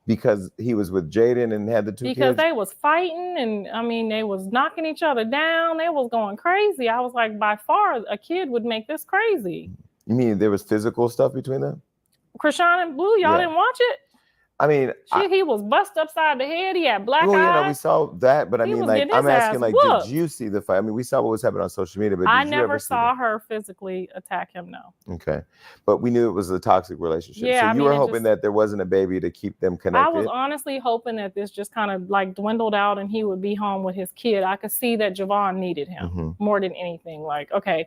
Because he was with Jaidyn and had the two kids? Because they was fighting and they was knocking each other down. They was going crazy. I was like, by far, a kid would make this crazy. You mean there was physical stuff between them? Chrisean and Blue, y'all didn't watch it? I mean, he was bust upside the head. He had black eyes. Yeah, we saw that, but I'm asking, whooped. did you see the fight? I mean, we saw what was happening on social media, but I never saw her physically attack him. No. Okay, but we knew it was a toxic relationship. Yeah, so you were hoping that there wasn't a baby to keep them connected. I was honestly hoping that this just kind of dwindled out and he would be home with his kid. I could see that Javon needed him more than anything. Like, okay,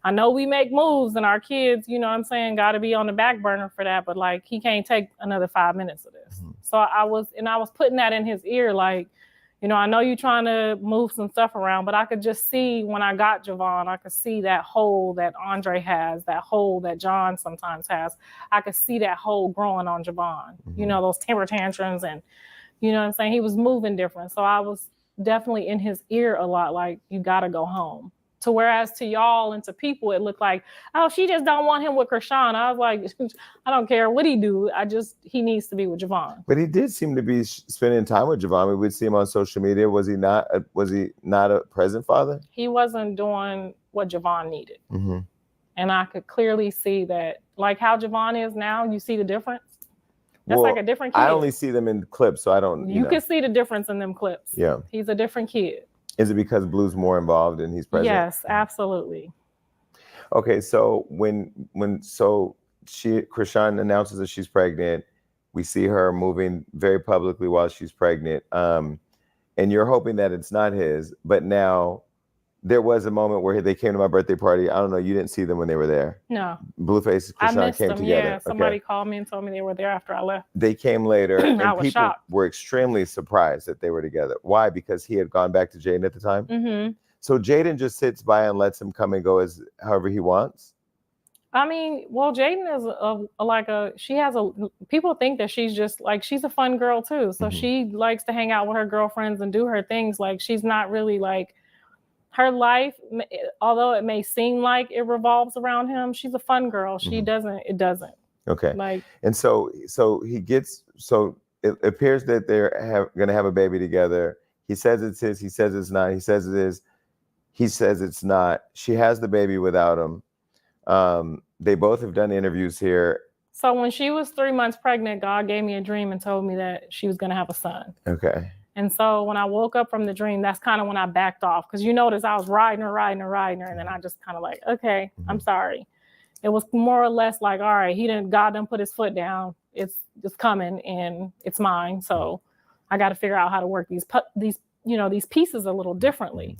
I know we make moves and our kids, got to be on the back burner for that. But he can't take another 5 minutes of this. So I was putting that in his ear. I know you're trying to move some stuff around, but I could just see when I got Javon, I could see that hole that Andre has, that hole that John sometimes has. I could see that hole growing on Javon, those temper tantrums and, he was moving different. So definitely in his ear a lot, like, you got to go home. To whereas to y'all and to people, it looked like, oh, she just don't want him with Krishan. I was like, I don't care what he do. He needs to be with Javon. But he did seem to be spending time with Javon. We would see him on social media. Was he not a present father? He wasn't doing what Javon needed. Mm-hmm. And I could clearly see that, like how Javon is now, you see the difference? That's like a different kid. I only see them in clips, so I don't, You can see the difference in them clips. Yeah. He's a different kid. Is it because Blue's more involved and he's present? Yes, absolutely. Okay, so when Krishan announces that she's pregnant, we see her moving very publicly while she's pregnant, and you're hoping that it's not his. But now, there was a moment where they came to my birthday party. I don't know. You didn't see them when they were there. No. Blueface, I Krishan missed came them. together. Yeah, somebody called me and told me they were there after I left. They came later, and I was people shocked. were extremely surprised that they were together. Why? Because he had gone back to Jaidyn at the time. Mm-hmm. So Jaidyn just sits by and lets him come and go as however he wants. I mean, well, Jaidyn is people think that she's just like, she's a fun girl too. So she likes to hang out with her girlfriends and do her things. Like, she's not really like, her life, although it may seem like it revolves around him, she's a fun girl. It doesn't. Okay. Like, and so it appears that they're going to have a baby together. He says it's his. He says it's not. He says it is. He says it's not. She has the baby without him. They both have done interviews here. So when she was 3 months pregnant, God gave me a dream and told me that she was going to have a son. Okay. And so when I woke up from the dream, that's kind of when I backed off. Because you notice I was riding her. And then I just kind of like, okay, I'm sorry. It was more or less like, all right, God done put his foot down. It's coming and it's mine. So I got to figure out how to work these pieces a little differently.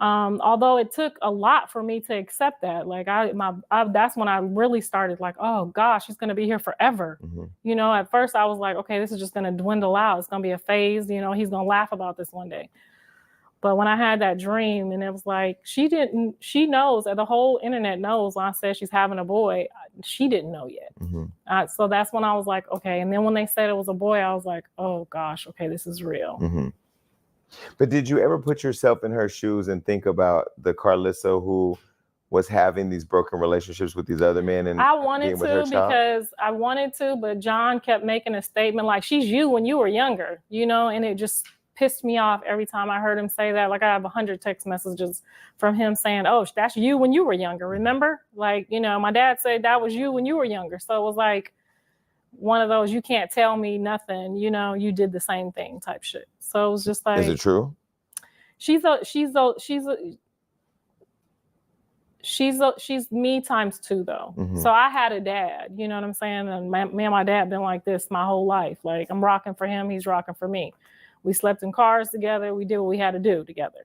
Although it took a lot for me to accept that. Like that's when I really started like, oh gosh, he's going to be here forever. At first I was like, okay, this is just going to dwindle out. It's going to be a phase. He's going to laugh about this one day. But when I had that dream and it was like, she knows, the whole internet knows when I said she's having a boy, she didn't know yet. So that's when I was like, okay. And then when they said it was a boy, I was like, oh gosh, okay, this is real. But did you ever put yourself in her shoes and think about the Karlissa who was having these broken relationships with these other men? And I wanted to, but John kept making a statement like, she's you when you were younger, and it just pissed me off every time I heard him say that. Like, I have 100 text messages from him saying, oh, that's you when you were younger, remember? Like, my dad said that was you when you were younger. So it was like one of those, you can't tell me nothing, you did the same thing type shit. So it was just like, is it true? She's me times two though. So I had a dad, you know what I'm saying? And me and my dad been like this my whole life. Like, I'm rocking for him, he's rocking for me. We slept in cars together. We did what we had to do together.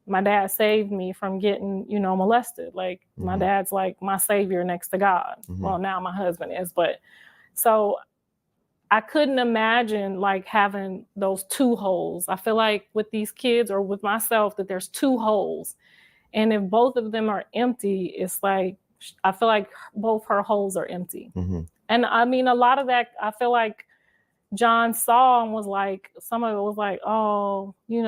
My dad saved me from getting, molested. Like, my dad's like my savior next to God. Well, now my husband is, but so I couldn't imagine like having those two holes. I feel like with these kids or with myself that there's two holes. And if both of them are empty, it's like, I feel like both her holes are empty. And I mean, a lot of that, I feel like John saw and was like, some of it was like, oh, he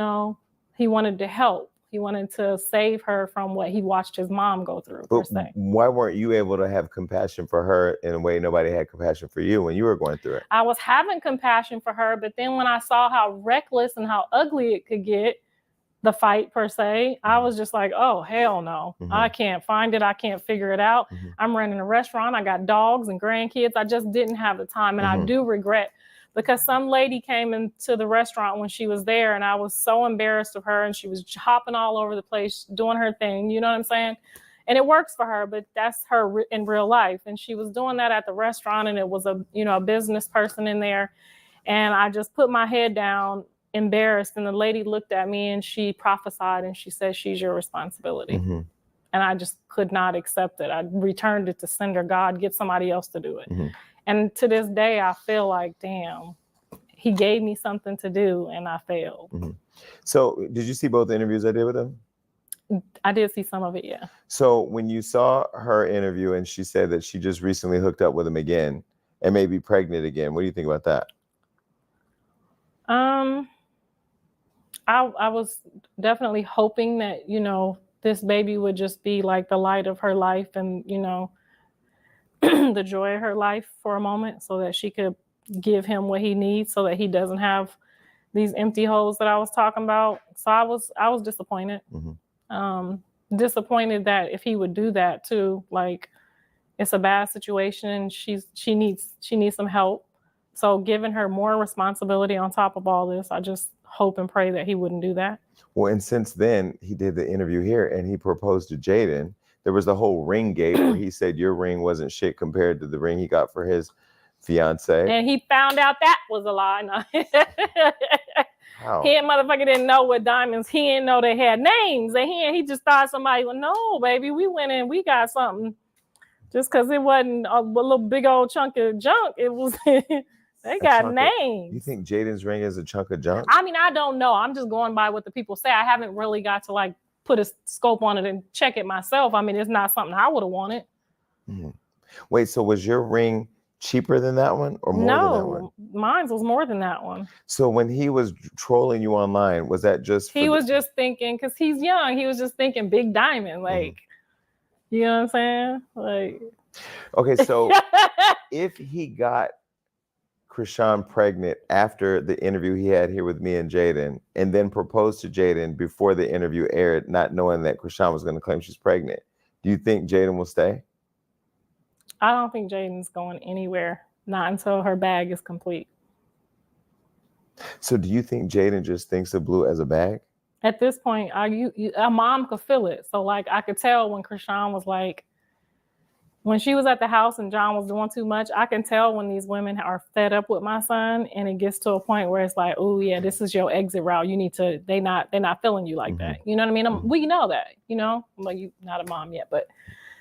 wanted to help. He wanted to save her from what he watched his mom go through, per se. Why weren't you able to have compassion for her in a way nobody had compassion for you when you were going through it? I was having compassion for her, but then when I saw how reckless and how ugly it could get, the fight per se, I was just like, oh, hell no. I can't find it. I can't figure it out. I'm running a restaurant. I got dogs and grandkids. I just didn't have the time. And I do regret, because some lady came into the restaurant when she was there and I was so embarrassed of her and she was hopping all over the place, doing her thing. You know what I'm saying? And it works for her, but that's her in real life. And she was doing that at the restaurant and it was a business person in there. And I just put my head down, embarrassed. And the lady looked at me and she prophesied and she said, she's your responsibility. And I just could not accept it. I returned it to sender. God, get somebody else to do it. And to this day, I feel like, damn, he gave me something to do and I failed. So did you see both the interviews I did with him? I did see some of it, yeah. So when you saw her interview and she said that she just recently hooked up with him again and may be pregnant again, what do you think about that? I was definitely hoping that, you know, this baby would just be like the light of her life and, you know, the joy of her life for a moment so that she could give him what he needs so that he doesn't have these empty holes that I was talking about. So I was disappointed. Disappointed that if he would do that too, like it's a bad situation. She needs some help. So giving her more responsibility on top of all this, I just hope and pray that he wouldn't do that. Well, and since then he did the interview here and he proposed to Jaidyn. There was the whole ring gate where he said your ring wasn't shit compared to the ring he got for his fiance. And he found out that was a lie. No. How? He motherfucker didn't know what diamonds. He didn't know they had names. And he just thought somebody would know, baby. We went in, we got something. Just because it wasn't a little big old chunk of junk, it was they got names. You think Jaidyn's ring is a chunk of junk? I mean, I don't know. I'm just going by what the people say. I haven't really got to like put a scope on it and check it myself. I mean, it's not something I would have wanted. Wait, so was your ring cheaper than that one or more than that one? No, mine was more than that one. So when he was trolling you online, was that just he was just thinking, because he's young, he was just thinking big diamond, like, you know what I'm saying? Like, okay, so if he got Krishan pregnant after the interview he had here with me and Jaidyn, and then proposed to Jaidyn before the interview aired, not knowing that Krishan was going to claim she's pregnant, do you think Jaidyn will stay? I don't think Jaidyn's going anywhere, not until her bag is complete. So do you think Jaidyn just thinks of Blue as a bag? At this point, a mom could feel it. So like I could tell when Krishan was like, when she was at the house and John was doing too much, I can tell when these women are fed up with my son and it gets to a point where it's like, oh yeah, this is your exit route. You need to, they're not feeling you like that. You know what I mean? We know that, you know, like you're not a mom yet, but.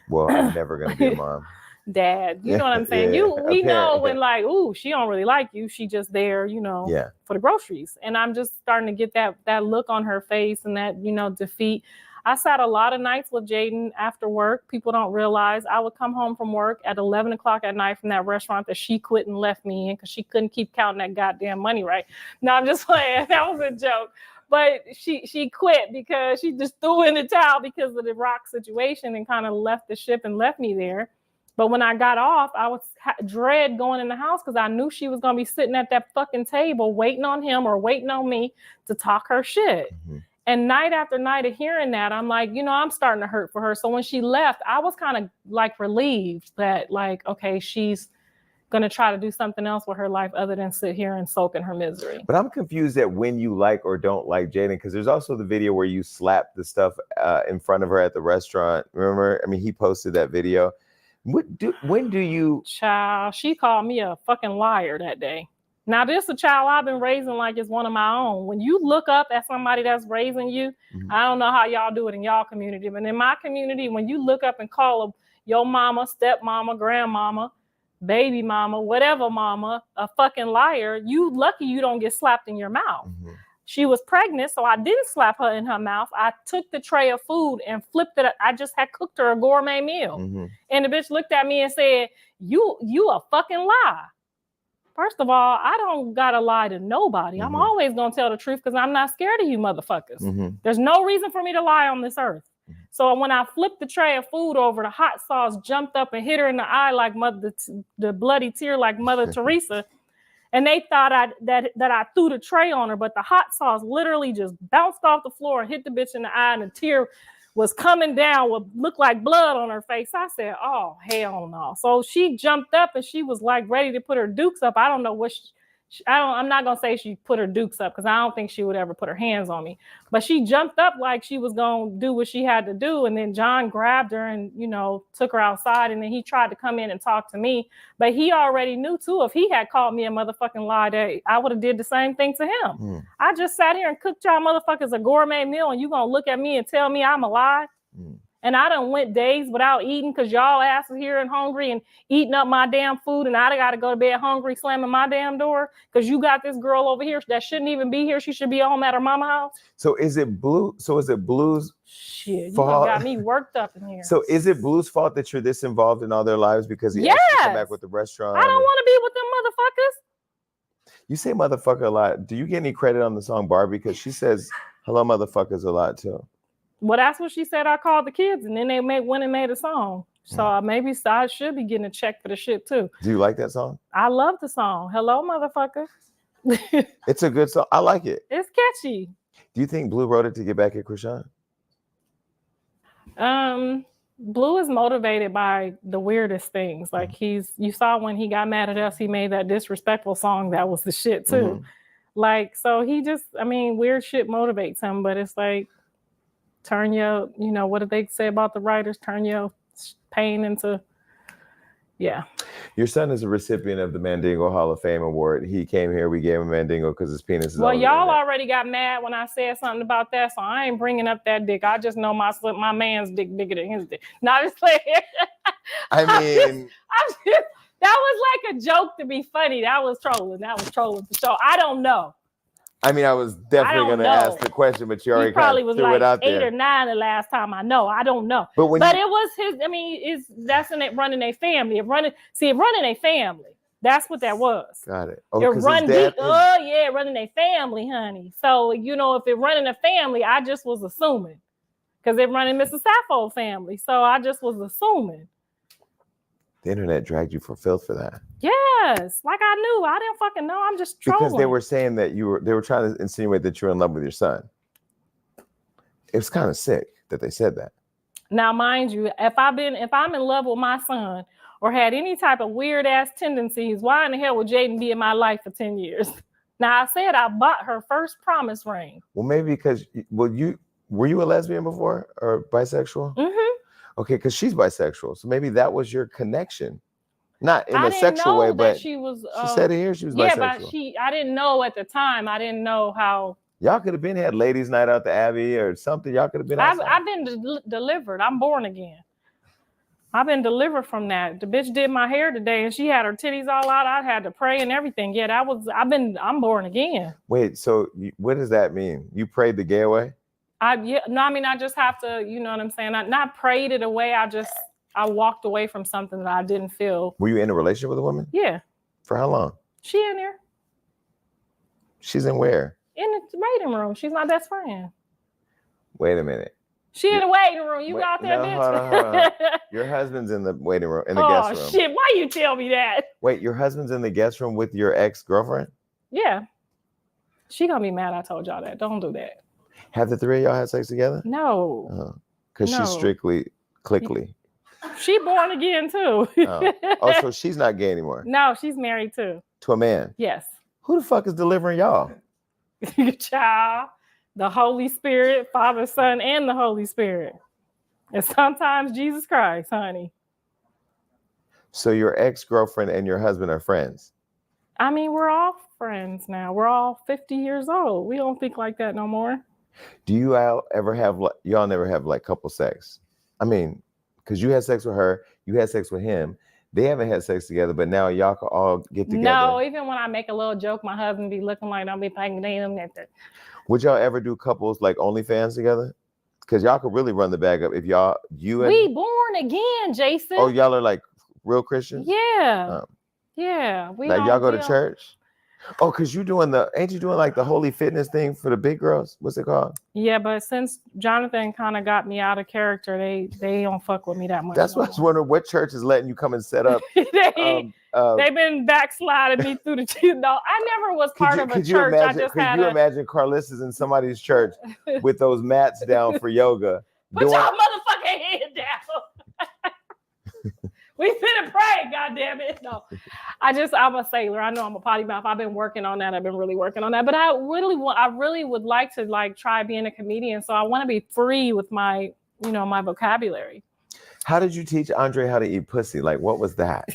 Well, I'm never going to be a mom. Dad, you know what I'm saying? We know when like, ooh, she don't really like you. She just there, you know, for the groceries. And I'm just starting to get that look on her face and that, you know, defeat. I sat a lot of nights with Jaidyn after work. People don't realize I would come home from work at 11 o'clock at night from that restaurant that she quit and left me in because she couldn't keep counting that goddamn money right. No, I'm just playing. That was a joke. But she quit because she just threw in the towel because of the rock situation and kind of left the ship and left me there. But when I got off, I was dread going in the house because I knew she was going to be sitting at that fucking table waiting on him or waiting on me to talk her shit. And night after night of hearing that, I'm like, you know, I'm starting to hurt for her. So when she left, I was kind of like relieved that like, okay, she's going to try to do something else with her life other than sit here and soak in her misery. But I'm confused at when you like or don't like Jaidyn, because there's also the video where you slapped the stuff in front of her at the restaurant. Remember? I mean, he posted that video. When do you... Child, she called me a fucking liar that day. Now, this is a child I've been raising like it's one of my own. When you look up at somebody that's raising you, I don't know how y'all do it in y'all community, but in my community, when you look up and call your mama, stepmama, grandmama, baby mama, whatever mama, a fucking liar, you lucky you don't get slapped in your mouth. She was pregnant, so I didn't slap her in her mouth. I took the tray of food and flipped it. I just had cooked her a gourmet meal. And the bitch looked at me and said, you a fucking lie. First of all, I don't gotta lie to nobody. I'm always gonna tell the truth because I'm not scared of you motherfuckers. There's no reason for me to lie on this earth. So when I flipped the tray of food over, the hot sauce jumped up and hit her in the eye like the bloody tear like Mother Teresa. And they thought that I threw the tray on her, but the hot sauce literally just bounced off the floor and hit the bitch in the eye, and the tear was coming down, what looked like blood on her face. I said, oh, hell no. So she jumped up and she was like ready to put her dukes up. I don't know what I'm not going to say she put her dukes up because I don't think she would ever put her hands on me. But she jumped up like she was going to do what she had to do. And then John grabbed her and, you know, took her outside. And then he tried to come in and talk to me. But he already knew, too, if he had called me a motherfucking lie, that I would have did the same thing to him. I just sat here and cooked y'all motherfuckers a gourmet meal. And you going to look at me and tell me I'm a lie? And I done went days without eating because y'all asses here and hungry and eating up my damn food. And I got to go to bed hungry, slamming my damn door because you got this girl over here that shouldn't even be here. She should be home at her mama's house. So is it Blue's shit? You fault? got me worked up in here. So is it Blue's fault that you're this involved in all their lives because he asked you to come back with the restaurant? I don't want to be with them motherfuckers. You say motherfucker a lot. Do you get any credit on the song Barbie? Because she says hello motherfuckers a lot too. Well, that's what she said I called the kids, and then they went and made a song. So maybe I should be getting a check for the shit too. Do you like that song? I love the song. Hello, motherfucker. It's a good song. I like it. It's catchy. Do you think Blue wrote it to get back at Krishan? Blue is motivated by the weirdest things. Like you saw when he got mad at us, he made that disrespectful song that was the shit too. Mm-hmm. Like, so he just, weird shit motivates him, but it's like, turn your, what did they say about the writers? Turn your pain into, yeah. Your son is a recipient of the Mandingo Hall of Fame Award. He came here, we gave him Mandingo because his penis is well, y'all already got mad when I said something about that, so I ain't bringing up that dick. I just know my man's dick bigger than his dick. Not just playing. I mean, that was like a joke to be funny. That was trolling for sure. I don't know. I was definitely going to ask the question, but you already probably was threw like it out 8 there. or 9 the last time I know. I don't know. But it was his. That's in it running a family. Running a family. That's what that was. Got it. Running a family, honey. So if it running a family, I just was assuming because it running Mrs. Sappho family. So I just was assuming. The internet dragged you for filth for that. Yes, like I knew. I didn't fucking know. I'm just trolling. Because they were saying that they were trying to insinuate that you're in love with your son. It's kind of sick that they said that. Now, mind you, if I'm in love with my son or had any type of weird ass tendencies, why in the hell would Jaidyn be in my life for 10 years? Now, I said I bought her first promise ring. Well, maybe because were you a lesbian before or bisexual? Mm-hmm. Okay, because she's bisexual, so maybe that was your connection, not in a sexual way, but she was. She said it here. She was bisexual. Yeah, but I didn't know at the time. I didn't know how. Y'all could have had ladies' night out the Abbey or something. Y'all could have been. I've been delivered. I'm born again. I've been delivered from that. The bitch did my hair today, and she had her titties all out. I had to pray and everything. Yeah, I'm born again. Wait, so what does that mean? You prayed the gay away? I just have to, you know what I'm saying? I not prayed it away. I walked away from something that I didn't feel. Were you in a relationship with a woman? Yeah. For how long? She in there. She's in where? In the waiting room. She's my best friend. Wait a minute. She in the waiting room. You out there, bitch? Hold on. Your husband's in the waiting room, in the guest room. Oh, shit. Why you tell me that? Wait, your husband's in the guest room with your ex-girlfriend? Yeah. She gonna be mad I told y'all that. Don't do that. Have the three of y'all had sex together? No. Because she's strictly clickly. She born again too. So she's not gay anymore? No, she's married too. To a man? Yes. Who the fuck is delivering y'all? Child, the Holy Spirit, Father, Son, and the Holy Spirit. And sometimes Jesus Christ, honey. So your ex-girlfriend and your husband are friends? We're all friends now. We're all 50 years old. We don't think like that no more. Do you ever have, y'all never have like couple sex? Because you had sex with her, you had sex with him. They haven't had sex together, but now y'all can all get together. No, even when I make a little joke, my husband be looking like I'll be paying them. Would y'all ever do couples like OnlyFans together? Because y'all could really run the bag up if we born again, Jason. Oh, y'all are like real Christians? Yeah. Yeah. Like y'all go to church? Oh, because ain't you doing like the holy fitness thing for the big girls? What's it called? Yeah, but since Jonathan kind of got me out of character, they don't fuck with me that much. That's what I was wondering. What church is letting you come and set up? They've been backsliding me through the two. No, I never was part of a church. Could you imagine Karlissa's in somebody's church with those mats down for yoga? Put your motherfucking head down. We finna pray, goddamn it. No, I'm a sailor. I know I'm a potty mouth. I've been working on that. I've been really working on that. But I really would like to try being a comedian. So I want to be free with my vocabulary. How did you teach Andre how to eat pussy? Like, what was that?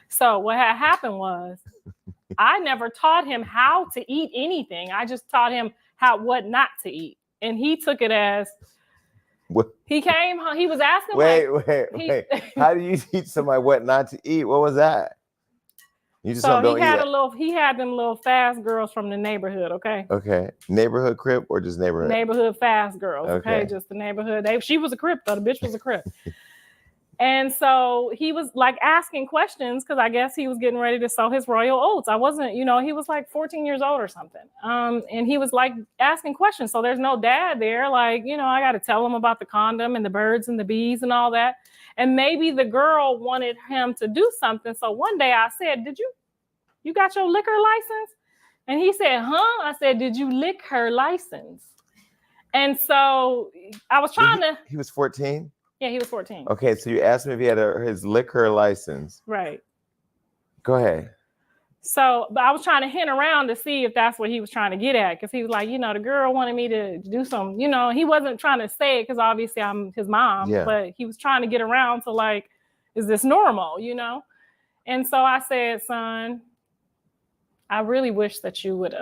So what had happened was I never taught him how to eat anything. I just taught him what not to eat. And he took it as what? He came home. He was asking. Wait. How do you teach somebody what not to eat? What was that? You just don't eat it. He had them little fast girls from the neighborhood. Okay. Okay. Neighborhood crip or just neighborhood? Neighborhood fast girls. Okay. Just the neighborhood. She was a crip though. The bitch was a crip. And so he was like asking questions because I guess he was getting ready to sow his royal oats. I wasn't, he was like 14 years old or something. And he was like asking questions. So there's no dad there. Like, I got to tell him about the condom and the birds and the bees and all that. And maybe the girl wanted him to do something. So one day I said, you got your liquor license? And he said, huh? I said, did you lick her license? And so I was trying to. He was 14? Yeah, he was 14. Okay, so you asked him if he had his liquor license. Right. Go ahead. So, but I was trying to hint around to see if that's what he was trying to get at. Because he was like, the girl wanted me to do some, he wasn't trying to say it because obviously I'm his mom. Yeah. But he was trying to get around to like, is this normal, And so I said, son, I really wish that you would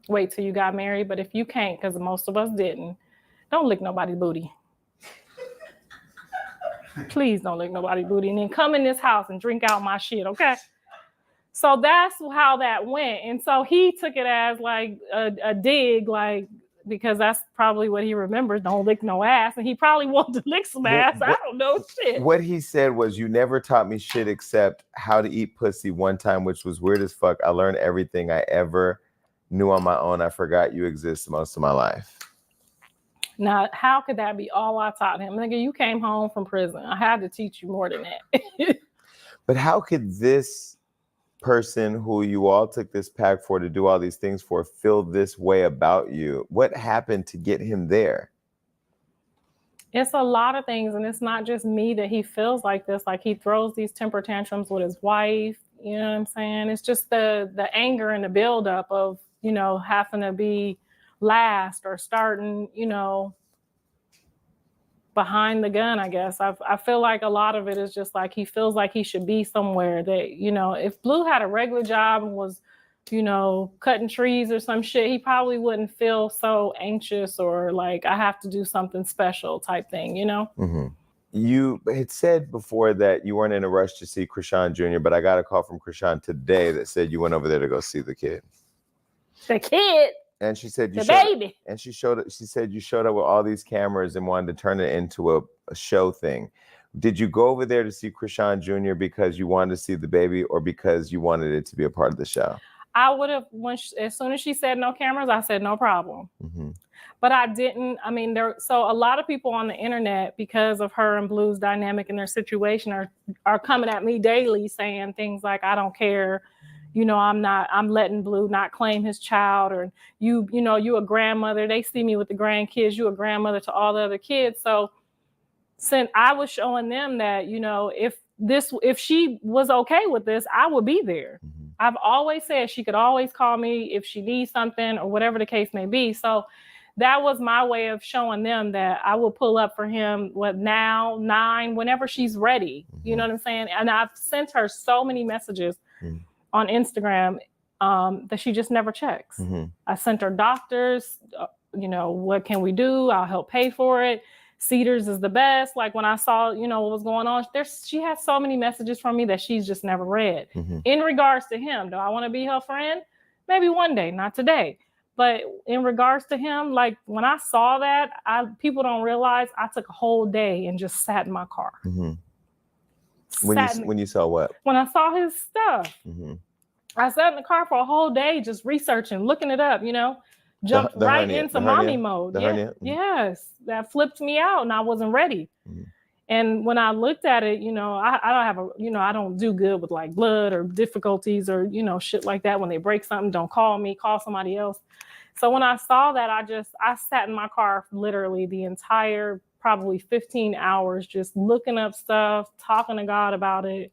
wait till you got married. But if you can't, because most of us didn't, don't lick nobody's booty. Please don't lick nobody's booty. And then come in this house and drink out my shit, okay? So that's how that went. And so he took it as like a dig, like, because that's probably what he remembers. Don't lick no ass. And he probably wanted to lick some ass. I don't know shit. What he said was, you never taught me shit except how to eat pussy one time, which was weird as fuck. I learned everything I ever knew on my own. I forgot you exist most of my life. Now, how could that be all I taught him? Nigga, you came home from prison. I had to teach you more than that. But how could this person who you all took this pack for to do all these things for feel this way about you? What happened to get him there? It's a lot of things, and it's not just me that he feels like this. Like he throws these temper tantrums with his wife. You know what I'm saying? It's just the anger and the buildup of, having to be last or starting, behind the gun, I guess. I feel like a lot of it is just like he feels like he should be somewhere that, if Blue had a regular job and was, cutting trees or some shit, he probably wouldn't feel so anxious or like I have to do something special type thing, Mm-hmm. You had said before that you weren't in a rush to see Krishan Jr., but I got a call from Krishan today that said you went over there to go see the kid. The kid? And she said the baby. And she said you showed up with all these cameras and wanted to turn it into a show thing. Did you go over there to see Krishan Jr. because you wanted to see the baby or because you wanted it to be a part of the show? I would have, as soon as she said no cameras, I said no problem. Mm-hmm. But I didn't. I mean, so a lot of people on the internet, because of her and Blue's dynamic and their situation, are coming at me daily saying things like, I don't care. I'm letting Blue not claim his child, or you a grandmother. They see me with the grandkids. You a grandmother to all the other kids. So since I was showing them that, if she was okay with this, I would be there. Mm-hmm. I've always said she could always call me if she needs something or whatever the case may be. So that was my way of showing them that I will pull up for him now, 9, whenever she's ready. Mm-hmm. You know what I'm saying? And I've sent her so many messages on Instagram that she just never checks. Mm-hmm. I sent her doctors, what can we do? I'll help pay for it. Cedars is the best. Like when I saw, what was going on, she had so many messages from me that she's just never read. Mm-hmm. In regards to him, do I want to be her friend? Maybe one day, not today. But in regards to him, like when I saw that, people don't realize I took a whole day and just sat in my car. Mm-hmm. When you saw what? When I saw his stuff. Mm-hmm. I sat in the car for a whole day just researching, looking it up, jumped right into mommy mode. Yeah. Mm-hmm. Yes, that flipped me out and I wasn't ready. Mm-hmm. And when I looked at it, I don't do good with like blood or difficulties or, shit like that. When they break something, don't call me, call somebody else. So when I saw that, I sat in my car literally the entire probably 15 hours, just looking up stuff, talking to God about it.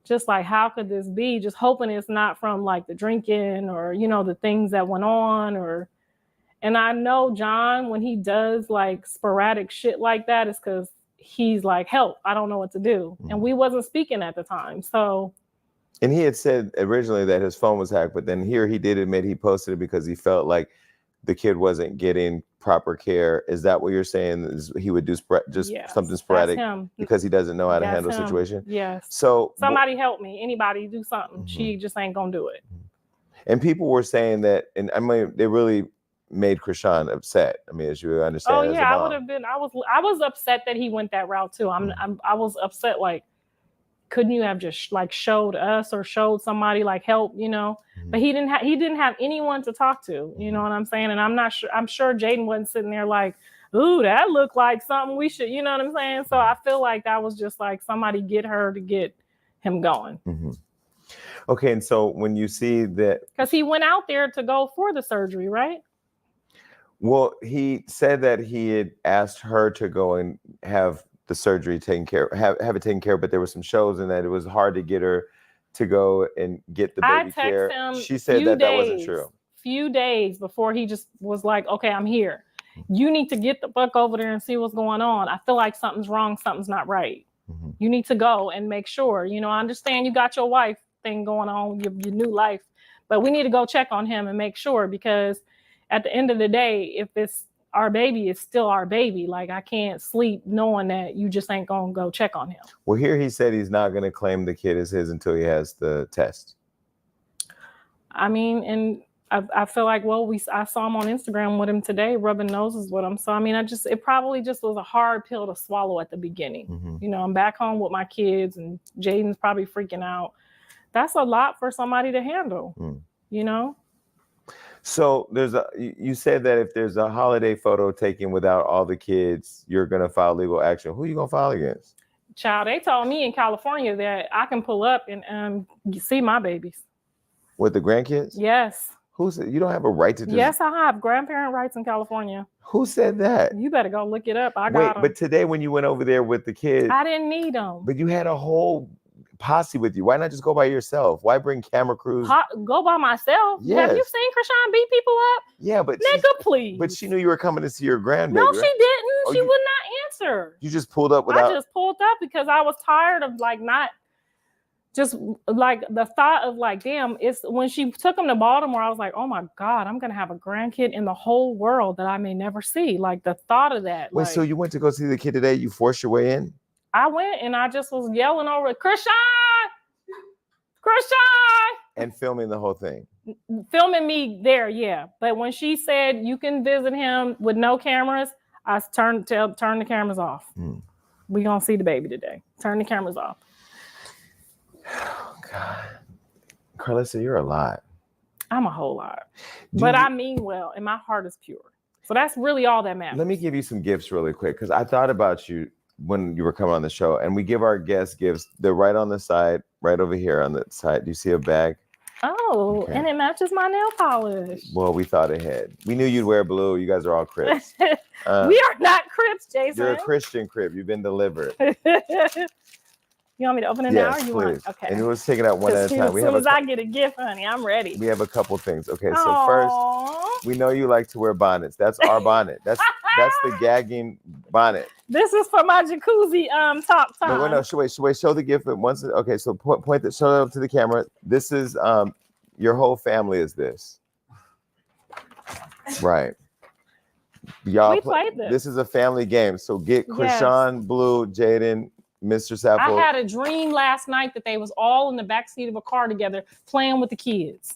Just like, how could this be? Just hoping it's not from like the drinking or, the things that went on and I know John, when he does like sporadic shit like that, it's because he's like, help, I don't know what to do. Mm-hmm. And we wasn't speaking at the time. So. And he had said originally that his phone was hacked, but then here he did admit he posted it because he felt like the kid wasn't getting proper care. Is that what you're saying? Is he would do something sporadic because he doesn't know how to handle a situation? Yes. So somebody help me. Anybody do something. Mm-hmm. She just ain't gonna do it. And people were saying that, and I mean, they really made Krishan upset. I mean, as you understand. Oh as a yeah, I mom. would have been. I was upset that he went that route too. I was upset. Like, couldn't you have just like showed us or showed somebody like help? You know, but he didn't have anyone to talk to. You know what I'm saying? And I'm not sure. I'm sure Jaidyn wasn't sitting there like, ooh, that looked like something we should. You know what I'm saying? So I feel like that was just like somebody get her to get him going. Okay, and so when you see that, because he went out there to go for the surgery, right? well, he said that he had asked her to go and have the surgery taken care, have it taken care of, but there were some shows and that it was hard to get her to go and get the baby care. She said that wasn't true. Few days before he just was like, okay, I'm here. You need to get the fuck over there and see what's going on. I feel like something's wrong, something's not right. You need to go and make sure. You know, I understand you got your wife thing going on, your new life, but we need to go check on him and make sure, because at the end of the day, if it's our baby, it's still our baby. Like, I can't sleep knowing that you just ain't gonna go check on him. Well, here he said he's not going to claim the kid as his until he has the test. I mean, and I feel like, well, I saw him on Instagram with him today, rubbing noses with him. So, I mean, it probably just was a hard pill to swallow at the beginning. You know, I'm back home with my kids and Jaidyn's probably freaking out. That's a lot for somebody to handle, you know? So you said that if there's a holiday photo taken without all the kids, you're going to file legal action. Who are you going to file against? Child, they told me in California that I can pull up and see my babies. With the grandkids? Yes. Who said you don't have a right to do? Yes, I have grandparent rights in California. Who said that? You better go look it up. I got Wait, them. but today when you went over there with the kids, I didn't need them. But you had a whole posse with you. Why not just go by yourself? Why bring camera crews? Go by myself? Yes. Have you seen Krishan beat people up? Yeah, but nigga, please. But she knew you were coming to see your grandbaby. No, she right? didn't. She would not answer. You just pulled up without. I just pulled up because I was tired of like not. Just like the thought of like, damn, it's when she took him to Baltimore, I was like, oh my God, I'm going to have a grandkid in the whole world that I may never see. Like the thought of that. Wait, like, so you went to go see the kid today? You forced your way in? I went and I just was yelling over, Krishan! And filming the whole thing. Filming me there, yeah. But when she said you can visit him with no cameras, I turned the cameras off. We going to see the baby today. Turn the cameras off. Oh, God. Karlissa, you're a lot. I'm a whole lot. But I mean well, and my heart is pure. So that's really all that matters. Let me give you some gifts really quick, because I thought about you when you were coming on the show, and we give our guests gifts. They're right on the side, right over here on the side. Do you see a bag? Oh, okay. And it matches my nail polish. Well, we thought ahead. We knew you'd wear blue. You guys are all Crips. We are not Crips, Jason. You're a Christian Crip. You've been delivered. You want me to open it now, or you want? Okay. And it was taken out one at a time. As soon as I get a gift, honey, I'm ready. We have a couple things. Okay, so first, we know you like to wear bonnets. That's our bonnet. That's the gagging bonnet. This is for my jacuzzi top time. No, wait, show the gift at once. Okay, so point that, show it up to the camera. This is your whole family is this. Right. Y'all we played this. This is a family game. So get Krishan, Blue, Jaidyn, Mr. Sappho. I had a dream last night that they was all in the backseat of a car together playing with the kids.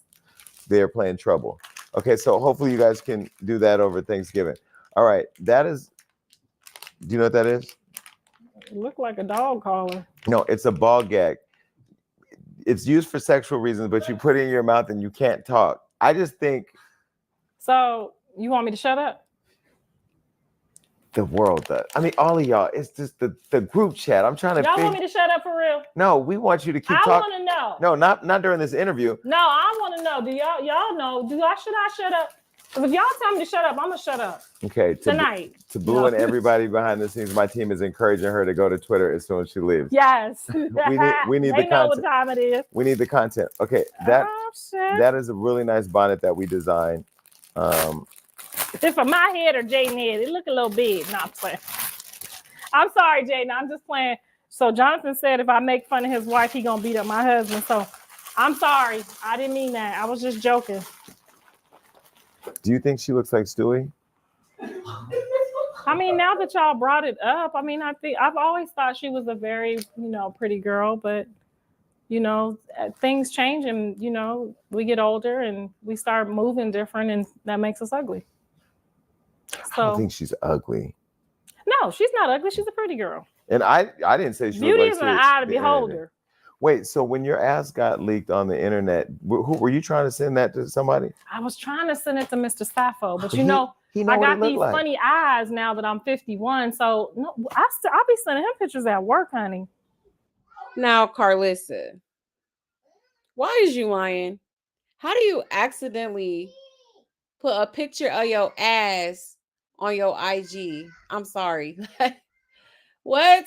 They're playing Trouble. Okay, so hopefully you guys can do that over Thanksgiving. All right, that is, do you know what that is? It looked like a dog collar. No, it's a ball gag. It's used for sexual reasons, but you put it in your mouth and you can't talk. I just think. So you want me to shut up? The world does. I mean, all of y'all. It's just the group chat. I'm trying to. Y'all want me to shut up for real? No, we want you to keep talking. I want to know. No, not during this interview. No, I want to know. Do y'all know? Should I shut up? Because if y'all tell me to shut up, I'm gonna shut up. Okay. Tonight. To Blue and everybody behind the scenes, my team is encouraging her to go to Twitter as soon as she leaves. Yes. we need the content. Know what time it is. We need the content. Okay. That is a really nice bonnet that we designed. Is it for my head or Jaidyn head? It look a little big. Not playing. I'm sorry, Jaidyn. I'm just playing. So Jonathan said if I make fun of his wife, he gonna beat up my husband. So I'm sorry. I didn't mean that. I was just joking. Do you think she looks like Stewie? I mean, now that y'all brought it up, I mean, I've always thought she was a very, pretty girl, but things change and, we get older and we start moving different and that makes us ugly. I don't think she's ugly. No, she's not ugly. She's a pretty girl. And I didn't say she Beauty looked is like an to eye of the the internet. beholder. Wait, so when your ass got leaked on the internet, who were you trying to send that to somebody? I was trying to send it to Mr. Sappho, but He I know what got it looked these like. funny eyes now that I'm 51. So no, I'll be sending him pictures at work, honey. Now, Karlissa, why is you lying? How do you accidentally put a picture of your ass on your IG? I'm sorry. What?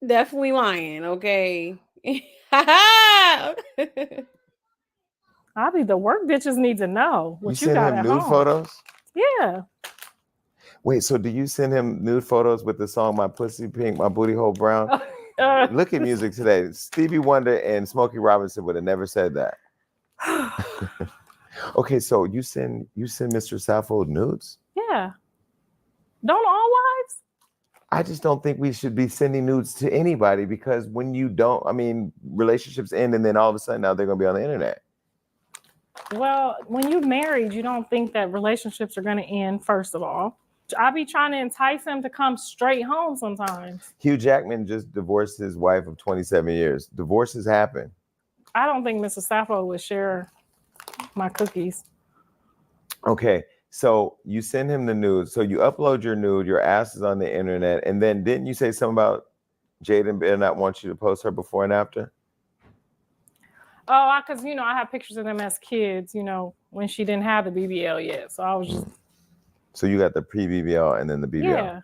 Definitely lying, okay? I be the work bitches need to know what you send got him at nude home. photos? Yeah. Wait, so do you send him nude photos with the song "My Pussy Pink, My Booty Hole Brown"? Look at music today. Stevie Wonder and Smokey Robinson would have never said that. Okay, so you send Mr. Sappho nudes? Yeah. Don't all wives? I just don't think we should be sending nudes to anybody, because when you don't, I mean, relationships end and then all of a sudden now they're going to be on the internet. Well, when you're married, you don't think that relationships are going to end, first of all. I be trying to entice him to come straight home sometimes. Hugh Jackman just divorced his wife of 27 years. Divorces happen. I don't think Mr. Sappho would share my cookies. Okay, so you send him the nude. So you upload your nude, your ass is on the internet, and then didn't you say something about Jaidyn better not want you to post her before and after? Oh, because, I have pictures of them as kids, when she didn't have the BBL yet. So I was just... So you got the pre-BBL and then the BBL. Yeah.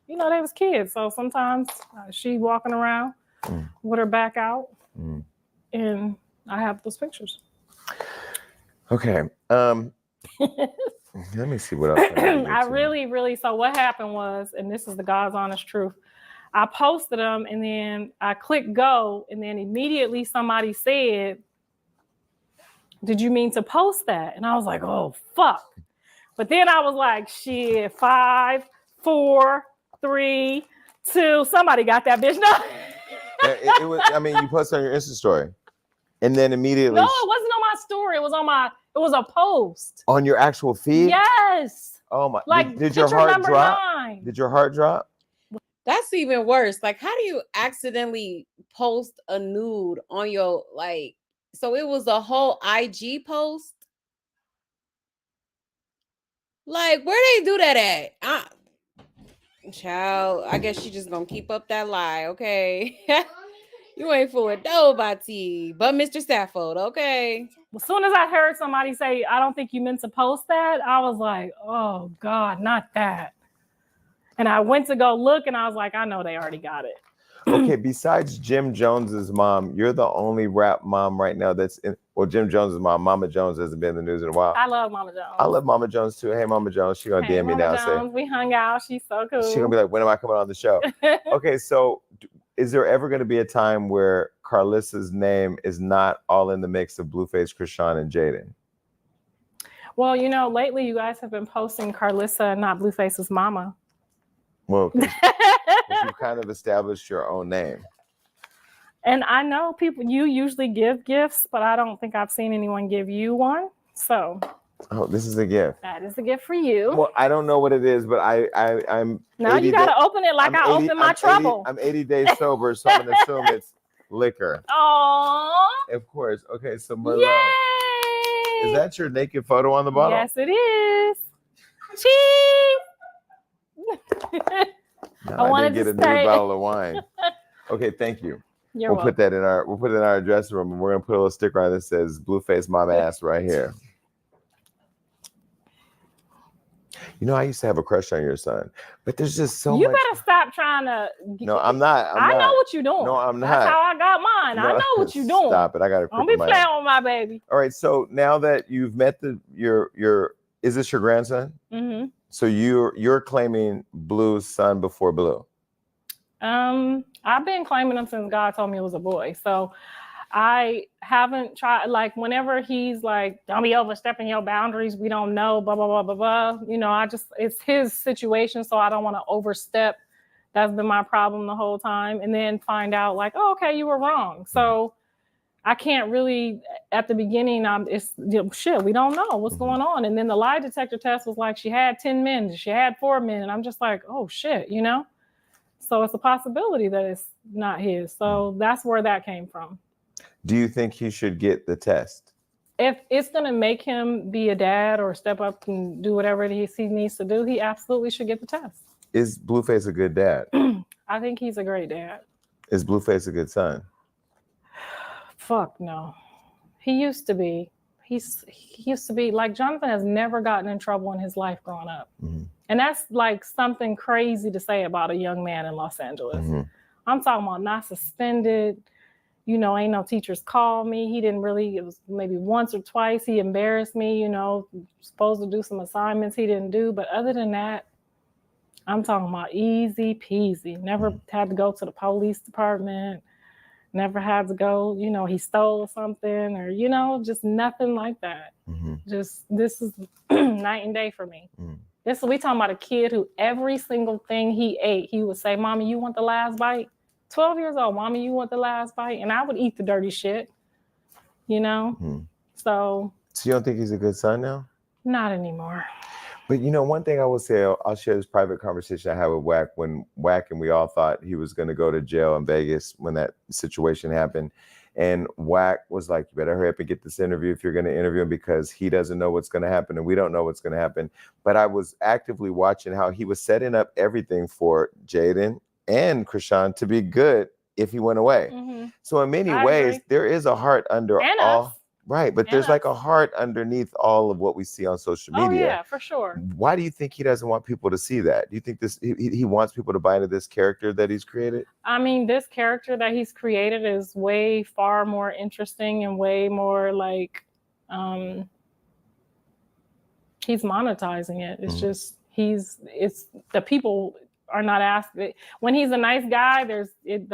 They was kids. So sometimes she walking around with her back out. And I have those pictures. Okay. Let me see what else. I really, so what happened was, and this is the God's honest truth, I posted them and then I clicked go, and then immediately somebody said, "Did you mean to post that?" And I was like, oh, fuck. But then I was like, shit, 5, 4, 3, 2. Somebody got that bitch. No. it was, I mean, you posted on your Insta story. And then immediately. No, it wasn't on my story. It was a post. On your actual feed? Yes. Oh my. Like, did your heart drop? 9. Did your heart drop? That's even worse. Like, how do you accidentally post a nude on your, so it was a whole IG post? Like, where they do that at? Child, I guess she just gonna keep up that lie, okay? You ain't fooling nobody but Mr. Stafford, okay? As soon as I heard somebody say, "I don't think you meant to post that," I was like, oh, God, not that. And I went to go look, and I was like, I know they already got it. Okay, besides Jim Jones's mom, you're the only rap mom right now that's in. Well, Jim Jones's mom, Mama Jones, hasn't been in the news in a while. I love Mama Jones. I love Mama Jones too. Hey, Mama Jones, she gonna DM me now. Jones, we hung out. She's so cool. She gonna be like, when am I coming on the show? Okay, so is there ever gonna be a time where Karlissa's name is not all in the mix of Blueface, Krishan, and Jaidyn? Well, lately you guys have been posting Karlissa, not Blueface's mama. Well, you kind of established your own name. And I know you usually give gifts, but I don't think I've seen anyone give you one. So. Oh, this is a gift. That is a gift for you. Well, I don't know what it is, but I'm. No, you got to open it like I opened my trouble. I'm 80 days sober, so I'm going to assume it's liquor. Aww. Of course. Okay, so Merlot. Yay! Is that your naked photo on the bottle? Yes, it is. Cheese. No, I didn't get a new bottle of wine. Okay, thank you. We'll put that in our dressing room, and we're gonna put a little sticker on it that says "Blueface Mama Ass" right here. I used to have a crush on your son, but there's just so much. You better stop trying to. No, I'm not. I know what you're doing. No, I'm not. That's how I got mine. No, I know what you're doing. Stop it! I gotta. Don't be playing with my baby. All right, so now that you've met your is this your grandson? Mm-hmm. So you're claiming Blue's son before Blue. I've been claiming him since God told me it was a boy. So I haven't tried, whenever he's like, "Don't be overstepping your boundaries. We don't know, blah, blah, blah, blah, blah." It's his situation. So I don't want to overstep. That's been my problem the whole time. And then find out oh, okay, you were wrong. So I can't really, at the beginning, it's shit, we don't know what's going on. And then the lie detector test was like, she had 10 men, she had 4 men. And I'm just like, oh shit, you know? So it's a possibility that it's not his. So that's where that came from. Do you think he should get the test? If it's going to make him be a dad or step up and do whatever he needs to do, he absolutely should get the test. Is Blueface a good dad? I think he's a great dad. Is Blueface a good son? Fuck no. He used to be. He used to be like, Jonathan has never gotten in trouble in his life growing up. And that's like something crazy to say about a young man in Los Angeles. I'm talking about not suspended. You know, ain't no teachers call me. He didn't really, it was maybe once or twice. He embarrassed me, you know, supposed to do some assignments he didn't do. But other than that, I'm talking about easy peasy. Never had to go to the police department. Never had to go, you know, he stole something or, you know, just nothing like that. Just, this is night and day for me. We talking about a kid who every single thing he ate, he would say, Mommy, you want the last bite? 12 years old, Mommy, you want the last bite? And I would eat the dirty shit, you know? So you don't think he's a good son now? Not anymore. But you know, one thing I will say, I'll share this private conversation I had with Wack when Wack and we all thought he was going to go to jail in Vegas when that situation happened. And Wack was like, you better hurry up and get this interview if you're going to interview him because he doesn't know what's going to happen and we don't know what's going to happen. But I was actively watching how he was setting up everything for Jaidyn and Krishan to be good if he went away. So in many ways, there is a heart under all. Right, but there's like a heart underneath all of what we see on social media. Oh yeah, for sure. Why do you think he doesn't want people to see that? Do you think he wants people to buy into this character that he's created? I mean, this character that he's created is way far more interesting and way more like he's monetizing it. It's just it's the people are not asking. When he's a nice guy,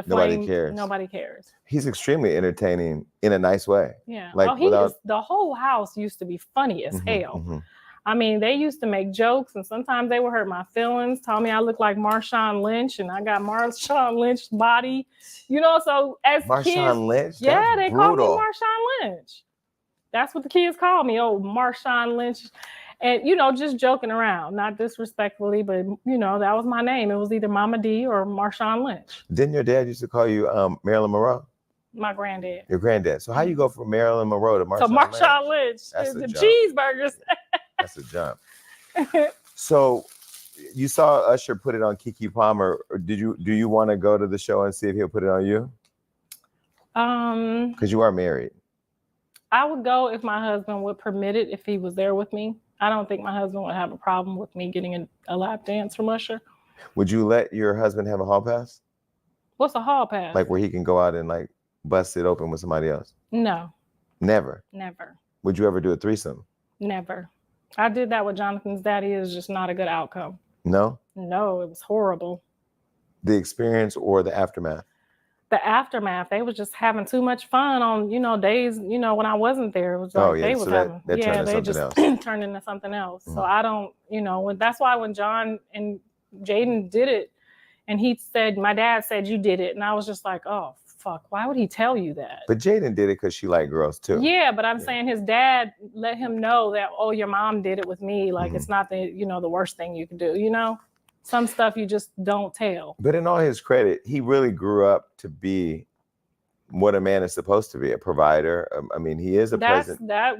Nobody cares. Nobody cares. He's extremely entertaining in a nice way. Yeah. Like the whole house used to be funny as hell. I mean, they used to make jokes and sometimes they would hurt my feelings, tell me I look like Marshawn Lynch and I got Marshawn Lynch's body. You know, so as Marshawn kids, Lynch? Yeah, they call me brutal. Marshawn Lynch. That's what the kids call me. Oh, Marshawn Lynch. And, you know, just joking around, not disrespectfully, but, you know, that was my name. It was either Mama D or Marshawn Lynch. Didn't your dad used to call you Marilyn Monroe? My granddad. Your granddad. So how you go from Marilyn Monroe to Marshawn Lynch? Marshawn Lynch. That's The a jump. cheeseburgers. That's a jump. So you saw Usher put it on Keke Palmer. Do you want to go to the show and see if he'll put it on you? Because you are married. I would go if my husband would permit it, if he was there with me. I don't think my husband would have a problem with me getting a lap dance from Usher. Would you let your husband have a hall pass? What's a hall pass? Like where he can go out and like bust it open with somebody else? No. Never? Never. Would you ever do a threesome? Never. I did that with Jonathan's daddy. It's just not a good outcome. No? No, it was horrible. The experience or the aftermath? The aftermath. They was just having too much fun on, you know, days, you know, when I wasn't there. It was like they was having, that they just turned into something else. So I don't, you know, that's why when John and Jaidyn did it and he said, my dad said you did it. And I was just like, oh, fuck, why would he tell you that? But Jaidyn did it because she liked girls too. Yeah, but I'm saying his dad let him know that, oh, your mom did it with me. Like, it's not the, you know, the worst thing you can do, you know? Some stuff you just don't tell. But in all his credit, he really grew up to be what a man is supposed to be, a provider. I mean, he is a present. That's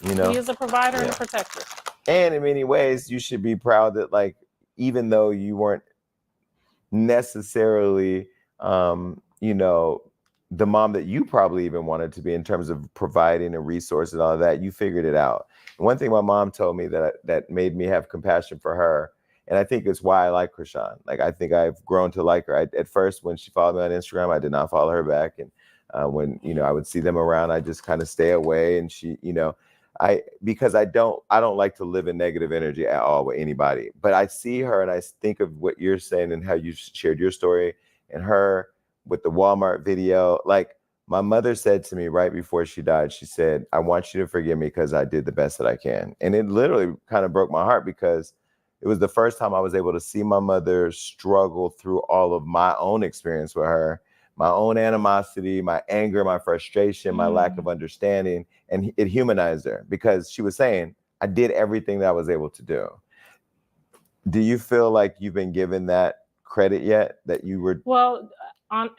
you know, he is a provider and a protector. And in many ways, you should be proud that, like, even though you weren't necessarily, you know, the mom that you probably even wanted to be in terms of providing and resources and all of that, you figured it out. And one thing my mom told me that made me have compassion for her, and I think it's why I like Krishan. Like, I think I've grown to like her. At first, when she followed me on Instagram, I did not follow her back. And when, you know, I would see them around, I just kind of stay away. And she, you know, because I don't like to live in negative energy at all with anybody. But I see her and I think of what you're saying and how you shared your story and her with the Walmart video. Like, my mother said to me right before she died, she said, I want you to forgive me because I did the best that I can. And it literally kind of broke my heart because it was the first time I was able to see my mother struggle through all of my own experience with her, my own animosity, my anger, my frustration, my lack of understanding, and it humanized her because she was saying, I did everything that I was able to do. Do you feel like you've been given that credit yet, that you were? Well,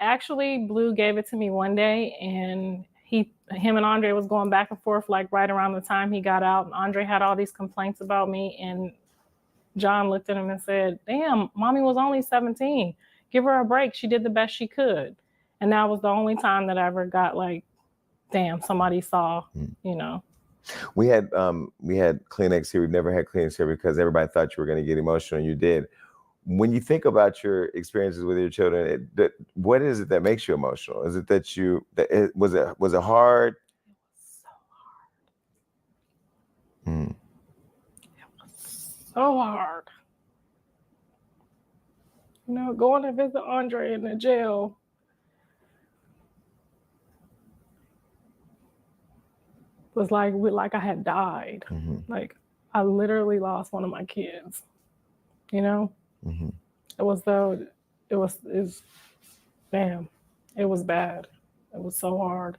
actually, Blue gave it to me one day, and him and Andre was going back and forth like right around the time he got out. And Andre had all these complaints about me, and John looked at him and said, damn, mommy was only 17. Give her a break. She did the best she could. And that was the only time that I ever got like, damn, somebody saw, you know. We had Kleenex here. We've never had Kleenex here because everybody thought you were going to get emotional, and you did. When you think about your experiences with your children, what is it that makes you emotional? Is it that was it hard? It was so hard. It was so hard. You know, going to visit Andre in the jail. Was like I had died. Like I literally lost one of my kids. You know, it was bad. It was bad. It was so hard.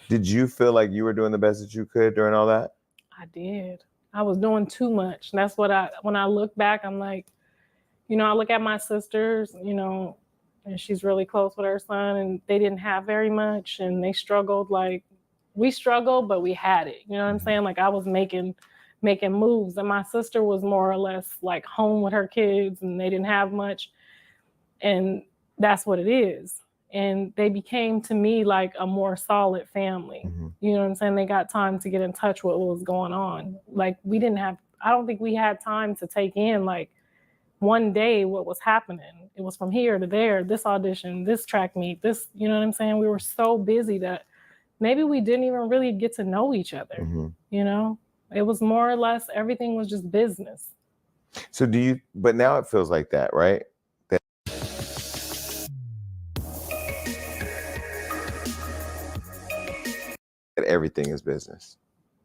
Did you feel like you were doing the best that you could during all that? I did. I was doing too much. And that's what when I look back, I'm like, you know, I look at my sisters, you know, and she's really close with her son, and they didn't have very much, and they struggled. Like we struggled, but we had it. You know what I'm saying? Like I was making moves, and my sister was more or less like home with her kids, and they didn't have much, and that's what it is. And they became to me like a more solid family. You know what I'm saying? They got time to get in touch with what was going on. Like I don't think we had time to take in like one day what was happening. It was from here to there, this audition, this track meet, this, you know what I'm saying? We were so busy that maybe we didn't even really get to know each other, you know? It was more or less, everything was just business. So but now it feels like that, right? That everything is business.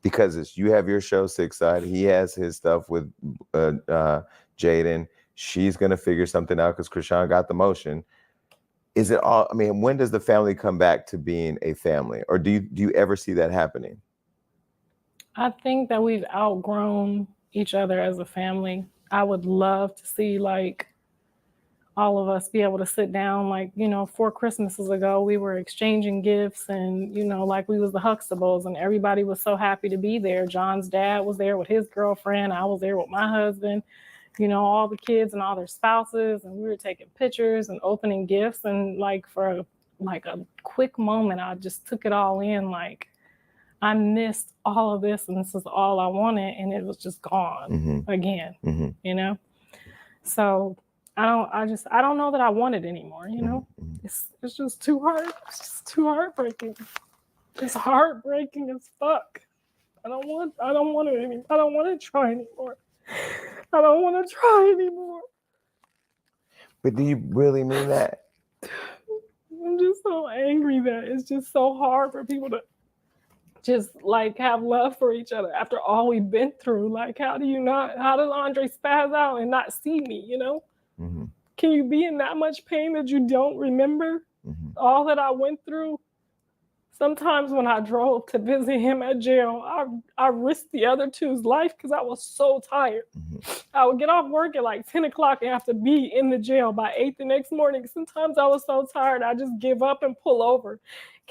Because you have your show, Six Side, he has his stuff with Jaidyn. She's going to figure something out because Krishan got the motion. Is it all, I mean, when does the family come back to being a family? Or do you ever see that happening? I think that we've outgrown each other as a family. I would love to see like all of us be able to sit down, like, you know, 4 Christmases ago, we were exchanging gifts and, you know, like we was the Huxtables and everybody was so happy to be there. John's dad was there with his girlfriend. I was there with my husband, you know, all the kids and all their spouses. And we were taking pictures and opening gifts. And like for a quick moment, I just took it all in. Like I missed all of this and this is all I wanted. And it was just gone again, you know? So I don't know that I want it anymore, you know? It's just too hard. It's just too heartbreaking. It's heartbreaking as fuck. I don't want it anymore. I don't want to try anymore. I don't want to try anymore. But do you really mean that? I'm just so angry that it's just so hard for people to just like have love for each other after all we've been through. Like, how does Andre spaz out and not see me, you know? Can you be in that much pain that you don't remember all that I went through? Sometimes when I drove to visit him at jail, I risked the other two's life because I was so tired. I would get off work at like 10 o'clock and have to be in the jail by 8 the next morning. Sometimes I was so tired, I just give up and pull over.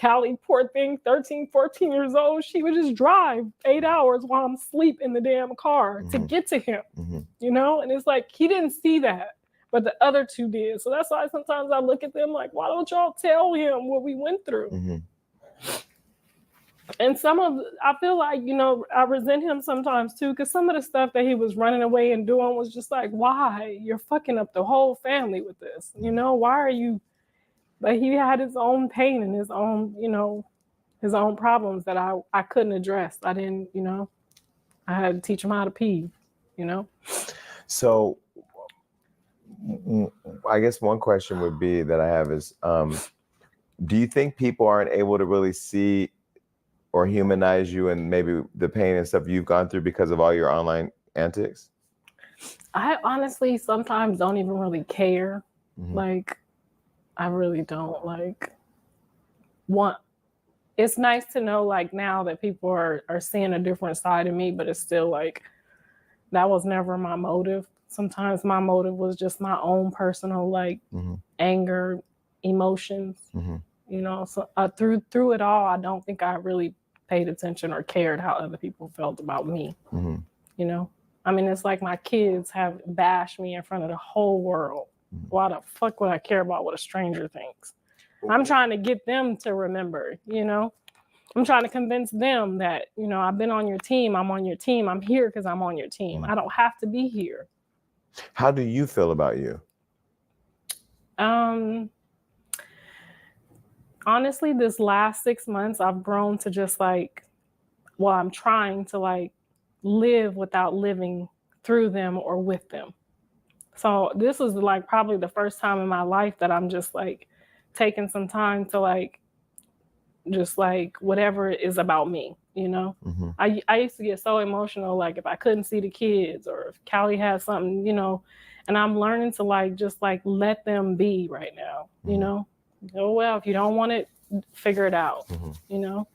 Callie, poor thing, 13, 14 years old, she would just drive 8 hours while I'm asleep in the damn car to get to him, you know? And it's like, he didn't see that, but the other two did. So that's why sometimes I look at them like, why don't y'all tell him what we went through? And I feel like, you know, I resent him sometimes too, because some of the stuff that he was running away and doing was just like, why? You're fucking up the whole family with this. You know, why are you? But he had his own pain and his own, you know, his own problems that I couldn't address. I didn't, you know, I had to teach him how to pee, you know? So I guess one question would be that I have is, do you think people aren't able to really see or humanize you and maybe the pain and stuff you've gone through because of all your online antics? I honestly sometimes don't even really care. Like, I really don't want. It's nice to know like now that people are seeing a different side of me, but it's still like that was never my motive. Sometimes my motive was just my own personal like anger, emotions. You know, so through it all, I don't think I really paid attention or cared how other people felt about me. You know, I mean, it's like my kids have bashed me in front of the whole world. Why the fuck would I care about what a stranger thinks? I'm trying to get them to remember, you know? I'm trying to convince them that, you know, I've been on your team. I'm on your team. I'm here because I'm on your team. I don't have to be here. How do you feel about you? Honestly, this last 6 months, I've grown to just like, well, I'm trying to like live without living through them or with them. So this is like probably the first time in my life that I'm just like taking some time to like, just like whatever is about me, you know? I used to get so emotional, like if I couldn't see the kids or if Callie had something, you know, and I'm learning to like, just like let them be right now, you know? Oh, well, if you don't want it, figure it out, you know?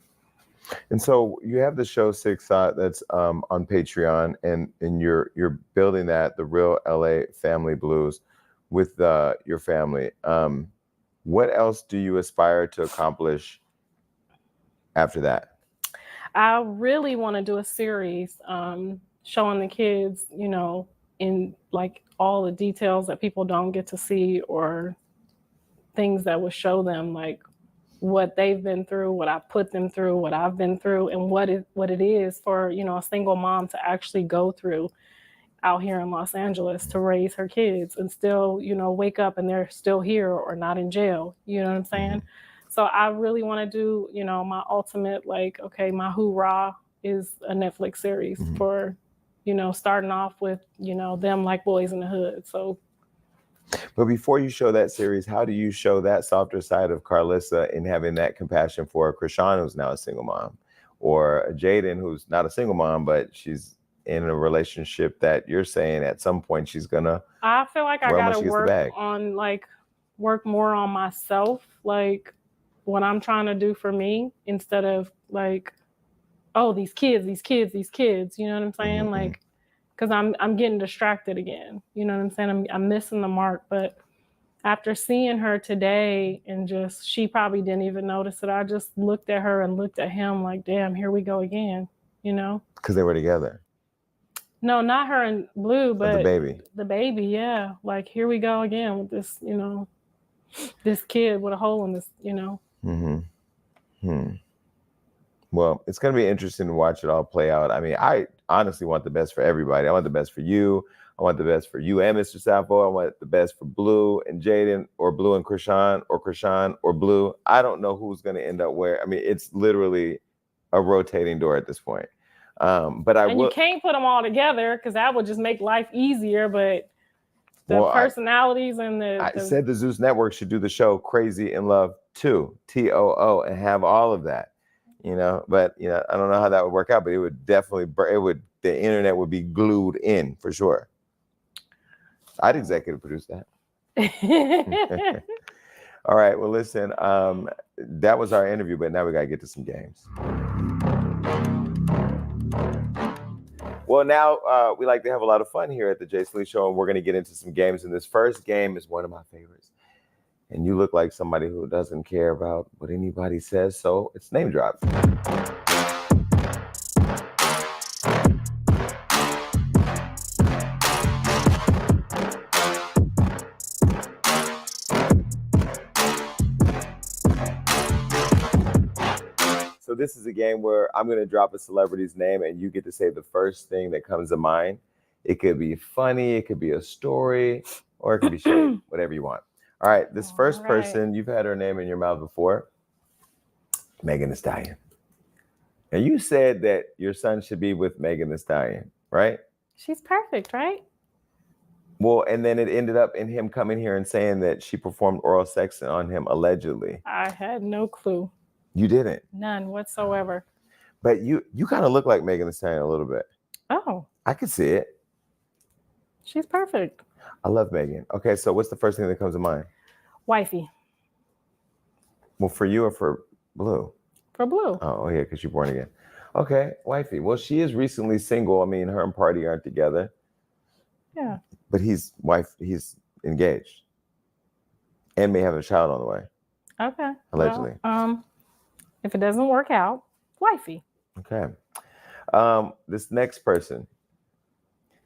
And so you have the show Six that's on Patreon, and you're building that, the Real LA Family Blues, with your family. What else do you aspire to accomplish after that? I really want to do a series showing the kids, you know, in like all the details that people don't get to see, or things that would show them like what they've been through, what I put them through, what I've been through, and what it is for, you know, a single mom to actually go through out here in Los Angeles to raise her kids and still, you know, wake up and they're still here or not in jail. You know what I'm saying? So I really want to do, you know, my ultimate, like, okay, my hoorah is a Netflix series for, you know, starting off with, you know, them like Boys in the Hood. So. But before you show that series, how do you show that softer side of Karlissa in having that compassion for Krishan, who's now a single mom, or Jaidyn, who's not a single mom, but she's in a relationship that you're saying at some point she's gonna. I feel like I gotta work more on myself, like what I'm trying to do for me, instead of like, oh, these kids, you know what I'm saying? Like, because I'm getting distracted again. You know what I'm saying? I'm missing the mark. But after seeing her today, and just, she probably didn't even notice it. I just looked at her and looked at him like, damn, here we go again, you know? Because they were together. No, not her and Blue, but the baby. The baby, yeah. Like, here we go again with this, you know, this kid with a hole in this, you know? Well, it's going to be interesting to watch it all play out. I mean, I honestly want the best for everybody. I want the best for you. I want the best for you and Mr. Sappho. I want the best for Blue and Jaidyn, or Blue and Krishan, or Blue. I don't know who's going to end up where. I mean, it's literally a rotating door at this point. But you can't put them all together because that would just make life easier. But the personalities and I said the Zeus Network should do the show Crazy in Love 2, TOO, and have all of that. You know, but you know, I don't know how that would work out, but it would definitely, the internet would be glued in for sure. I'd executive produce that. All right, well, listen, that was our interview, but now we gotta get to some games. Well, now we like to have a lot of fun here at the Jason Lee Show, and we're gonna get into some games. And this first game is one of my favorites. And you look like somebody who doesn't care about what anybody says, so it's name drop. So this is a game where I'm going to drop a celebrity's name and you get to say the first thing that comes to mind. It could be funny, it could be a story, or it could be shady, whatever you want. All right, this first person, you've had her name in your mouth before. Megan Thee Stallion. Now, you said that your son should be with Megan Thee Stallion, right? She's perfect, right? Well, and then it ended up in him coming here and saying that she performed oral sex on him, allegedly. I had no clue. You didn't? None whatsoever. But you kind of look like Megan Thee Stallion a little bit. Oh. I could see it. She's perfect. I love Megan. Okay, so what's the first thing that comes to mind? Wifey. Well, for you or for Blue? For Blue. Oh yeah, because you're born again. Okay, wifey. Well, she is recently single. I mean, her and Party aren't together. Yeah. But he's engaged. And may have a child on the way. Okay. Allegedly. Well, if it doesn't work out, wifey. Okay. This next person,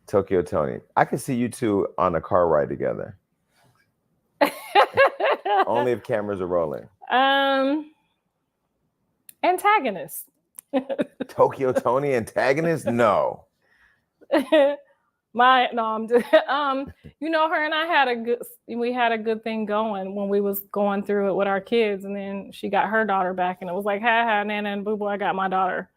Tokyo Tony. I can see you two on a car ride together. Only if cameras are rolling. Antagonist. Tokyo Tony antagonist? No. I'm just, you know, her and I had a good thing going when we was going through it with our kids, and then she got her daughter back, and it was like, ha, Nana and Boo Boo, I got my daughter.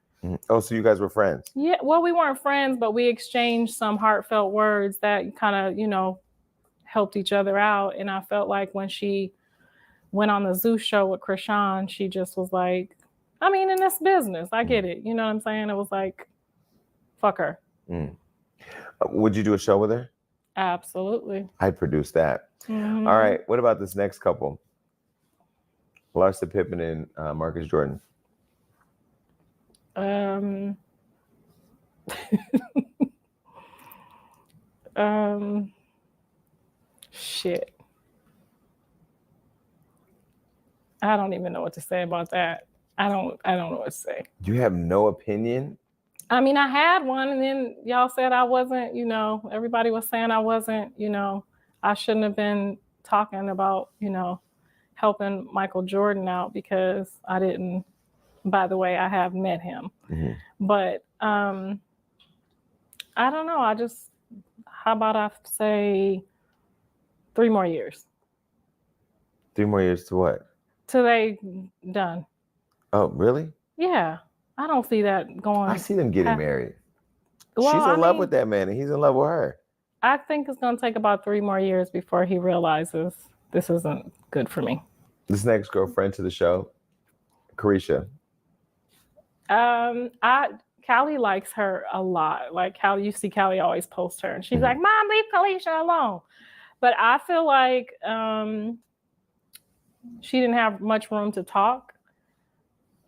Oh, so you guys were friends? Yeah, well, we weren't friends, but we exchanged some heartfelt words that kind of, you know, helped each other out. And I felt like when she went on the Zeus show with Krishan, she just was like, I mean, in this business, I get it. You know what I'm saying? It was like, fuck her. Would you do a show with her? Absolutely. I'd produce that. Mhm. All right. What about this next couple? Larsa Pippen and Marcus Jordan. Shit. I don't even know what to say about that. I don't know what to say. You have no opinion? I mean, I had one, and then y'all said I wasn't, you know, everybody was saying I wasn't, you know, I shouldn't have been talking about, you know, helping Michael Jordan out because I didn't, by the way, I have met him. But I don't know. How about I say 3 more years? 3 more years to what? Till they done. Oh, really? Yeah. I don't see that going. I see them getting married. Well, She's in love with that man, and he's in love with her. I think it's going to take about 3 more years before he realizes this isn't good for me. This next girlfriend to the show, Karlissa. Callie likes her a lot. Like Callie, you see Callie always post her, and she's like, "Mom, leave Karlissa alone." But I feel like she didn't have much room to talk.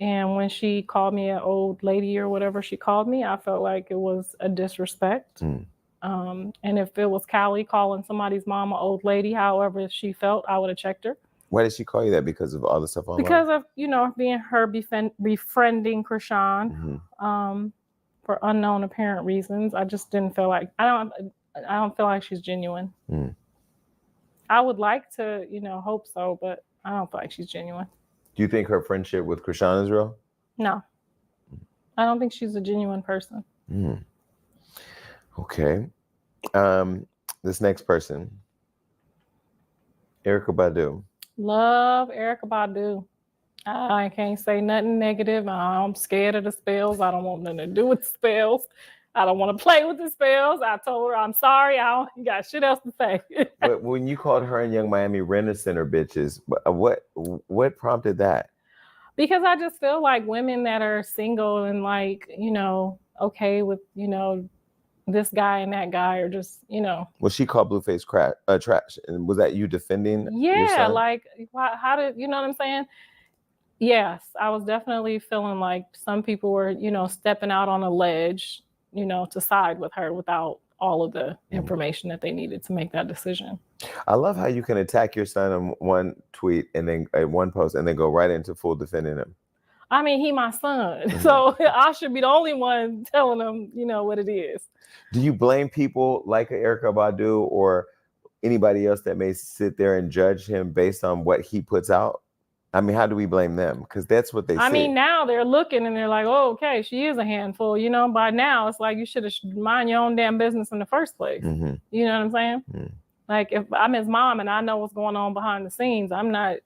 And when she called me an old lady or whatever she called me, I felt like it was a disrespect. And if it was Callie calling somebody's mom an old lady, however she felt, I would have checked her. Why did she call you that? Because of all the stuff online? Because of, you know, being her befriending Krishan for unknown apparent reasons. I just didn't feel like, I don't feel like she's genuine. I would like to, you know, hope so, but I don't feel like she's genuine. Do you think her friendship with Krishan is real? No. I don't think she's a genuine person. Okay. This next person, Erykah Badu. Love Erykah Badu. I can't say nothing negative. I'm scared of the spells. I don't want nothing to do with the spells. I don't want to play with the spells. I told her, I'm sorry. I don't got shit else to say. But when you called her and Young Miami Rent-A-Center bitches, what prompted that? Because I just feel like women that are single and like, you know, okay with, you know, this guy and that guy are just, you know. Well, she called Blueface trash. And was that you defending your son? Like, how did, you know what I'm saying? Yes, I was definitely feeling like some people were, you know, stepping out on a ledge, you know, to side with her without all of the information that they needed to make that decision. I love how you can attack your son in one tweet and then one post and then go right into full defending him. I mean, he my son, so I should be the only one telling him, you know, what it is. Do you blame people like Erykah Badu or anybody else that may sit there and judge him based on what he puts out? I mean, how do we blame them? Because that's what they see. I mean, now they're looking and they're like, oh, okay, she is a handful. You know, by now it's like you should have mind your own damn business in the first place. You know what I'm saying? Like if I'm his mom and I know what's going on behind the scenes, I'm not.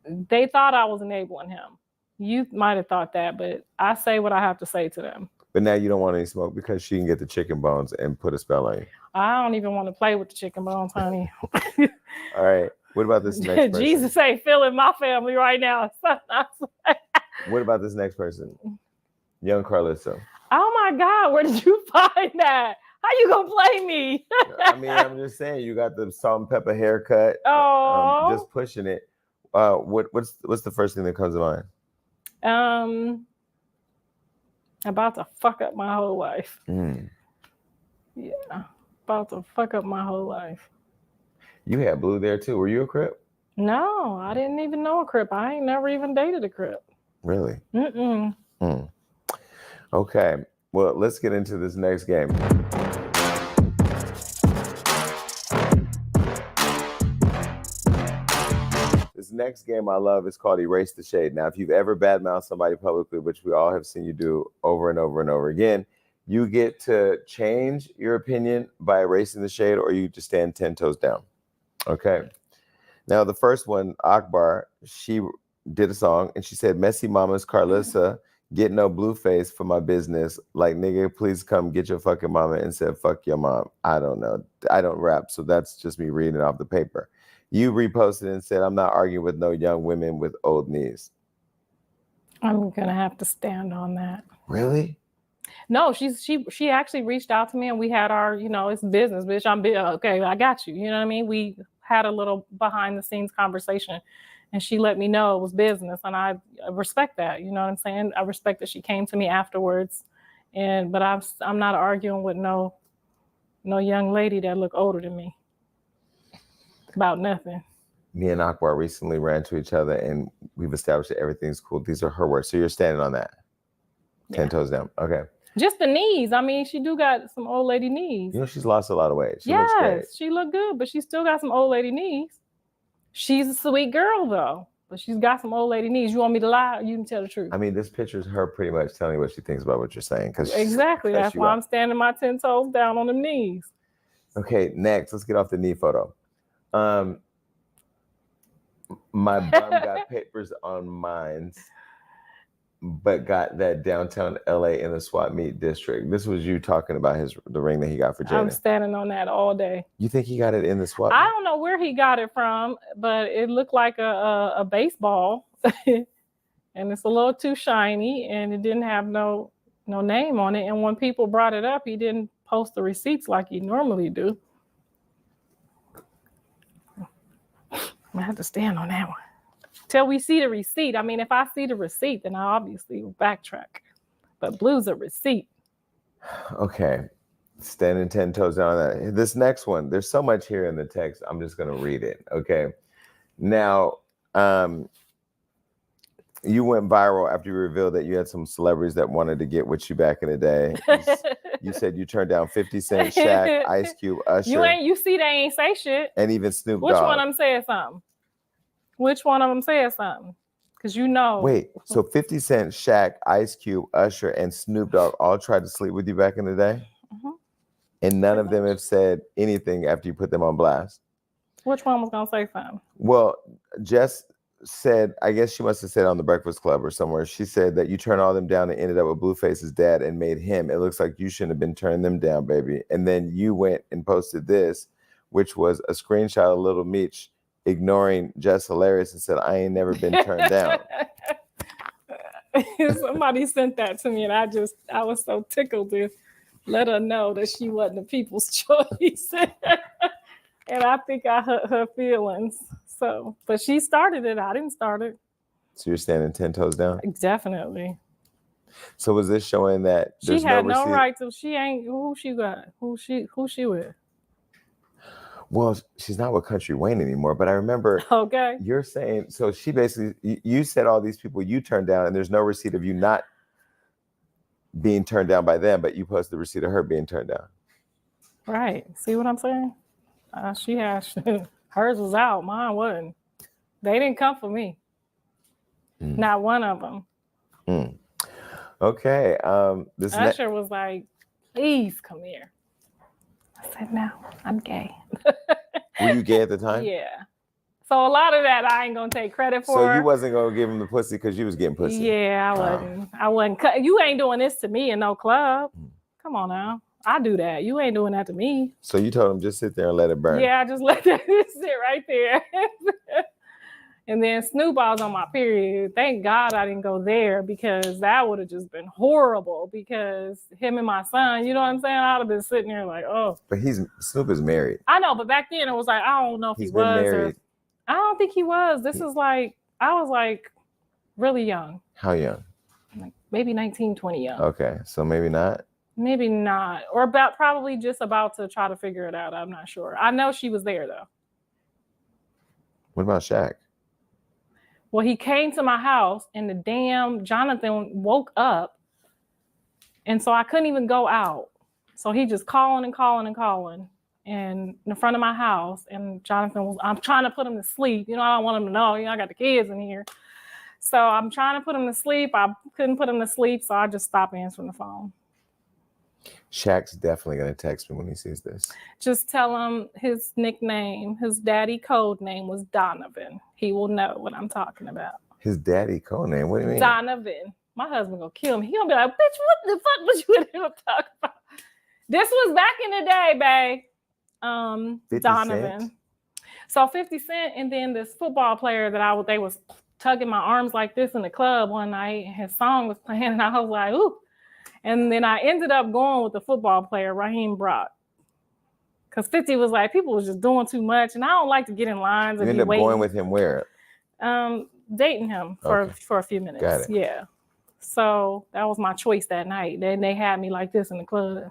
They thought I was enabling him. You might have thought that, but I say what I have to say to them. But now you don't want any smoke because she can get the chicken bones and put a spell on you. I don't even want to play with the chicken bones, honey. All right. What about this next person? Jesus ain't feeling my family right now. What about this next person? Young Karlissa. Oh my God, where did you find that? How you gonna play me? I mean, I'm just saying, you got the salt and pepper haircut. Oh. Just pushing it. What's the first thing that comes to mind? About to fuck up my whole life. Yeah, about to fuck up my whole life. You had Blue there too. Were you a Crip? No, I didn't even know a Crip. I ain't never even dated a Crip. Really? Mm-mm. Okay. Well, let's get into this next game. This next game I love is called Erase the Shade. Now, if you've ever badmouthed somebody publicly, which we all have seen you do over and over and over again, you get to change your opinion by erasing the shade, or you just stand 10 toes down. Okay. Now, the first one, Akbar, she did a song and she said, Messy Mama's Karlissa, get no Blueface for my business. Like, nigga, please come get your fucking mama, and said, fuck your mom. I don't know. I don't rap, so that's just me reading it off the paper. You reposted and said, I'm not arguing with no young women with old knees. I'm going to have to stand on that. Really? No, she actually reached out to me and we had our, it's business, bitch. Okay, I got you. You know what I mean? We had a little behind the scenes conversation and she let me know it was business. And I respect that. You know what I'm saying? I respect that she came to me afterwards. But I'm not arguing with no young lady that look older than me about nothing. Me and Akbar recently ran to each other and we've established that everything's cool. These are her words. So you're standing on that. 10 toes down. Okay. Just the knees. I mean, she do got some old lady knees. You know, she's lost a lot of weight. She looks great. She look good, but she still got some old lady knees. She's a sweet girl though, but she's got some old lady knees. You want me to lie? You can tell the truth. I mean, this picture is her pretty much telling you what she thinks about what you're saying. Exactly. That's why I'm standing my 10 toes down on them knees. Okay, next, let's get off the knee photo. My bum got papers on mines, but got that downtown LA in the swap meet district. This was you talking about the ring that he got for Jaidyn. I'm standing on that all day. You think he got it in the swap meet? I don't know where he got it from, but it looked like a baseball. And it's a little too shiny and it didn't have no name on it. And when people brought it up, he didn't post the receipts like he normally do. I have to stand on that one till we see the receipt. I mean, if I see the receipt, then I obviously will backtrack. But Blue's a receipt. Okay, standing 10 toes down on that. This next one, there's so much here in the text. I'm just gonna read it. Okay. Now, you went viral after you revealed that you had some celebrities that wanted to get with you back in the day. You said you turned down 50 Cent, Shaq, Ice Cube, Usher. You see they ain't say shit. And even Snoop Dogg. Which one of them said something? Because you know. Wait, so 50 Cent, Shaq, Ice Cube, Usher, and Snoop Dogg all tried to sleep with you back in the day? Mm-hmm. And none of them have said anything after you put them on blast? Which one was going to say something? Well, Jess said, I guess she must have said on the Breakfast Club or somewhere, she said that you turned all them down and ended up with Blueface's dad and made him. It looks like you shouldn't have been turning them down, baby. And then you went and posted this, which was a screenshot of Little Meech ignoring Jess Hilarious and said, I ain't never been turned down. Somebody sent that to me and I was so tickled to let her know that she wasn't the people's choice. And I think I hurt her feelings. So, but she started it. I didn't start it. So you're standing 10 toes down? Definitely. So was this showing that she had no right to? She ain't. Who she got? Who she with? Well, she's not with Country Wayne anymore. But I remember. Okay. You're saying so. She basically you said all these people you turned down, and there's no receipt of you not being turned down by them, but you posted the receipt of her being turned down. Right. See what I'm saying? She has. Hers was out. Mine wasn't. They didn't come for me. Not one of them. Okay. Usher was like, please come here. I said, no, I'm gay. Were you gay at the time? Yeah. So a lot of that I ain't going to take credit for. So you wasn't going to give him the pussy because you was getting pussy? Yeah, I wasn't. I wasn't. You ain't doing this to me in no club. Come on now. I do that. You ain't doing that to me. So you told him just sit there and let it burn. Yeah, I just let that sit right there. And then Snoop, I was on my period. Thank God I didn't go there because that would have just been horrible because him and my son, you know what I'm saying? I'd have been sitting there like, oh. But Snoop is married. I know, but back then it was like, I don't know if he's he been was. married I don't think he was. This is like, I was like really young. How young? Like maybe 19, 20 young. Okay, so maybe not. Maybe not. Or about probably just about to try to figure it out. I'm not sure. I know she was there though. What about Shaq? Well, he came to my house and the damn Jonathan woke up. And so I couldn't even go out. So he just calling and calling and calling and in front of my house. And Jonathan was, I'm trying to put him to sleep. You know, I don't want him to know, you know, I got the kids in here. So I'm trying to put him to sleep. I couldn't put him to sleep. So I just stopped answering the phone. Shaq's definitely going to text me when he sees this. Just tell him his nickname, his daddy code name was Donovan. He will know what I'm talking about. His daddy code name? What do you mean? Donovan. My husband gonna kill me. He gonna be like, bitch, what the fuck was you in here talking about? This was back in the day, babe. 50 Donovan. Cent? So 50 Cent and then this football player that they was tugging my arms like this in the club one night. His song was playing and I was like, ooh. And then I ended up going with the football player, Raheem Brock. Because 50 was like, people was just doing too much. And I don't like to get in lines. You and end be up waiting. going with him where? Dating him for a few minutes. Got it. Yeah. So that was my choice that night. Then they had me like this in the club.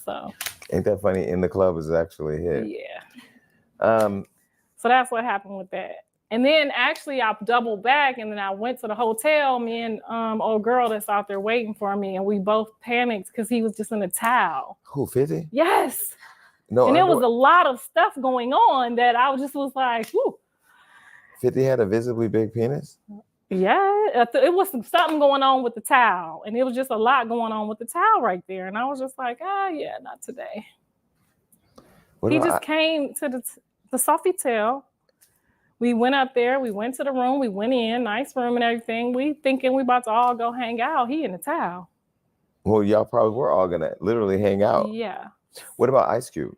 So Ain't that funny? In the club is actually a hit. Yeah. So that's what happened with that. And then actually I doubled back and then I went to the hotel, me and old girl that's out there waiting for me, and we both panicked because he was just in a towel. Who, 50? Yes. No. And there was a lot of stuff going on that I just was like, whoo. 50 had a visibly big penis? Yeah, it was something going on with the towel. And it was just a lot going on with the towel right there. And I was just like, yeah, not today. He just came to the Sofitel. We went up there. We went to the room. We went in. Nice room and everything. We thinking we about to all go hang out. He in the towel. Well, y'all probably were all going to literally hang out. Yeah. What about Ice Cube?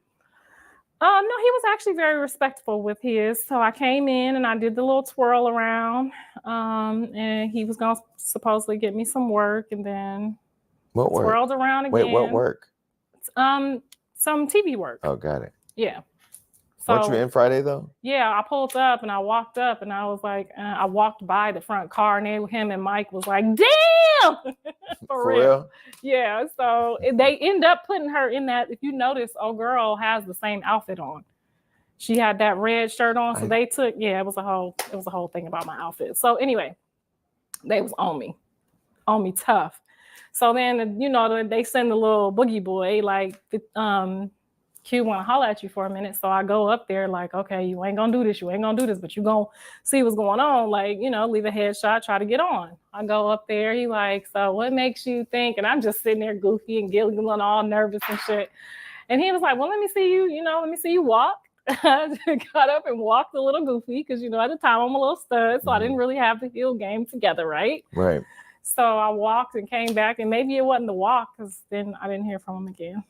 No, he was actually very respectful with his. So I came in and I did the little twirl around. And he was going to supposedly get me some work, and then what work? Twirled around again. Wait, what work? Some TV work. Oh, got it. Yeah. So, weren't you in Friday though? Yeah, I pulled up and I walked up and I was like, I walked by the front car and him and Mike was like, damn! For real? Yeah, so they end up putting her in that. If you notice, old girl has the same outfit on. She had that red shirt on, so they took, it was a whole thing about my outfit. So anyway, they was on me tough. So then, they send the little boogie boy, like, Q want to holler at you for a minute. So I go up there like, okay, you ain't gonna do this, but you gonna see what's going on. Like, leave a headshot, try to get on. I go up there. He like, so what makes you think? And I'm just sitting there goofy and giggling, all nervous and shit. And he was like, well, let me see you walk. I got up and walked a little goofy because, at the time I'm a little stud. So I didn't really have the heel game together, right? Right. So I walked and came back, and maybe it wasn't the walk because then I didn't hear from him again.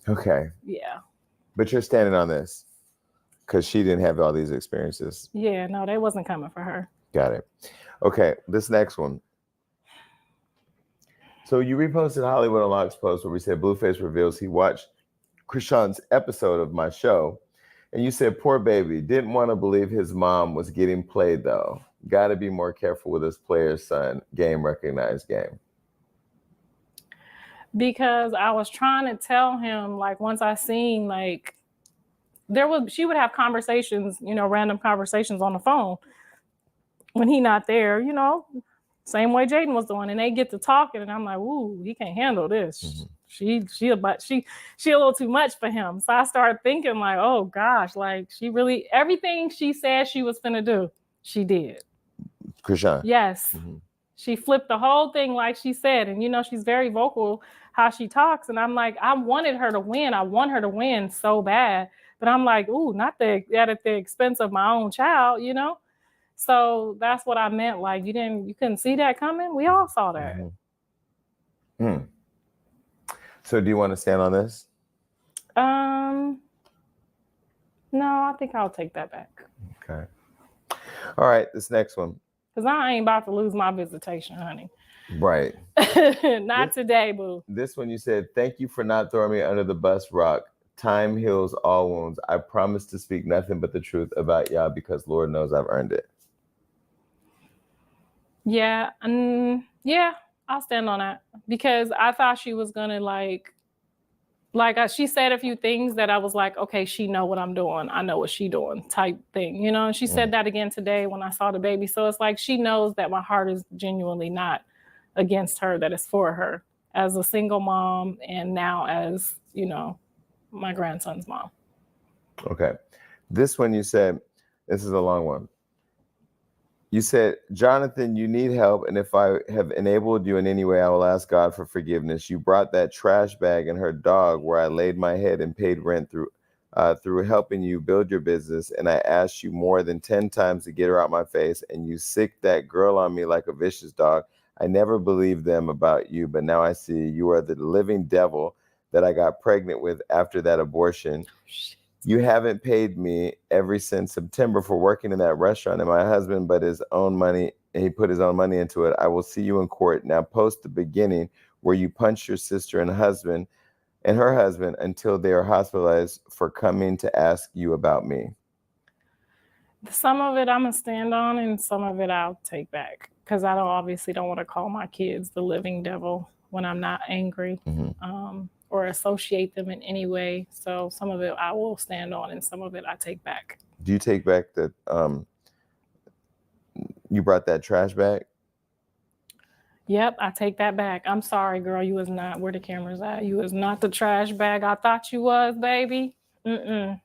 Okay. Yeah. But you're standing on this because she didn't have all these experiences. Yeah, no, they wasn't coming for her. Got it. Okay, this next one. So you reposted Hollywood Unlock's post where we said Blueface reveals he watched Krishan's episode of my show. And you said, poor baby, didn't want to believe his mom was getting played though. Got to be more careful with his player's son. Game recognized game. Because I was trying to tell him, like, once I seen, like, she would have conversations, random conversations on the phone when he not there, same way Jaidyn was doing, and they get to talking, and I'm like, ooh, he can't handle this. Mm-hmm. She a little too much for him. So I started thinking, like, oh gosh, like everything she said she was finna do, she did. Krishan. Yes. Mm-hmm. She flipped the whole thing like she said. And, she's very vocal how she talks. And I'm like, I wanted her to win. I want her to win so bad. But I'm like, ooh, not at the expense of my own child, So that's what I meant. Like, you couldn't see that coming? We all saw that. Mm-hmm. So do you want to stand on this? No, I think I'll take that back. Okay. All right, this next one. Because I ain't about to lose my visitation, honey. Right. Not today, boo. This one you said, thank you for not throwing me under the bus, Rock. Time heals all wounds. I promise to speak nothing but the truth about y'all because Lord knows I've earned it. Yeah, yeah, I'll stand on that because I thought she was gonna she said a few things that I was like, okay, she know what I'm doing. I know what she doing type thing, you know? And she said that again today when I saw the baby. So it's like she knows that my heart is genuinely not against her, that it's for her as a single mom and now as, you know, my grandson's mom. Okay. This one you said, this is a long one. You said, Jonathan, you need help, and if I have enabled you in any way, I will ask God for forgiveness. You brought that trash bag and her dog where I laid my head and paid rent through helping you build your business, and I asked you more than 10 times to get her out my face, and you sicked that girl on me like a vicious dog. I never believed them about you, but now I see you are the living devil that I got pregnant with after that abortion. You haven't paid me ever since September for working in that restaurant, and my husband put his own money into it. I will see you in court. Now post the beginning where you punch your sister and her husband until they are hospitalized for coming to ask you about me. Some of it I'm gonna stand on and some of it I'll take back because I obviously don't want to call my kids the living devil when I'm not angry. Or associate them in any way. So some of it I will stand on and some of it I take back. Do you take back that you brought that trash bag? Yep, I take that back. I'm sorry, girl. You was not where the camera's at. You was not the trash bag I thought you was, baby. The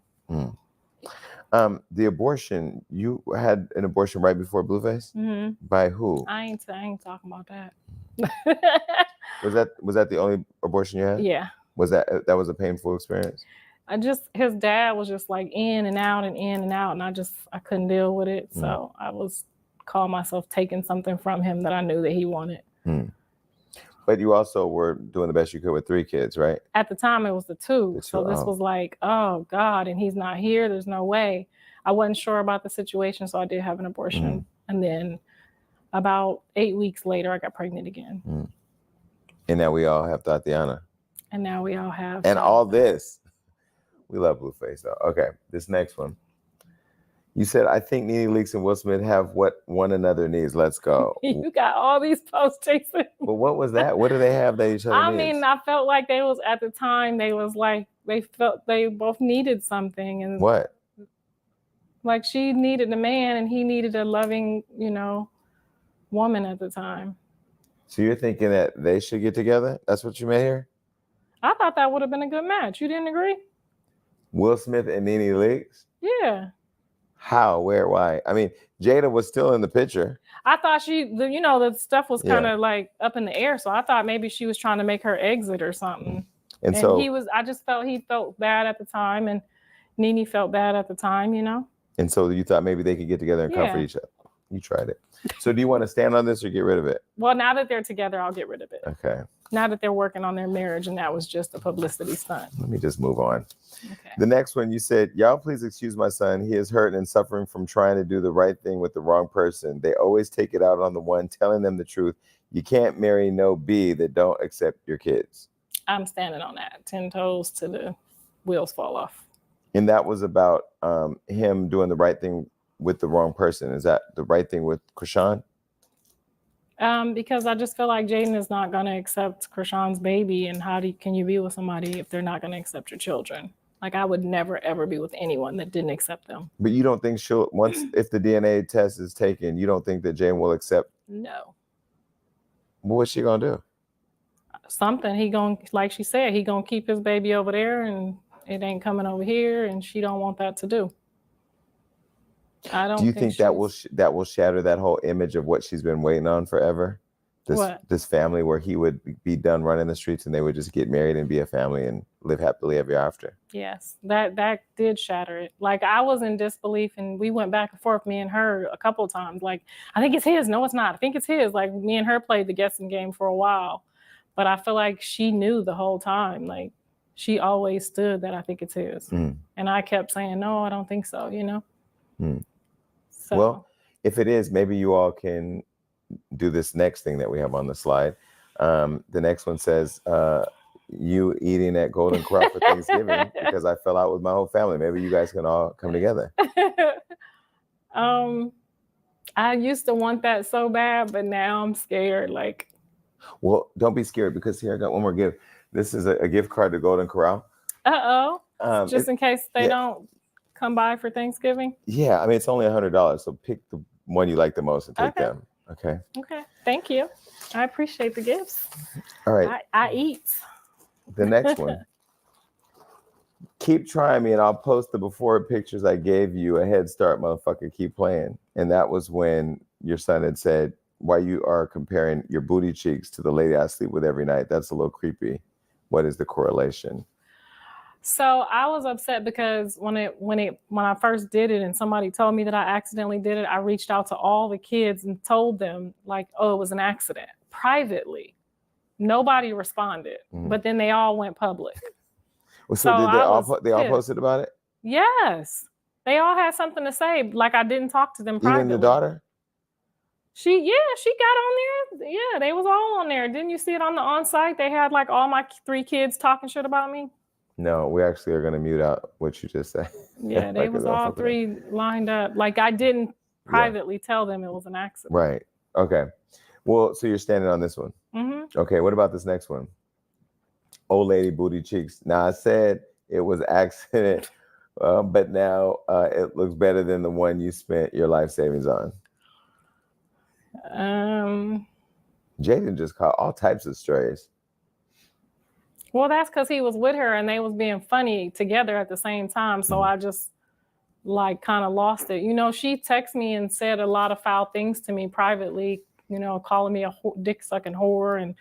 abortion, you had an abortion right before Blueface? By who? I ain't talking about that. Was that the only abortion you had? Yeah. Was that was a painful experience? His dad was just like in and out and in and out, and I couldn't deal with it. So I called myself taking something from him that I knew that he wanted. But you also were doing the best you could with 3 kids, right? At the time, it was the two. So this was like, oh God, and he's not here. There's no way. I wasn't sure about the situation, so I did have an abortion. And then about 8 weeks later, I got pregnant again. And now we all have Tatiana. And now we all have. And all this. We love Blueface, though. Okay, this next one. You said, I think Nene Leakes and Will Smith have what one another needs. Let's go. You got all these posts, Jason. But what was that? What do they have that each other needs? I mean, I felt like they was at the time, they was like, they felt they both needed something. And what? Like she needed a man and he needed a loving, woman at the time. So you're thinking that they should get together? That's what you meant here? I thought that would have been a good match. You didn't agree? Will Smith and Nene Leakes? Yeah. How? Where? Why? I mean, Jada was still in the picture. I thought the stuff was kind of like up in the air. So I thought maybe she was trying to make her exit or something. And so I just felt he felt bad at the time and Nene felt bad at the time, And so you thought maybe they could get together and comfort each other. You tried it. So do you want to stand on this or get rid of it? Well, now that they're together, I'll get rid of it. Okay. Now that they're working on their marriage and that was just a publicity stunt. Let me just move on. Okay. The next one, you said, y'all please excuse my son. He is hurt and suffering from trying to do the right thing with the wrong person. They always take it out on the one telling them the truth. You can't marry no B that don't accept your kids. I'm standing on that. 10 toes to the wheels fall off. And that was about him doing the right thing with the wrong person. Is that the right thing with Krishan? Because I just feel like Jaidyn is not going to accept Krishan's baby. And can you be with somebody if they're not going to accept your children? Like I would never, ever be with anyone that didn't accept them. But you don't think if the DNA test is taken, you don't think that Jaidyn will accept? No. What's she going to do? Something. Like she said, he going to keep his baby over there and it ain't coming over here. And she don't want that to do. Do you think that will shatter that whole image of what she's been waiting on forever? This family where he would be done running the streets and they would just get married and be a family and live happily ever after. Yes, that did shatter it. Like I was in disbelief and we went back and forth, me and her, a couple of times. Like, I think it's his. No, it's not. I think it's his. Like me and her played the guessing game for a while. But I feel like she knew the whole time. Like she always stood that I think it's his. And I kept saying, no, I don't think so, So. Well, if it is, maybe you all can do this next thing that we have on the slide. The next one says, you eating at Golden Corral for Thanksgiving because I fell out with my whole family. Maybe you guys can all come together. I used to want that so bad, but now I'm scared. Like, well, don't be scared because here I got one more gift. This is a gift card to Golden Corral. Just in case they don't come by for Thanksgiving. Yeah, I mean it's only $100, so pick the one you like the most and take them. Okay. Okay. Thank you. I appreciate the gifts. All right. I eat. The next one. Keep trying me and I'll post the before pictures I gave you. A head start, motherfucker. Keep playing. And that was when your son had said, why you are comparing your booty cheeks to the lady I sleep with every night. That's a little creepy. What is the correlation? So I was upset because when I first did it and somebody told me that I accidentally did it, I reached out to all the kids and told them like, oh, it was an accident privately. Nobody responded, but then they all went public. Well, so did they all posted about it? Yes. They all had something to say. Like I didn't talk to them privately. Even the daughter? She got on there. Yeah, they was all on there. Didn't you see it on the on-site? They had like all my 3 kids talking shit about me. No, we actually are going to mute out what you just said. Yeah, they was all 3 lined up. Like I didn't privately tell them it was an accident. Right. Okay. Well, so you're standing on this one. Mm-hmm. Okay. What about this next one? Old lady booty cheeks. Now I said it was accident, but now it looks better than the one you spent your life savings on. Jaidyn just caught all types of strays. Well, that's because he was with her and they was being funny together at the same time. So I just like kind of lost it. You know, she texted me and said a lot of foul things to me privately, you know, calling me a dick sucking whore and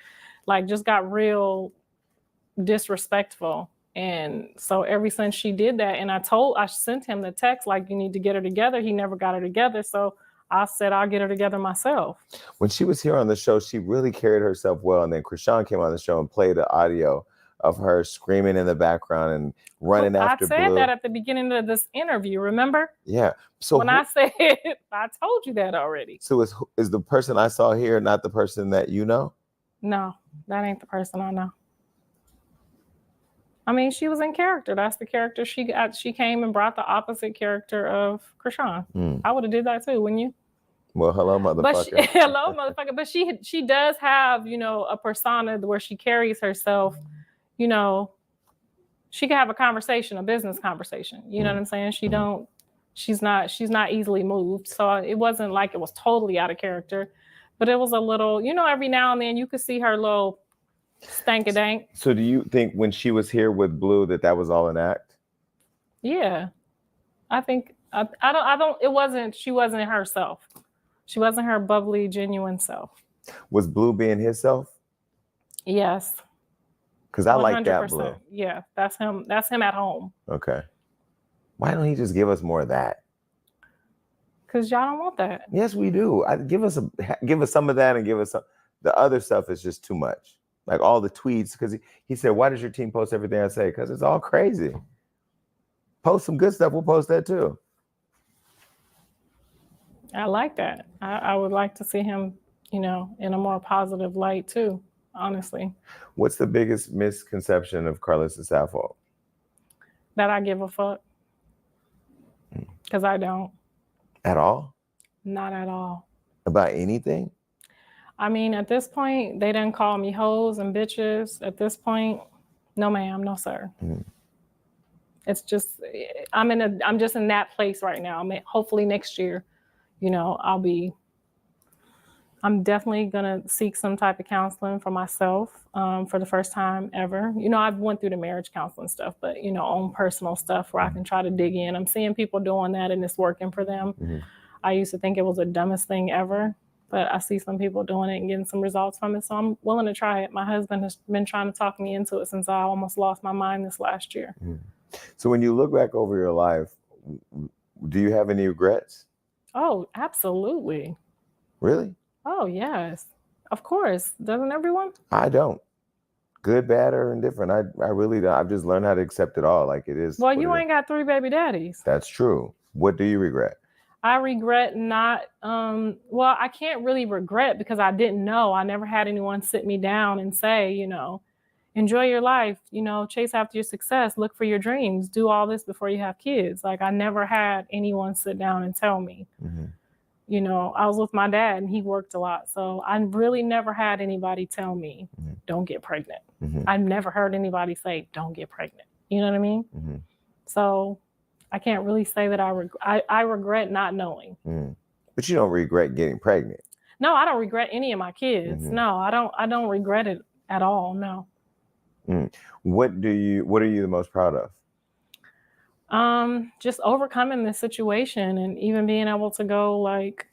like just got real disrespectful. And so ever since she did that, and I sent him the text, like, you need to get her together. He never got her together. So I said, I'll get her together myself. When she was here on the show, she really carried herself well. And then Krishan came on the show and played the audio of her screaming in the background and running after Blue. I said that at the beginning of this interview, remember? Yeah. So when I said, I told you that already. So is the person I saw here not the person that you know? No, that ain't the person I know. I mean, she was in character. That's the character she got. She came and brought the opposite character of Krishan. I would have did that too, wouldn't you? Well, hello, motherfucker. Hello, motherfucker. But she does have, you know, a persona where she carries herself, you know, she can have a conversation, a business conversation. You know what I'm saying? She's not easily moved. So it wasn't like it was totally out of character, but it was a little, you know, every now and then you could see her little stank-a-dank. So do you think when she was here with Blue that was all an act? Yeah. I think she wasn't herself. She wasn't her bubbly, genuine self. Was Blue being himself? Yes. Because I like that Blue. Yeah, that's him. That's him at home. Okay. Why don't he just give us more of that? Because y'all don't want that. Yes, we do. Give us some of that and give us some. The other stuff is just too much. Like all the tweets, because he said, why does your team post everything I say? Because it's all crazy. Post some good stuff. We'll post that too. I like that. I would like to see him, you know, in a more positive light too, honestly. What's the biggest misconception of Karlissa Sappho? That I give a fuck. Because I don't. At all? Not at all. About anything? I mean, at this point, they didn't call me hoes and bitches. At this point, no ma'am, no sir. It's just, I'm just in that place right now. I mean, hopefully next year, you know, I'm definitely gonna seek some type of counseling for myself for the first time ever. You know, I've went through the marriage counseling stuff, but you know, own personal stuff where I can try to dig in. I'm seeing people doing that and it's working for them. I used to think it was the dumbest thing ever, but I see some people doing it and getting some results from it. So I'm willing to try it. My husband has been trying to talk me into it since I almost lost my mind this last year. So when you look back over your life, do you have any regrets? Oh, absolutely. Really? Oh, yes. Of course. Doesn't everyone? I don't. Good, bad, or indifferent. I really don't. I've just learned how to accept it all. Like it is. Well, you ain't got 3 baby daddies. That's true. What do you regret? I regret not, well, I can't really regret because I didn't know. I never had anyone sit me down and say, you know, enjoy your life, chase after your success, look for your dreams, do all this before you have kids. Like, I never had anyone sit down and tell me. I was with my dad and he worked a lot. So I really never had anybody tell me, don't get pregnant. I've never heard anybody say, don't get pregnant. You know what I mean? So I can't really say that I regret not knowing. But you don't regret getting pregnant. No, I don't regret any of my kids. No, I don't regret it at all. No. What are you the most proud of? Just overcoming this situation and even being able to go like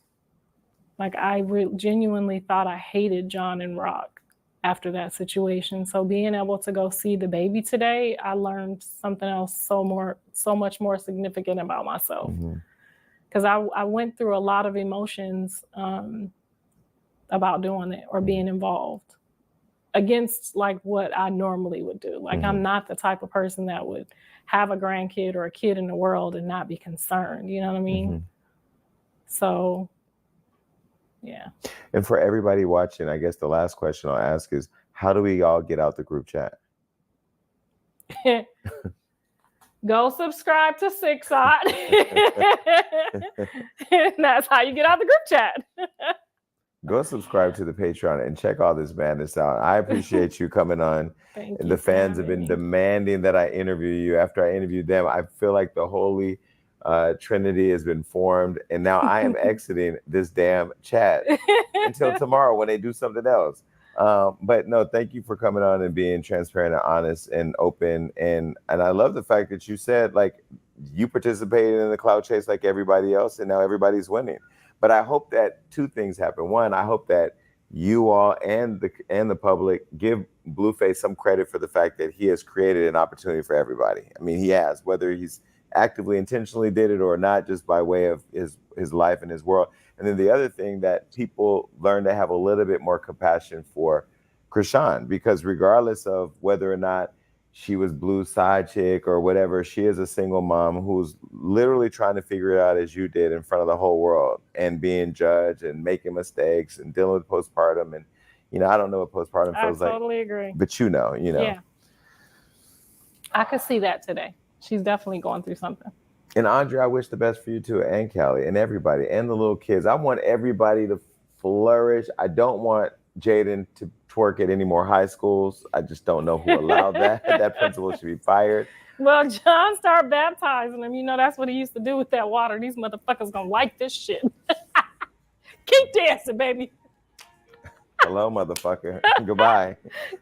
I genuinely thought I hated John and Rock after that situation. So being able to go see the baby today, I learned something else so much more significant about myself. Because I went through a lot of emotions about doing it or being involved against like what I normally would do. Like I'm not the type of person that would have a grandkid or a kid in the world and not be concerned. You know what I mean? So, yeah. And for everybody watching, I guess the last question I'll ask is, how do we all get out the group chat? Go subscribe to Six Odd. That's how you get out the group chat. Go subscribe to the Patreon and check all this madness out. I appreciate you coming on. Thank and you the fans have been demanding that I interview you. After I interviewed them, I feel like the holy trinity has been formed. And now I am exiting this damn chat until tomorrow when they do something else. But no, thank you for coming on and being transparent and honest and open. And I love the fact that you said, like, you participated in the cloud chase like everybody else, and now everybody's winning. But I hope that two things happen. One, I hope that you all and the public give Blueface some credit for the fact that he has created an opportunity for everybody. I mean, he has, whether he's actively, intentionally did it or not, just by way of his life and his world. And then the other thing, that people learn to have a little bit more compassion for Chrisean, because regardless of whether or not she was Blue's side chick or whatever, she is a single mom who's literally trying to figure it out as you did in front of the whole world, and being judged and making mistakes and dealing with postpartum. And, I don't know what postpartum feels like. I totally agree. But Yeah. I could see that today. She's definitely going through something. And Andre, I wish the best for you too, and Kelly, and everybody, and the little kids. I want everybody to flourish. I don't want Jaidyn to twerk at any more high schools. I just don't know who allowed that. That principal should be fired. Well, John started baptizing them. That's what he used to do with that water. These motherfuckers gonna like this shit. Keep dancing, baby. Hello, motherfucker. Goodbye.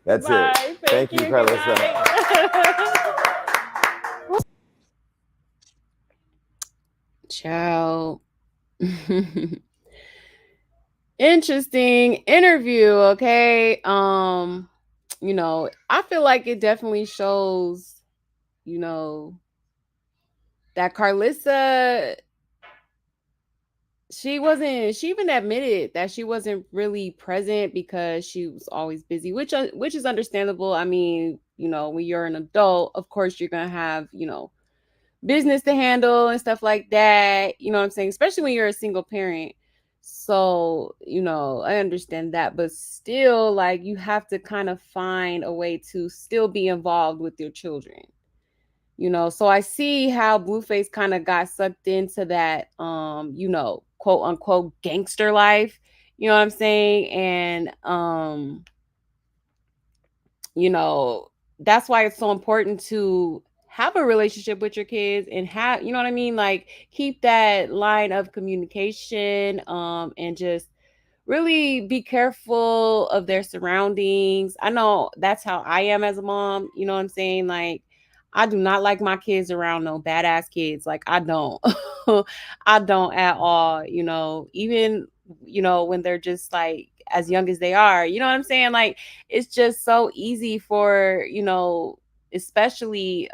That's Bye. it. Thank you, Karlissa. Ciao. Interesting interview. Okay. I feel like it definitely shows, that Karlissa, she even admitted that she wasn't really present because she was always busy, which is understandable. I mean, when you're an adult, of course you're gonna have, business to handle and stuff like that. You know what I'm saying? Especially when you're a single parent. So, I understand that, but still, like, you have to kind of find a way to still be involved with your children. So I see how Blueface kind of got sucked into that, quote unquote gangster life. You know what I'm saying? And, that's why it's so important to have a relationship with your kids and have, you know what I mean? Like, keep that line of communication, and just really be careful of their surroundings. I know that's how I am as a mom. You know what I'm saying? Like, I do not like my kids around no badass kids. Like, I don't. I don't at all, even, when they're just like as young as they are. You know what I'm saying? Like, it's just so easy for, especially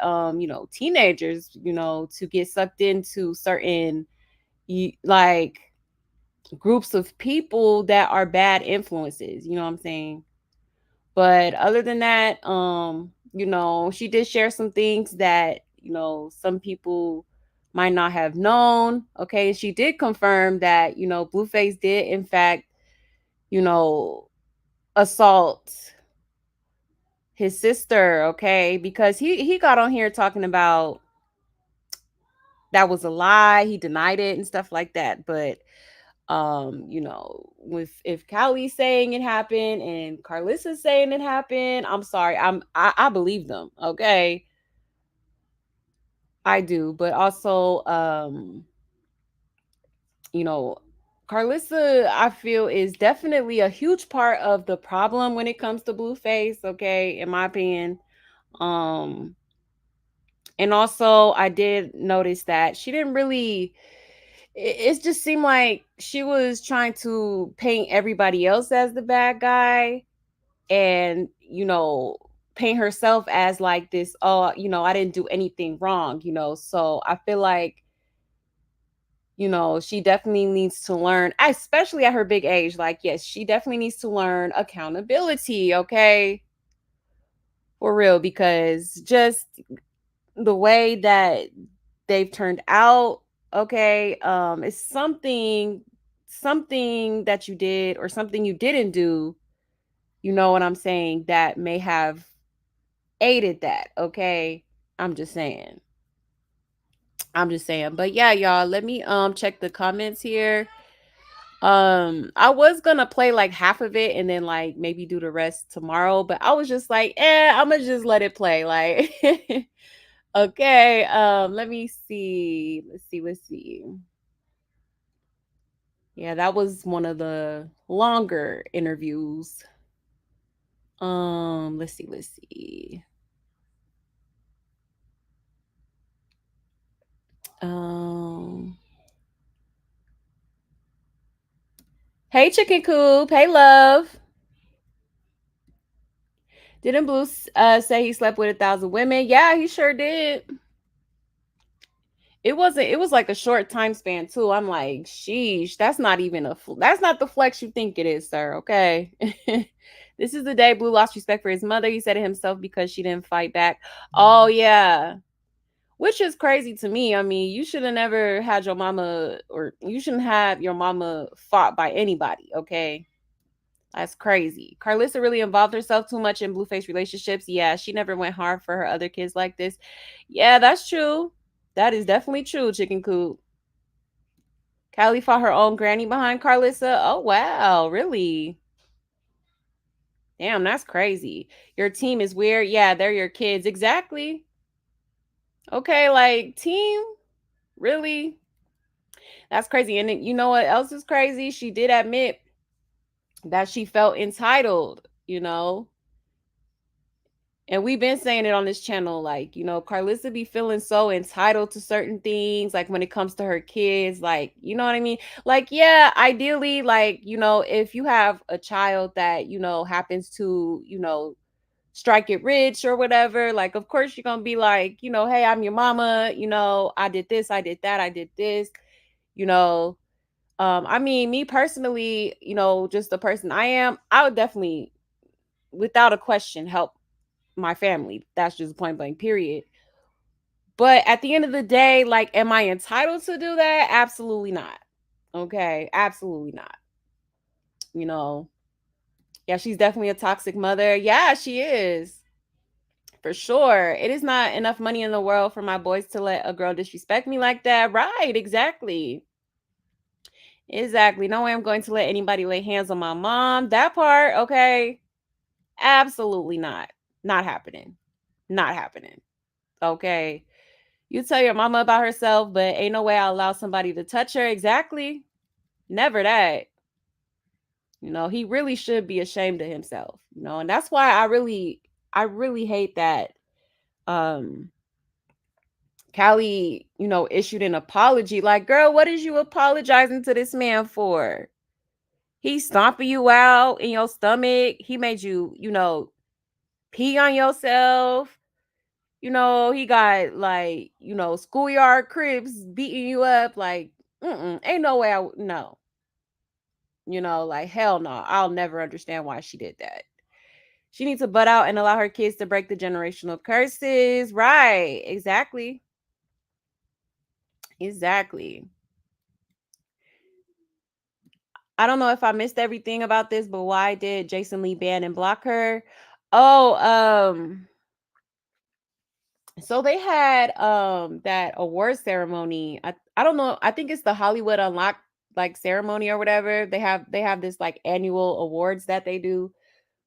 teenagers, to get sucked into certain like groups of people that are bad influences. You know what I'm saying? But other than that, she did share some things that, some people might not have known. Okay. She did confirm that, Blueface did in fact, assault his sister, okay? Because he got on here talking about that was a lie. He denied it and stuff like that. But you know, if Callie's saying it happened and Karlissa's saying it happened, I'm sorry. I believe them, okay? I do. But also you know, Karlissa, I feel, is definitely a huge part of the problem when it comes to Blueface, okay, in my opinion. Um, and also I did notice that she didn't really it just seemed like she was trying to paint everybody else as the bad guy and, you know, paint herself as like this, oh, you know, I didn't do anything wrong, you know. So I feel like, you know, she definitely needs to learn, especially at her big age. Like, yes, she definitely needs to learn accountability, okay? For real, because just the way that they've turned out, okay, it's something that you did or something you didn't do, you know what I'm saying, that may have aided that, okay? I'm just saying. But yeah, y'all, let me check the comments here. I was gonna play like half of it and then like maybe do the rest tomorrow, but I was just like, I'm gonna just let it play. Like okay, let me see. Let's see. Yeah, that was one of the longer interviews. Let's see. Hey Chicken Coop, hey love. Didn't Blue say he slept with 1,000 women? Yeah, he sure did. It was like a short time span too. I'm like, sheesh, that's not the flex you think it is, sir. Okay. This is the day Blue lost respect for his mother. He said it himself because she didn't fight back. Oh yeah. Which is crazy to me. I mean, you should have never had your mama, or you shouldn't have your mama fought by anybody, okay? That's crazy. Karlissa really involved herself too much in Blueface relationships. Yeah, she never went hard for her other kids like this. Yeah, that's true. That is definitely true, Chicken Coop. Callie fought her own granny behind Karlissa. Oh, wow. Really? Damn, that's crazy. Your team is weird. Yeah, they're your kids. Exactly. Okay, like, team? Really? That's crazy. And you know what else is crazy? She did admit that she felt entitled, you know? And we've been saying it on this channel, like, you know, Karlissa be feeling so entitled to certain things, like when it comes to her kids, like, you know what I mean? Like, yeah, ideally, like, you know, if you have a child that, you know, happens to, you know, strike it rich or whatever, like, of course you're gonna be like, you know, hey, I'm your mama, you know, I did this, I did that, I did this, you know. I mean, me personally, you know, just the person I am, I would definitely, without a question, help my family. That's just point blank, period. But at the end of the day, like, am I entitled to do that? Absolutely not. Okay, absolutely not. You know, yeah, she's definitely a toxic mother. Yeah, she is. For sure. It is not enough money in the world for my boys to let a girl disrespect me like that. Right, exactly. Exactly. No way I'm going to let anybody lay hands on my mom. That part, okay. Absolutely not. Not happening. Not happening. Okay. You tell your mama about herself, but ain't no way I'll allow somebody to touch her. Exactly. Never that. You know, he really should be ashamed of himself, you know, and that's why I really hate that Callie, you know, issued an apology. Like, girl, what is you apologizing to this man for? He stomping you out in your stomach. He made you, you know, pee on yourself. You know, he got like, you know, schoolyard cribs beating you up. Like, ain't no way no. You know, like, hell no. I'll never understand why she did that. She needs to butt out and allow her kids to break the generational curses. Right. Exactly. Exactly. I don't know if I missed everything about this, but why did Jason Lee ban and block her? Oh, so they had that award ceremony. I don't know. I think it's the Hollywood Unlocked like ceremony or whatever. They have this like annual awards that they do.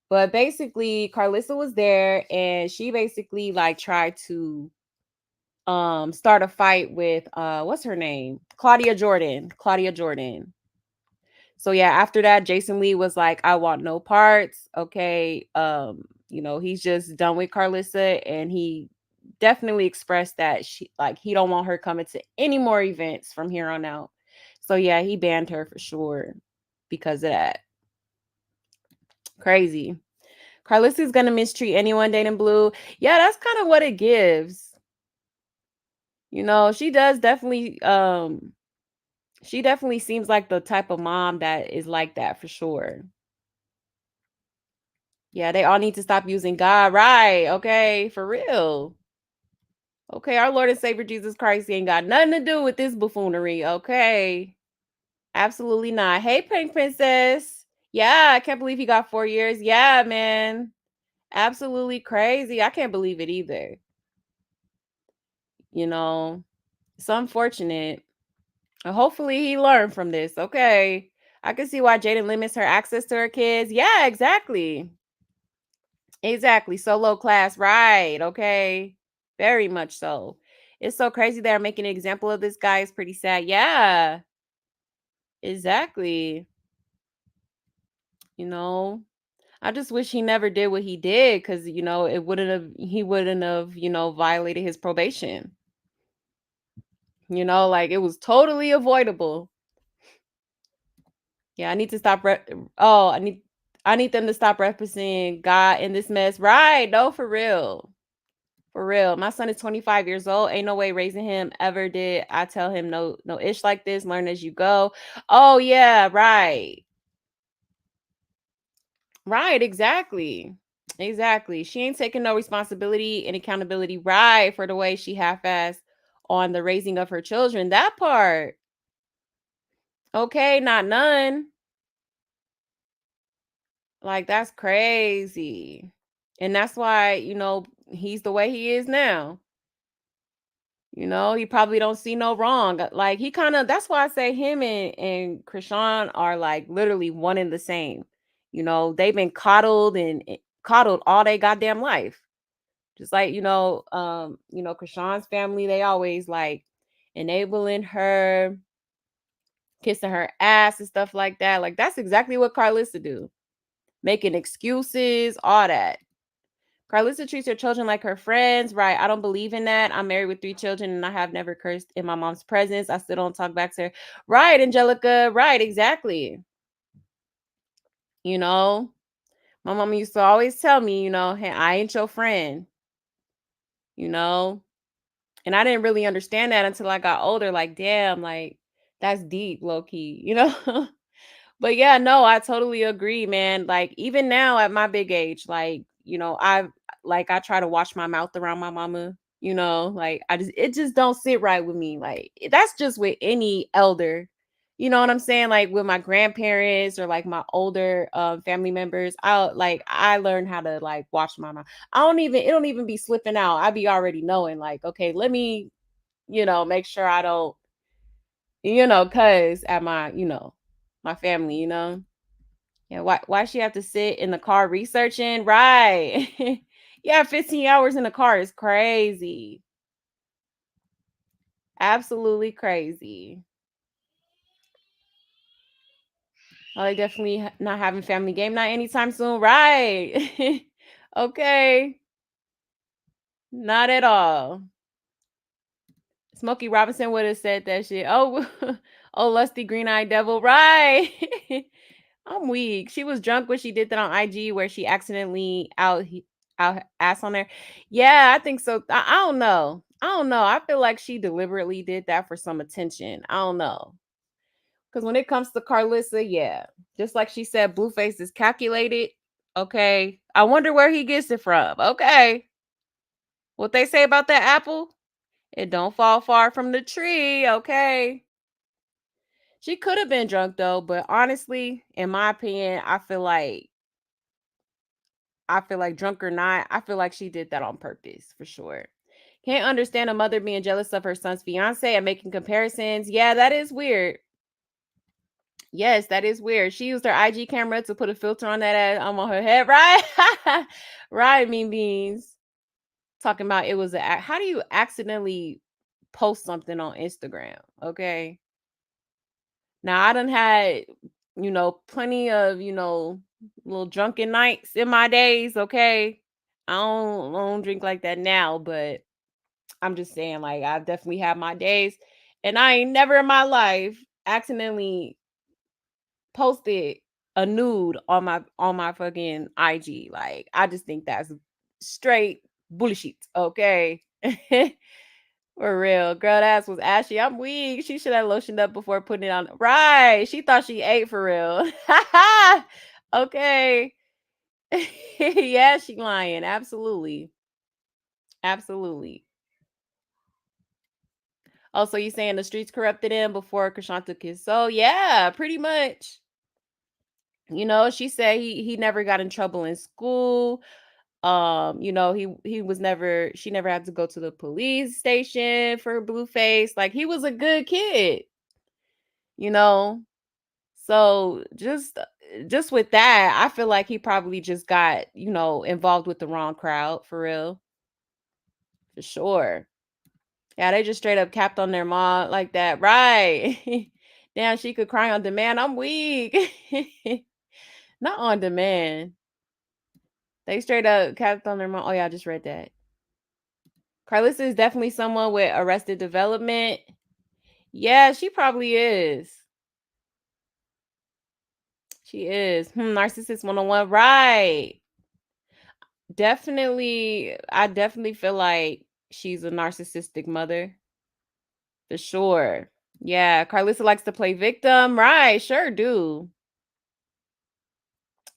But basically Karlissa was there and she basically like tried to start a fight with what's her name? Claudia Jordan. Claudia Jordan. So yeah, after that, Jason Lee was like, I want no parts. Okay. He's just done with Karlissa and he definitely expressed that he don't want her coming to any more events from here on out. So yeah, he banned her for sure because of that. Crazy. Karlissa's gonna mistreat anyone dating Blue. Yeah, that's kind of what it gives. She does definitely seems like the type of mom that is like that for sure. Yeah, they all need to stop using God. Right. Okay. For real. Okay. Our Lord and Savior Jesus Christ ain't got nothing to do with this buffoonery. Okay. Absolutely not. Hey, Pink Princess. Yeah. I can't believe he got 4 years. Yeah, man. Absolutely crazy. I can't believe it either. It's unfortunate. Hopefully he learned from this. Okay. I can see why Jaidyn limits her access to her kids. Yeah, exactly. Exactly. So low class, right? Okay. Very much so. It's so crazy they're making an example of this guy. It's pretty sad. Yeah. Exactly. I just wish he never did what he did because he wouldn't have, violated his probation. Like it was totally avoidable. Yeah, I need to stop I need them to stop referencing God in this mess. Right. No, for real. For real. My son is 25 years old. Ain't no way raising him ever did. I tell him no ish like this. Learn as you go. Oh yeah, right. Right, exactly. Exactly. She ain't taking no responsibility and accountability, right, for the way she half-assed on the raising of her children. That part. Okay, not none. Like that's crazy. And that's why, he's the way he is now. He probably don't see no wrong. Like he kind of that's why I say him and Krishan are like literally one and the same. They've been coddled and coddled all their goddamn life. Just like, Krishan's family, they always like enabling her, kissing her ass and stuff like that. Like that's exactly what Karlissa do. Making excuses, all that. Karlissa treats her children like her friends. Right. I don't believe in that. I'm married with 3 children and I have never cursed in my mom's presence. I still don't talk back to her. Right, Angelica. Right, exactly. My mama used to always tell me, hey, I ain't your friend. And I didn't really understand that until I got older. Like, damn, like that's deep, low key, But yeah, no, I totally agree, man. Like even now at my big age, like, I try to watch my mouth around my mama, like it just don't sit right with me. Like that's just with any elder. You know what I'm saying? Like with my grandparents or like my older family members, I learned how to like watch my mouth. It don't even be slipping out. I be already knowing like, okay, let me, make sure I don't, cuz at my, my family, Yeah, why she have to sit in the car researching? Right. Yeah, 15 hours in the car is crazy. Absolutely crazy. Oh, they definitely not having family game night anytime soon. Right. Okay. Not at all. Smokey Robinson would have said that shit. Oh, oh, lusty green-eyed devil. Right. I'm weak. She was drunk when she did that on IG where she accidentally out ass on there. Yeah, I think so. I don't know. I don't know. I feel like she deliberately did that for some attention. I don't know. Because when it comes to Karlissa, yeah, just like she said, Blueface is calculated. Okay. I wonder where he gets it from. Okay. What they say about that apple? It don't fall far from the tree. Okay. She could have been drunk though, but honestly, in my opinion, I feel like I feel like drunk or not, I feel like she did that on purpose for sure. Can't understand a mother being jealous of her son's fiance and making comparisons. Yeah, that is weird. Yes, that is weird. She used her IG camera to put a filter on that ass on her head, right? Right, mean beans. Talking about it was how do you accidentally post something on Instagram? Okay. Now I done had, plenty of, little drunken nights in my days, okay? I don't drink like that now, but I'm just saying, like, I definitely have my days. And I ain't never in my life accidentally posted a nude on my fucking IG. Like, I just think that's straight bullshit, okay? For real. Girl, that ass was ashy. I'm weak. She should have lotioned up before putting it on. Right. She thought she ate for real. Okay. Yeah, she lying. Absolutely. Absolutely. Oh, so you saying the streets corrupted him before Krishan took his soul? Yeah, pretty much. She said he never got in trouble in school. He was never she never had to go to the police station for Blueface. Like, he was a good kid, you know. So just with that, I feel like he probably just got, involved with the wrong crowd for real. For sure. Yeah, they just straight up capped on their mom like that. Right. Damn, she could cry on demand. I'm weak. Not on demand. They straight up capped on their mom. Oh yeah, I just read that. Karlissa is definitely someone with arrested development. Yeah, she probably is. She is. Narcissist 101. Right. Definitely. I definitely feel like she's a narcissistic mother. For sure. Yeah. Karlissa likes to play victim. Right. Sure do.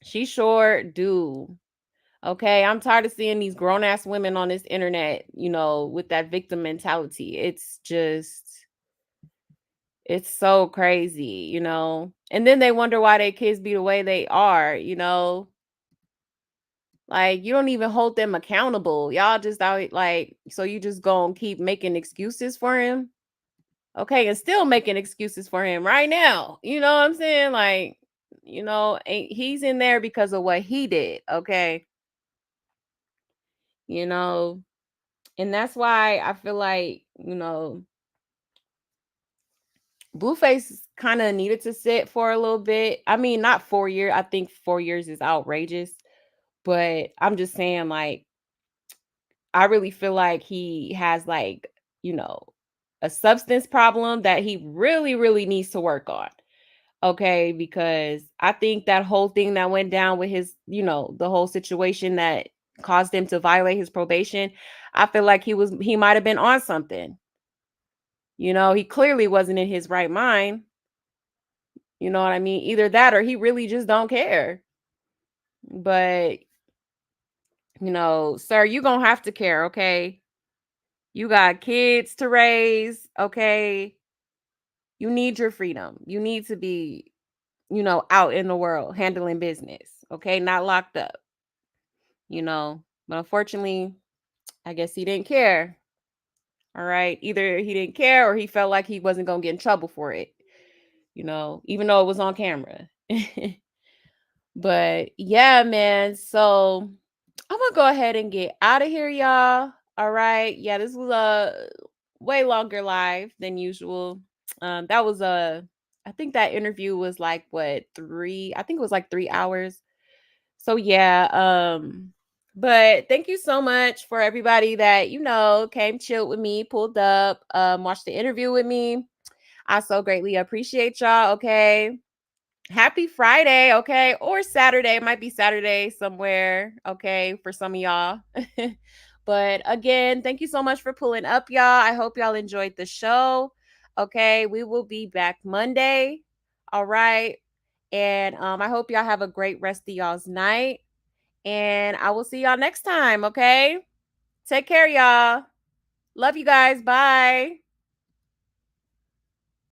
She sure do. Okay. I'm tired of seeing these grown ass women on this internet, with that victim mentality. It's so crazy, And then they wonder why their kids be the way they are, Like, you don't even hold them accountable. Y'all just out like, so you just gonna keep making excuses for him? Okay, and still making excuses for him right now. You know what I'm saying? Like, he's in there because of what he did, okay? And that's why I feel like, Blueface kind of needed to sit for a little bit. I mean, not 4 years. I think 4 years is outrageous. But I'm just saying, like, I really feel like he has, like, a substance problem that he really, really needs to work on. Okay. Because I think that whole thing that went down with his, the whole situation that caused him to violate his probation, I feel like he might have been on something. He clearly wasn't in his right mind. You know what I mean? Either that or he really just don't care. But, sir, you're going to have to care, okay? You got kids to raise, okay? You need your freedom. You need to be, out in the world handling business, okay? Not locked up, But unfortunately, I guess he didn't care. All right? Either he didn't care or he felt like he wasn't going to get in trouble for it, even though it was on camera. But yeah, man. So I'm gonna go ahead and get out of here, y'all. All right. Yeah, this was a way longer live than usual. That was I think that interview was like what 3? I think it was like 3 hours. So yeah. But thank you so much for everybody that came chilled with me, pulled up, watched the interview with me. I so greatly appreciate y'all. Okay. Happy Friday, okay? Or Saturday. It might be Saturday somewhere, okay, for some of y'all. But again, thank you so much for pulling up, y'all. I hope y'all enjoyed the show. Okay, we will be back Monday. All right. And I hope y'all have a great rest of y'all's night. And I will see y'all next time, okay? Take care, y'all. Love you guys. Bye.